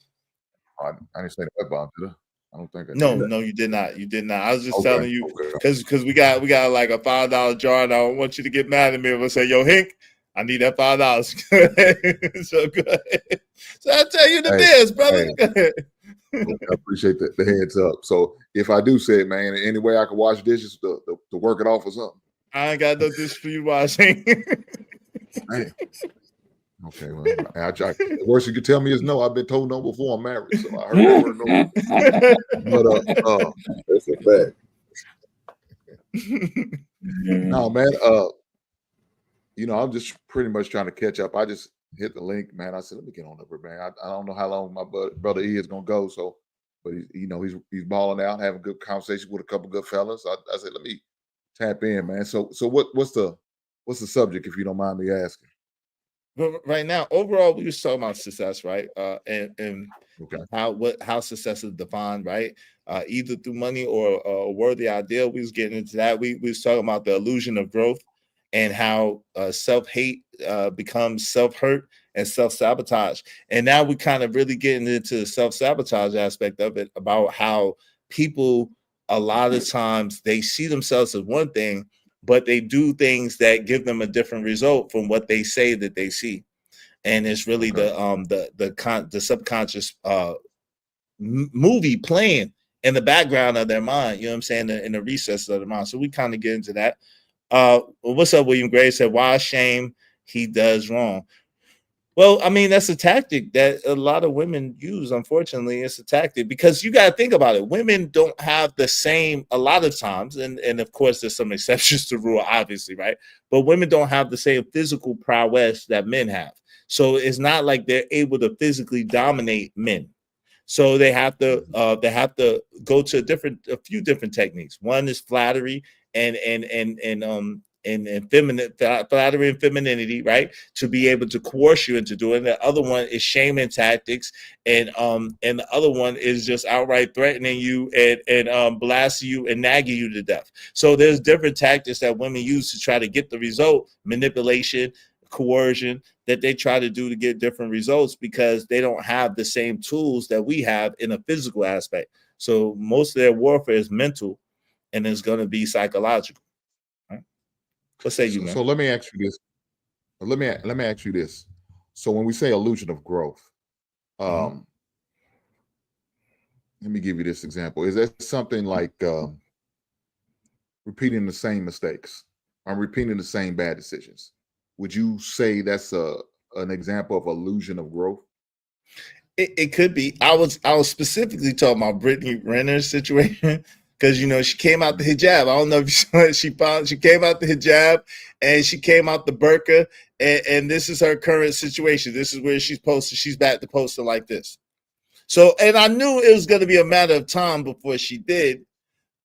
I didn't say the F-bomb, did I? I don't think I did. No, you did not. You did not. I was just Okay, telling you because we got like a $5 jar, and I don't want you to get mad at me and say, "Yo, Hank, I need that $5." So go ahead. So I tell you the biz, brother. Go ahead. I appreciate the heads up. So if I do say it, man, any way I can wash dishes to work it off or something. I ain't got no dish for you washing. Man. Okay, well, the worst you could tell me is no. I've been told no before I'm married, so I heard the word no. But that's a fact. No, man. You know, I'm just pretty much trying to catch up. I just hit the link, man. I said, let me get on over, man. I don't know how long my brother E is gonna go, so, but he's balling out, having good conversation with a couple good fellas. I said, let me tap in, man. So what's the subject, if you don't mind me asking? But right now, overall, we was talking about success, right? And how success is defined, right? Either through money or a worthy ideal. We was getting into that. We was talking about the illusion of growth and how self-hate becomes self-hurt and self-sabotage. And now we kind of really getting into the self-sabotage aspect of it, about how people a lot of times they see themselves as one thing, but they do things that give them a different result from what they say that they see. And it's really the subconscious movie playing in the background of their mind, you know what I'm saying, in the recesses of their mind. So we kind of get into that. What's up, William Gray said, why shame he does wrong? Well, I mean, that's a tactic that a lot of women use. Unfortunately, it's a tactic because you got to think about it. Women don't have the same, a lot of times, and of course, there's some exceptions to the rule, obviously, right? But women don't have the same physical prowess that men have. So it's not like they're able to physically dominate men. So they have to go to a few different techniques. One is flattery and feminine flattery and femininity, right? To be able to coerce you into doing. The other one is shame and tactics, and the other one is just outright threatening you and blasting you and nagging you to death. So there's different tactics that women use to try to get the result: manipulation, coercion, that they try to do to get different results because they don't have the same tools that we have in a physical aspect. So most of their warfare is mental, and it's going to be psychological. What say you, man? So let me ask you this. Let me ask you this. So when we say illusion of growth, Let me give you this example. Is that something like repeating the same mistakes? I'm repeating the same bad decisions. Would you say that's an example of illusion of growth? It could be. I was specifically talking about Brittany Renner's situation because she came out the hijab. I don't know if you saw it. She came out the hijab and she came out the burqa, and this is her current situation. This is where she's posted. She's back to posting like this. So, and I knew it was going to be a matter of time before she did.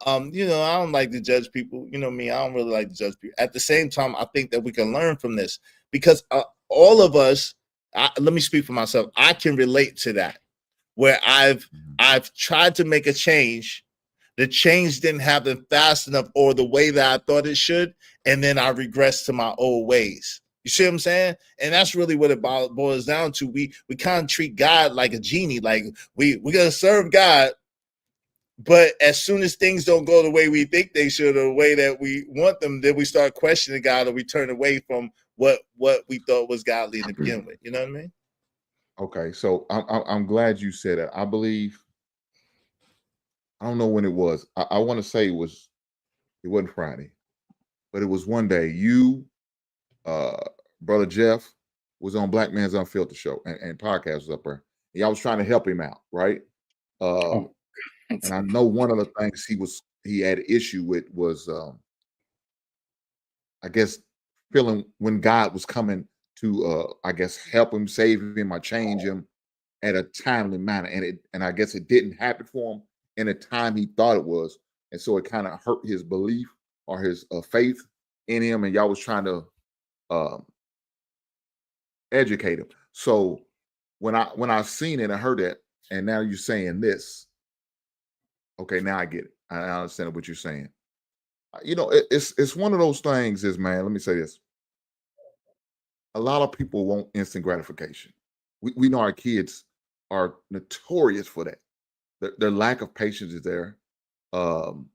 I don't like to judge people. You know me, I don't really like to judge people. At the same time, I think that we can learn from this because all of us, let me speak for myself. I can relate to that where I've tried to make a change. The change didn't happen fast enough or the way that I thought it should. And then I regressed to my old ways. You see what I'm saying? And that's really what it boils down to. We kind of treat God like a genie. Like we're going to serve God. But as soon as things don't go the way we think they should or the way that we want them, then we start questioning God or we turn away from what we thought was godly to begin with. You know what I mean? Okay, so I'm glad you said that. I believe, I don't know when it was. I want to say it wasn't Friday, but it was one day. You, Brother Jeff, was on Black Man's Unfiltered show and podcast was up there. Yeah, I was trying to help him out, right? And I know one of the things he had an issue with was I guess feeling when God was coming to I guess help him, save him, or change him at a timely manner. And I guess it didn't happen for him in the time he thought it was. And so it kind of hurt his belief or his faith in him. And y'all was trying to educate him. So when I seen it, I heard that, and now you're saying this. Okay, now I get it. I understand what you're saying. It's one of those things is, man, let me say this. A lot of people want instant gratification. We know our kids are notorious for that. Their lack of patience is there. You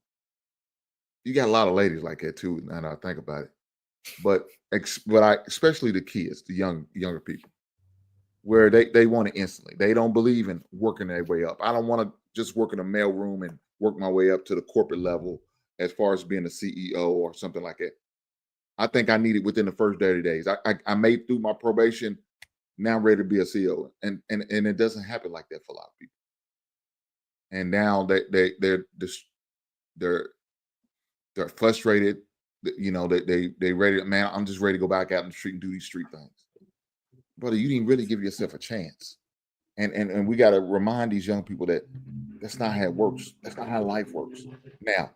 got a lot of ladies like that too, now that I think about it. But especially the kids, the younger people, where they want it instantly. They don't believe in working their way up. I don't want to just work in a mail room and work my way up to the corporate level as far as being a CEO or something like that. I think I need it within the first 30 days. I made through my probation. Now I'm ready to be a CEO. And it doesn't happen like that for a lot of people. And now they're frustrated. They ready. Man, I'm just ready to go back out in the street and do these street things. Brother, you didn't really give yourself a chance. And we got to remind these young people that that's not how it works. That's not how life works. Now,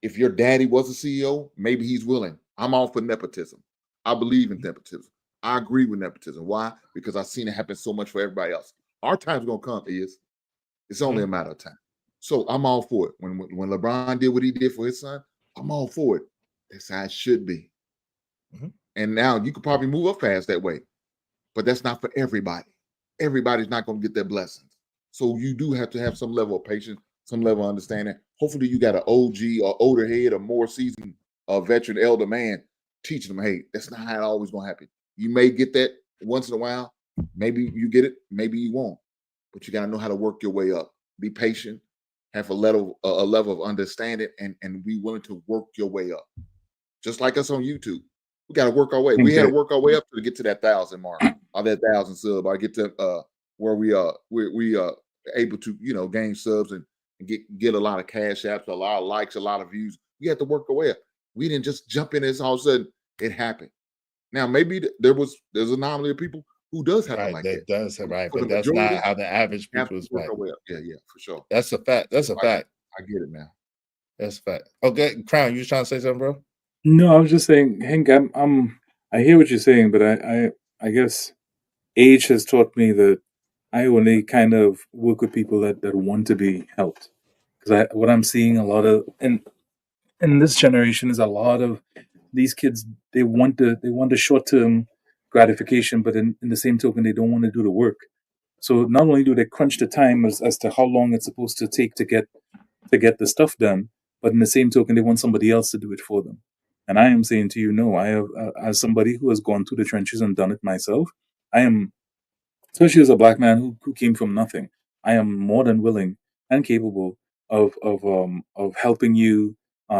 if your daddy was a CEO, maybe he's willing. I'm all for nepotism. I believe in nepotism. I agree with nepotism. Why? Because I've seen it happen so much for everybody else. Our time's gonna come. It's only a matter of time. So I'm all for it. When LeBron did what he did for his son, I'm all for it. That's how it should be. And now you could probably move up fast that way, but that's not for everybody. Everybody's not going to get their blessings. So you do have to have some level of patience, some level of understanding. Hopefully you got an OG or older head or more seasoned veteran elder man teaching them, hey, that's not how it always going to happen. You may get that once in a while. Maybe you get it, maybe you won't. But you got to know how to work your way up. Be patient, have a level of understanding, and be willing to work your way up. Just like us on YouTube. We got to work our way. We had to work our way up to get to that 1,000 mark, or that 1,000 sub. I get to where we are able to gain subs and get a lot of cash apps, a lot of likes, a lot of views. We had to work our way up. We didn't just jump in this all of a sudden. It happened. Now maybe there's an anomaly of people who does happen like that. Does happen, right? But that's not how the average people is. Work our way up. Yeah, for sure. That's a fact. That's a fact. I get it now. That's a fact. Okay, Crown, you trying to say something, bro? No, I was just saying, Hank, I hear what you're saying, but I guess age has taught me that I only kind of work with people that want to be helped. Because what I'm seeing a lot of in this generation is a lot of these kids, they want the short-term gratification, but in the same token, they don't want to do the work. So not only do they crunch the time as to how long it's supposed to take to get the stuff done, but in the same token, they want somebody else to do it for them. And I am saying to you, no, I have, as somebody who has gone through the trenches and done it myself, I am especially as a black man who came from nothing. I am more than willing and capable of helping you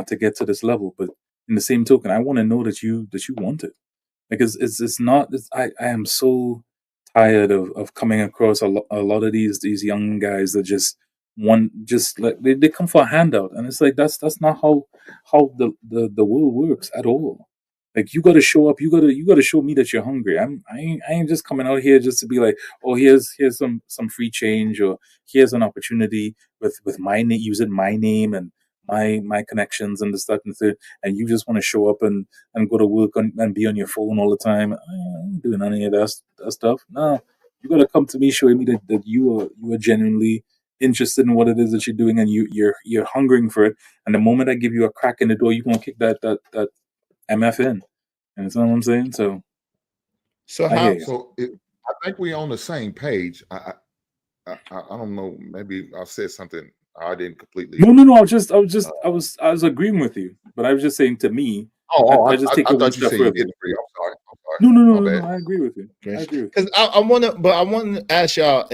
to get to this level. But in the same token, I want to know that you want it, because it's not. I am so tired of coming across a lot of these young guys that just like they come for a handout, and it's like that's not how the world works at all. Like, you got to show up. You got to show me that you're hungry. I ain't just coming out here just to be like, oh, here's some free change, or here's an opportunity with my name, using my name and my connections and the stuff and the third, and you just want to show up and go to work and be on your phone all the time. I ain't doing any of that stuff. No, you got to come to me showing me that you are genuinely interested in what it is that you're doing, and you're hungering for it. And the moment I give you a crack in the door, you're gonna kick that MF in. And that's what I'm saying. So I hear you. So I think we on the same page. I don't know. Maybe I said something I didn't completely. No. I was agreeing with you, but I was just saying, to me, I just take I it one thought you step said you further. didn't agree. I'm sorry. No. I agree with you. I agree with you. Because I want to ask y'all.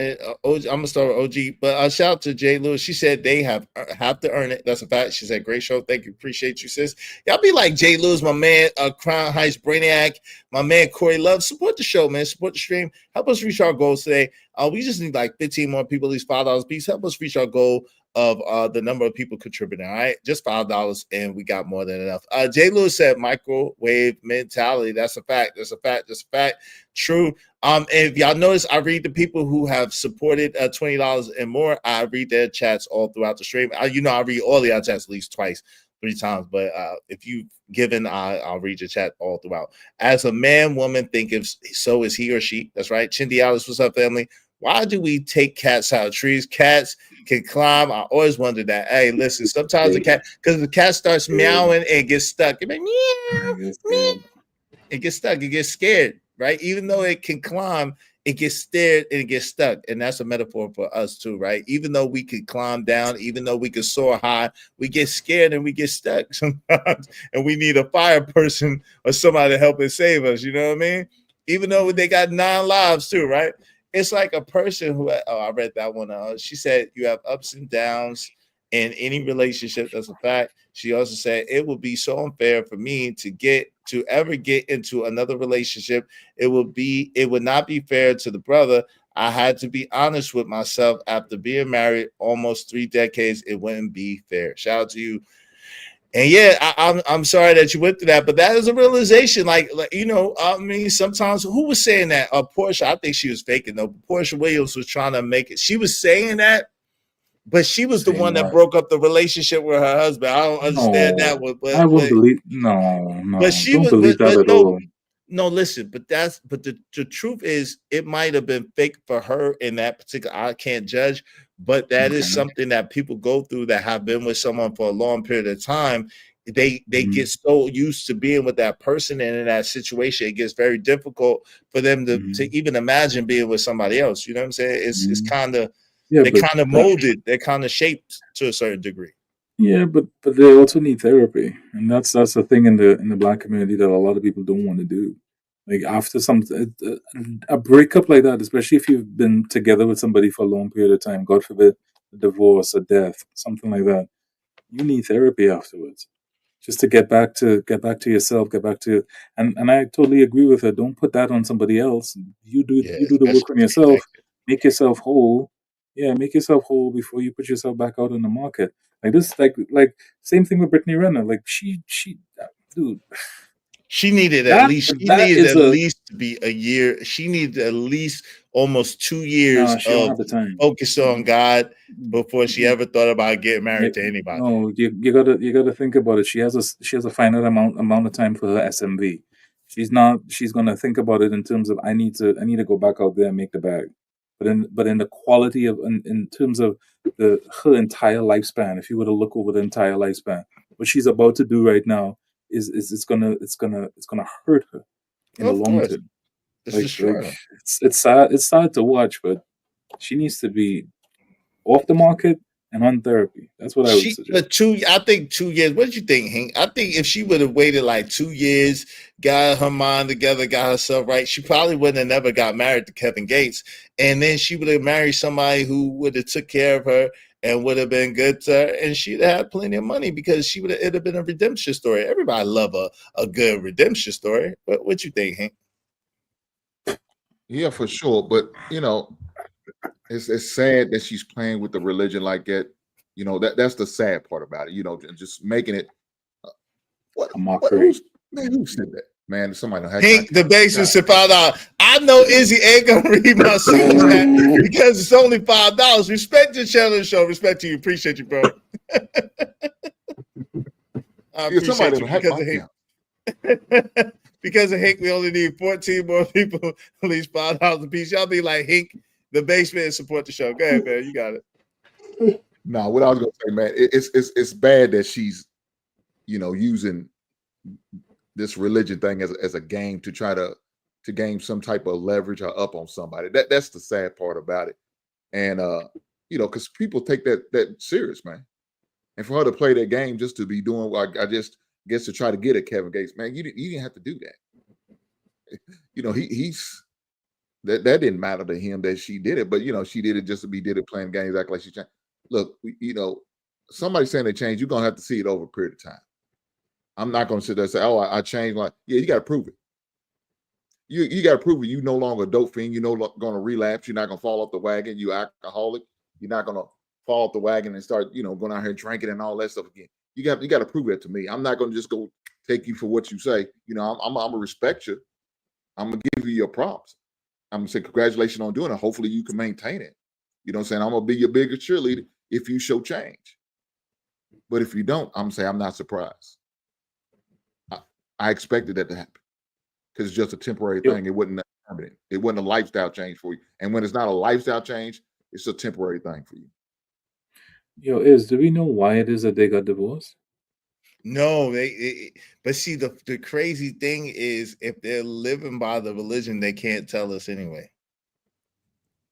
I'm gonna start with OG, but shout out to Jay Lewis. She said they have to earn it. That's a fact. She said, "Great show, thank you, appreciate you, sis." Y'all be like Jay Lewis, my man, Crown Heights Brainiac, my man Corey Love. Support the show, man. Support the stream. Help us reach our goals today. We just need like 15 more people, at least $5 a piece. Help us reach our goal of the number of people contributing. All right, just $5, and we got more than enough. Jay Lewis said microwave mentality. That's a fact. That's a fact. That's a fact. True. And if y'all notice, I read the people who have supported $20 and more. I read their chats all throughout the stream. I read all of y'all chats at least twice, 3 times. But if you've given, I'll read your chat all throughout. As a man, woman, think if so is he or she. That's right. Chindy Alice, what's up, family? Why do we take cats out of trees? Cats can climb. I always wondered that. Hey, listen, sometimes the cat, because the cat starts meowing and gets stuck. It meow. It gets stuck. It gets scared, right? Even though it can climb, it gets scared and it gets stuck. And that's a metaphor for us too, right? Even though we could climb down, even though we could soar high, we get scared and we get stuck sometimes. And we need a fire person or somebody to help and save us. You know what I mean? Even though they got 9 lives too, right? It's like a person who, I read that one. She said, you have ups and downs in any relationship. That's a fact. She also said, it would be so unfair for me to ever get into another relationship. It would not be fair to the brother. I had to be honest with myself after being married almost 3 decades. It wouldn't be fair. Shout out to you. And yeah, I'm sorry that you went through that, but that is a realization. Like I mean, sometimes who was saying that? Portia, I think she was faking though. Portia Williams was trying to make it. She was saying that, but she was the one that broke up the relationship with her husband. I don't understand that one. But I would believe no. But she don't was, believe that at all. No, listen, but the truth is, it might have been fake for her in that particular. I can't judge, but that is something that people go through that have been with someone for a long period of time. They get so used to being with that person, and in that situation, it gets very difficult for them to even imagine being with somebody else. You know what I'm saying? It's kind of they're kind of molded, they're kind of shaped to a certain degree. Yeah, but they also need therapy, and that's the thing in the Black community that a lot of people don't want to do. Like, after a breakup like that, especially if you've been together with somebody for a long period of time, God forbid, a divorce, a death, something like that, you need therapy afterwards, just to get back to yourself, and I totally agree with her. Don't put that on somebody else. You do the work on yourself. Make yourself whole. Yeah, make yourself whole before you put yourself back out on the market. Like this, like same thing with Brittany Renner. Like she, dude. She needed at least to be a year. She needed at least almost 2 years she don't of have the time. focus on God before she ever thought about getting married to anybody. No, you gotta think about it. She has a finite amount of time for her SMV. She's gonna think about it in terms of I need to go back out there and make the bag. But in the quality of in terms of her entire lifespan, if you were to look over the entire lifespan, what she's about to do right now is it's gonna hurt her in the long term. It's sad to watch, but she needs to be off the market and on therapy. That's what I would suggest. I think 2 years. What did you think, Hank? I think if she would have waited like 2 years, got her mind together, got herself right, she probably wouldn't have never got married to Kevin Gates. And then she would have married somebody who would have took care of her and would have been good to her, and she'd have had plenty of money because it'd have been a redemption story. Everybody love a good redemption story. What you think, Hank? Yeah, for sure. But it's sad that she's playing with the religion like that. That's the sad part about it. Just making it. Who said that? Man, somebody. Hank, the basis should find out. I know Izzy ain't gonna read my super chat because it's only $5. Respect your channel and show. Respect to you. Appreciate you, bro. I appreciate you because of Hank. Because of Hank, we only need 14 more people, at least $5 a piece. Y'all be like Hank, the basement, and support the show. Go ahead, man. You got it. No, what I was gonna say, man, it's bad that she's, using this religion thing as a game to try to gain some type of leverage or up on somebody. That's the sad part about it. And because people take that serious, man. And for her to play that game just to be doing what I just guess to try to get at Kevin Gates, man, you didn't have to do that. He's that didn't matter to him that she did it, but she did it just to be playing games, act like she changed. Look, somebody saying they changed, you're gonna have to see it over a period of time. I'm not gonna sit there and say, "Oh, I changed." Like, yeah, you got to prove it. You got to prove it. You no longer a dope fiend. You're no gonna relapse. You're not gonna fall off the wagon. You alcoholic. You're not gonna fall off the wagon and start, going out here drinking and all that stuff again. You got to prove it to me. I'm not gonna just go take you for what you say. I'm gonna respect you. I'm gonna give you your props. I'm gonna say congratulations on doing it. Hopefully you can maintain it. You know what I'm saying? I'm gonna be your biggest cheerleader if you show change. But if you don't, I'm gonna say I'm not surprised. I expected that to happen because it's just a temporary thing. It wasn't permanent. It wasn't a lifestyle change for you. And when it's not a lifestyle change, it's a temporary thing for you. Do we know why it is that they got divorced? No, but see, the crazy thing is if they're living by the religion, they can't tell us anyway.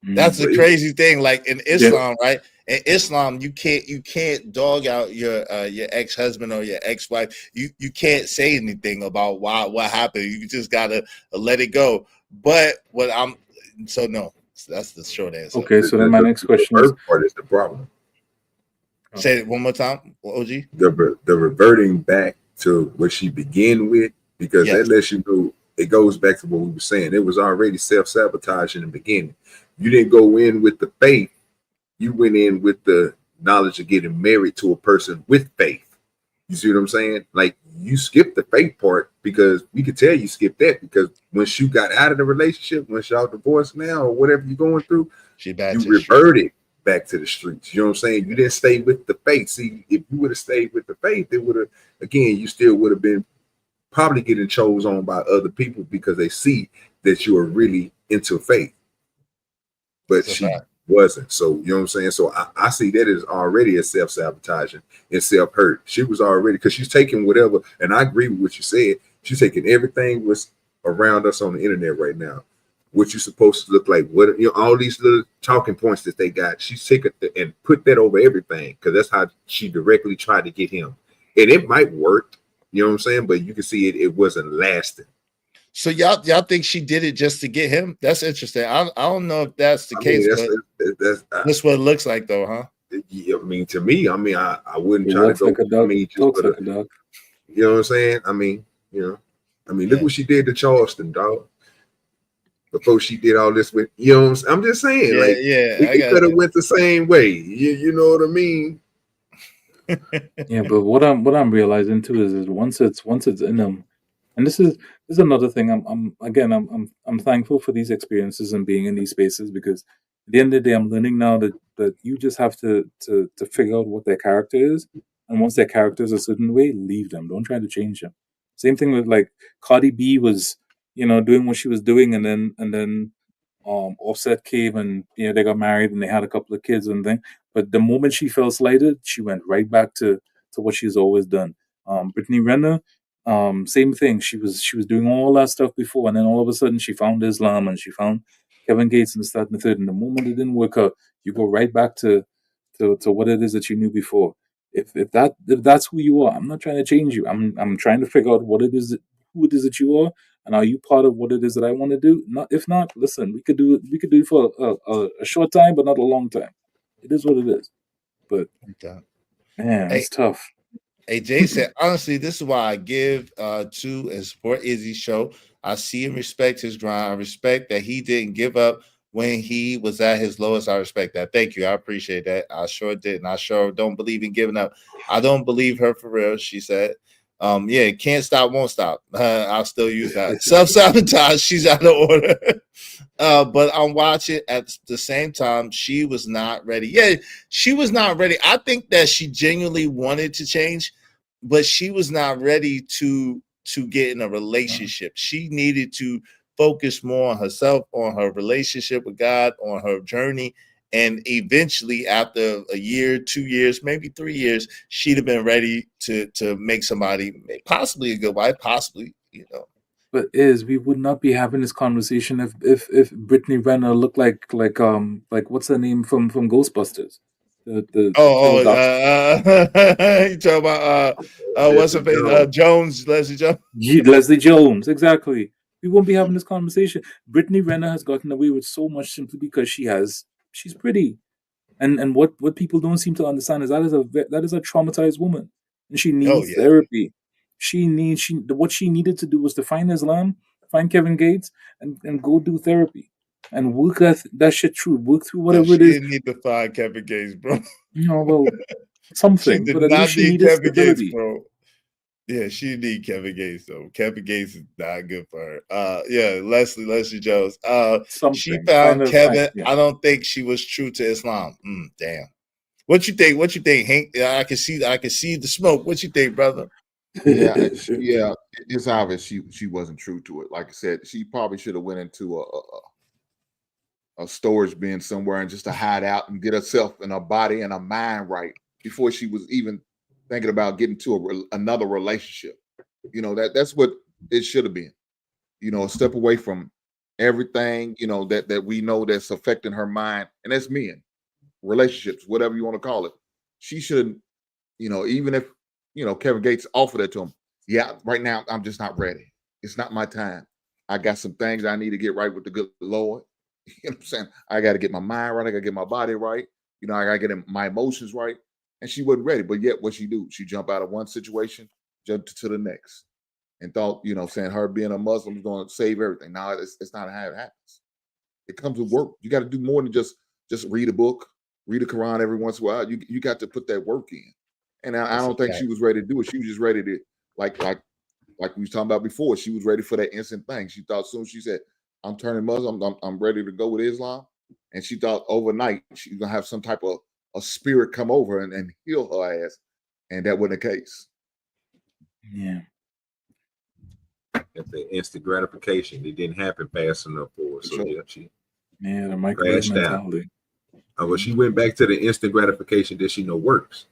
That's the crazy thing. Like in Islam, right? In Islam, you can't dog out your ex-husband or your ex-wife. You can't say anything about what happened. You just gotta let it go. But no, that's the short answer. Okay, so then my next question is, part is the problem. Say it one more time, OG. The reverting back to what she began with, because that lets you know it goes back to what we were saying. It was already self-sabotage in the beginning. You didn't go in with the faith. You went in with the knowledge of getting married to a person with faith. You see what I'm saying? Like, you skipped the faith part because we could tell you skipped that, because once you got out of the relationship, once y'all divorced now or whatever you're going through, you reverted back to the streets. You know what I'm saying? You didn't stay with the faith. See, if you would have stayed with the faith, it would have, again, you still would have been probably getting chosen on by other people because they see that you are really into faith. But she wasn't. So, you know what I'm saying? So I see that as already a self-sabotaging and self-hurt. She was already, because she's taking whatever, and I agree with what you said, she's taking everything was around us on the internet right now. What you're supposed to look like, what, all these little talking points that they got, she's taking and put that over everything, because that's how she directly tried to get him. And it might work, you know what I'm saying? But you can see it wasn't lasting. So y'all think she did it just to get him? That's interesting. I don't know if that's the case, but that's what it looks like, though, huh? I mean, to me, I wouldn't try to go. Like a dog. Talks like a dog. You know what I'm saying? Look what she did to Charleston, dog. Before she did all this with, you know what I'm saying? I'm just saying, it could have went the same way. You know what I mean? Yeah, but what I'm realizing too is once it's in them. And this is another thing. I'm thankful for these experiences and being in these spaces, because at the end of the day, I'm learning now that you just have to figure out what their character is, and once their character is a certain way, leave them. Don't try to change them. Same thing with, like, Cardi B was, doing what she was doing, and then Offset came and they got married and they had a couple of kids and thing. But the moment she felt slighted, she went right back to what she's always done. Brittany Renner. Same thing. She was doing all that stuff before, and then all of a sudden she found Islam and she found Kevin Gates and this, that, and the third. And the moment it didn't work out, you go right back to to what it is that you knew before. If that's who you are, I'm not trying to change you. I'm trying to figure out what it is who it is that you are, and are you part of what it is that I want to do? Not if not, listen, we could do it for a short time, but not a long time. It is what it is. But man, Hey, it's tough. Hey, Jay said, honestly, this is why I give to and support Izzy's show. I see and respect his grind. I respect that he didn't give up when he was at his lowest. I respect that. Thank you. I appreciate that. I sure did. And I sure don't believe in giving up. I don't believe her for real, she said. Yeah, can't stop, won't stop. I'll still use that. Self-sabotage, she's out of order. But I'm watching at the same time. She was not ready. Yeah, she was not ready. I think that she genuinely wanted to change, but she was not ready to get in a relationship. She needed to focus more on herself, on her relationship with God, on her journey. And eventually, after a year, 2 years, maybe 3 years, she'd have been ready to make somebody, possibly a good wife, possibly, you know. But we would not be having this conversation if Brittany Renner looked like what's her name from Ghostbusters? The tall dark. You talking about what's her face? Jones, Leslie Jones. Leslie Jones, exactly. We won't be having this conversation. Brittany Renner has gotten away with so much simply because she's pretty, and what people don't seem to understand is that is a traumatized woman, and she needs therapy. What she needed to do was to find Islam, find Kevin Gates, and go do therapy and work that shit through. Work through whatever it is. She didn't need to find Kevin Gates, bro. Well, something. She did but at not least she need needed Kevin stability. Gates, bro. Yeah, she need Kevin Gates though. Kevin Gates is not good for her. Yeah, Leslie Jones. She found Kevin. Yeah. I don't think she was true to Islam. Damn. What you think, Hank? I can see the smoke. What you think, brother? Yeah, it's obvious she wasn't true to it. Like I said, she probably should have went into a storage bin somewhere and just to hide out and get herself and her body and her mind right before she was even thinking about getting to another relationship. You know, that's what it should have been. You know, a step away from everything, you know, that we know that's affecting her mind, and that's men, relationships, whatever you want to call it. She should, you know, even if, you know, Kevin Gates offered that to him. Yeah, right now I'm just not ready. It's not my time. I got some things I need to get right with the good Lord. You know what I'm saying? I got to get my mind right. I got to get my body right. You know, I got to get my emotions right. And she wasn't ready. But yet what she do? She jumped out of one situation, jumped to the next, and thought, you know, saying her being a Muslim is going to save everything. No, it's not how it happens. It comes with work. You got to do more than just read a book, read the Quran every once in a while. You got to put that work in. And I don't think she was ready to do it. She was just ready to, like we was talking about before, she was ready for that instant thing. She thought soon she said, I'm turning Muslim, I'm ready to go with Islam. And she thought overnight she's going to have some type of a spirit come over and heal her ass. And that wasn't the case. Yeah. At the instant gratification, it didn't happen fast enough for her. So yeah, she the microwave mentality. Well, she went back to the instant gratification that she know works.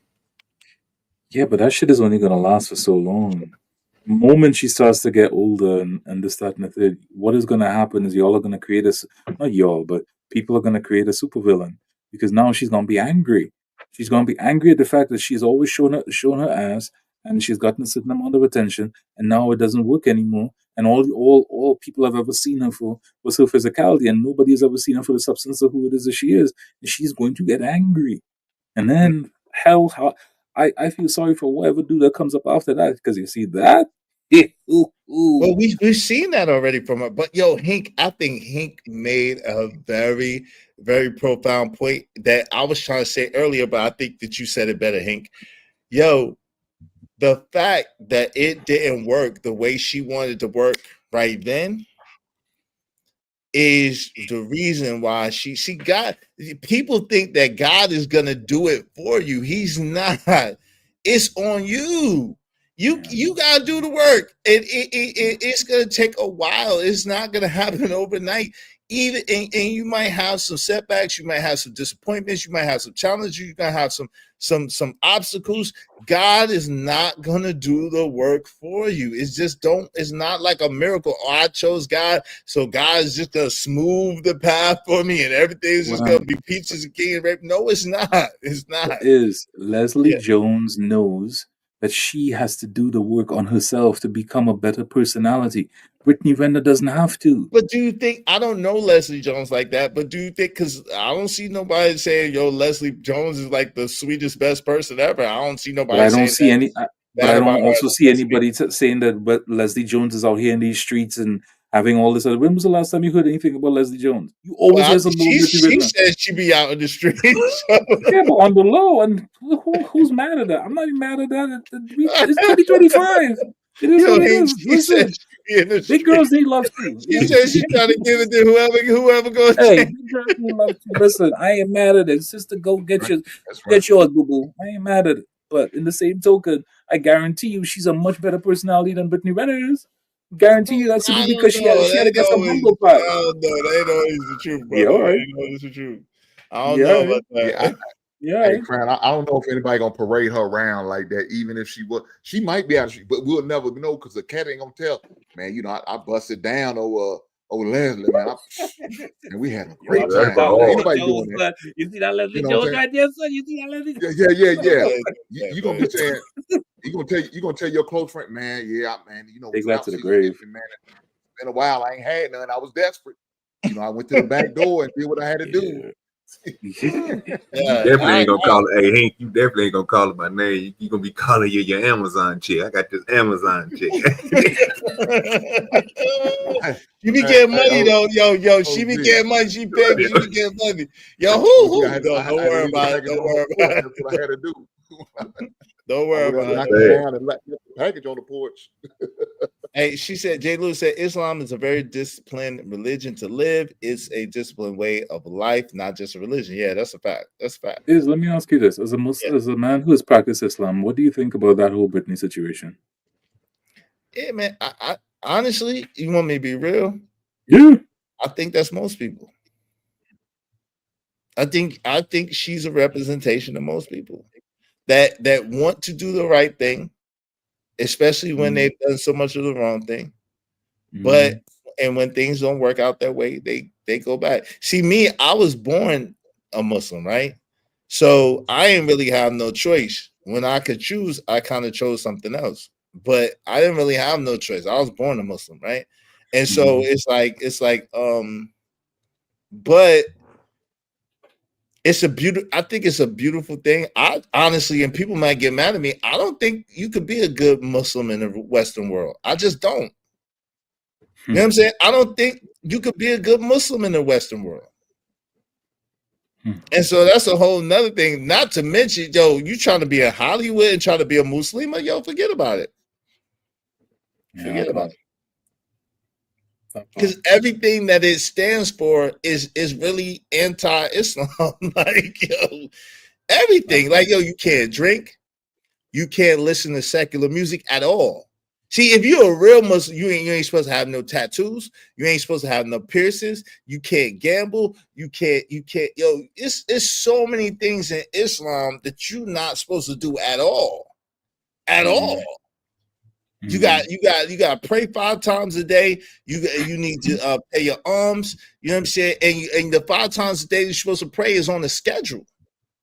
Yeah, but that shit is only gonna last for so long. The moment she starts to get older and this, that, and the third, what is gonna happen is y'all are gonna create not y'all, but people are gonna create a supervillain because now she's gonna be angry. She's gonna be angry at the fact that she's always shown her ass and she's gotten a certain amount of attention, and now it doesn't work anymore. And all people have ever seen her for was her physicality, and nobody has ever seen her for the substance of who it is that she is. And she's going to get angry, and then I feel sorry for whatever dude that comes up after that, because you see that. Well, we've seen that already from her. But yo, Hank, I think Hank made a very, very profound point that I was trying to say earlier, but I think that you said it better, Hank. Yo, the fact that it didn't work the way she wanted to work right then is the reason why she got. People think that God is gonna do it for you. He's not. It's on you. You gotta do the work, and it's gonna take a while. It's not gonna happen overnight. And you might have some setbacks. You might have some disappointments. You might have some challenges. You're gonna have some some obstacles, God is not gonna do the work for you. It's just it's not like a miracle. Oh, I chose God, so God is just gonna smooth the path for me and everything's just gonna be peaches and king and rape. No, it's not. It's not. Is Leslie Jones knows that she has to do the work on herself to become a better personality. Brittany Renner doesn't have to. But do you think, I don't know Leslie Jones like that, but do you think, because I don't see nobody saying, yo, Leslie Jones is like the sweetest, best person ever. I don't see nobody But I don't saying see that, any. But I don't also see anybody saying that. But Leslie Jones is out here in these streets and having all this. When was the last time you heard anything about Leslie Jones? You always hear something about Brittany Renner. She says she be out in the streets. So. Yeah, but on the low, and who's mad at that? I'm not even mad at that. It's 2025. It is what it is. Listen, big girls need love too. She says she's trying to give it to whoever goes. Hey, big girls need love too. Listen, I ain't mad at it. Sister, go get yours, boo boo. I ain't mad at it. But in the same token, I guarantee you, she's a much better personality than Brittany Renner is. Guarantee you that's simply because she had to get some humble pie. I don't know. That ain't always the truth, bro. Yeah, all right. That ain't always the truth. I don't know about that. Hey, Crown, I don't know if anybody gonna parade her around like that. Even if she might be out, but we'll never know because the cat ain't gonna tell. Man, you know, I busted down over Leslie, man. And we had a great time. Anybody doing that? You see that Leslie Jones right there, son? You see that Leslie? Yeah. You gonna be saying, you gonna tell your close friend, man. Yeah, man. You know, take that to the grave. Man, it's been a while. I ain't had none. I was desperate. You know, I went to the back door and did what I had to do. You definitely ain't gonna call it. Hey, Hank, you definitely ain't gonna call it my name. You gonna be calling you your Amazon chick. I got this Amazon chick. You be getting money though, yo. She be getting money. She paid me. She be getting money. Yo, who? Don't worry about it. Don't worry about it. That's what I had to do. Don't worry about it. And left the package on the porch. Hey, she said, Jay Lewis said, Islam is a very disciplined religion to live. It's a disciplined way of life, not just a religion. Yeah, that's a fact. That's a fact. Let me ask you this. As a Muslim, as a man who has practiced Islam, what do you think about that whole Brittany situation? Yeah, man. I honestly, you want me to be real? Yeah. I think that's most people. I think she's a representation of most people that want to do the right thing, especially when they've done so much of the wrong thing. But and when things don't work out that way, they go back. See, me, I was born a Muslim, right? So I didn't really have no choice. When I could choose, I kind of chose something else. But I didn't really have no choice. I was born a Muslim, right? And so it's like, but I think it's a beautiful thing. I honestly, and people might get mad at me, I don't think you could be a good Muslim in the Western world. I just don't. You know what I'm saying? I don't think you could be a good Muslim in the Western world. And so that's a whole nother thing. Not to mention, yo, you trying to be in Hollywood and trying to be a Muslim, yo, forget about it. Forget about it. Because everything that it stands for is really anti-Islam. Like, yo, everything. Like, yo, you can't drink. You can't listen to secular music at all. See, if you're a real Muslim, you ain't supposed to have no tattoos. You ain't supposed to have no piercings. You can't gamble. You can't, yo, it's so many things in Islam that you're not supposed to do at all. At all. You got to pray 5 times a day. You need to pay your alms. You know what I'm saying? And the 5 times a day you're supposed to pray is on the schedule.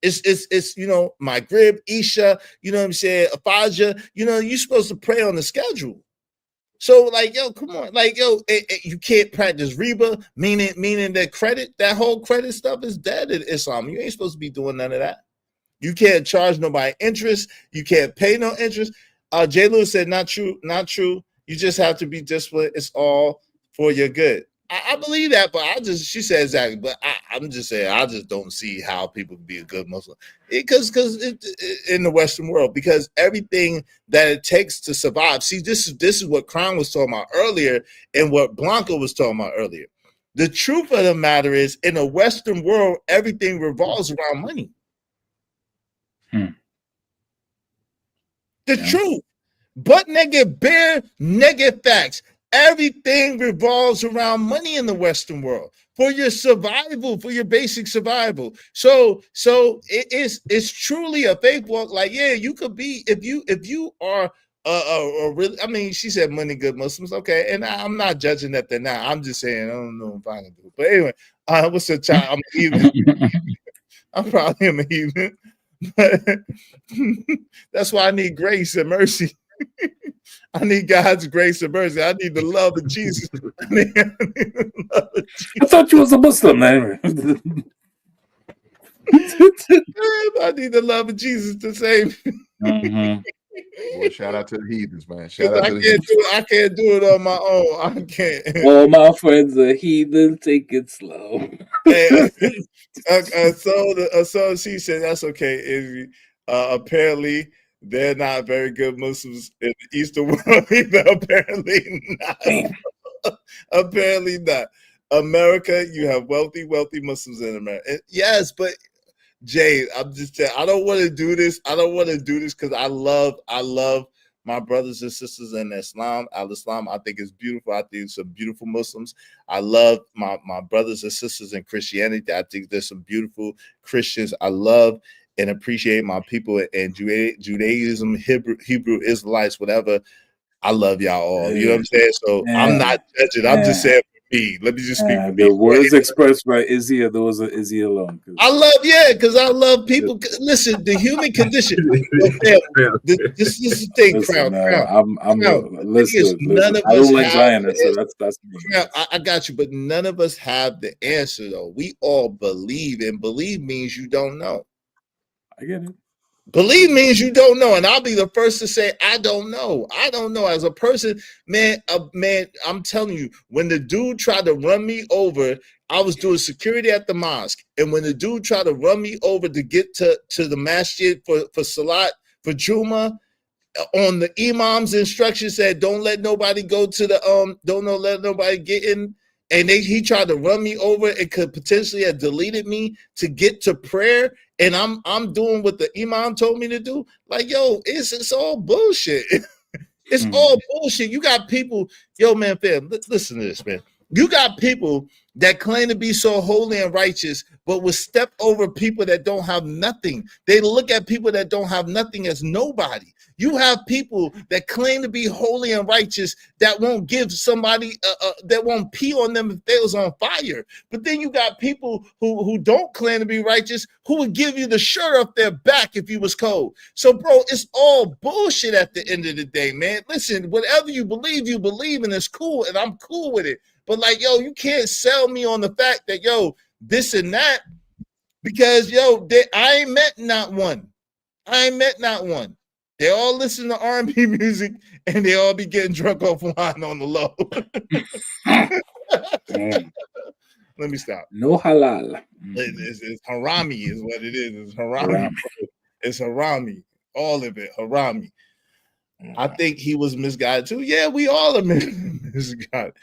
It's you know, Maghrib, Isha, you know what I'm saying, Fajr, you know, you're supposed to pray on the schedule. So like, yo, come on, like, yo, you can't practice riba, meaning that whole credit stuff is dead in Islam. You ain't supposed to be doing none of that. You can't charge nobody interest. You can't pay no interest. Jay Lewis said, not true. You just have to be disciplined. It's all for your good. I believe that, but she said exactly, but I'm just saying, I just don't see how people can be a good Muslim. Because in the Western world, because everything that it takes to survive. See, this is what Crown was talking about earlier and what Blanca was talking about earlier. The truth of the matter is, in the Western world, everything revolves around money. The truth. But bare negative facts. Everything revolves around money in the Western world for your survival, for your basic survival. So it's truly a faith walk. Like, yeah, you could be if you are really. I mean, she said money good Muslims. Okay, and I'm not judging that they're not. I'm just saying I don't know if I can do it. But anyway, what's a child? I'm even. I'm probably am a heathen. But that's why I need grace and mercy. I need God's grace and mercy. I need the love of Jesus. I thought you was a Muslim, man. I need the love of Jesus to save me. Boy, shout out to the heathens, man. Shout out I to the can't heathens. do it. I can't do it on my own. I can't. All my friends are heathen. Take it slow. So she said that's okay. Izzy. Apparently, they're not very good Muslims in the Eastern world either. Apparently not. Apparently not. America, you have wealthy Muslims in America. And yes, but Jay, I'm just saying, I don't want to do this. I don't want to do this because I love my brothers and sisters in Islam. Al-Islam, I think it's beautiful. I think it's some beautiful Muslims. I love my brothers and sisters in Christianity. I think there's some beautiful Christians. I love and appreciate my people in Judaism, Hebrew Israelites, whatever. I love y'all all. You know what I'm saying? So I'm not judging. I'm just saying for me. Let me just speak for me. The words expressed by Izzy are those of Izzy alone. Because I love people. Listen, the human condition. This is the thing, Listen, Crown. Listen. None of I don't us like have Zionists, the so answer. that's me. Crown, I got you, but none of us have the answer, though. We all believe, and believe means you don't know. I get it. Believe means you don't know, and I'll be the first to say I don't know. I don't know as a person, man. I'm telling you, when the dude tried to run me over, I was doing security at the mosque, and when the dude tried to run me over to get to the masjid for salat for Juma, on the imam's instruction said, "Don't let nobody go to the don't let nobody get in." And he tried to run me over and could potentially have deleted me to get to prayer. And I'm doing what the imam told me to do. Like, yo, it's all bullshit. It's all bullshit. You got people, yo, man, fam, listen to this, man. You got people that claim to be so holy and righteous, but will step over people that don't have nothing. They look at people that don't have nothing as nobody. You have people that claim to be holy and righteous that won't give somebody that won't pee on them if they was on fire. But then you got people who don't claim to be righteous who would give you the shirt off their back if you was cold. So, bro, it's all bullshit at the end of the day, man. Listen, whatever you believe, and it's cool, and I'm cool with it. But like, yo, you can't sell me on the fact that, yo, this and that, because, yo, I ain't met not one. They all listen to R&B music, and they all be getting drunk off wine on the low. Let me stop. No halal. It's harami is what it is. It's harami. It's harami. All of it, harami. I think he was misguided too. Yeah, we all are misguided.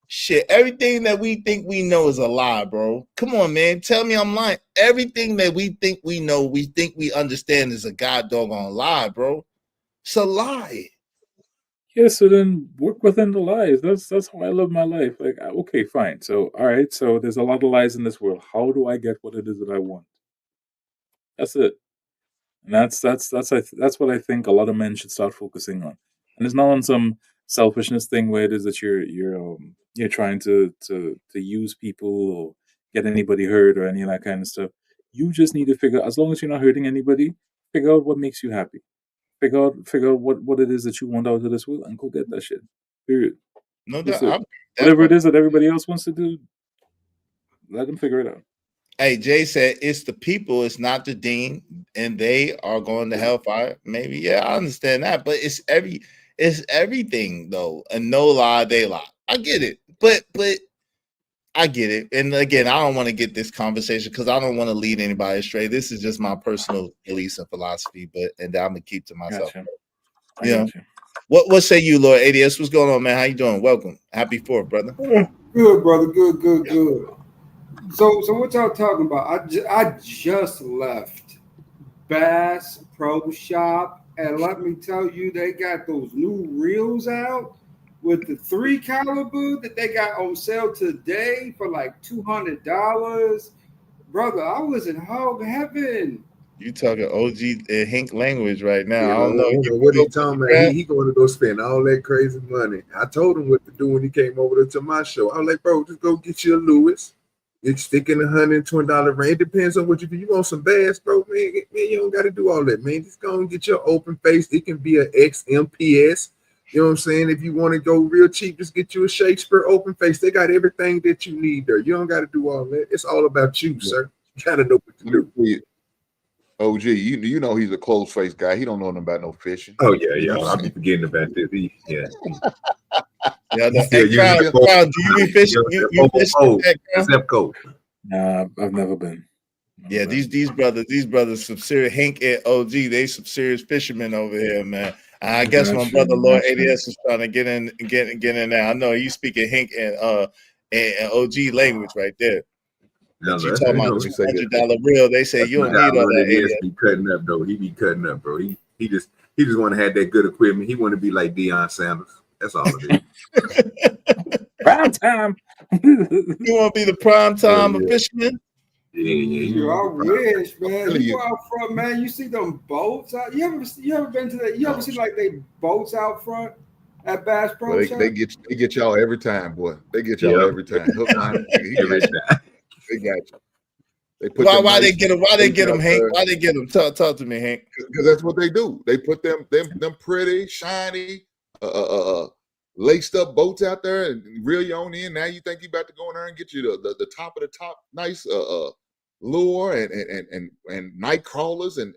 Shit, everything that we think we know is a lie, bro. Come on, man. Tell me I'm lying. Everything that we think we know, we think we understand is a god doggone lie, bro. It's a lie. Yeah, so then work within the lies. That's how I live my life. Like, okay, fine. So, all right. So there's a lot of lies in this world. How do I get what it is that I want? That's it. And that's what I think a lot of men should start focusing on. And it's not on some selfishness thing where it is that you're trying to use people or get anybody hurt or any of that kind of stuff. You just need to figure, as long as you're not hurting anybody, figure out what makes you happy. Figure out what it is that you want out of this world and go get that shit. Period. No That's doubt. it. Whatever it is that everybody else wants to do, let them figure it out. Hey, Jay said it's the people, it's not the dean, and they are going to hellfire. Maybe, yeah, I understand that, but it's everything though. And no lie, they lie. I get it, but I get it. And again, I don't want to get this conversation because I don't want to lead anybody astray. This is just my personal beliefs and philosophy, and I'm gonna keep to myself. Gotcha. You know, what say you, Lord ADS? What's going on, man? How you doing? Welcome. Happy 4th, brother. Good, brother. Good. So what y'all talking about? I just left Bass Pro Shop, and let me tell you, they got those new reels out. with the 3 caliber that they got on sale today for like $200. Brother, I was in hog heaven. You talking OG and Hank language right now. Yeah, I don't know. what he talking about. He going to go spend all that crazy money. I told him what to do when he came over there to my show. I was like, bro, just go get you a Lewis. It's sticking $120 range. It depends on what you want. Some bass, bro. Man, you don't got to do all that, man. Just go and get your open face. It can be an XMPS. You know what I'm saying? If you want to go real cheap, just get you a Shakespeare open face. They got everything that you need there. You don't got to do all that. It's all about you, sir. You got to know what to do. OG, you know he's a closed-faced guy. He don't know nothing about no fishing. Oh yeah. I'll be forgetting about this. Yeah. Hey, Crown, do you be fishing? You fish except cold. Nah, I've never been. Yeah, these brothers, some serious Hank and OG. They some serious fishermen over here, man. I guess my brother Lord ADS is trying to get in there. I know he's speaking Hank and OG language right there. No, you talking about $200 reel? They say you don't need all that. He be cutting up though. He be cutting up, bro. He just want to have that good equipment. He want to be like Deion Sanders. That's all it is. Prime time. You want to be the prime time of fisherman? Yeah. I wish, man. You go out front, man. You see them boats out. You ever been to that? You ever see like they boats out front at Bass Pro Shop? They get y'all every time, boy. They get y'all every time. Hook line, every time. They got you. They put why they get them? Why they get them, Hank? Why they get them? Talk to me, Hank. Because that's what they do. They put them pretty, shiny, laced up boats out there and reel you on in. Now you think you about to go in there and get you the top of the top, nice lure and night crawlers and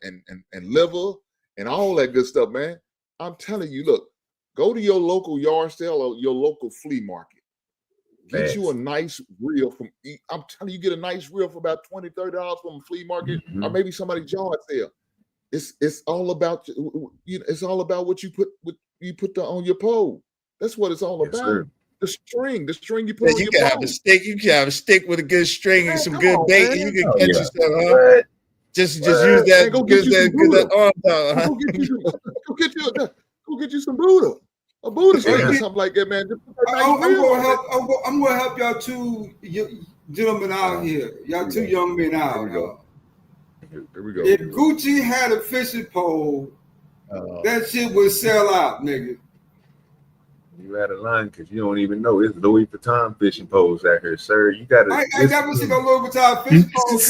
liver and all that good stuff, man. I'm telling you, look, go to your local yard sale or your local flea market. Get you a nice reel from. I'm telling you, get a nice reel for about $20, $30 from a flea market or maybe somebody's yard sale. It's all about it's all about what you put on your pole. That's what it's all about. Sir. The string you put on you your can pole. have a stick. You can have a stick with a good string and some good bait, and you can catch yourself, huh? What? Just use that. Go get that arm down, huh? Go get you some Buddha. A Buddha string or something like that, man. I'm gonna help y'all two gentlemen out here. Y'all two young men out. Here we go. If Gucci had a fishing pole, that shit would sell out, nigga. You out of line because you don't even know it's Louis Vuitton fishing poles out here, sir. You gotta. I never seen no Louis Vuitton fishing poles. She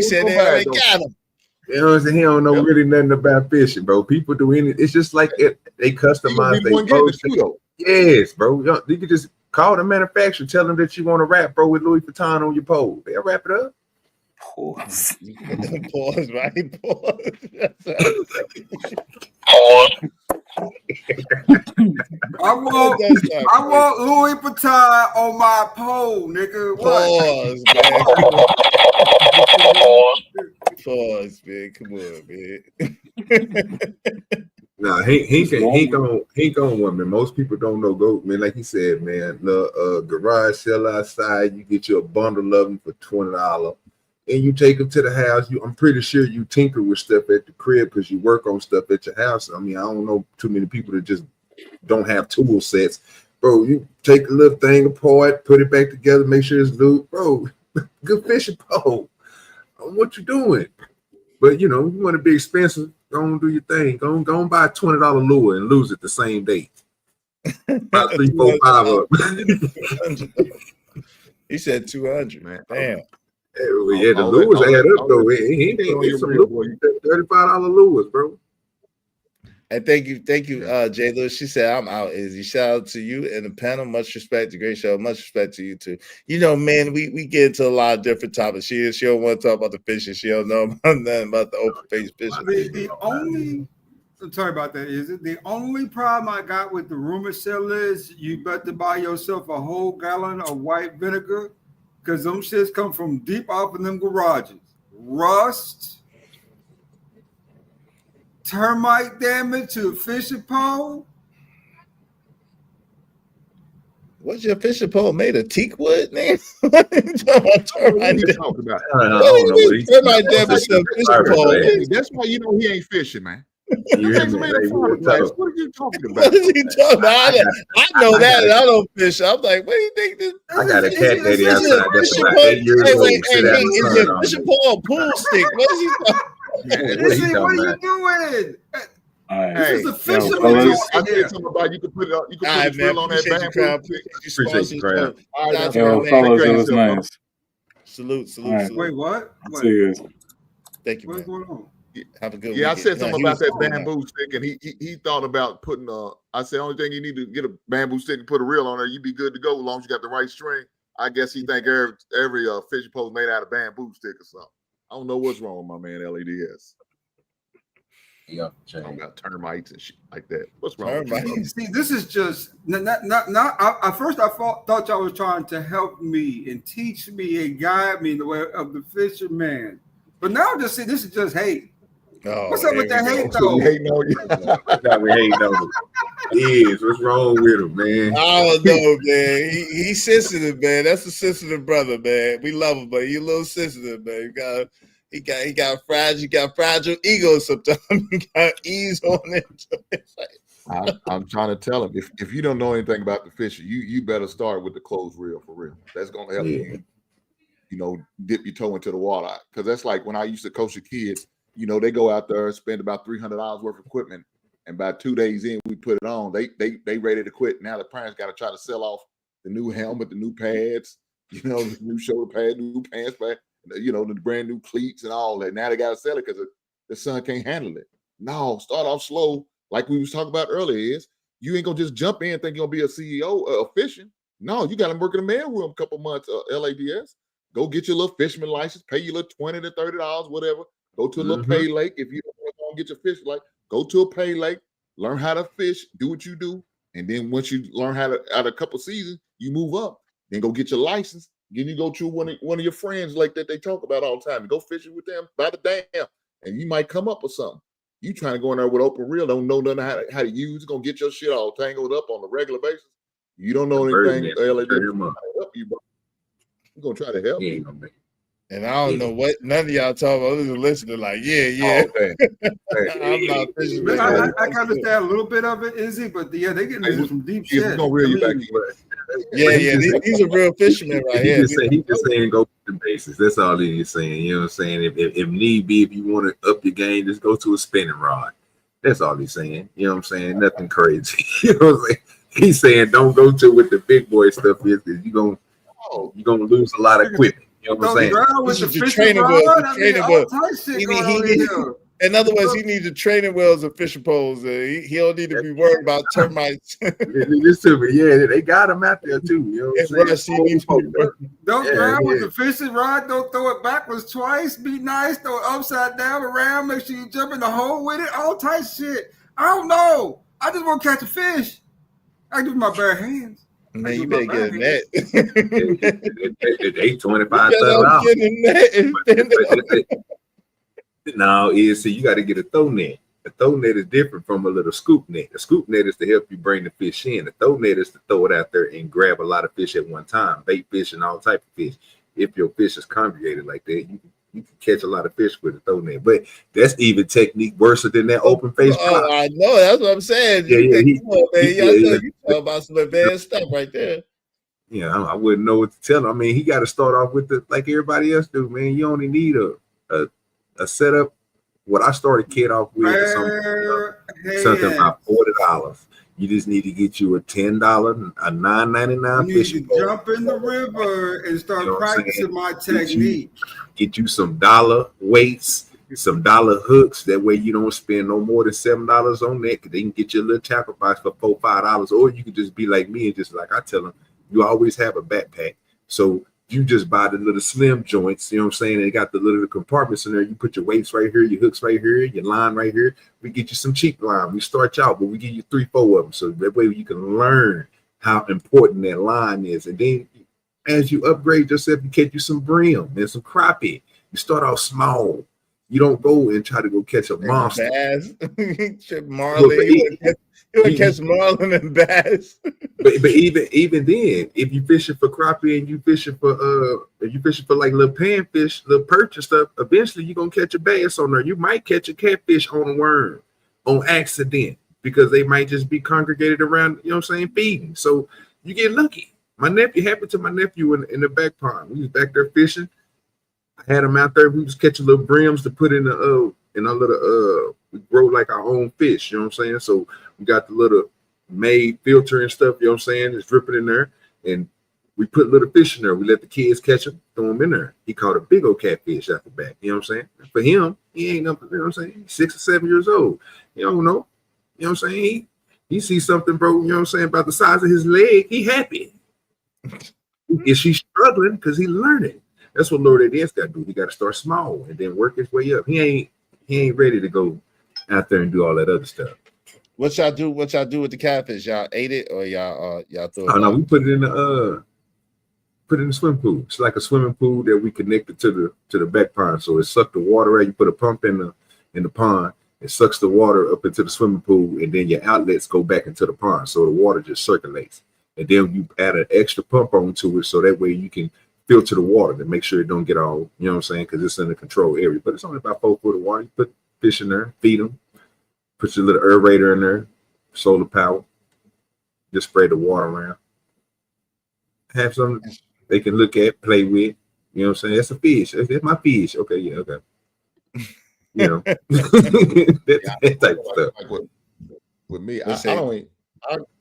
said they already got them. You know what I'm saying? He don't know really nothing about fishing, bro. People do anything. It's just like they customize their posts. Yes, bro. You can just call the manufacturer, tell them that you want to wrap, bro, with Louis Vuitton on your pole. They'll wrap it up. Pause, right? Pause. I want Louis Vuitton on my pole, nigga. Pause, man. Pause, man. Come on, man. Nah, he on one, man. Most people don't know goat, man. Like he said, man, the garage sale outside, you get you a bundle of them for $20. And you take them to the house. I'm pretty sure you tinker with stuff at the crib because you work on stuff at your house. I mean, I don't know too many people that just don't have tool sets. Bro, you take a little thing apart, put it back together, make sure it's loose. Bro, good fishing pole. What you doing? But, you want to be expensive, go and do your thing. Go and buy a $20 lure and lose it the same day. About 3, 4, 5 up. He said 200, man. Damn. Yeah, the lures add up though. He ain't some lures. $35 lures, bro. And thank you, Jay Lewis. She said, "I'm out, Izzy." Shout out to you and the panel. Much respect. A great show. Much respect to you too. Man, we get into a lot of different topics. She don't want to talk about the fishing. She don't know about nothing about the open face fishing. I'm sorry about that. Is it the only problem I got with the rumor sale is you better buy yourself a whole gallon of white vinegar. Because them shits come from deep off in them garages. Rust, termite damage to a fishing pole. What's your fishing pole made of? Teak wood, man? What are you talking about? Termite damage to a fishing pole. That's why he ain't fishing, man. You hear me? Hey, real talk. What are you talking about? What is he talking about? I know that, and I don't fish. I'm like, what do you think this? I got a cat daddy outside that's about 8 years old. Sit out in the sun all Is day. your pole a pool stick? What is he talking? Man, what he What talking are about? you doing? Right. This is a Yo, fisherman fellas, I talk said here. something about you can put it on. You can All put a right, man. drill on that Appreciate you, Crown. bamboo. Appreciate you, Appreciate you, Crown. All right, Shout now, out Yo, to Crown, man. fellas, take it care of was yourself, bro. nice. Salute, All right. salute. Wait, what? I'll see you guys. Thank you, What's man. going on? Have a good Yeah, I weekend. said something he about was that cool, man. bamboo stick, and he thought about putting I said only thing you need to get a bamboo stick and put a reel on there, you be good to go as long as you got the right string. I guess he think every fishing pole made out of bamboo stick or something. I don't know what's wrong with my man LADS. Yeah, talking about termites and shit like that. What's wrong with you? See, this is just not. At first, I thought y'all was trying to help me and teach me and guide me in the way of the fisherman. But now I'm just saying this is just hate. Oh, What's up with that hate though? We hating on you. Now we hating on him. Yes, what's wrong with him, man? I don't know, man. He's sensitive, man. That's a sensitive brother, man. We love him, but he's a little sensitive, man. He got fragile ego sometimes. He got ease on it. I'm trying to tell him if you don't know anything about the fishing, you better start with the closed reel for real. That's gonna help you. You know, dip your toe into the water, because that's like when I used to coach the kids. You know, they go out there and spend about $300 worth of equipment, and by 2 days in, we put it on. They ready to quit. Now the parents got to try to sell off the new helmet, the new pads, you know, the new shoulder pad, new pants pad, you know, the brand new cleats and all that. Now they got to sell it because the son can't handle it. No, start off slow, like we was talking about earlier. Is you ain't gonna just jump in and think you're gonna be a CEO of fishing. No, you got to work in the mailroom a couple months. LADS, go get your little fisherman license, pay your little $20 to $30, whatever. Go to a little pay lake. If you don't want to get your fish like, go to a pay lake, learn how to fish, do what you do. And then once you learn how to, out of a couple seasons, you move up. Then go get your license. Then you go to one of your friends like that they talk about all the time. Go fishing with them by the dam. And you might come up with something. You trying to go in there with open reel, don't know nothing how to use, gonna get your shit all tangled up on a regular basis. You don't know anything. Help you, bro. I'm gonna try to help you. And I don't know what none of y'all talk about. I'm just listening, like, yeah. I'm not fishing. I can understand a little bit of it, Izzy, but yeah, they getting into some deep shit. We're gonna reel you back in. Yeah. These are real fishermen right here. He just saying go to the bases. That's all he's saying. You know what I'm saying? If need be, if you want to up your game, just go to a spinning rod. That's all he's saying. You know what I'm saying? Nothing crazy. You know what I'm saying? He's saying don't go to what the big boy stuff is, because you're gonna lose a lot of equipment. You know what I'm saying? This is the training wheel. In other words, he needs the training wheels and fishing poles. He don't need to be worried about termites. Listen, yeah, they got him out there too. You know what I'm saying? Don't grab with the fishing rod. Don't throw it backwards twice. Be nice. Throw it upside down around. Make sure you jump in the hole with it. All type of shit. I don't know. I just want to catch a fish. I do my bare hands. Man, you better get a net. They $25. No, see, you got to get a throw net. A throw net is different from a little scoop net. A scoop net is to help you bring the fish in. A throw net is to throw it out there and grab a lot of fish at one time, bait fish and all type of fish. If your fish is congregated like that, you can catch a lot of fish with a throw net. But that's even technique worse than that open face drop. I know. That's what I'm saying. You talk about some advanced stuff right there. Yeah, I wouldn't know what to tell him. I mean, he got to start off with like everybody else do, man. You only need a setup. What I started kid off with is something about $40. You just need to get you a $10, a $9.99 fishing pole. Jump in the river and start practicing my technique. Get you some dollar weights, some dollar hooks. That way you don't spend no more than $7 on that. Cause they can get you a little tackle box for $4, $5, or you can just be like me and just like I tell them, you always have a backpack. So you just buy the little slim joints, you know what I'm saying? They got the little compartments in there. You put your weights right here, your hooks right here, your line right here. We get you some cheap line. We start you out, but we give you 3, 4 of them. So that way you can learn how important that line is. And then as you upgrade yourself, you catch you some brim and some crappie. You start off small. You don't go and try to go catch a monster. Marlin. You would catch marlin and bass. but even then, if you fishing for crappie and you fishing for like little panfish, little perch and stuff, eventually you're gonna catch a bass on there. You might catch a catfish on a worm. on accident because they might just be congregated around, you know what I'm saying, feeding. So you get lucky. My nephew happened to my nephew in the back pond. We was back there fishing. I had him out there. We was catching little brims to put in our little we grow like our own fish, you know what I'm saying? So we got the little made filter and stuff, you know what I'm saying? It's dripping in there. And we put little fish in there. We let the kids catch them, throw them in there. He caught a big old catfish out the back, you know what I'm saying? For him, he ain't nothing, you know what I'm saying? He's 6 or 7 years old. You don't know. You know what I'm saying? He sees something, bro, you know what I'm saying, about the size of his leg. He happy. Is she struggling? Because he learning. That's what Lord Dance got to do. He got to start small and then work his way up. He ain't ready to go out there and do all that other stuff. What y'all do? What y'all do with the catfish? Y'all ate it or y'all threw it? Oh no, we put it in the swimming pool. It's like a swimming pool that we connected to the back pond. So it sucked the water out. You put a pump in the pond. It sucks the water up into the swimming pool, and then your outlets go back into the pond. So the water just circulates. And then you add an extra pump onto it, so that way you can filter the water to make sure it don't get all, you know what I'm saying, because it's in a control area. But it's only about 4 foot of water. You put fish in there, feed them, put your little aerator in there, solar power, just spray the water around. Have something they can look at, play with. You know what I'm saying? That's a fish. That's my fish. Okay, yeah, okay. You know, that type of stuff. Like with me,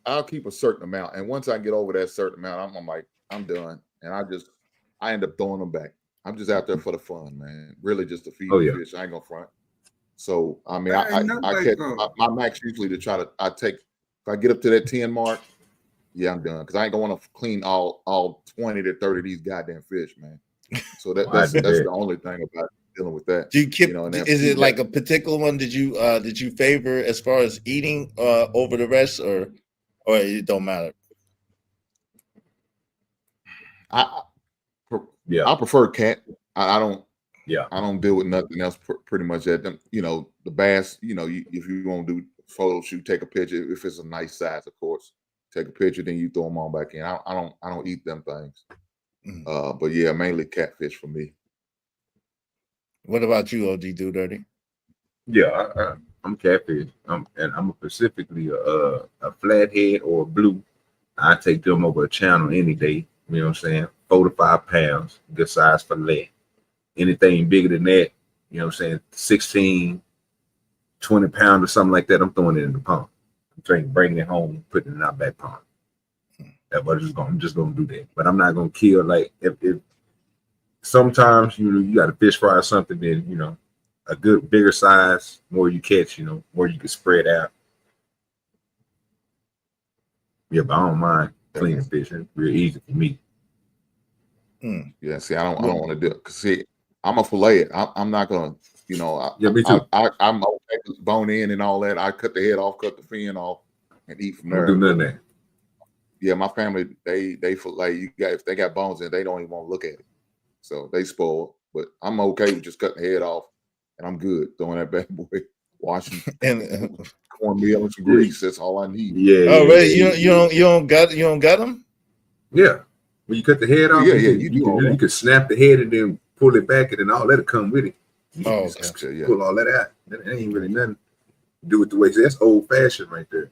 I'll keep a certain amount, and once I get over that certain amount, I'm like, I'm done, and I end up throwing them back. I'm just out there for the fun, man. Really, just to feed the fish. I ain't gonna front. So I mean, I catch my max usually to try to. If I get up to that 10 mark, yeah, I'm done because I ain't gonna want to clean all 20 to 30 of these goddamn fish, man. So that's the only thing about dealing with that. Do you keep? Is it like a particular one? Did you favor as far as eating over the rest, or it don't matter? I prefer cat. I don't deal with nothing else pretty much at them. You know, the bass, you know, if you want to do photo shoot, take a picture. If it's a nice size, of course, take a picture, then you throw them on back in. I don't eat them things. But yeah, mainly catfish for me. What about you, OG Do Dirty? Yeah, I'm catfish. And I'm specifically a flathead or a blue. I take them over a channel any day. You know what I'm saying? 4 to 5 pounds, good size fillet. Anything bigger than that, you know what I'm saying? 16, 20 pounds or something like that, I'm throwing it in the pond. I'm bringing it home, putting it in our back pond. I'm just gonna do that. But I'm not gonna kill, like, if sometimes you got to fish fry or something, then a good bigger size, more you catch, more you can spread out. Yeah, but I don't mind cleaning fish. It's real easy for me. Yeah, see, I don't want to do it because see, I'm a fillet. I'm not gonna, me too. I'm okay with bone in and all that. I cut the head off, cut the fin off, and eat from there. Don't do none of that. Yeah, my family they fillet. If they got bones in, they don't even want to look at it, so they spoil. But I'm okay with just cutting the head off, and I'm good throwing that bad boy, washing and cornmeal and some grease. That's all I need. Yeah. Oh, right. You don't got them? Yeah. When you cut the head off, you can snap the head and then pull it back, and then all that'll come with it. You pull all that out. That ain't really nothing to do with the way. That's old fashioned right there.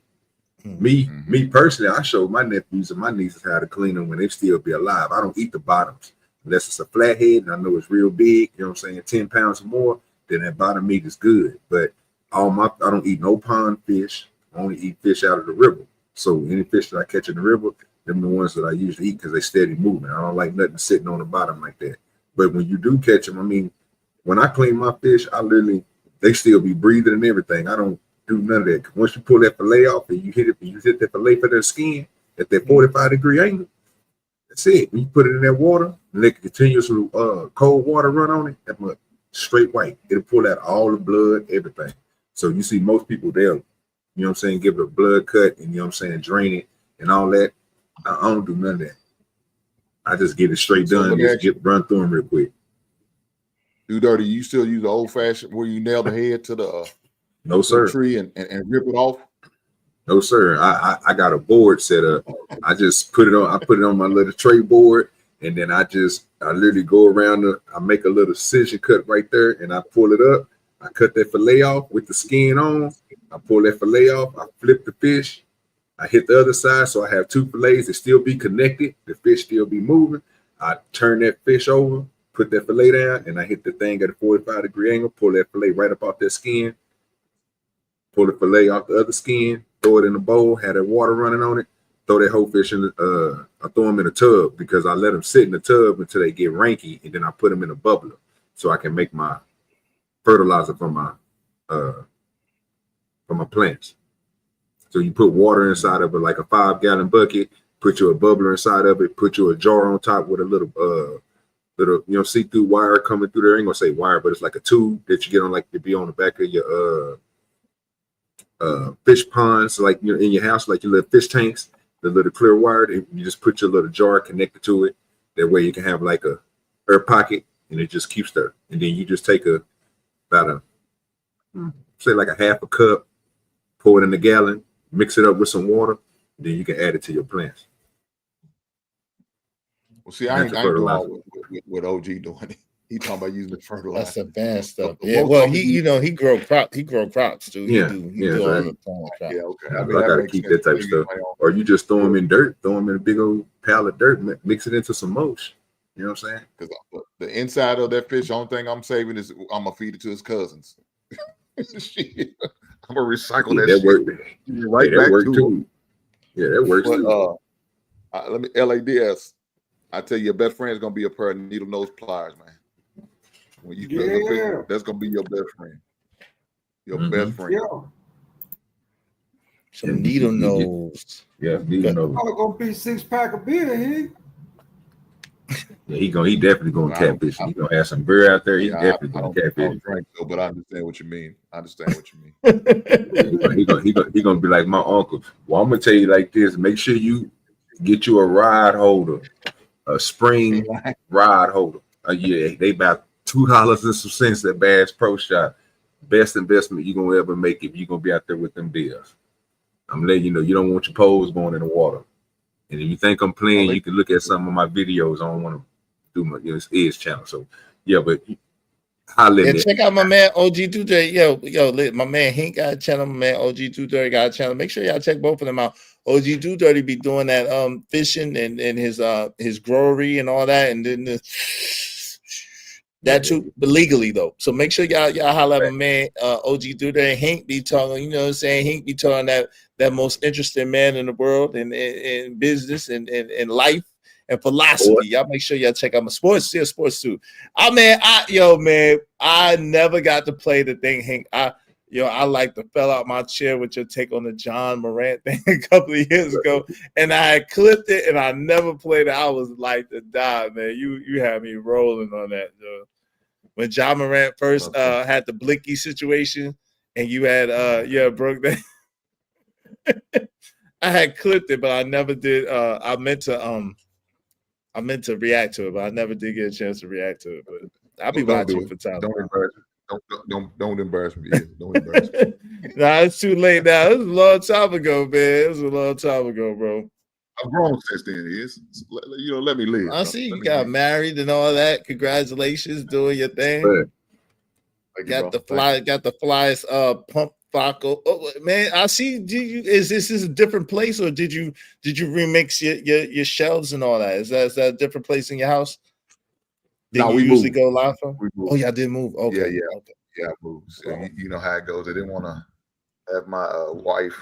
Me personally, I show my nephews and my nieces how to clean them when they still be alive. I don't eat the bottoms unless it's a flathead and I know it's real big. You know what I'm saying? 10 pounds or more, then that bottom meat is good. But I don't eat no pond fish. I only eat fish out of the river. So any fish that I catch in the river, them the ones that I usually eat because they steady moving. I don't like nothing sitting on the bottom like that. But when you do catch them, I mean, when I clean my fish, they still be breathing and everything. I don't do none of that. Once you pull that fillet off and you hit that fillet for their skin at that 45-degree angle, that's it. When you put it in that water, and let continuous cold water run on it, that much straight white. It'll pull out all the blood, everything. So you see most people, they'll, you know what I'm saying, give it a blood cut and, you know what I'm saying, drain it and all that. I don't do none of that. I just get it straight done. Just run through them real quick. Do Dirty, you still use the old fashioned where you nail the head to the no sir tree and rip it off? No sir. I got a board set up. I just put it on my little tray board, and then I literally go around I make a little incision cut right there, and I pull it up. I cut that fillet off with the skin on. I pull that fillet off. I flip the fish. I hit the other side, so I have two fillets that still be connected. The fish still be moving. I turn that fish over, put that fillet down, and I hit the thing at a 45-degree angle, pull that fillet right up off that skin, pull the fillet off the other skin, throw it in a bowl, have that water running on it, throw that whole fish in I throw them in a tub because I let them sit in the tub until they get ranky, and then I put them in a bubbler so I can make my fertilizer for my plants. So you put water inside of it, like a 5-gallon bucket, put you a bubbler inside of it, put you a jar on top with a little see-through wire coming through there. I ain't gonna say wire, but it's like a tube that you get on, like to be on the back of your fish ponds, like in your house, like your little fish tanks, the little clear wire. You just put your little jar connected to it. That way you can have like a air pocket, and it just keeps there. And then you just take about say like a half a cup, pour it in a gallon, mix it up with some water, then you can add it to your plants. Well, see, I ain't doing all what OG doing. He talking about using the fertilizer. That's advanced stuff. Yeah, well, he grow crops. He grow crops too. Yeah, he do all the time. Yeah, okay. I gotta keep that type of stuff. Or you just throw them in dirt, throw them in a big old pile of dirt, mix it into some mulch. You know what I'm saying? Because the inside of that fish, the only thing I'm saving is I'm gonna feed it to his cousins. Shit. I'm gonna recycle that shit. Work. Right back work to too. Yeah, that works but, too. Let me LADS. I tell you, your best friend is gonna be a pair of needle nose pliers, man. When you that's gonna be your best friend. Your best friend. Yeah. Some needle nose. Yeah, needle nose. I'm gonna be 6-pack of beer here. Yeah, he definitely gonna catfish. He gonna have some beer out there. He definitely gonna catfish. I don't drink so, but I understand what you mean. He gonna be like my uncle. Well, I'm gonna tell you like this: make sure you get you a rod holder, a spring rod holder. Yeah, they about $2 and some cents at Bass Pro Shop. Best investment you gonna ever make if you gonna be out there with them deals. I'm letting you know you don't want your poles going in the water. And if you think I'm playing, you can look at some of my videos. I don't want to do my his channel. So yeah, but check out my man OG 230. Yo, my man Hank got a channel. My man OG 230 got a channel. Make sure y'all check both of them out. OG 230 be doing that fishing and his growery and all that, and then that too, but legally though. So make sure y'all holler at my man OG 230. Hank be talking, you know what I'm saying? Hank be talking that most interesting man in the world and in business and life and philosophy. Y'all make sure y'all check out my sports too. I never got to play the thing, Hank. I like to fell out my chair with your take on the John Morant thing a couple of years ago, and I had clipped it and I never played it. I was like to die, man. You had me rolling on that, though. When John Morant first had the Blicky situation and you had broke that. I had clipped it, but I never did. I meant to react to it, but I never did get a chance to react to it. But I'll be watching for time. Don't embarrass me. Don't embarrass me. Nah, it's too late now. It was a long time ago, man. It was a long time ago, bro. I'm grown since then. Let me live. I see you got married and all that. Congratulations, doing your thing. Got the flyest pump Faco. Oh man, I see. Is this a different place, or did you remix your shelves and all that? Is that a different place in your house? Did you usually go live from? Oh, y'all did move. Okay. Yeah, I moved. So you know how it goes. I didn't want to have my wife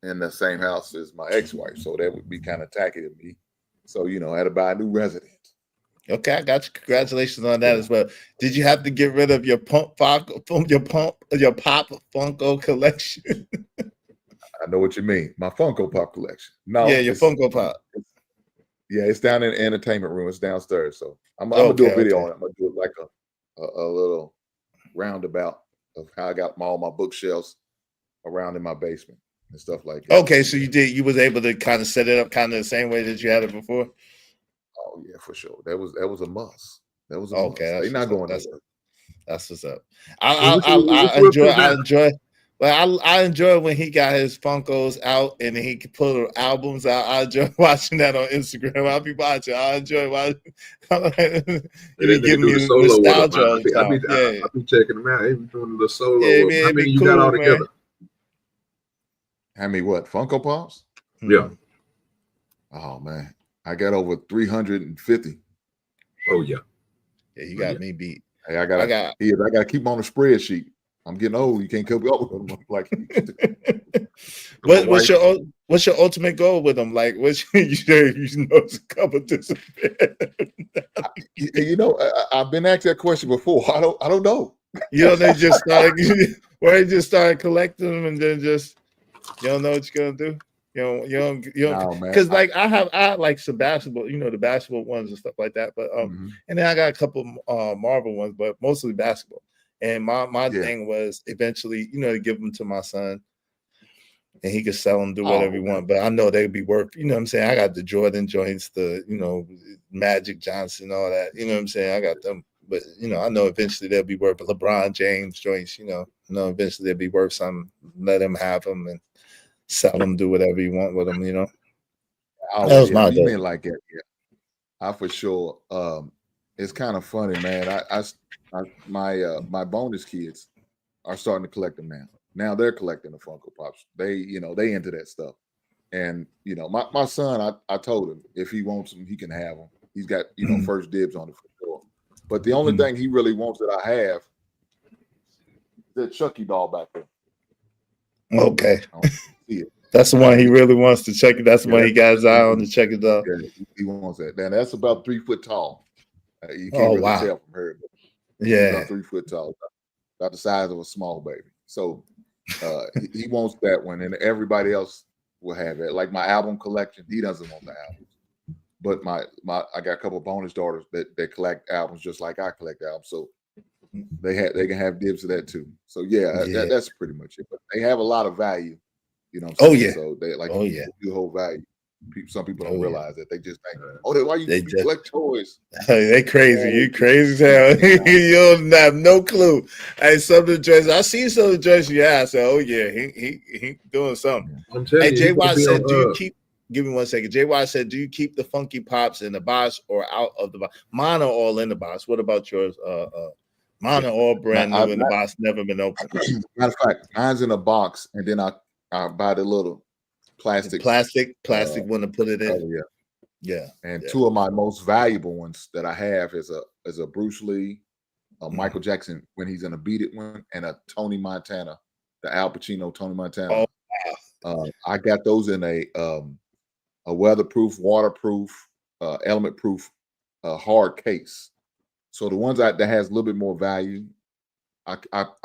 in the same house as my ex-wife, so that would be kind of tacky to me. So I had to buy a new residence. Okay, I got you. Congratulations on that as well. Did you have to get rid of your Pop Funko collection? I know what you mean. My Funko Pop collection. No, yeah, your Funko Pop. Yeah, it's down in the entertainment room. It's downstairs. So I'm gonna do a video on it. I'm gonna do it like a little roundabout of how I got all my bookshelves around in my basement and stuff like that. Okay, so you was able to kind of set it up kind of the same way that you had it before. Oh yeah, for sure. That was a must. That was okay. They're not going. That's what's up. I enjoy. But I enjoy when he got his Funkos out and then he could pull albums out. I enjoy watching that on Instagram. I'll be watching. I enjoy watching. You be giving me nostalgia all the time. Yeah, I be checking them out. They be doing a little solo. Yeah, with man, them. How it'd many be you got cool, all man. together? How many what? Funko Pops? Yeah. Oh man, I got over 350. Oh yeah. Yeah, you got me beat. Hey, I gotta keep them on the spreadsheet. I'm getting old. You can't keep up with them like you used to. What's your ultimate goal with them? Like, what's you know, it's a couple disappear. You know, I've been asked that question before. I don't know. You know, they just started collecting them, and then just you don't know what you're gonna do. You don't, because like I have like some basketball, you know, the basketball ones and stuff like that. But and then I got a couple Marvel ones, but mostly basketball. And my thing was eventually, you know, to give them to my son, and he could sell them, do whatever he want. But I know they'd be worth, you know what I'm saying? I got the Jordan joints, the, you know, Magic Johnson, all that. You know what I'm saying? I got them. But, you know, I know eventually they'll be worth LeBron James joints, you know. Eventually they'll be worth something. Let him have them and sell them, do whatever you want with them, you know. That was my you goal. mean like that, yeah. I for sure. It's kind of funny, man. My bonus kids are starting to collect them now. Now they're collecting the Funko Pops. They into that stuff. And you know, my son, I told him if he wants them, he can have them. He's got first dibs on it for sure. But the only thing he really wants that I have is that Chucky doll back there. Okay. See it. That's the one he really wants to check it. That's the one he got his eye on to check it out. Yeah, he wants that. Now that's about 3 foot tall. You can't really tell from her. But yeah, about 3 foot tall, about the size of a small baby. So he wants that one, and everybody else will have it. Like my album collection, he doesn't want the albums. But I got a couple of bonus daughters that collect albums just like I collect albums. So they can have dibs of that too. So that's pretty much it. But they have a lot of value. You know what I'm saying? So they like do whole value. Some people don't realize that. They just think, why you collect toys? They crazy. You crazy as hell. You don't have no clue. Hey, some of the joints, I see some of the joints. Yeah, I said, he doing something. I'm telling you. Hey, JY said, do you keep? Give me 1 second. JY said, do you keep the Funky Pops in the box or out of the box? Mine are all in the box. What about yours? Mine are all brand new in the box, never been opened. Matter of fact, mine's in a box, and then I buy the little plastic one to put it in. Yeah. And two of my most valuable ones that I have is a Bruce Lee, a Michael Jackson when he's in a Beat It one, and a Tony Montana, the Al Pacino Tony Montana. I got those in a weatherproof, waterproof, element-proof hard case. So the ones that has a little bit more value, I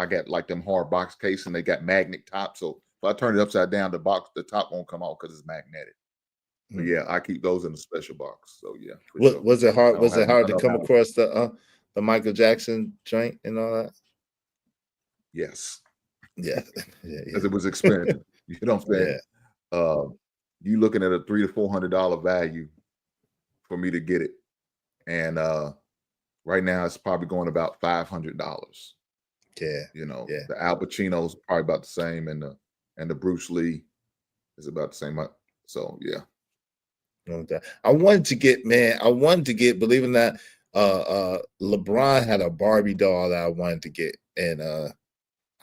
got like them hard box case, and they got magnet top. So if I turn it upside down, the top won't come off because it's magnetic. But yeah, I keep those in a special box. So yeah. Was it hard? Was it hard to come across the Michael Jackson joint and all that? Yes. Yeah. Because it was expensive. You know what I'm saying? Yeah. You looking at a $300 to $400 value for me to get it, and right now it's probably going about $500. Yeah. You know, the Al Pacino's probably about the same, and the Bruce Lee is about the same. So yeah. I wanted to get, believe it or not, LeBron had a Barbie doll that I wanted to get, and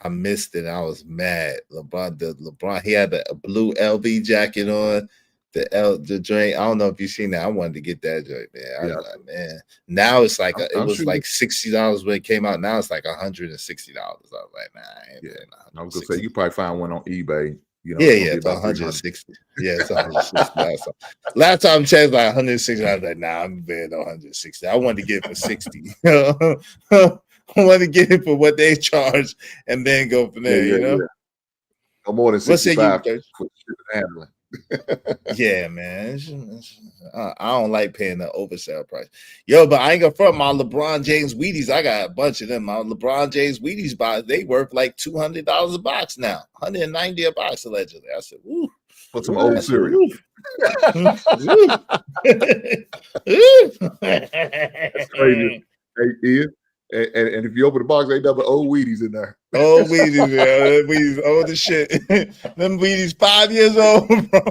I missed it. I was mad. LeBron, he had a blue LV jacket on, the joint. I don't know if you've seen that. I wanted to get that joint, man. I was like, man. Now it's like it was like $60 when it came out. Now it's like $160. I was like, nah. I was gonna say you probably find one on eBay. You know, it's 160. Yeah, it's 160. Last time I checked, like 160. I was like, nah, I'm betting 160. I wanted to get it for 60. I want to get it for what they charge and then go from there, you know? Yeah. No more than 65 for handling. Yeah, man. I don't like paying the oversell price. Yo, but I ain't gonna front my LeBron James Wheaties. I got a bunch of them. My LeBron James Wheaties box, they worth like $200 a box now. $190 a box allegedly. I said, woo. Put some old cereal. That's crazy. Hey, Ian. And if you open the box, ain't nothing but old Wheaties in there. Old Wheaties, man. Wheaties old as shit. Them Wheaties 5 years old, bro.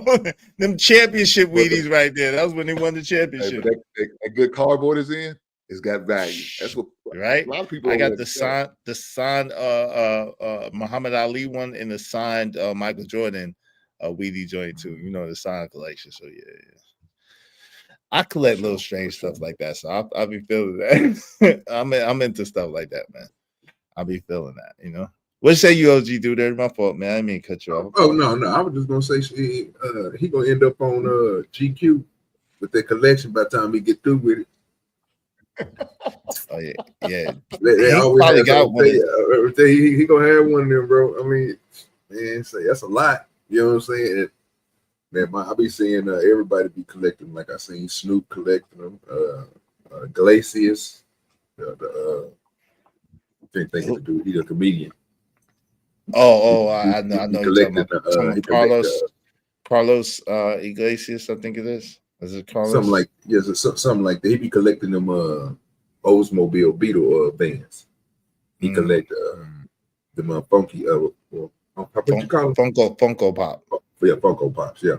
Them championship Wheaties right there. That was when they won the championship. Hey, but that good cardboard is in. It's got value. That's what right. a lot of people. I got the signed Muhammad Ali one and the signed Michael Jordan Wheatie joint too. You know, the signed collection. So yeah. I collect little strange stuff like that, so I'll be feeling that. I'm into stuff like that, man. I'll be feeling that, you know. What say you, OG dude? That's my fault, man. I didn't mean to cut you off. Oh no, I was just gonna say he gonna end up on GQ with that collection by the time we get through with it. Oh yeah. They He always probably have got one. he gonna have one of them, bro. I mean, man, say that's a lot. You know what I'm saying? Man, I be seeing everybody be collecting. Like I seen Snoop collecting them, Glacius. Can't think of the dude. He's a comedian. I know you're talking about Carlos Iglesias. I think it is. Is it Carlos? Something like that. He be collecting them Oldsmobile Beetle bands. He collect them funky what you call them? Funko Pop. Yeah, Funko Pops. Yeah.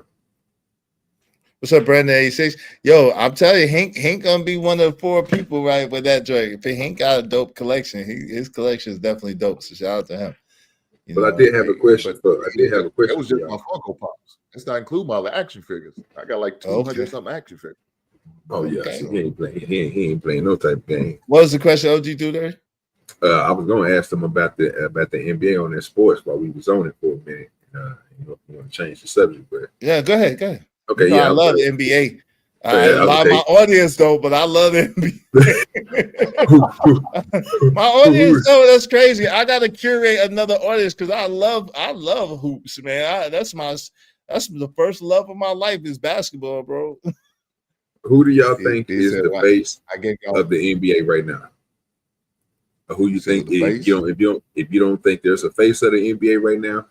What's up, Brandon 86? Yo, I'm telling you, Hank gonna be one of the 4 people right with that joint. If Hank got a dope collection, his collection is definitely dope. So shout out to him. But I did have a question. That was just my Funko Pops. That's not include my action figures. I got like 200 something action figures. Oh yeah, okay. So he ain't playing no type of game. What was the question, OG do there? I was gonna ask them about the NBA on their sports while we was on it for a minute. You want to change the subject, but yeah, go ahead. Okay, I love the NBA. I love my audience though, but I love the NBA. My audience, though, that's crazy. I gotta curate another audience because I love hoops, man. That's the first love of my life is basketball, bro. Who do y'all think is the face of the NBA right now? Who you think if you don't think there's a face of the NBA right now?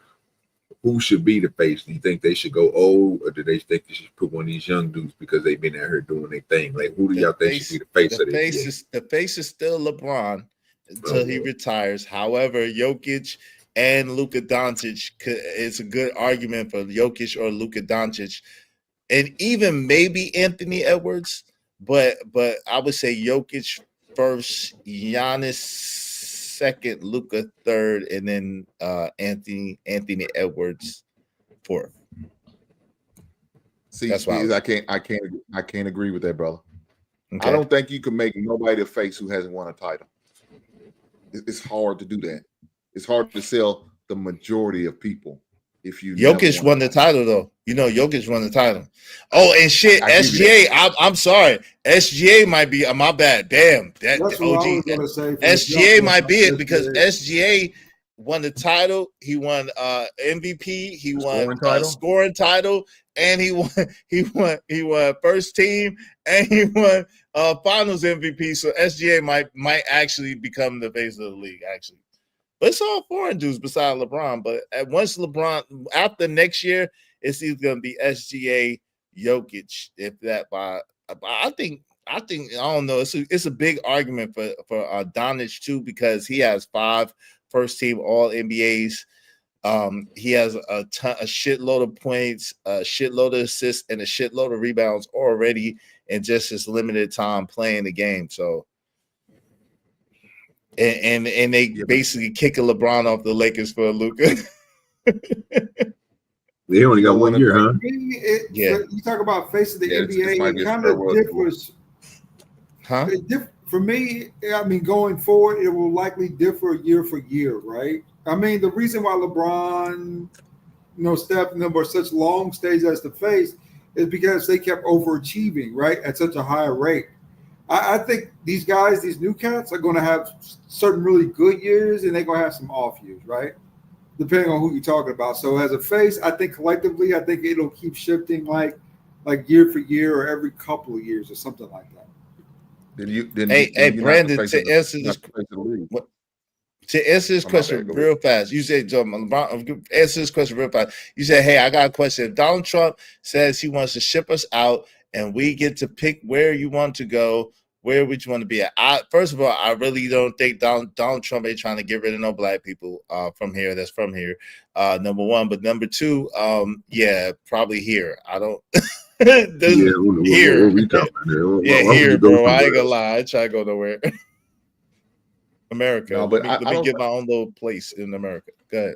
Who should be the face? Do you think they should go old, or do they think they should put one of these young dudes because they've been out here doing their thing? Like, who do y'all think should be the face of the NBA? The face is still LeBron until he retires. However, Jokic and Luka Doncic is a good argument for Jokic or Luka Doncic, and even maybe Anthony Edwards. But I would say Jokic first, Giannis second, Luka third, and then Anthony Edwards fourth. See, that's why I can't agree with that, brother. Okay. I don't think you can make nobody a face who hasn't won a title. It's hard to do that. It's hard to sell the majority of people. If you Jokic won the title though, you know Jokic won the title. Oh, and shit, SGA. I'm sorry, SGA might be my bad. Damn, that OG. SGA might be it because SGA won the title. He won MVP. He won scoring title, and he won first team, and he won Finals MVP. So SGA might actually become the face of the league. Actually. But it's all foreign dudes beside LeBron. But once LeBron, after next year, it's either going to be SGA, Jokic. If that, I think I don't know. It's a big argument for Doncic too because he has 5 first-team All NBAs. He has a shitload of points, a shitload of assists, and a shitload of rebounds already in just his limited time playing the game. So. And they basically kick a LeBron off the Lakers for Luka. They only got 1 year, huh? You talk about face of the NBA, it kind of differs. Huh? For me, I mean, going forward, it will likely differ year for year, right? I mean, the reason why LeBron, Steph, were such long stays as the face is because they kept overachieving, right, at such a higher rate. I think these guys, these new cats, are going to have certain really good years, and they're going to have some off years, right? Depending on who you're talking about. So as a face, I think collectively, I think it'll keep shifting like year for year or every couple of years or something like that. Brandon, to answer this question real fast, you said, answer this question real fast. You said, hey, I got a question. If Donald Trump says he wants to ship us out and we get to pick where you want to go, Where would you want to be at? First of all, I really don't think Donald Trump ain't trying to get rid of no black people from here. That's from here. Number one, but number two, yeah, probably here. I don't. Yeah, Here. what we talking about? Yeah, Why would here, you go bro. I ain't somewhere gonna else? lie. I ain't try to go nowhere. America. No, but let I me don't. get my own little place in America. Go ahead.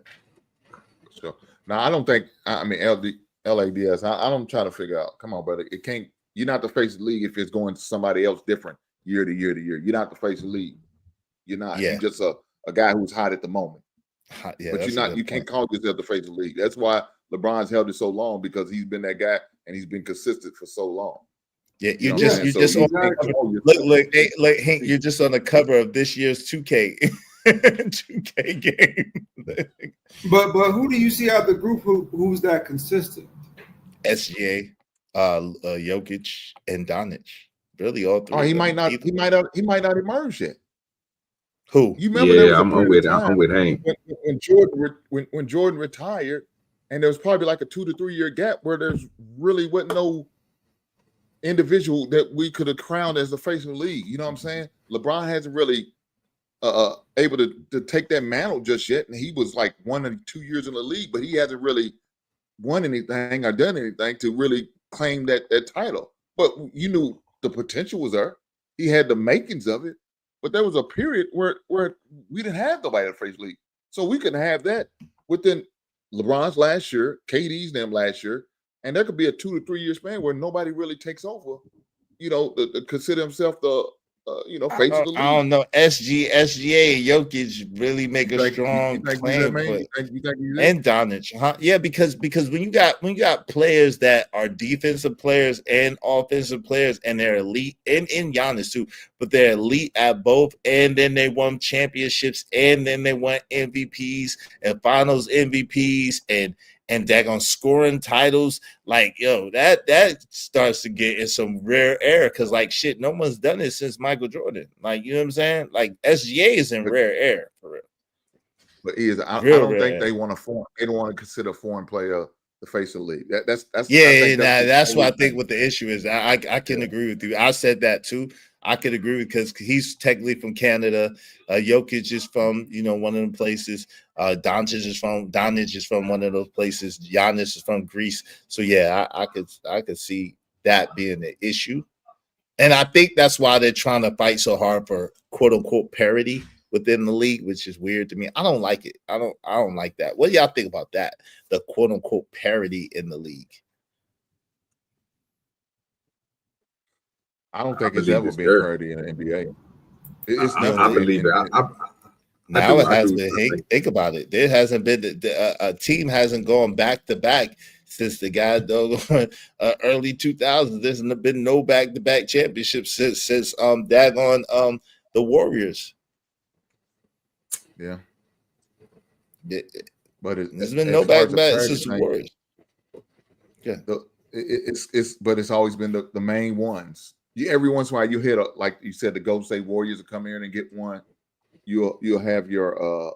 So now I don't think. I mean, LADS. I don't try to figure out. Come on, brother. It can't. You're not the face of the league if it's going to somebody else different year to year to year. You're not the face of the league. You're not. Yeah. You're just a guy who's hot at the moment. Yeah, But that's you're a not. good You can't point. call yourself the face of the league. That's why LeBron's held it so long, because he's been that guy and he's been consistent for so long. Yeah, You know you're what I'm just saying? on the cover. Look, Hank, you're just on the cover of this year's 2K 2K game. But who do you see out the group who's that consistent? SGA, Jokic, and Donic. Really, all three. Oh, of he them. might not. He might not emerge yet. Who? You remember there was Yeah, a I'm period of time with Hank. when Jordan retired, and there was probably like a 2 to 3 year gap where there's really wasn't no individual that we could have crowned as the face of the league. You know what I'm saying? LeBron hasn't really able to take that mantle just yet, and he was like 1 or 2 years in the league, but he hasn't really won anything or done anything to really claim that title. But you knew the potential was there. He had the makings of it, but there was a period where we didn't have nobody in the face league, so we couldn't have that within LeBron's last year, KD's them last year, and there could be a 2 to 3 year span where nobody really takes over. You know, to consider himself the face of the league. I don't know. SGA, Jokic really make a strong you think claim, he's that, man? but You think he's that? and Donic, huh? Yeah, because when you got players that are defensive players and offensive players, and they're elite, and in Giannis too, but they're elite at both, and then they won championships, and then they won MVPs and Finals MVPs, and daggone scoring titles. Like, yo, that starts to get in some rare air, because like shit, no one's done it since Michael Jordan. Like, you know what I'm saying? Like, SGA is in rare air for real. But I Real don't rare think air. they want they don't want to consider a foreign player the face of the league. That's That's what I think what the issue is. I can agree with you. I said that too. I could agree with, because he's technically from Canada. Jokic is from one of them places. Donic is from one of those places. Giannis is from Greece. So yeah, I could see that being the issue, and I think that's why they're trying to fight so hard for quote unquote parity within the league, which is weird to me. I don't like it. I don't like that. What do y'all think about that? The quote unquote parity in the league. I don't think it's ever been parity in the NBA. It's never. I believe it. Now it has been. Think about it. There hasn't been a team hasn't gone back to back since the guy early 2000s. There's been no back to back championships since the Warriors. Yeah. But there's been no back to back since the Warriors. Yeah. But it's always been the main ones. Every once in a while you hit like you said, the Golden State Warriors will come in and get one. You'll have your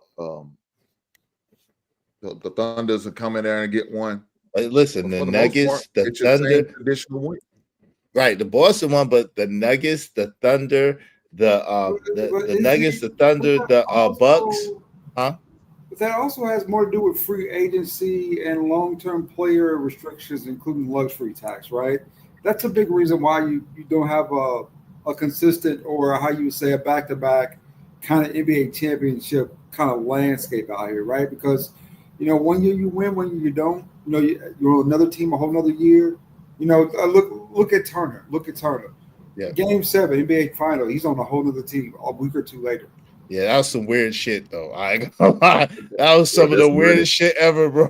the Thunders will come in there and get one. But listen, the Nuggets, the Thunder, traditional win. Right, the Boston one, but the Nuggets, the Thunder, the Nuggets, the Thunder, the Bucks, huh? But that also has more to do with free agency and long-term player restrictions, including luxury tax, right? That's a big reason why you don't have a consistent, or how you would say a back-to-back kind of NBA championship kind of landscape out here, right? Because, 1 year you win, 1 year you don't. You're another team a whole nother year. Look at Turner. Look at Turner. Yeah. Game 7, NBA Final. He's on a whole nother team a week or two later. Yeah, that was some weird shit, though. I ain't gonna lie. That was some of the weirdest shit ever, bro.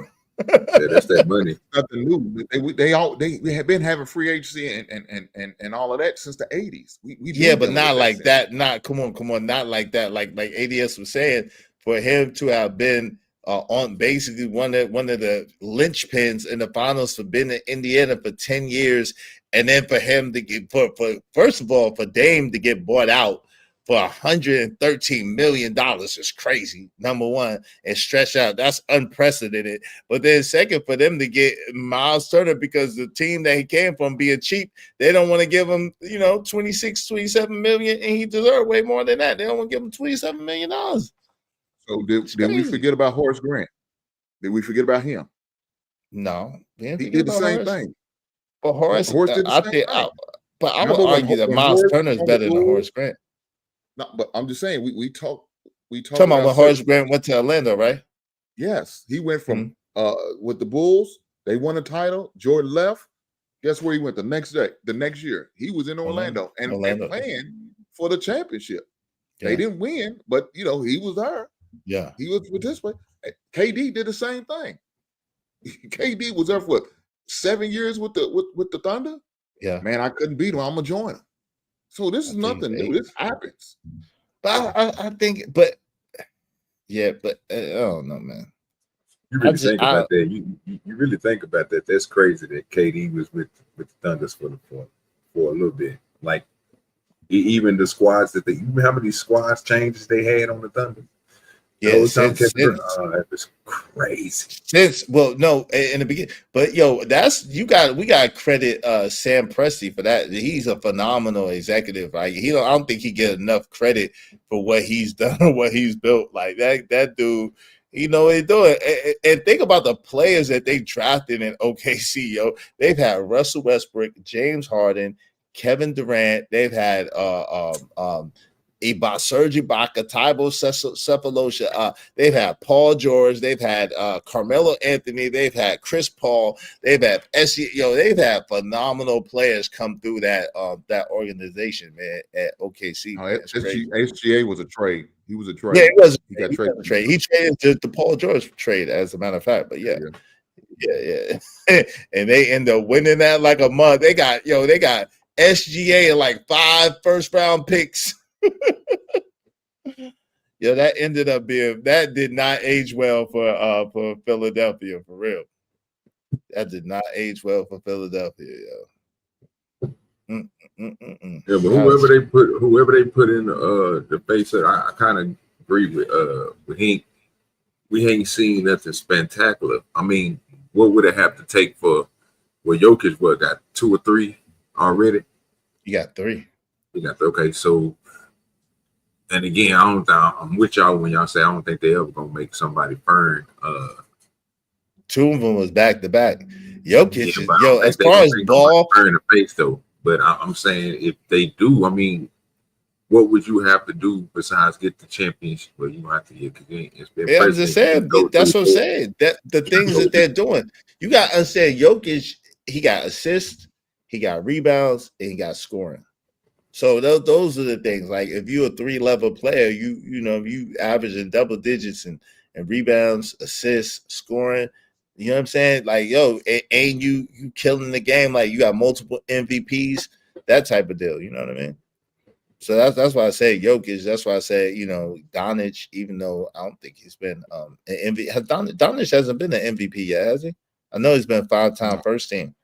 Yeah, that's that money. Nothing new. They have been having free agency and all of that since the 80s. Yeah, but not like that. Not come on, not like that. Like ADS was saying, for him to have been on basically one of the linchpins in the finals, for being in Indiana for 10 years, and then for him to get first of all, for Dame to get bought out for $113 million is crazy, number one, and stretch out. That's unprecedented. But then second, for them to get Miles Turner, because the team that he came from being cheap, they don't want to give him, 26, 27 million, and he deserved way more than that. They don't want to give him $27 million. So did we forget about Horace Grant? Did we forget about him? No. He did the same thing. But Horace did the I same think, thing. but I would argue that Miles Turner is better than Horace Grant. No, but I'm just saying we talk talking about when Horace Grant went to Orlando, right? Yes, he went from with the Bulls. They won a title. Jordan left. Guess where he went the next year? He was in Orlando and playing for the championship. Yeah. They didn't win, but he was there. Yeah, he was participating. KD did the same thing. KD was there for 7 years with the Thunder. Yeah, man, I couldn't beat him. I'm gonna join him. So this is nothing new. This happens. But I think, but I don't know, man. You really think about that. You really think about that. That's crazy that KD was with the Thunders for a little bit. Like even the squads that how many squads changes they had on the Thunder? Yeah, it was crazy. No, in the beginning, but we got to credit Sam Presti for that. He's a phenomenal executive, right? I don't think he get enough credit for what he's done, what he's built. Like that dude, what he's doing. And think about the players that they drafted in OKC. They've had Russell Westbrook, James Harden, Kevin Durant. They've had Serge Ibaka, Tybo Cephalosha. They've had Paul George. They've had Carmelo Anthony. They've had Chris Paul. They've had they've had phenomenal players come through that organization, man, at OKC. SGA was a trade. He was a trade. Yeah, he got traded. He traded the Paul George trade, as a matter of fact. But yeah. And they end up winning that like a month. They got SGA and like 5 first-round picks. That did not age well for Philadelphia, for real. That did not age well for Philadelphia, Yeah, but whoever they put in the face of, I kind of agree with Hank. We ain't seen nothing spectacular. I mean, what would it have to take for Jokic got 2 or 3 already? You got 3. You got okay, so. And again, I'm with y'all when y'all say I don't think they ever gonna make somebody burn. 2 of them was back to back. Jokic, as far as ball, burn the face though. But I'm saying if they do, I mean, what would you have to do besides get the championship? Well, you don't have to get the game. I'm just saying. That's what I'm saying. That the things that they're doing, you got to understand. Jokic, he got assists, he got rebounds, and he got scoring. So those are the things. Like if you're a 3-level player, you average in double digits and rebounds, assists, scoring. You know what I'm saying? Like and you killing the game. Like you got multiple MVPs, that type of deal. You know what I mean? So that's why I say Jokic. That's why I say Doncic. Even though I don't think he's been an MVP. Doncic hasn't been an MVP yet, has he? I know he's been 5-time first team.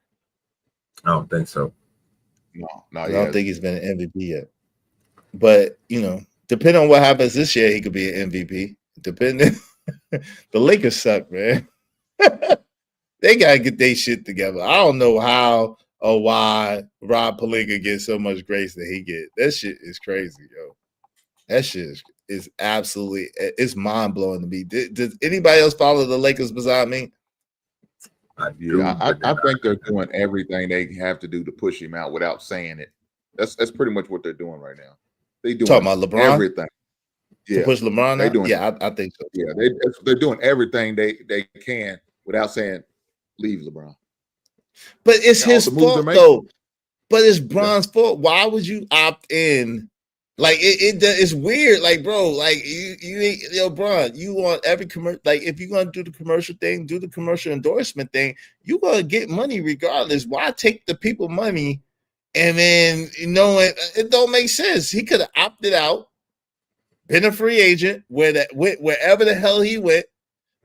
I don't think so. No, I don't think he's been an MVP yet. But depending on what happens this year, he could be an MVP. Depending, the Lakers suck, man. They gotta get their shit together. I don't know how or why Rob Pelinka gets so much grace that he get. That shit is crazy, yo. That shit is absolutely it's mind blowing to me. Does anybody else follow the Lakers beside me? I think they're doing everything they have to do to push him out without saying it. That's pretty much what they're doing right now. They doing talking about LeBron? Everything. Yeah, to push LeBron out? Doing, I think so. Yeah, they're doing everything they can without saying leave LeBron. But it's his fault though. But it's Bron's fault. Why would you opt in? Like it's weird. Like, bro, like Bron, you want every commercial. Like, if you're gonna do the commercial thing, do the commercial endorsement thing. You're gonna get money regardless. Why take the people money and then it don't make sense? He could have opted out, been a free agent wherever the hell he went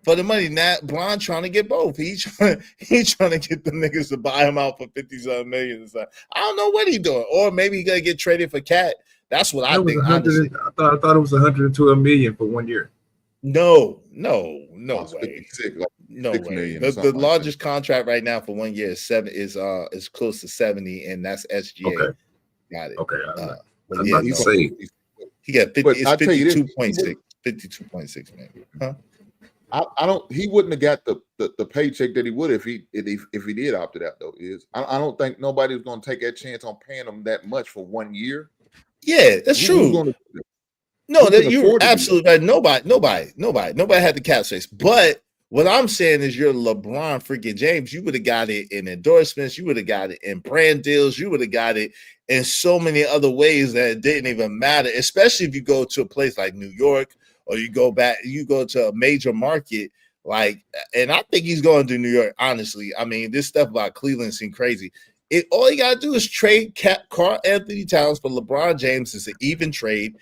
for the money. Now Bron trying to get both. He's trying to get the niggas to buy him out for $50-something million. I don't know what he's doing, or maybe he's gonna get traded for Cat. That's what I That was think. 100. Honestly, I thought it was 112 million for 1 year. no Oh, it's way. 56, like No 6 way. million or The something like that. largest contract right now for 1 year is close to 70, and that's SGA. Okay. Got it. Okay. But I'm yeah, about to no. say. He got 50. But It's I tell you this, 52.6. 52.6, man. Huh? I don't. He wouldn't have got the paycheck that he would if he did opt it out. Though I don't think nobody was going to take that chance on paying him that much for 1 year. Yeah, that's true. Who's going to? No, who can you're afford to do absolutely right. Nobody had the cap space. But what I'm saying is, you're LeBron freaking James. You would have got it in endorsements. You would have got it in brand deals. You would have got it in so many other ways that it didn't even matter. Especially if you go to a place like New York, or you go to a major market. Like, and I think he's going to New York. Honestly, I mean, this stuff about Cleveland seems crazy. All you gotta do is trade Carl Anthony Towns for LeBron James. It's an even trade.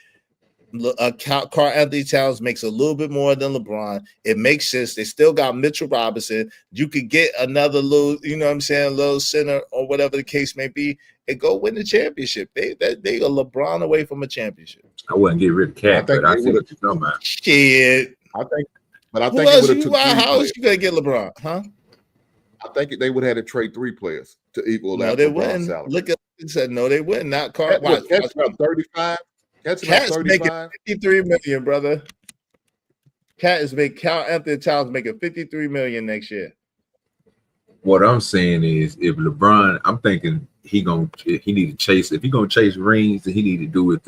Carl Anthony Towns makes a little bit more than LeBron. It makes sense. They still got Mitchell Robinson. You could get another little, you know what I'm saying, little center or whatever the case may be, and go win the championship. They are LeBron away from a championship. I wouldn't get rid of Cat, but I see what you're talking about. Shit. I think it Who would else have you took buy? 3 How players. else you gonna get LeBron? Huh? I think they would have had to trade 3 players to equal No, that they LeBron wouldn't. salary. Look at it said no, they wouldn't. Not Carl. Cat's about 35. Cat's about Cat's making 35. 53 million, brother. Carl Anthony Towns making 53 million next year. What I'm saying is, if LeBron, I'm thinking he need to chase. If he gonna chase rings, then he need to do it.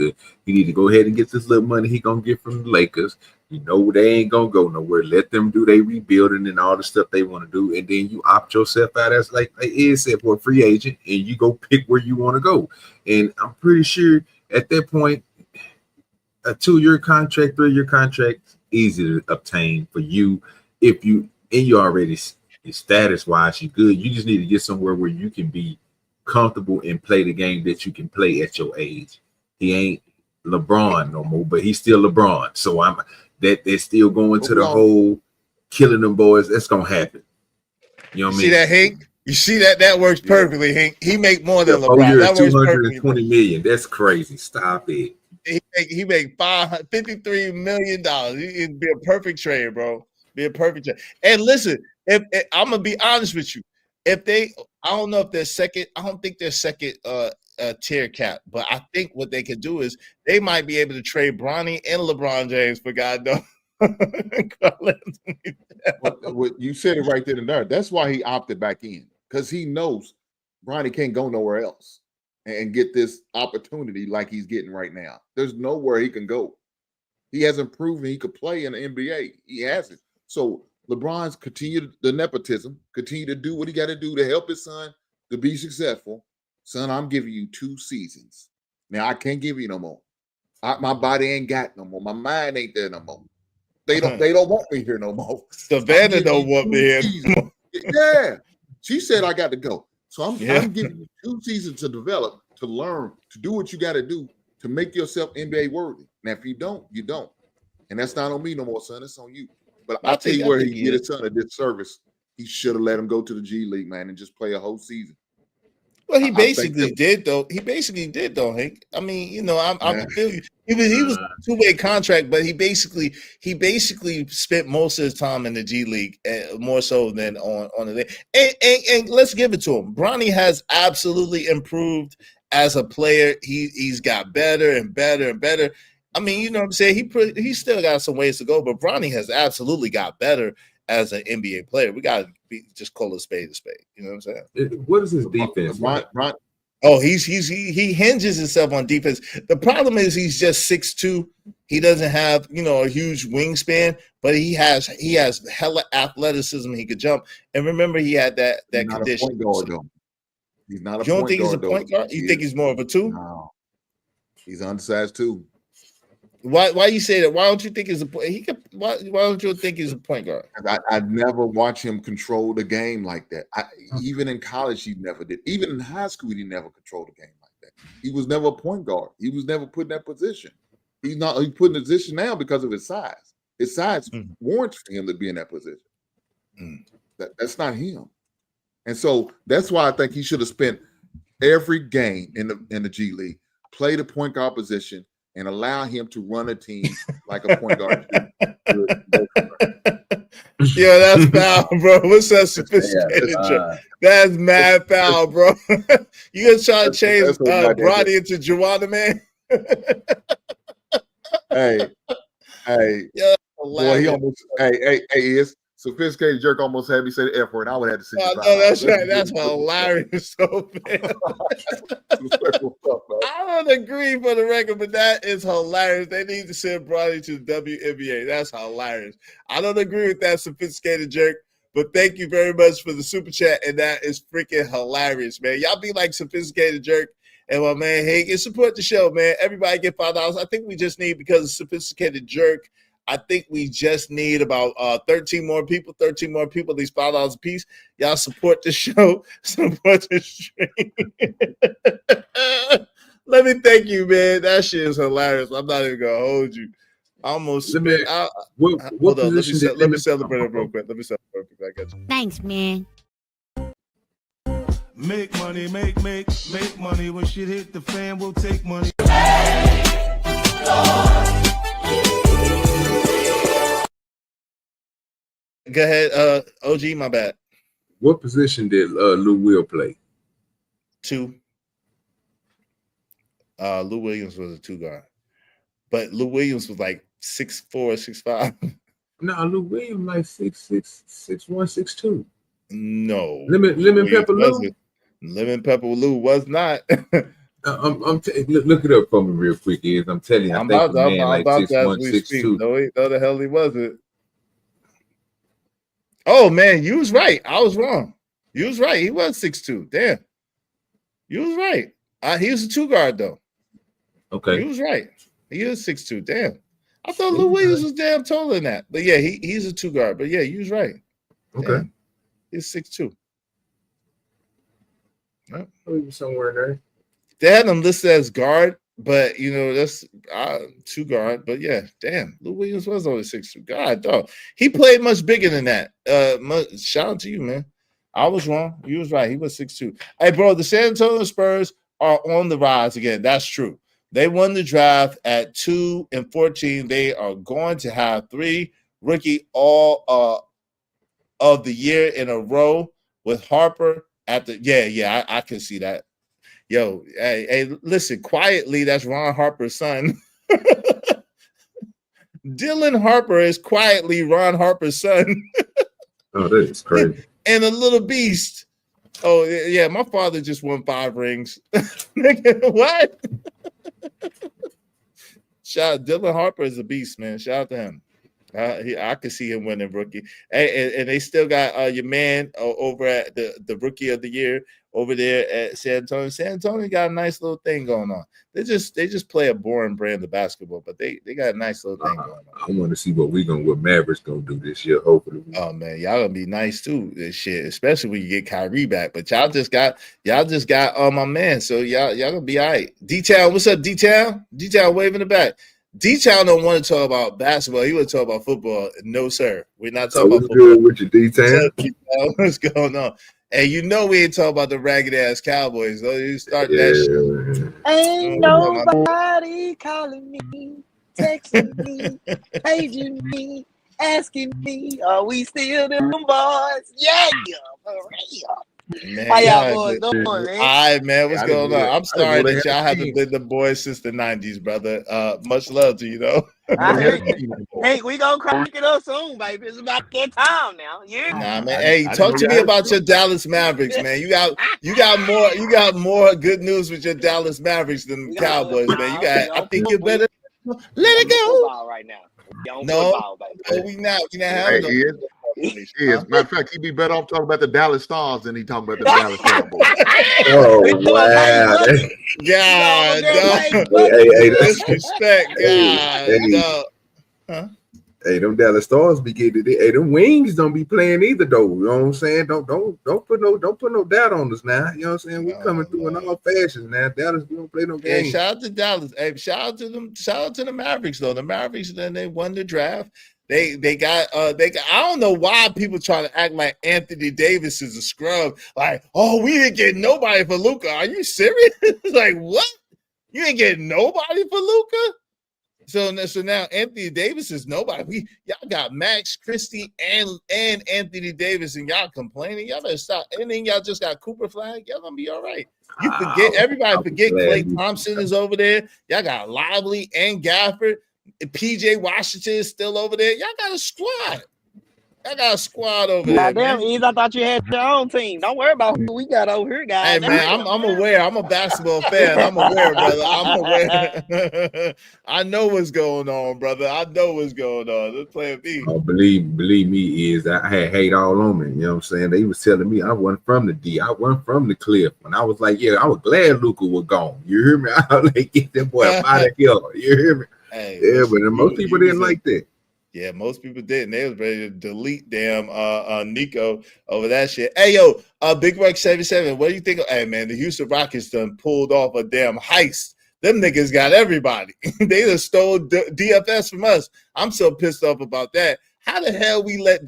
He need to go ahead and get this little money he gonna get from the Lakers. You know they ain't gonna go nowhere. Let them do their rebuilding and all the stuff they want to do, and then you opt yourself out as like Ed said, for a free agent, and you go pick where you want to go. And I'm pretty sure at that point, a 2-year contract, 3-year contract, easy to obtain for you if you already. Status wise, you're good. You just need to get somewhere where you can be comfortable and play the game that you can play at your age. He ain't LeBron no more, but he's still LeBron. So they're still going to the whole killing them boys. That's gonna happen. You know what I mean? See that, Hank? You see that works perfectly, Hank. He make more than LeBron. Years, That works perfectly. 220 million. That's crazy. Stop it. He make $53 million. It'd be a perfect trade, bro. Be a perfect trade. And listen, if I'm gonna be honest with you, I don't know if they're second. I don't think they're second tier cap, but I think what they could do is they might be able to trade Bronny and LeBron James for God knows. What you said it right there and there. That's why he opted back in, because he knows Bronny can't go nowhere else and get this opportunity like he's getting right now. There's nowhere he can go. He hasn't proven he could play in the NBA. He hasn't. So LeBron's continued the nepotism, continue to do what he got to do to help his son to be successful. Son, I'm giving you 2 seasons. Now I can't give you no more. My body ain't got no more. My mind ain't there no more. They don't want me here no more. Savannah don't want me here. Yeah. She said I got to go. So I'm giving you 2 seasons to develop, to learn, to do what you got to do to make yourself NBA worthy. Now, if you don't, you don't. And that's not on me no more, son. It's on you. But I'll tell you where he did his son a disservice. He should have let him go to the G League, man, and just play a whole season. Well, he basically did, though. Hank. I mean, you know, I feel you. He was a 2-way contract, but he basically spent most of his time in the G League, more so than on the and let's give it to him. Bronny has absolutely improved as a player. He's got better and better and better. I mean, you know what I'm saying? He still got some ways to go, but Bronny has absolutely got better as an NBA player. We got to just call a spade a spade. You know what I'm saying? What is his defense? Oh, he hinges himself on defense. The problem is he's just 6'2". He doesn't have, you know, a huge wingspan, but he has hella athleticism. He could jump. And remember, he had that condition. He's not a point guard, though. He's not a point guard. You don't think he's a point guard? You think he's more of a 2? No. He's undersized 2. Why you say that? Why don't you think he's why don't you think he's a point guard? I never watch him control the game like that. Even in college, he never did. Even in high school, he never controlled the game like that. He was never a point guard. He was never put in that position. He's put in a position now because of his size. His size warrants for him to be in that position. That's not him. And so that's why I think he should have spent every game in the G League. play the point guard position and allow him to run a team like a point guard. Yo, that's foul, bro. What's that sophisticated joke? That's mad foul, bro. You gonna try to change Brody into Joanna, man? Hey, yeah, boy, he almost. Hey, is sophisticated jerk almost had me say the F word. I would have to send you. No, that's right. That's hilarious. So bad. I don't agree for the record, but that is hilarious. They need to send Brody to the WNBA. That's hilarious. I don't agree with that sophisticated jerk, but thank you very much for the super chat, and that is freaking hilarious, man. Y'all be like sophisticated jerk, and my man Hagen, support the show, man. Everybody get $5. I think we just need, because of sophisticated jerk, I think we just need about 13 more people, at least $5 a piece. Y'all support the show, support the stream. Let me thank you, man. That shit is hilarious. I'm not even gonna hold you. I almost hold on. Let me celebrate it real quick. I got you. Thanks, man. Make money, make money. When shit hit the fan, we'll take money. Go ahead, OG, my bad. What position did Lou Will play? 2. Lou Williams was a 2 guard, but Lou Williams was like 6'4", 6'5". No, Lou Williams like 6'6", 6'1", 6'2". No, Lemon Pepper Lou. Lemon Pepper Lou was not. Look it up for me real quick. I'm telling you, I'm about to 6'1", 6'2". No, the hell he wasn't. Oh man, you was right. I was wrong. You was right. He was 6'2". Damn, you was right. He was a 2 guard though. Okay, he was right. He is 6'2". Damn, I thought Lou Williams was damn taller than that. But yeah, he's a 2 guard. But yeah, you was right. Okay, damn. He's 6'2". Yep. Somewhere there. They had him listed as guard, but that's 2 guard. But yeah, damn, Lou Williams was only 6'2". God, dog, he played much bigger than that. Shout out to you, man. I was wrong. You was right. He was 6'2". Hey, bro, the San Antonio Spurs are on the rise again. That's true. They won the draft at 2-14. They are going to have 3 rookie all of the year in a row with Harper at the I can see that. Yo, hey, listen, quietly, that's Ron Harper's son. Dylan Harper is quietly Ron Harper's son. Oh, that is crazy. And a little beast. Oh, yeah, my father just won 5 rings. What? Dylan Harper is a beast, man. Shout out to him. I could see him winning rookie. And they still got your man over at the rookie of the year over there at San Antonio. San Antonio got a nice little thing going on. They just play a boring brand of basketball, but they got a nice little thing going on. I want to see what Mavericks gonna do this year. Hopefully. Oh man, y'all gonna be nice too this shit, especially when you get Kyrie back. But y'all just got my man, so y'all gonna be all right. D-Town, what's up, D-Town? D-Town waving the back. D-Town don't want to talk about basketball. He want to talk about football. No, sir. We're not talking about football. Good with you, D-Town? What's going on? And we ain't talking about the ragged ass Cowboys. Though you start that shit. Ain't nobody calling me, texting me, paging me, asking me, are we still them boys? Yeah, for real. Man, how y'all boys doing, man? All right, man. What's going on? I'm sorry that y'all haven't been the boys since the 90s, brother. Much love to you, though. Hey, we gonna crank it up soon, baby. It's about that time now. Yeah. Nah, man. Hey, talk to me about your Dallas Mavericks, man. You got more good news with your Dallas Mavericks than the Cowboys, man. I think you're better. Let it go. Right now. No, we not having no. Matter of fact, he'd be better off talking about the Dallas Stars than he talking about the Dallas Cowboys. Oh wow! God, hey, disrespect, God. Hey, them Dallas Stars be getting it. Hey, them Wings don't be playing either, though. You know what I'm saying? Don't put no doubt on us now. You know what I'm saying? We're coming through in all fashions now. Dallas, we don't play no games. Hey, shout out to Dallas. Hey, shout out to them. Shout out to the Mavericks, though. The Mavericks, then they won the draft. They got I don't know why people try to act like Anthony Davis is a scrub. Like, oh, we didn't get nobody for Luka. Are you serious? Like, what? You ain't getting nobody for Luka. So now Anthony Davis is nobody. Y'all got Max Christie and Anthony Davis, and y'all complaining. Y'all better stop. And then y'all just got Cooper Flag. Y'all gonna be all right. You forget everybody forget Klay Thompson is over there. Y'all got Lively and Gafford. PJ Washington is still over there. Y'all got a squad. I got a squad over there. Damn, Ease, I thought you had your own team. Don't worry about who we got over here, guys. Hey man, I'm aware. I'm a basketball fan. I'm aware, brother. I'm aware. I know what's going on, brother. I know what's going on. Let's play a beat. Oh, believe me, is I had hate all on me. You know what I'm saying? They was telling me I wasn't from the D. I wasn't from the cliff. And I was like, yeah, I was glad Luka was gone. You hear me? I was like, get that boy out of here. You hear me? Hey, yeah, but most people didn't like that. Yeah, most people didn't. They was ready to delete damn Nico over that shit. Hey, yo, Big Ruck 77, what do you think? Hey, man, the Houston Rockets done pulled off a damn heist. Them niggas got everybody. They just stole DFS from us. I'm so pissed off about that. How the hell we let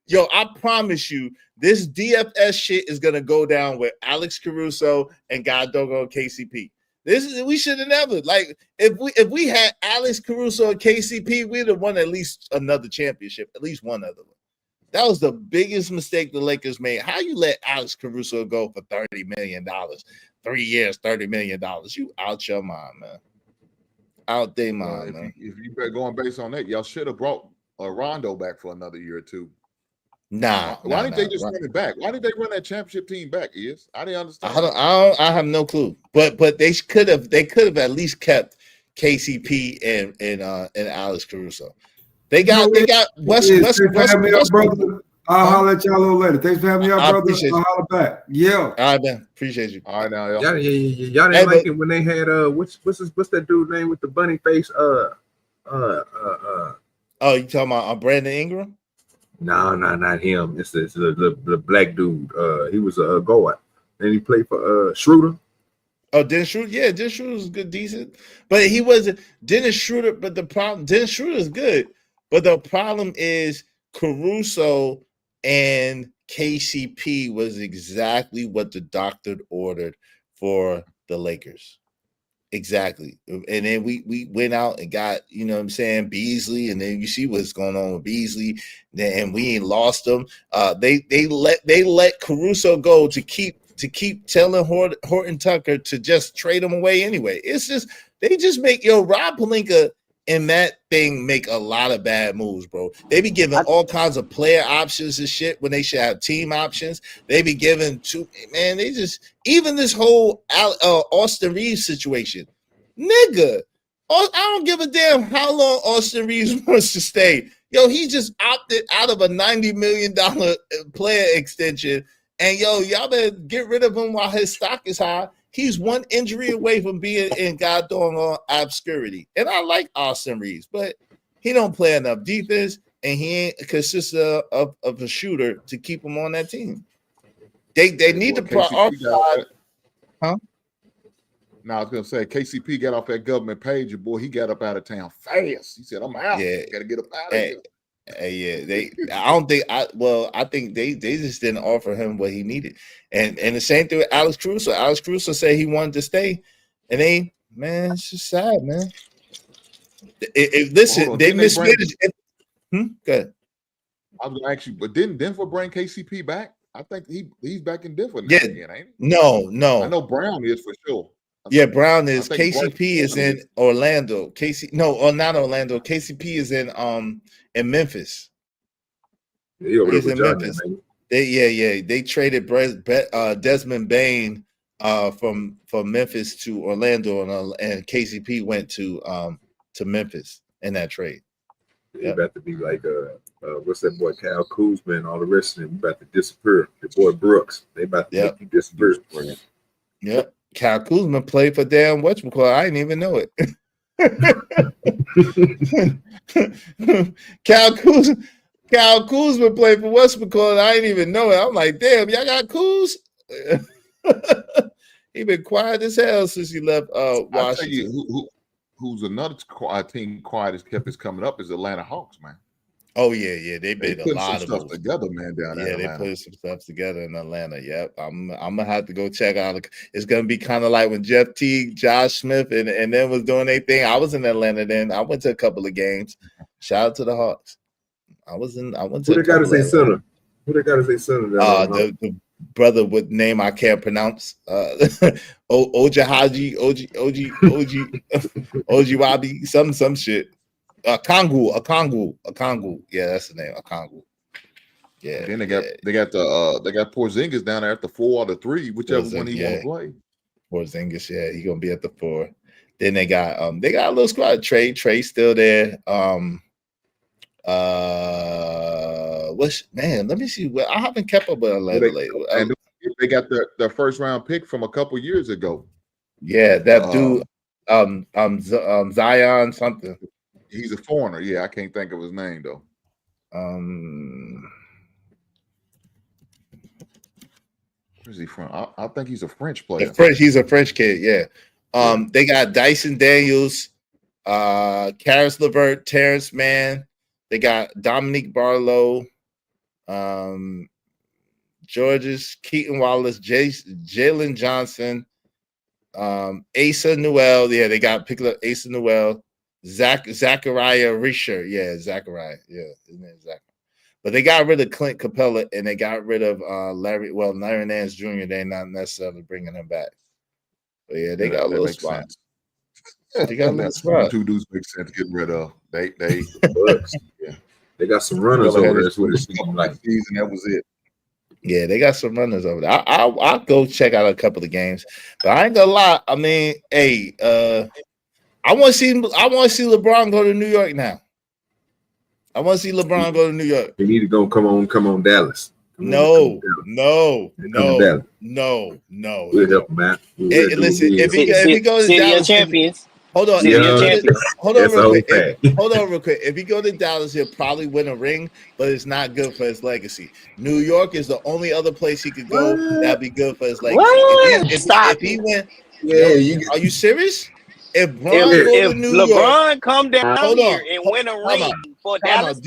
Yo, I promise you, this DFS shit is going to go down with Alex Caruso and God doggone KCP. We should have never, like, if we had Alex Caruso and KCP, we'd have won at least another championship, at least one other one. That was the biggest mistake the Lakers made. How you let Alex Caruso go for $30 million, 3 years, $30 million? You out your mind, man. Out their mind, man. If you been going based on that, y'all should have brought Rondo back for another year or two. Why didn't they just run it back? Why did they run that championship team back? I didn't understand. I have no clue. But they could have at least kept KCP and Alex Caruso. They got West. I'll holler at y'all a little later. Thanks for having me out, brother. I'll holler back. Yeah. All right, man. Appreciate you. All right, now, y'all didn't like it when they had what's that dude name with the bunny face? Oh, you talking about Brandon Ingram? No, not him. It's the black dude. He was a guard. And he played for Schroeder. Oh, Dennis Schroeder? Yeah, Dennis Schroeder was good, decent. But he wasn't Dennis Schroeder, but the problem, Dennis Schroeder is good. But the problem is Caruso and KCP was exactly what the doctor ordered for the Lakers. Exactly. And then we went out and got, you know what I'm saying, Beasley, and then you see what's going on with Beasley, and we ain't lost them. They let Caruso go to keep telling Horton Tucker to just trade him away anyway. It's just they just make Rob Pelinka and that thing make a lot of bad moves, bro. They be giving all kinds of player options and shit when they should have team options. They be giving they just, even this whole Austin Reeves situation, nigga. I don't give a damn how long Austin Reeves wants to stay. Yo, he just opted out of a $90 million player extension, and y'all better get rid of him while his stock is high. He's one injury away from being in goddamn obscurity. And I like Austin Reeves, but he don't play enough defense, and he ain't consistent of a shooter to keep him on that team. They need to prioritize. Huh? No, I was gonna say KCP got off that government page, your boy. He got up out of town fast. He said, "I'm out. Yeah, gotta get up out of here." I think they just didn't offer him what he needed. And the same thing with Alex Caruso. Alex Caruso said he wanted to stay, and it's just sad, man. They mismanaged it. Go ahead. I was gonna ask you, but didn't Denver bring KCP back? I think he's back in Denver now again, ain't he? No. I know Brown is for sure. Brown is. KCP is in Orlando. Not Orlando. KCP is in Memphis. He's in Memphis. They traded Desmond Bain from Memphis to Orlando, and KCP went to Memphis in that trade. They about to be like what's that boy Kyle Kuzma and all the rest of them about to disappear. The boy Brooks, they about to make you disappear. Yep. Kyle Kuzma played for damn whatchamacallit. I didn't even know it. Kyle Kuzma played for whatchamacallit. I didn't even know it. I'm like, damn, y'all got Kuz? He been quiet as hell since he left Washington. I'll tell you who's another team quiet has kept us coming up is Atlanta Hawks, man. Oh yeah, they made a putting lot some of stuff moves. together, man, down there Yeah, in they Atlanta. put some stuff together in Atlanta. Yep, I'm gonna have to go check out. It's gonna be kind of like when Jeff Teague, Josh Smith, and then was doing their thing. I was in Atlanta then. I went to a couple of games. Shout out to the Hawks. I went to Who a they got couple as a of center? Who they got as a center? the brother with name I can't pronounce. Ojiwabi, some shit. Akongu. Yeah, that's the name. Akongu. Yeah. And then they got Porzingis down there at the 4 or the 3, whichever one he want to play. Porzingis, yeah, he gonna be at the 4. Then they got a little squad. Trey still there. Let me see. Well, I haven't kept up with Atlanta lately. And they got their first round pick from a couple years ago. Yeah, that dude, Zion something. He's a foreigner. Yeah, I can't think of his name though. Where's he from? I think he's a French player. He's a French kid. Yeah. They got Dyson Daniels, Karis LeVert, Terrence Mann. They got Dominique Barlow, Georges, Keaton Wallace, Jalen Johnson, Asa Newell. Yeah, they picked up Asa Newell, Zachariah Risher. Yeah, Zachariah. Yeah, his name is Zachariah. But they got rid of Clint Capella and they got rid of Larry Nance Jr. They're not necessarily bringing him back. But yeah, they got a little spot. They got a little spot. Two dudes make sense getting rid of. They yeah. They got some runners over there. That's what it seemed like. Season, that was it. Yeah, they got some runners over there. I'll go check out a couple of games, but I ain't gonna lie. I mean, hey, I want to see LeBron go to New York now. I want to see LeBron go to New York. They need to go. Come on, Dallas. No. We'll help, man. Listen, if he goes to Dallas, champions. Hold on. Hold on real quick. If he go to Dallas, he'll probably win a ring, but it's not good for his legacy. New York is the only other place he could go that'd be good for his legacy. If he went, are you serious? If LeBron come down here and win a ring for Dallas,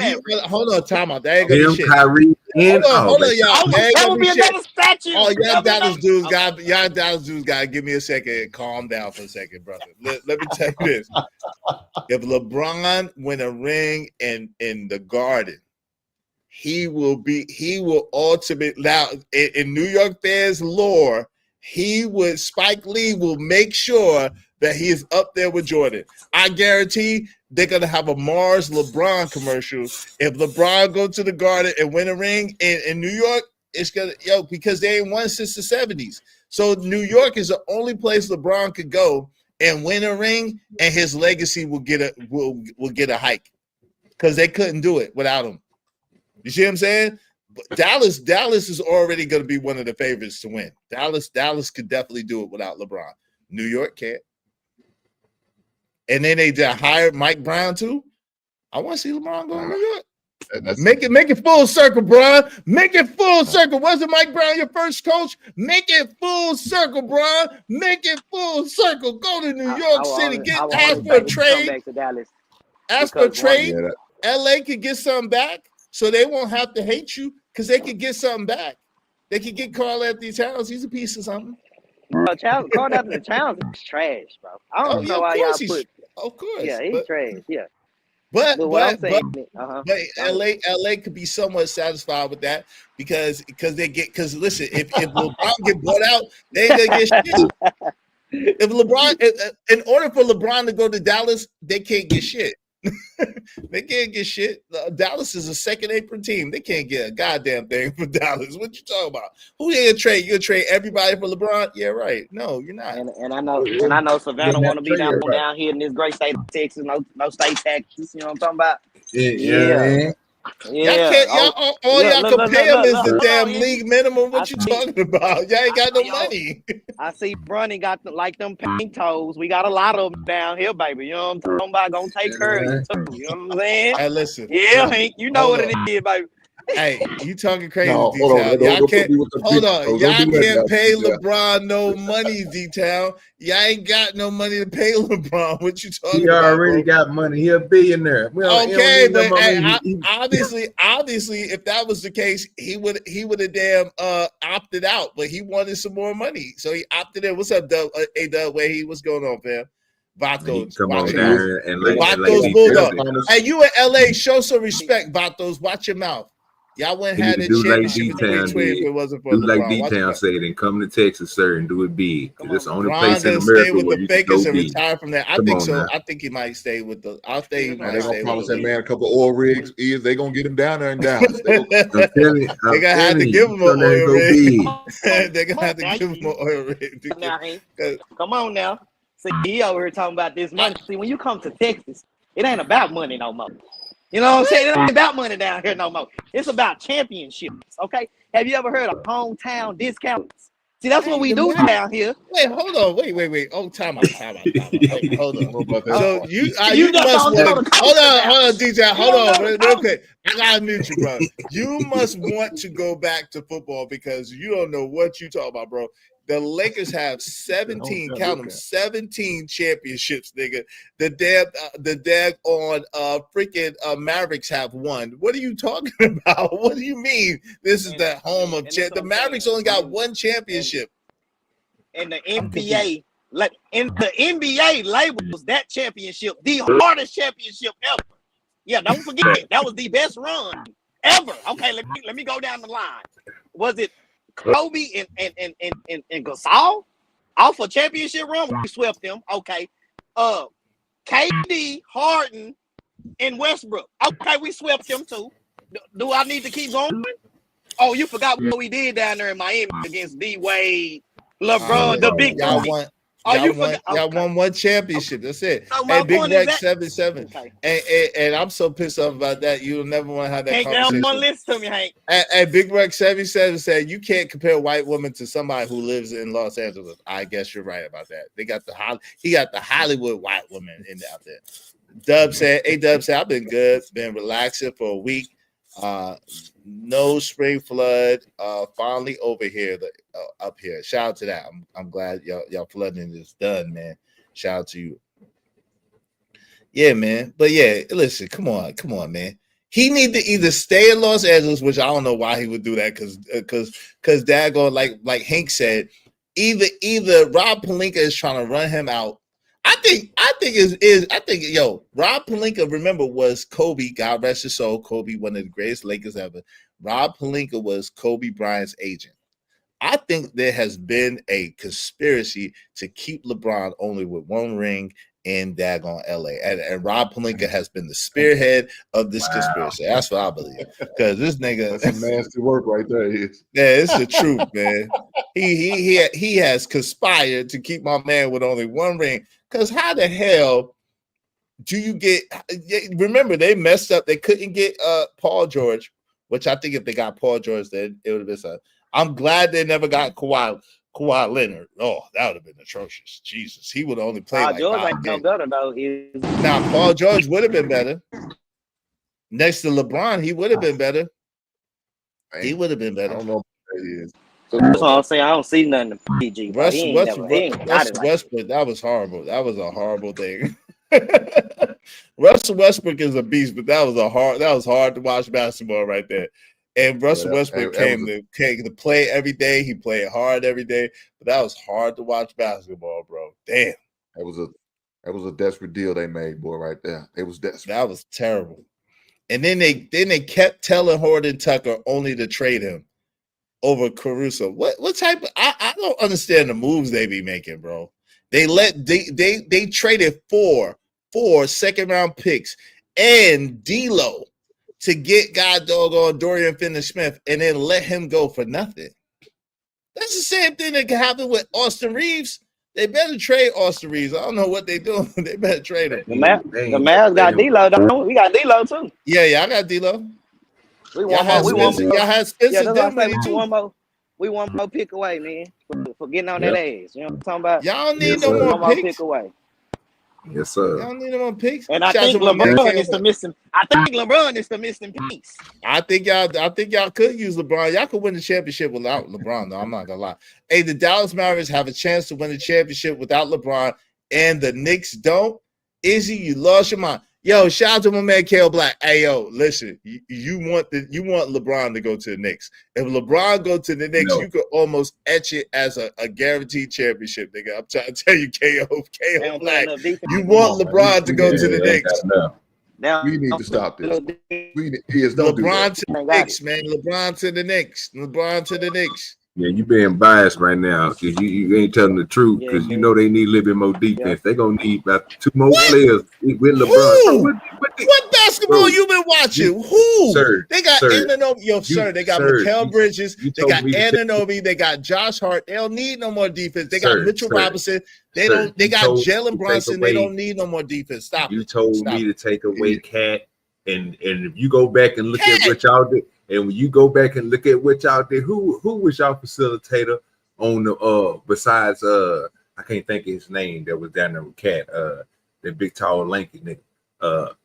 hold on, time out. There ain't gonna be shit. Kyrie, hold on, y'all. That would be another statue. Oh, y'all Dallas dudes got to give me a second and calm down for a second, brother. Let me tell you this: if LeBron win a ring in the Garden, he will ultimately now in New York fans' lore. Spike Lee will make sure that he is up there with Jordan. I guarantee they're gonna have a Mars LeBron commercial. If LeBron go to the Garden and win a ring in New York, it's gonna because they ain't won since the 70s. So New York is the only place LeBron could go and win a ring, and his legacy will get a hike because they couldn't do it without him. You see what I'm saying? Dallas is already going to be one of the favorites to win. Dallas could definitely do it without LeBron. New York can't. And then they just hired Mike Brown too. I want to see LeBron go to New York. Make it full circle, Brian. Make it full circle. Wasn't Mike Brown your first coach? Make it full circle, Brian. Make it full circle. Go to New York City. Ask for a trade. Ask for a trade. LA could get something back, so they won't have to hate you because they could get something back. They could get Karl Anthony Towns. He's a piece of something. Karl Anthony Towns is trash, bro. I don't know why y'all put. Of course, yeah, he's trash. Yeah. But LA could be somewhat satisfied with that because listen, if LeBron get bought out, they ain't gonna get shit. If LeBron, in order for LeBron to go to Dallas, they can't get shit. They can't get shit. Dallas is a second apron team. They can't get a goddamn thing from Dallas. What you talking about? Who they gonna trade? You gonna trade everybody for LeBron? Yeah, right. No, you're not. And I know Savannah want to be down here in this great state of Texas. No state taxes. You know what I'm talking about? Yeah. Y'all can pay them is the damn league minimum. What you talking about? Y'all ain't got no money. I see Bronny got them pink toes. We got a lot of them down here, baby. You know what I'm talking about? Gonna take care of you too. You know what I'm saying? Hey, listen. Yeah, Hank, you know what it is, baby. Hey, you talking crazy, No, hold on. detail. Don't Y'all put can't me with the hold people. on. Don't Y'all do that can't now, pay detail. LeBron no money, detail. Y'all ain't got no money to pay LeBron. What you talking He about, already bro? got money. He a billionaire. Well, he don't Okay, need no but more hey, money. He- obviously, if that was the case, he would have damn opted out. But he wanted some more money, so he opted in. What's up, Dub? Hey, Dub, where he was going on, fam? he can Vatos, come watch on your down mouth. here and Vatos he Bulldog. said. Hey, you in LA? Show some respect, Vatos. Watch your mouth. Y'all wouldn't He need have to the do like championship in D-Town 2020 if did. it wasn't for Do like LeBron. Watch your D-Town mouth. said and come to Texas, sir, and do it big. Because it's the only LeBron place in gonna stay America with where the you can go Fakers and big. retire from there. I Come think on so. now. I think he might stay with the. I'll stay. He Now might they gonna stay with promise the that league. man a couple oil rigs. They gonna get him down there in Dallas. They gonna, I'm telling They gonna have to give him an you, there and oil go rig. big. They're gonna have to give him an oil rig. Now, Hank. Come on now. See, he over here talking about this money. See, when you come to Texas, it ain't about money no more. You know what I'm saying? It ain't about money down here no more. It's about championships, okay? Have you ever heard of hometown discounts? See, that's what we do down here. Wait, hold on. Wait. Oh, time out. Hey, hold on. So you You just must don't know want. the Hold culture on, now. DJ. You Hold don't on, know the real culture. quick. I gotta mute you, bro. You must want to go back to football because you don't know what you talk about, bro. The Lakers have 17, count them, 17 championships, nigga. The dab on freaking Mavericks have won. What are you talking about? What do you mean? This is the home of the Mavericks only got one championship. And the NBA, like in the NBA labels that championship the hardest championship ever. Yeah, don't forget that was the best run ever. Okay, let me go down the line. Was it Kobe and Gasol off a championship run? We swept them. Okay. KD, Harden, and Westbrook. Okay, we swept them too. Do I need to keep going? Oh, you forgot what we did down there in Miami against D Wade, LeBron, the big three. Y'all won one championship. That's it. So Hey, my Big point is Rex that 7-7. okay. And I'm so pissed off about that. You'll never want to have that Hank, conversation. don't listen to me, Hank. And Big Rex 77 said you can't compare white women to somebody who lives in Los Angeles. I guess you're right about that. He got the Hollywood white women out there. Dub said, I've been good, been relaxing for a week. No spring flood. Finally over here, up here. Shout out to that. I'm glad y'all flooding is done, man. Shout out to you. Yeah, man. But yeah, listen, come on, man. He need to either stay in Los Angeles, which I don't know why he would do that, because daggone, like Hank said, either Rob Pelinka is trying to run him out. I think Rob Pelinka, remember, was Kobe, God rest his soul, Kobe, one of the greatest Lakers ever. Rob Pelinka was Kobe Bryant's agent. I think there has been a conspiracy to keep LeBron only with one ring in daggone LA. And Rob Pelinka has been the spearhead of this conspiracy. That's what I believe. Because this nigga, that's some nasty work right there. Yeah, it's the truth, man. He has conspired to keep my man with only one ring. Because how the hell do you get? Remember, they messed up. They couldn't get Paul George, which I think if they got Paul George, then it would have been something. I'm glad they never got Kawhi Leonard. Oh, that would have been atrocious. Jesus, he would have only played like George 5 ain't no games. better though. Now, Paul George would have been better. Next to LeBron, he would have been better. He would have been better. I don't know what that is. That's what I'm saying. I don't see nothing to PG. Westbrook, that was horrible. That was a horrible thing. Russell Westbrook is a beast, but that was hard to watch basketball right there. And Russell Westbrook came to play every day. He played hard every day, but that was hard to watch basketball, bro. Damn. That was a desperate deal they made, boy, right there. It was desperate. That was terrible. And then they kept telling Horton Tucker only to trade him over Caruso. What type of I don't understand the moves they be making, bro. They traded four second round picks and D'Lo to get God doggone Dorian Finney-Smith and then let him go for nothing. That's the same thing that can happen with Austin Reeves. They better trade Austin Reeves. I don't know what they doing. They better trade him. The Mavs got D'Lo, don't we? We got D'Lo too. Yeah, I got D'Lo. We want more. Y'all had Spencer Dinwiddie too. We want more pick away, man. For getting on that ass. You know what I'm talking about? Y'all need no more pick away. Yes, sir. Y'all need him on picks. And I Shout out think to my man, LeBron KO is the Black. missing. I think LeBron is the missing piece. I think y'all could use LeBron. Y'all could win the championship without LeBron, though. I'm not gonna lie. Hey, the Dallas Mavericks have a chance to win the championship without LeBron, and the Knicks don't. Izzy, you lost your mind. Yo, shout out to my man KO Black. Hey, yo, listen, you want LeBron to go to the Knicks. If LeBron go to the Knicks, you could almost etch it as a guaranteed championship, nigga. I'm trying to tell you, KO Black. You want LeBron to go to the Knicks. We need to stop this. Don't do LeBron that. to the Knicks, man. LeBron to the Knicks. LeBron to the Knicks. Yeah, you being biased right now because you ain't telling the truth because you know they need a little bit more defense. They gonna need about 2 more players with LeBron. What basketball you been watching? Who? Sir, they got sir, Anunoby. They got Mikal Bridges. They got Anunoby. They got Josh Hart. They don't need no more defense. They got Mitchell Robinson. They don't. They got Jalen Brunson. They don't need no more defense. Stop. You told me to take away Cat, and if you go back and look at what y'all did. And when you go back and look at what y'all did, who was y'all facilitator on the besides I can't think of his name that was down there with Cat, that big tall lanky nigga.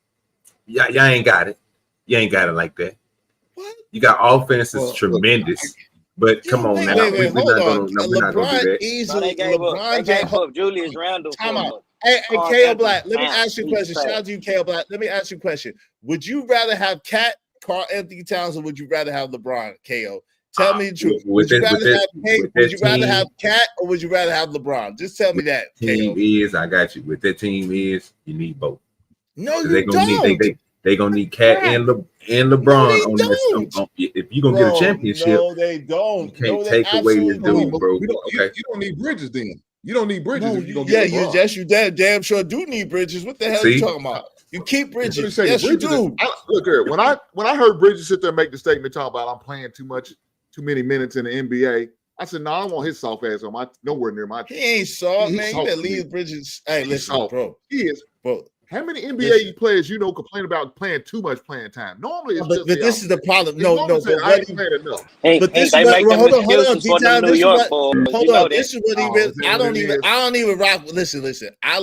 Y'all ain't got it. You ain't got it like that. What? You got offenses tremendous. But come on now. We're not gonna do that. They gave up Julius Randle. Time out. Hey, KO Black, let me ask you a question. Shout out to you, KO Black. Let me ask you a question. Would you rather have Cat, Carl Anthony Towns, or would you rather have LeBron? KO, tell me the truth. Would you rather have Cat, or would you rather have LeBron? Just tell me that. Team is, I got you. With that team is, you need both. No, you don't. They gonna need Cat and LeBron on this. If you gonna get a championship, no, they don't. You can't take away this dude, bro. You don't need Bridges then. You don't need Bridges if you're gonna get LeBron. Yes, you damn sure do need Bridges. What the hell are you talking about? You keep Bridges. Yes, you do. Look here. When I heard Bridges sit there and make the statement talking about I'm playing too many minutes in the NBA, I said, no, I don't want his soft ass on nowhere near my team. He ain't soft, man. You better leave Bridges. Hey, listen, bro. He is, bro. How many NBA players complain about playing too much playing time? Normally, it's but this is the problem. No, I ain't playing enough. But this is what, hold on, D-Town. Hold on. This is what he really. I don't even rock. Listen. I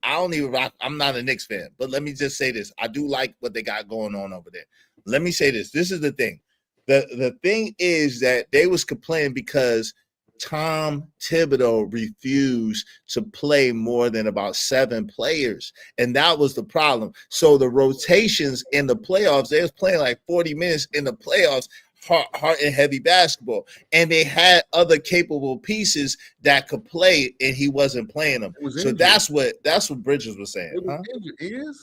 don't even rock. I'm not a Knicks fan, but let me just say this. I do like what they got going on over there. Let me say this. This is the thing. The thing is that they was complaining because Tom Thibodeau refused to play more than about 7 players, and that was the problem. So the rotations in the playoffs, they was playing like 40 minutes in the playoffs, hard and heavy basketball, and they had other capable pieces that could play, and he wasn't playing them. So that's what Bridges was saying. It was injured.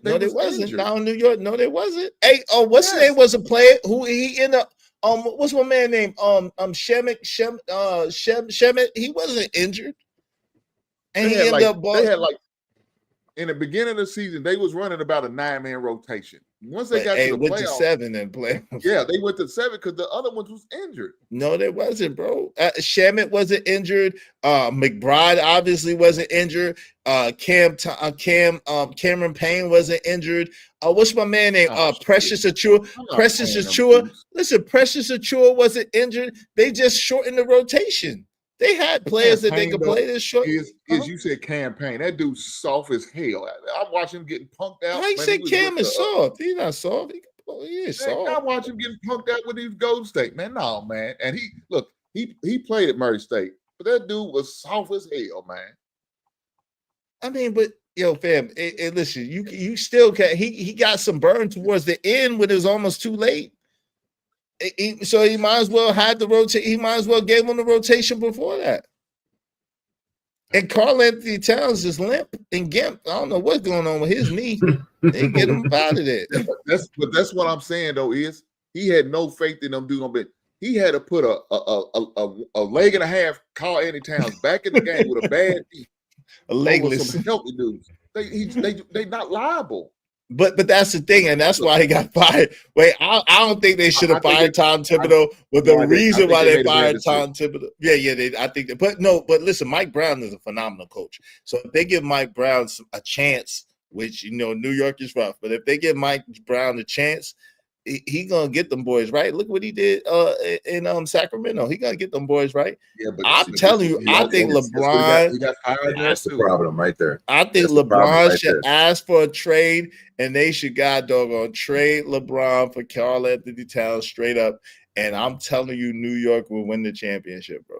No, they wasn't. Injured. Down in New York, no, they wasn't. Hey, what's his name was a player who he ended up. What's my man name? Shemet. He wasn't injured, and he ended up. They had like in the beginning of the season, they was running about a 9-man rotation. Once they got to the went playoffs, to 7 and play. Yeah, they went to 7 because the other ones was injured. No, they wasn't, bro. Shemet wasn't injured. McBride obviously wasn't injured. Cameron Payne wasn't injured. What's my man name? Precious Achua. Listen, Precious Achua wasn't injured. They just shortened the rotation. They had players that they could play this short. Is you said campaign? That dude's soft as hell. I watch him getting punked out. How you say Cam is soft? He's not soft. He is soft. I watch him getting punked out with these Golden State, man. No, man. And he played at Murray State, but that dude was soft as hell, man. I mean, but yo, fam, listen, you still can't. He got some burn towards the end when it was almost too late. So he might as well had the rotate. He might as well gave him the rotation before that. And Carl Anthony Towns is limp and gimp. I don't know what's going on with his knee. They get him out of there. That's what I'm saying though. Is he had no faith in them doing it. He had to put a leg and a half Carl Anthony Towns back in the game with a bad knee. A legless. Some healthy dudes. They not liable. But that's the thing, and that's why he got fired. Wait, I don't think they should have fired Tom Thibodeau. But the reason why they fired Tom Thibodeau, I think that. But listen, Mike Brown is a phenomenal coach. So if they give Mike Brown a chance, which New York is rough, but if they give Mike Brown a chance, he gonna get them boys right. Look what he did in Sacramento. He gonna get them boys right. Yeah, but I'm telling you, I think LeBron. You got fired. That's the problem right there. I think LeBron should ask for a trade, and they should doggone trade LeBron for Karl Anthony Towns straight up. And I'm telling you, New York will win the championship, bro.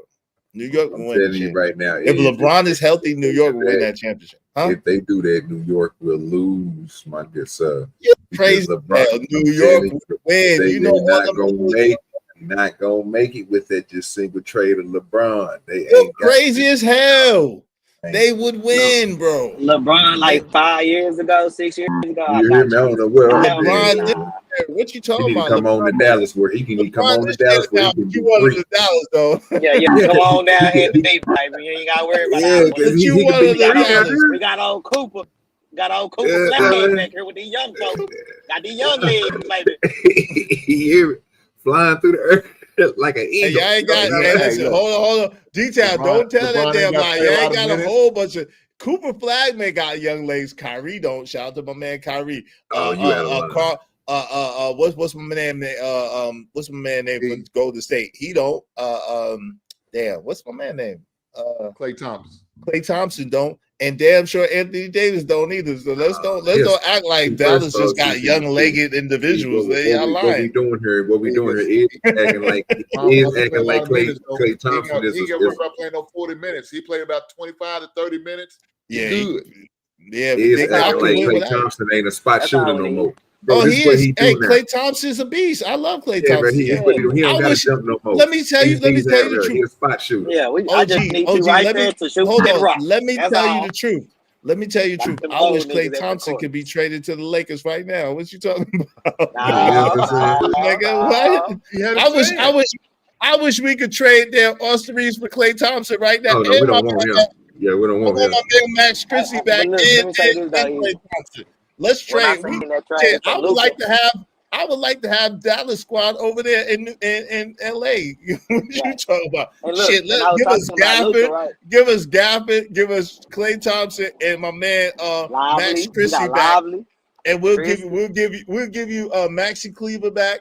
New York will win the championship right now. If LeBron is healthy, New York will win that championship. Huh? If they do that, New York will lose, my good sir. You're crazy. New York will win. You know not gonna make it with that just single trade of LeBron. They ain't crazy as hell. They would win, bro. LeBron, like 5 years ago, 6 years ago. You hear me? I don't know where LeBron. What you talking about? Come on to Dallas, where he can come on to Dallas. Where he can you wanted to Dallas, though. Yeah. Come on down here to deep, baby. You ain't got to worry about that. You wanted to Dallas. We got old Cooper. Got old Cooper back here with these young folks. Got these young legs, baby. You hear me? Flying through the earth like an eagle. Hey, listen, hold on. Detail, don't tell that damn lie. You ain't got a whole bunch of Cooper Flagman got young legs. Kyrie don't. Shout out to my man Kyrie. What's my man name? What's my man name for Golden State? He don't. What's my man name? Klay Thompson. Klay Thompson don't, and damn sure Anthony Davis don't either. So let's don't act like Dallas just got young-legged individuals. What we doing here is acting like Klay Thompson is. He can work out playing no 40 minutes. He played about 25 to 30 minutes. Yeah, good. It's acting like Klay Thompson ain't a spot shooter no more. Bro, he is. Hey, Klay Thompson's a beast. I love Klay Thompson. He don't got to jump no more. Let me tell you the truth. He's a spot shooter. Yeah, I just need you right there to shoot. Hold on. Let me tell you the truth. I wish Klay Thompson could be traded to the Lakers right now. What you talking about? Nigga, what? I wish we could trade their Austin Reeves for Klay Thompson right now. Oh, no, we don't want him. Yeah, we don't want him. My big Max Christie back in Klay Thompson. Let's trade. I would like to have Dallas squad over there in LA. What you talking about? Shit, give us Gafford, give us Klay Thompson and my man Max Christie back. And we'll give you Maxi Cleaver back.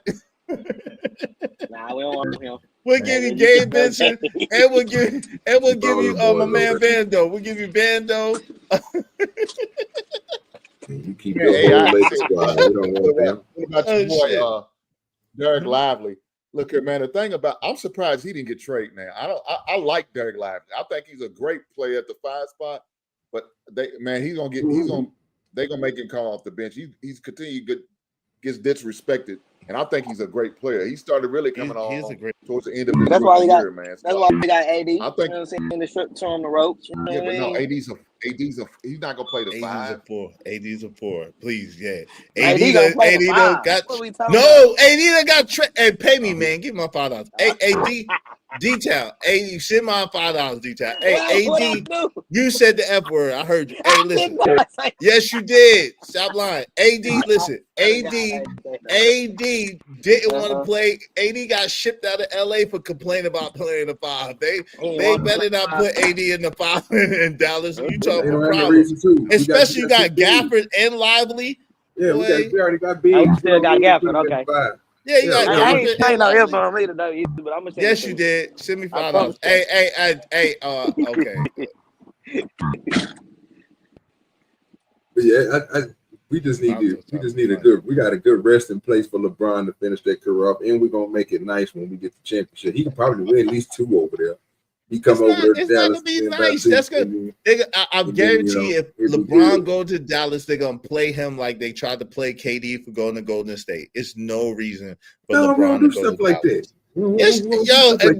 Nah, we don't want him. We'll give you Gabe Benson, and we'll give you my man Bando. We'll give you Bando. You keep your whole Lakers squad. We don't want them. What about your boy Derek Lively? Look here, man. The thing about I'm surprised he didn't get traded, man. I like Derek Lively. I think he's a great player at the 5 spot, but they're gonna make him come off the bench. He's gets disrespected. And I think he's a great player. He started really coming on towards the end of his career, man. That's why we got AD. I think in the short term, the ropes. Yeah, but no, AD's he's not gonna play the 5. AD's a 4. Please, yeah. AD got no. AD got traded. Hey, pay me, man. Give me my $5. Hey, AD. Detail. AD, send my $5 detail. Hey, AD, you said the F word. I heard you. Hey, listen. Yes, you did. Stop lying. AD, listen. AD didn't want to play. AD got shipped out of LA for complaining about playing the 5. They better not put AD in the 5 in Dallas. You talking about problems. Especially you got Gafford and Lively. Yeah, we already got big. I still got Gafford. Okay. Yeah, you got I ain't saying no ifs on me today, but I'm gonna say yes, you did. Send me $5. Hey, okay. But yeah, we just need we got a good resting place for LeBron to finish that career off, and we're gonna make it nice when we get the championship. He can probably win at least 2 over there. He come over there to Dallas. It's not gonna be nice. That's good. I guarantee if LeBron goes to Dallas, they're gonna play him like they tried to play KD for going to Golden State. It's no reason for LeBron to go stuff to like Dallas. That.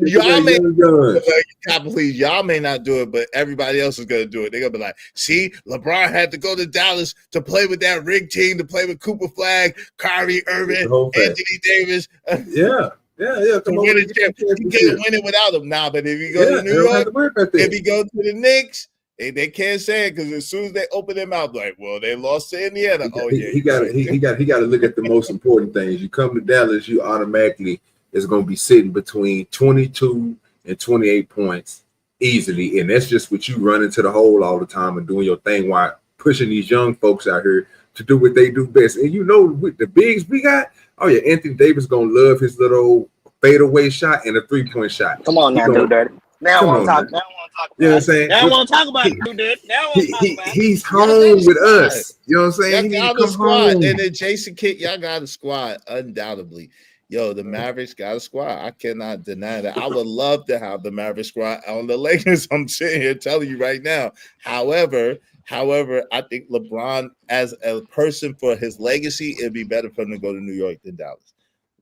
Y'all may not do it, but everybody else is gonna do it. They're gonna be like, see, LeBron had to go to Dallas to play with that rig team, to play with Cooper Flag, Kyrie Irving, Anthony Davis. Yeah. Come on, you can't win it without him now. But if you go to New York, if you go to the Knicks, they can't say it because as soon as they open their mouth, like, well, they lost to Indiana. He got to look at the most important things. You come to Dallas, you automatically is going to be sitting between 22 and 28 points easily, and that's just what you run into the hole all the time and doing your thing while pushing these young folks out here to do what they do best. And you know, with the bigs we got, oh yeah, Anthony Davis gonna love his little fadeaway shot and a 3-point shot. Come on now, do dirty. Now I want to talk. Now I want to talk. You know what I'm saying? Now I want to talk about it, do dirty. Now I want to talk about it. He's home with us. You know what I'm saying? Y'all got a squad, and then Jason Kidd, y'all got a squad, undoubtedly. Yo, the Mavericks got a squad. I cannot deny that. I would love to have the Mavericks squad on the Lakers. I'm sitting here telling you right now. However, I think LeBron, as a person for his legacy, it'd be better for him to go to New York than Dallas.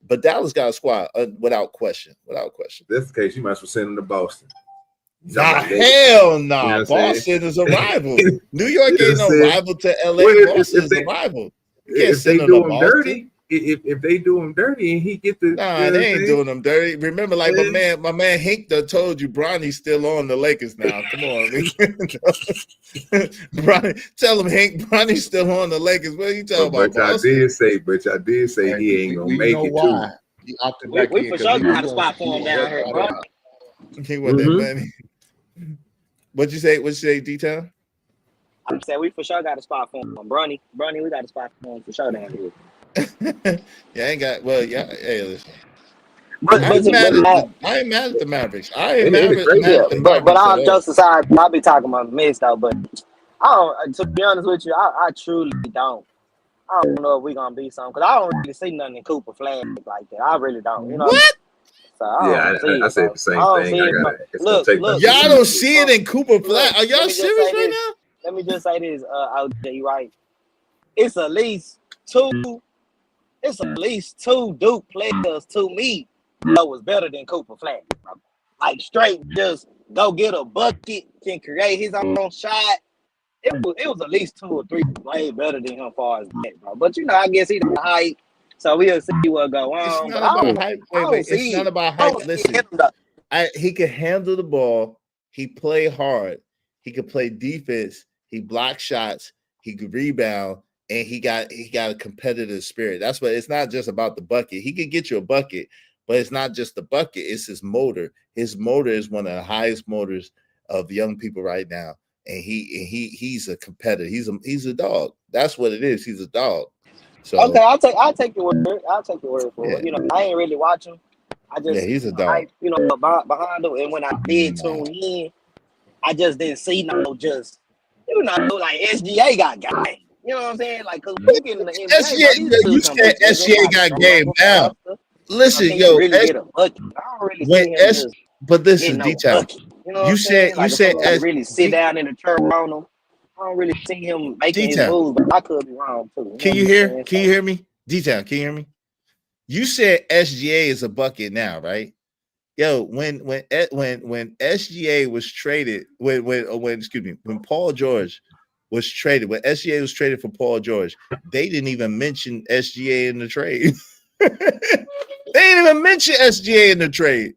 But Dallas got a squad without question. Without question. If that's the case, you might as well send him to Boston. Nah, hell no. Nah. You know Boston is a rival. New York ain't no rival to LA. Boston is a rival. You can't If they send him do to him Boston. dirty, if they do him dirty and he get the Nah, they ain't doing them dirty. Remember, like my man Hank done told you Bronny's still on the Lakers now. Come on, Bronny, tell him Hank Bronny's still on the Lakers. What are you talking about? But I did say he ain't gonna make it too. He opted back We in for 'cause sure he got a was spot for him down here, bro. He want that money. What'd you say? What'd you say, D-Town? I'm saying we for sure got a spot for him. Bronny, we got a spot for him for sure down here. Yeah, I ain't got. Well, yeah. Hey, listen. But I ain't mad at the Mavericks. I ain't mad at the Mavericks. but all jokes aside, I'll be talking about mix though. But I don't. To be honest with you, I truly don't. I don't know if we're gonna be something because I don't really see nothing in Cooper Flag like that. I really don't. You know what? So I said the same thing. Look, y'all don't see it in Cooper Flag. Are y'all serious right now? Let me just say this, OJ, right? It's at least two Duke players to me that was better than Cooper Flag. Like straight, just go get a bucket, can create his own shot. It was at least 2 or 3 way better than him as far as that, bro. But you know, I guess he the hype, so we'll see what go on. It's not about hype. Wait. It's not about hype. Listen, he can handle the ball. He play hard. He could play defense. He block shots. He could rebound, and he got a competitive spirit. That's what. It's not just about the bucket. He can get you a bucket, but it's not just the bucket. It's his motor. His motor is one of the highest motors of young people right now, and he's a competitor. He's a dog. That's what it is. He's a dog. So okay, I'll take your word. I'll take your word for it. You know, I ain't really watching. I just he's a dog. You know, behind him, and when I did tune in, I just didn't see like SGA got game. You know what I'm saying? Like, cause we get in the NBA, you said SGA got game now. Listen, yo, really get a bucket. I don't really see him just but listen, no detail. You know what I'm saying? Like, really sit down in the turn on him. I don't really see him making his moves, but I could be wrong too. Can you hear me? Detail, can you hear me? You said SGA is a bucket now, right? Yo, when SGA was traded, when Paul George was traded, when SGA was traded for Paul George, they didn't even mention SGA in the trade. They didn't even mention SGA in the trade.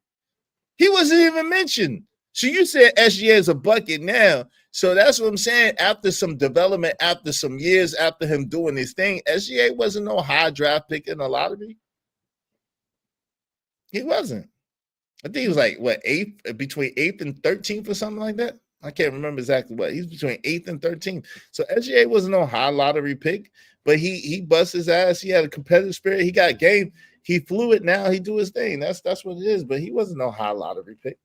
He wasn't even mentioned. So you said SGA is a bucket now. So that's what I'm saying. After some development, after some years, after him doing his thing, SGA wasn't no high draft pick in the lottery. He wasn't. I think he was like between 8th and 13th or something like that. I can't remember exactly what. He's between 8th and 13th. So SGA wasn't no high lottery pick, but he bust his ass. He had a competitive spirit. He got game. He flew it now. He do his thing. That's what it is. But he wasn't no high lottery pick.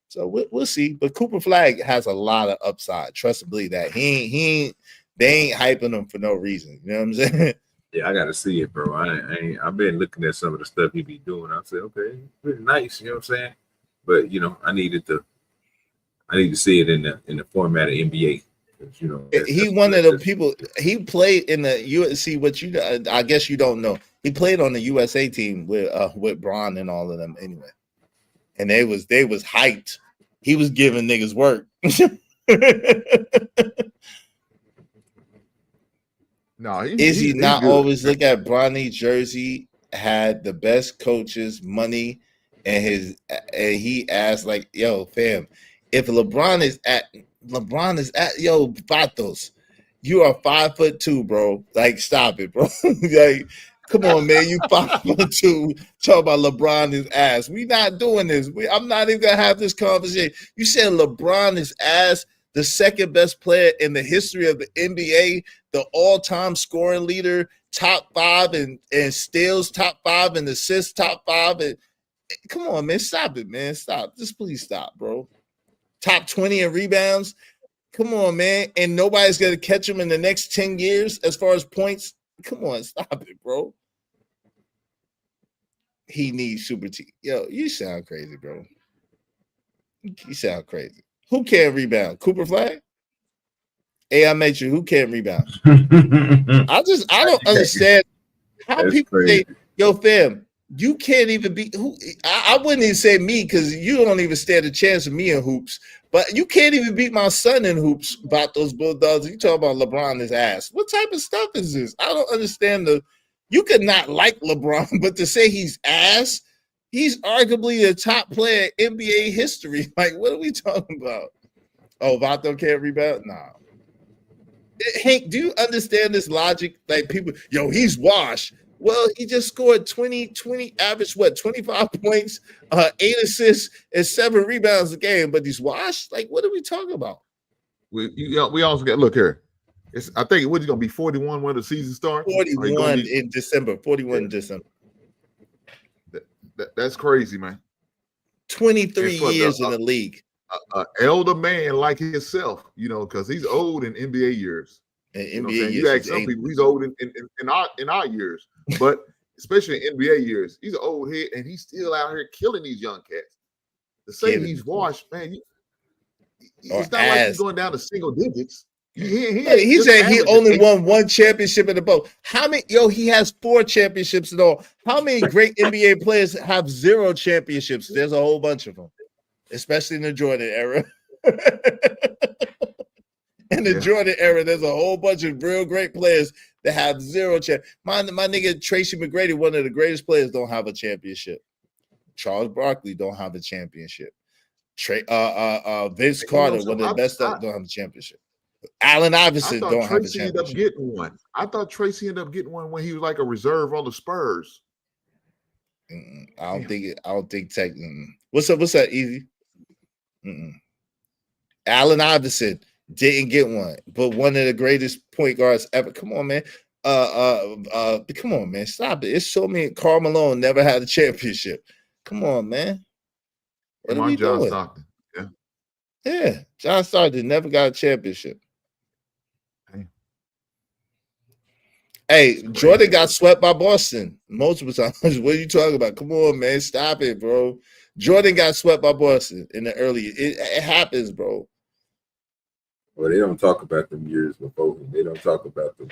So we'll see. But Cooper Flag has a lot of upside. Trust and believe that. They ain't hyping him for no reason. You know what I'm saying? Yeah, I gotta see it, bro. I've been looking at some of the stuff he be doing. I said, okay, pretty nice, you know what I'm saying? But you know, I need to see it in the format of NBA. You know, he one of the people. He played in the USC. What you? I guess you don't know. He played on the USA team with Bron and all of them anyway. And they was hyped. He was giving niggas work. No, he not good. Always look at Bronny jersey, had the best coaches, money, and he asked like, yo, fam, if LeBron is at yo, Vatos, you are 5'2", bro. Like, stop it, bro. Like, come on, man. You 5'2", talk about LeBron is ass. We not doing this. I'm not even gonna have this conversation. You said LeBron is ass. the second best player in the history of the NBA, the all-time scoring leader, top 5 and steals, top 5 and assists, top 5. And come on, man, stop it, man. Stop. Just please stop, bro. Top 20 in rebounds. Come on, man. And nobody's going to catch him in the next 10 years as far as points. Come on, stop it, bro. He needs super team. Yo, you sound crazy, bro. You sound crazy. Who can't rebound? Cooper Flag? Hey, I met you. Who can't rebound? I don't understand how That's people crazy. say, yo, fam, you can't even be who. I wouldn't even say me because you don't even stand a chance of me in hoops. But you can't even beat my son in hoops about those Bulldogs. You talk about LeBron his ass. What type of stuff is this? I don't understand you could not like LeBron, but to say he's ass, he's arguably a top player in NBA history. Like, what are we talking about? Oh, Vato can't rebound? Nah. Hank, do you understand this logic? Like people, yo, he's washed. Well, he just scored 20, average, 25 points, 8 assists, and 7 rebounds a game, but he's washed? Like, what are we talking about? We also got, look here. I think what is going to be 41 when the season starts? 41 in December. 41 in December. That's crazy, man. 23 years in the league. Elder man like himself, because he's old in NBA years. In NBA years, you ask some people, he's old in our years, but especially in NBA years, he's an old head and he's still out here killing these young cats. To say he's washed, man, it's not like he's going down to single digits. He said he only won 1 championship in the boat. How many? Yo, he has 4 championships in all. How many great NBA players have 0 championships? There's a whole bunch of them, especially in the Jordan era. In the Jordan era, there's a whole bunch of real great players that have 0 championships. My nigga Tracy McGrady, one of the greatest players, don't have a championship. Charles Barkley don't have a championship. Vince Carter, one of the best, don't have a championship. Allen Iverson don't have a championship. Ended up getting one. I thought Tracy ended up getting one when he was like a reserve on the Spurs. I don't think Tech. What's up? What's that? Easy. Allen Iverson didn't get one, but one of the greatest point guards ever. Come on, man. Come on, man. Stop it. It's so many. Karl Malone never had a championship. Come on, man. What are we John doing? Stockton. Yeah. John Stockton never got a championship. Hey, Jordan got swept by Boston multiple times. What are you talking about? Come on, man. Stop it, bro. Jordan got swept by Boston in the early. It happens, bro. Well, they don't talk about them years before. They don't talk about them.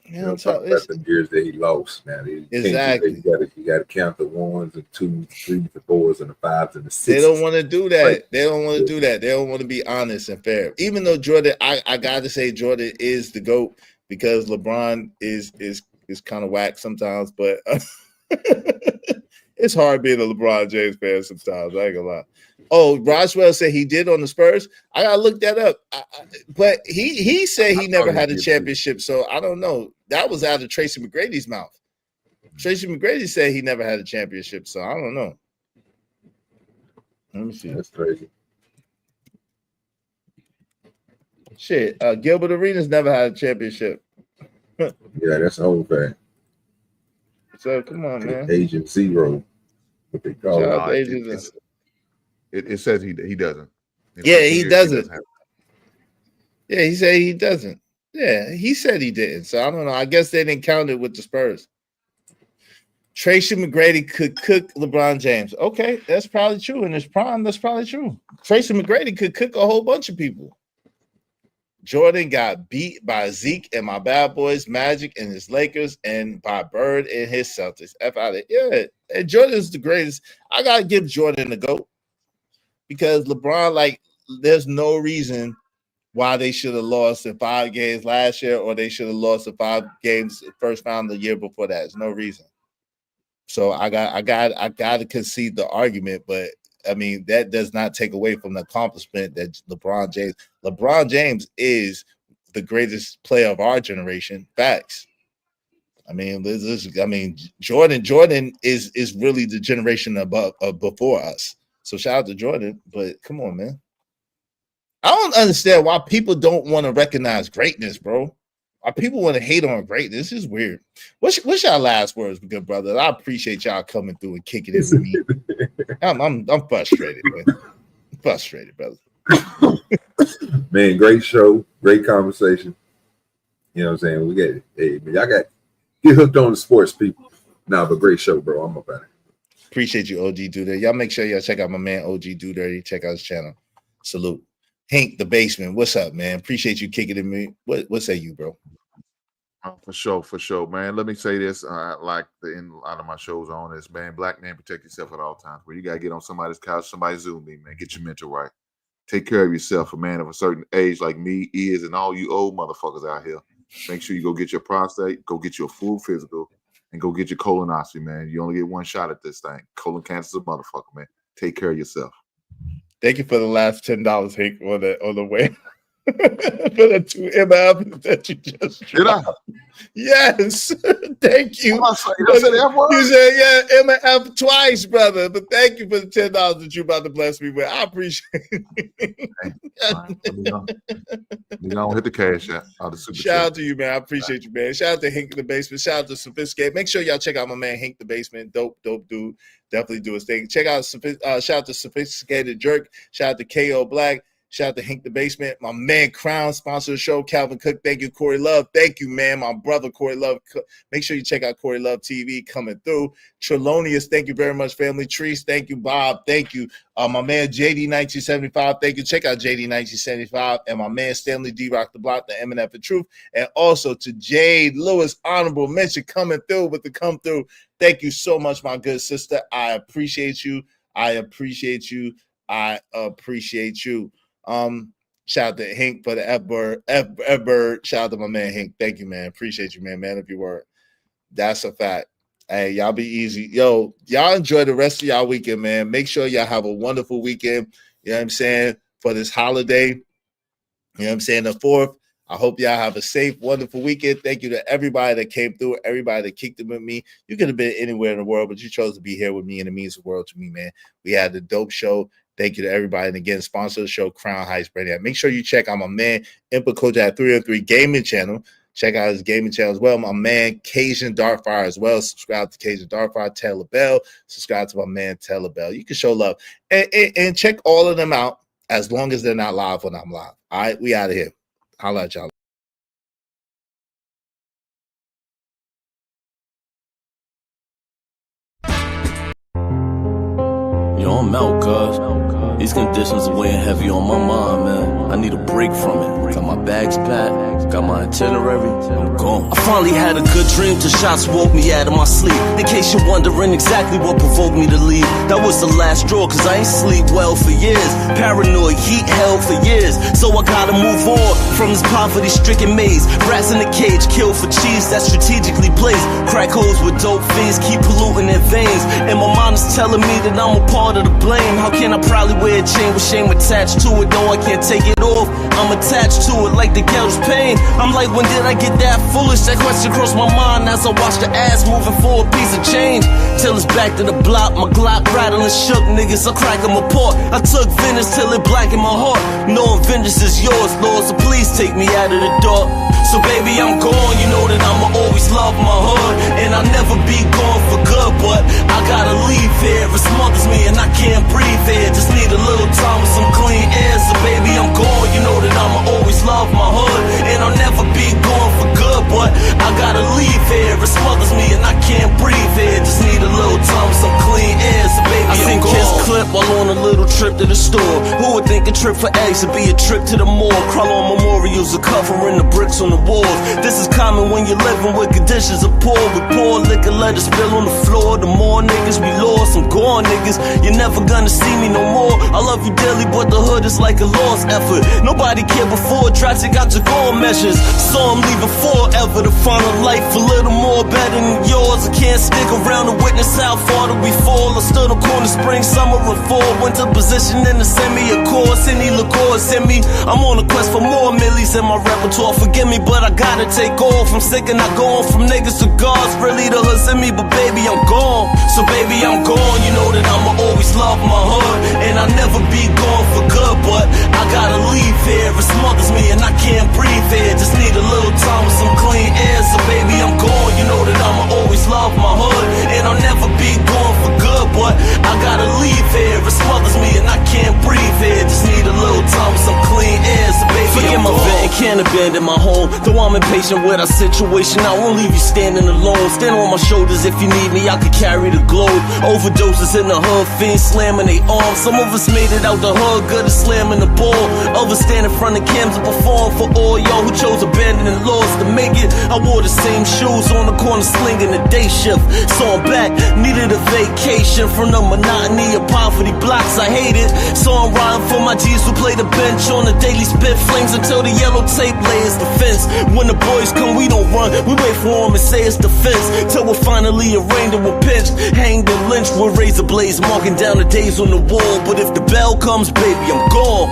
They don't talk about the years that he lost. Now, exactly. You got to count the 1s and 2s, 3s, the 4s, and the 5s and the 6s. They don't want to do that. They don't want to do that. They don't want to be honest and fair. Even though Jordan, I got to say Jordan is the GOAT because LeBron is kind of whack sometimes, but it's hard being a LeBron James fan sometimes. I ain't gonna lie. Oh, Roswell said he did on the Spurs. I gotta look that up. But he said he never had a championship, so I don't know. That was out of Tracy McGrady's mouth. Tracy McGrady said he never had a championship, so I don't know. Let me see. That's crazy. Shit, Gilbert Arenas never had a championship. Yeah, that's the whole fact. So come on, man. Agent Zero, what they call it. It says he doesn't. Yeah, he doesn't. Yeah, he said he doesn't. Yeah, he said he didn't. So I don't know. I guess they didn't count it with the Spurs. Tracy McGrady could cook LeBron James. Okay, that's probably true. In his prime, that's probably true. Tracy McGrady could cook a whole bunch of people. Jordan got beat by Zeke and my bad boys, Magic and his Lakers, and by Bird and his Celtics. F out of yeah, and Jordan's the greatest. I gotta give Jordan the GOAT because LeBron, like, there's no reason why they should have lost in 5 games last year, or they should have lost in 5 games first round the year before that. There's no reason. So I got to concede the argument, but I mean that does not take away from the accomplishment that LeBron James is the greatest player of our generation. Facts. I mean, Jordan is really the generation above before us. So shout out to Jordan, but come on, man. I don't understand why people don't want to recognize greatness, bro. Why people want to hate on greatness? This is weird. What's y'all last words, good brother? I appreciate y'all coming through and kicking it with me. I'm frustrated, man. I'm frustrated, brother. Man, great show, great conversation. You know what I'm saying? We get it. Hey, man, y'all get hooked on the sports, people. Nah, but great show, bro. I'm about it. Appreciate you, OG Duder. Y'all make sure y'all check out my man OG Duder. Check out his channel. Salute. Hank the Basement. What's up, man? Appreciate you kicking it me. What say you, bro? For sure, man. Let me say this, like the end a lot of my shows on this, man. Black man, protect yourself at all times. Where you gotta get on somebody's couch, somebody's Zoom meeting, man. Get your mental right. Take care of yourself. A man of a certain age like me is, and all you old motherfuckers out here. Make sure you go get your prostate, go get your full physical, and go get your colonoscopy, man. You only get one shot at this thing. Colon cancer's a motherfucker, man. Take care of yourself. Thank you for the last $10, Hank, on the way. For the 2 MF that you just dropped. Yes. Thank you. You said F-word? You said, yeah, MF twice, brother. But thank you for the $10 that you're about to bless me with. I appreciate it. We gonna hit the cash out. Shout out to you, man. I appreciate you, man. Shout out to Hank in the Basement. Shout out to Sophisticated. Make sure y'all check out my man Hank the Basement. Dope dude. Definitely do his thing. Check out shout out to Sophisticated Jerk. Shout out to KO Black. Shout out to Hank the Basement. My man Crown sponsor the show. Calvin Cook. Thank you, Corey Love. Thank you, man. My brother Corey Love. Make sure you check out Corey Love TV coming through. Trelonius, thank you very much, family. Trees, thank you. Bob, thank you. My man JD1975, thank you. Check out JD1975. And my man Stanley D Rock the Block, the MNF of Truth. And also to Jade Lewis, honorable mention coming through with the come through. Thank you so much, my good sister. I appreciate you. I appreciate you. I appreciate you. Shout out to Hank for the F-Bird. Shout out to my man Hank. Thank you, man. Appreciate you, man. Man of your word. That's a fact. Hey, y'all be easy. Yo, y'all enjoy the rest of y'all weekend, man. Make sure y'all have a wonderful weekend. You know what I'm saying? For this holiday. You know what I'm saying? The 4th. I hope y'all have a safe, wonderful weekend. Thank you to everybody that came through, everybody that kicked it with me. You could have been anywhere in the world, but you chose to be here with me, and it means the world to me, man. We had the dope show. Thank you to everybody. And again, sponsor the show, Crown Heights Brady. Make sure you check out my man, Impa Coach at 303 Gaming Channel. Check out his gaming channel as well. My man, Cajun Darkfire as well. Subscribe to Cajun Darkfire. Tell a bell. Subscribe to my man, Tell a bell. You can show love. And check all of them out as long as they're not live when I'm live. All right, we out of here. Holla at y'all. Yo, I'm out, cuz. These conditions are weighing heavy on my mind, man. I need a break from it. Got my bags packed, got my itinerary, I'm gone. I finally had a good dream till shots woke me out of my sleep. In case you're wondering exactly what provoked me to leave, that was the last straw, cause I ain't sleep well for years. Paranoid, heat held for years. So I gotta move on from this poverty-stricken maze. Rats in a cage, killed for cheese that's strategically placed. Crack holes with dope fiends, keep polluting their veins. And my mind is telling me that I'm a part of the blame. How can I proudly wear a chain with shame attached to it? No, I can't take it off, I'm attached to it like the ghetto's pain. I'm like, when did I get that foolish? That question crossed my mind as I watched the ass moving for a piece of change. Till it's back to the block, my Glock rattling shook niggas, I crack them apart. I took vengeance till it blackened my heart. Knowing vengeance is yours, Lord, so please take me out of the dark. So baby, I'm gone, you know that I'ma always love my hood. And I'll never be gone for good, but I gotta leave here. It smothers me and I can't breathe here. Just need a little time with some clean air. So baby, I'm gone, you know that I'ma always love my hood. And I'll never be gone for good, but I gotta leave here. It smothers me and I can't breathe here. Just need a little time with some clean air. So baby, I seen kids clip while on a little trip to the store. Who would think a trip for eggs would be a trip to the morgue? Crawl on memorials are covering the bricks on the walls. This is common when you're living with conditions of poor. We pour liquor, let it spill on the floor. The more niggas we lost, I'm gone niggas. You're never gonna see me no more. I love you dearly, but the hood is like a lost effort. Nobody cared before, drastic got your goal measures. Saw him leaving forever to find a life a little more better than yours. I can't stick around to witness how far do we fall. I stood on corner spring, summer and fall. Went to position in the semi, of course. Any liqueur send me. I'm on a quest for more millies in my repertoire. Forgive me, but I gotta take off. I'm sick and not going from niggas to gods. Really the hood's in me, but baby, I'm gone. So baby, I'm gone. You know that I'ma always love my hood. And I'll never be gone for good, but I gotta leave abandon my home. Though I'm impatient with our situation, I won't leave you standing alone. Stand on my shoulders if you need me, I could carry the globe. Overdoses in the hood, fiends slamming they arms. Some of us made it out the hood, good at slamming the ball. Others stand in front of cams and perform for all y'all who chose abandoning laws to make it. I wore the same shoes on the corner slinging the day shift. So I'm back, needed a vacation from the monotony of poverty blocks. I hate it, so I'm riding for my G's who play the bench on the daily spit flames until the yellow tape layers the fence. When the boys come, we don't run, we wait for them and say it's defense. Till we're finally arraigned and we're pinched, hanged and lynched with razor blades, marking down the days on the wall. But if the bell comes, baby, I'm gone.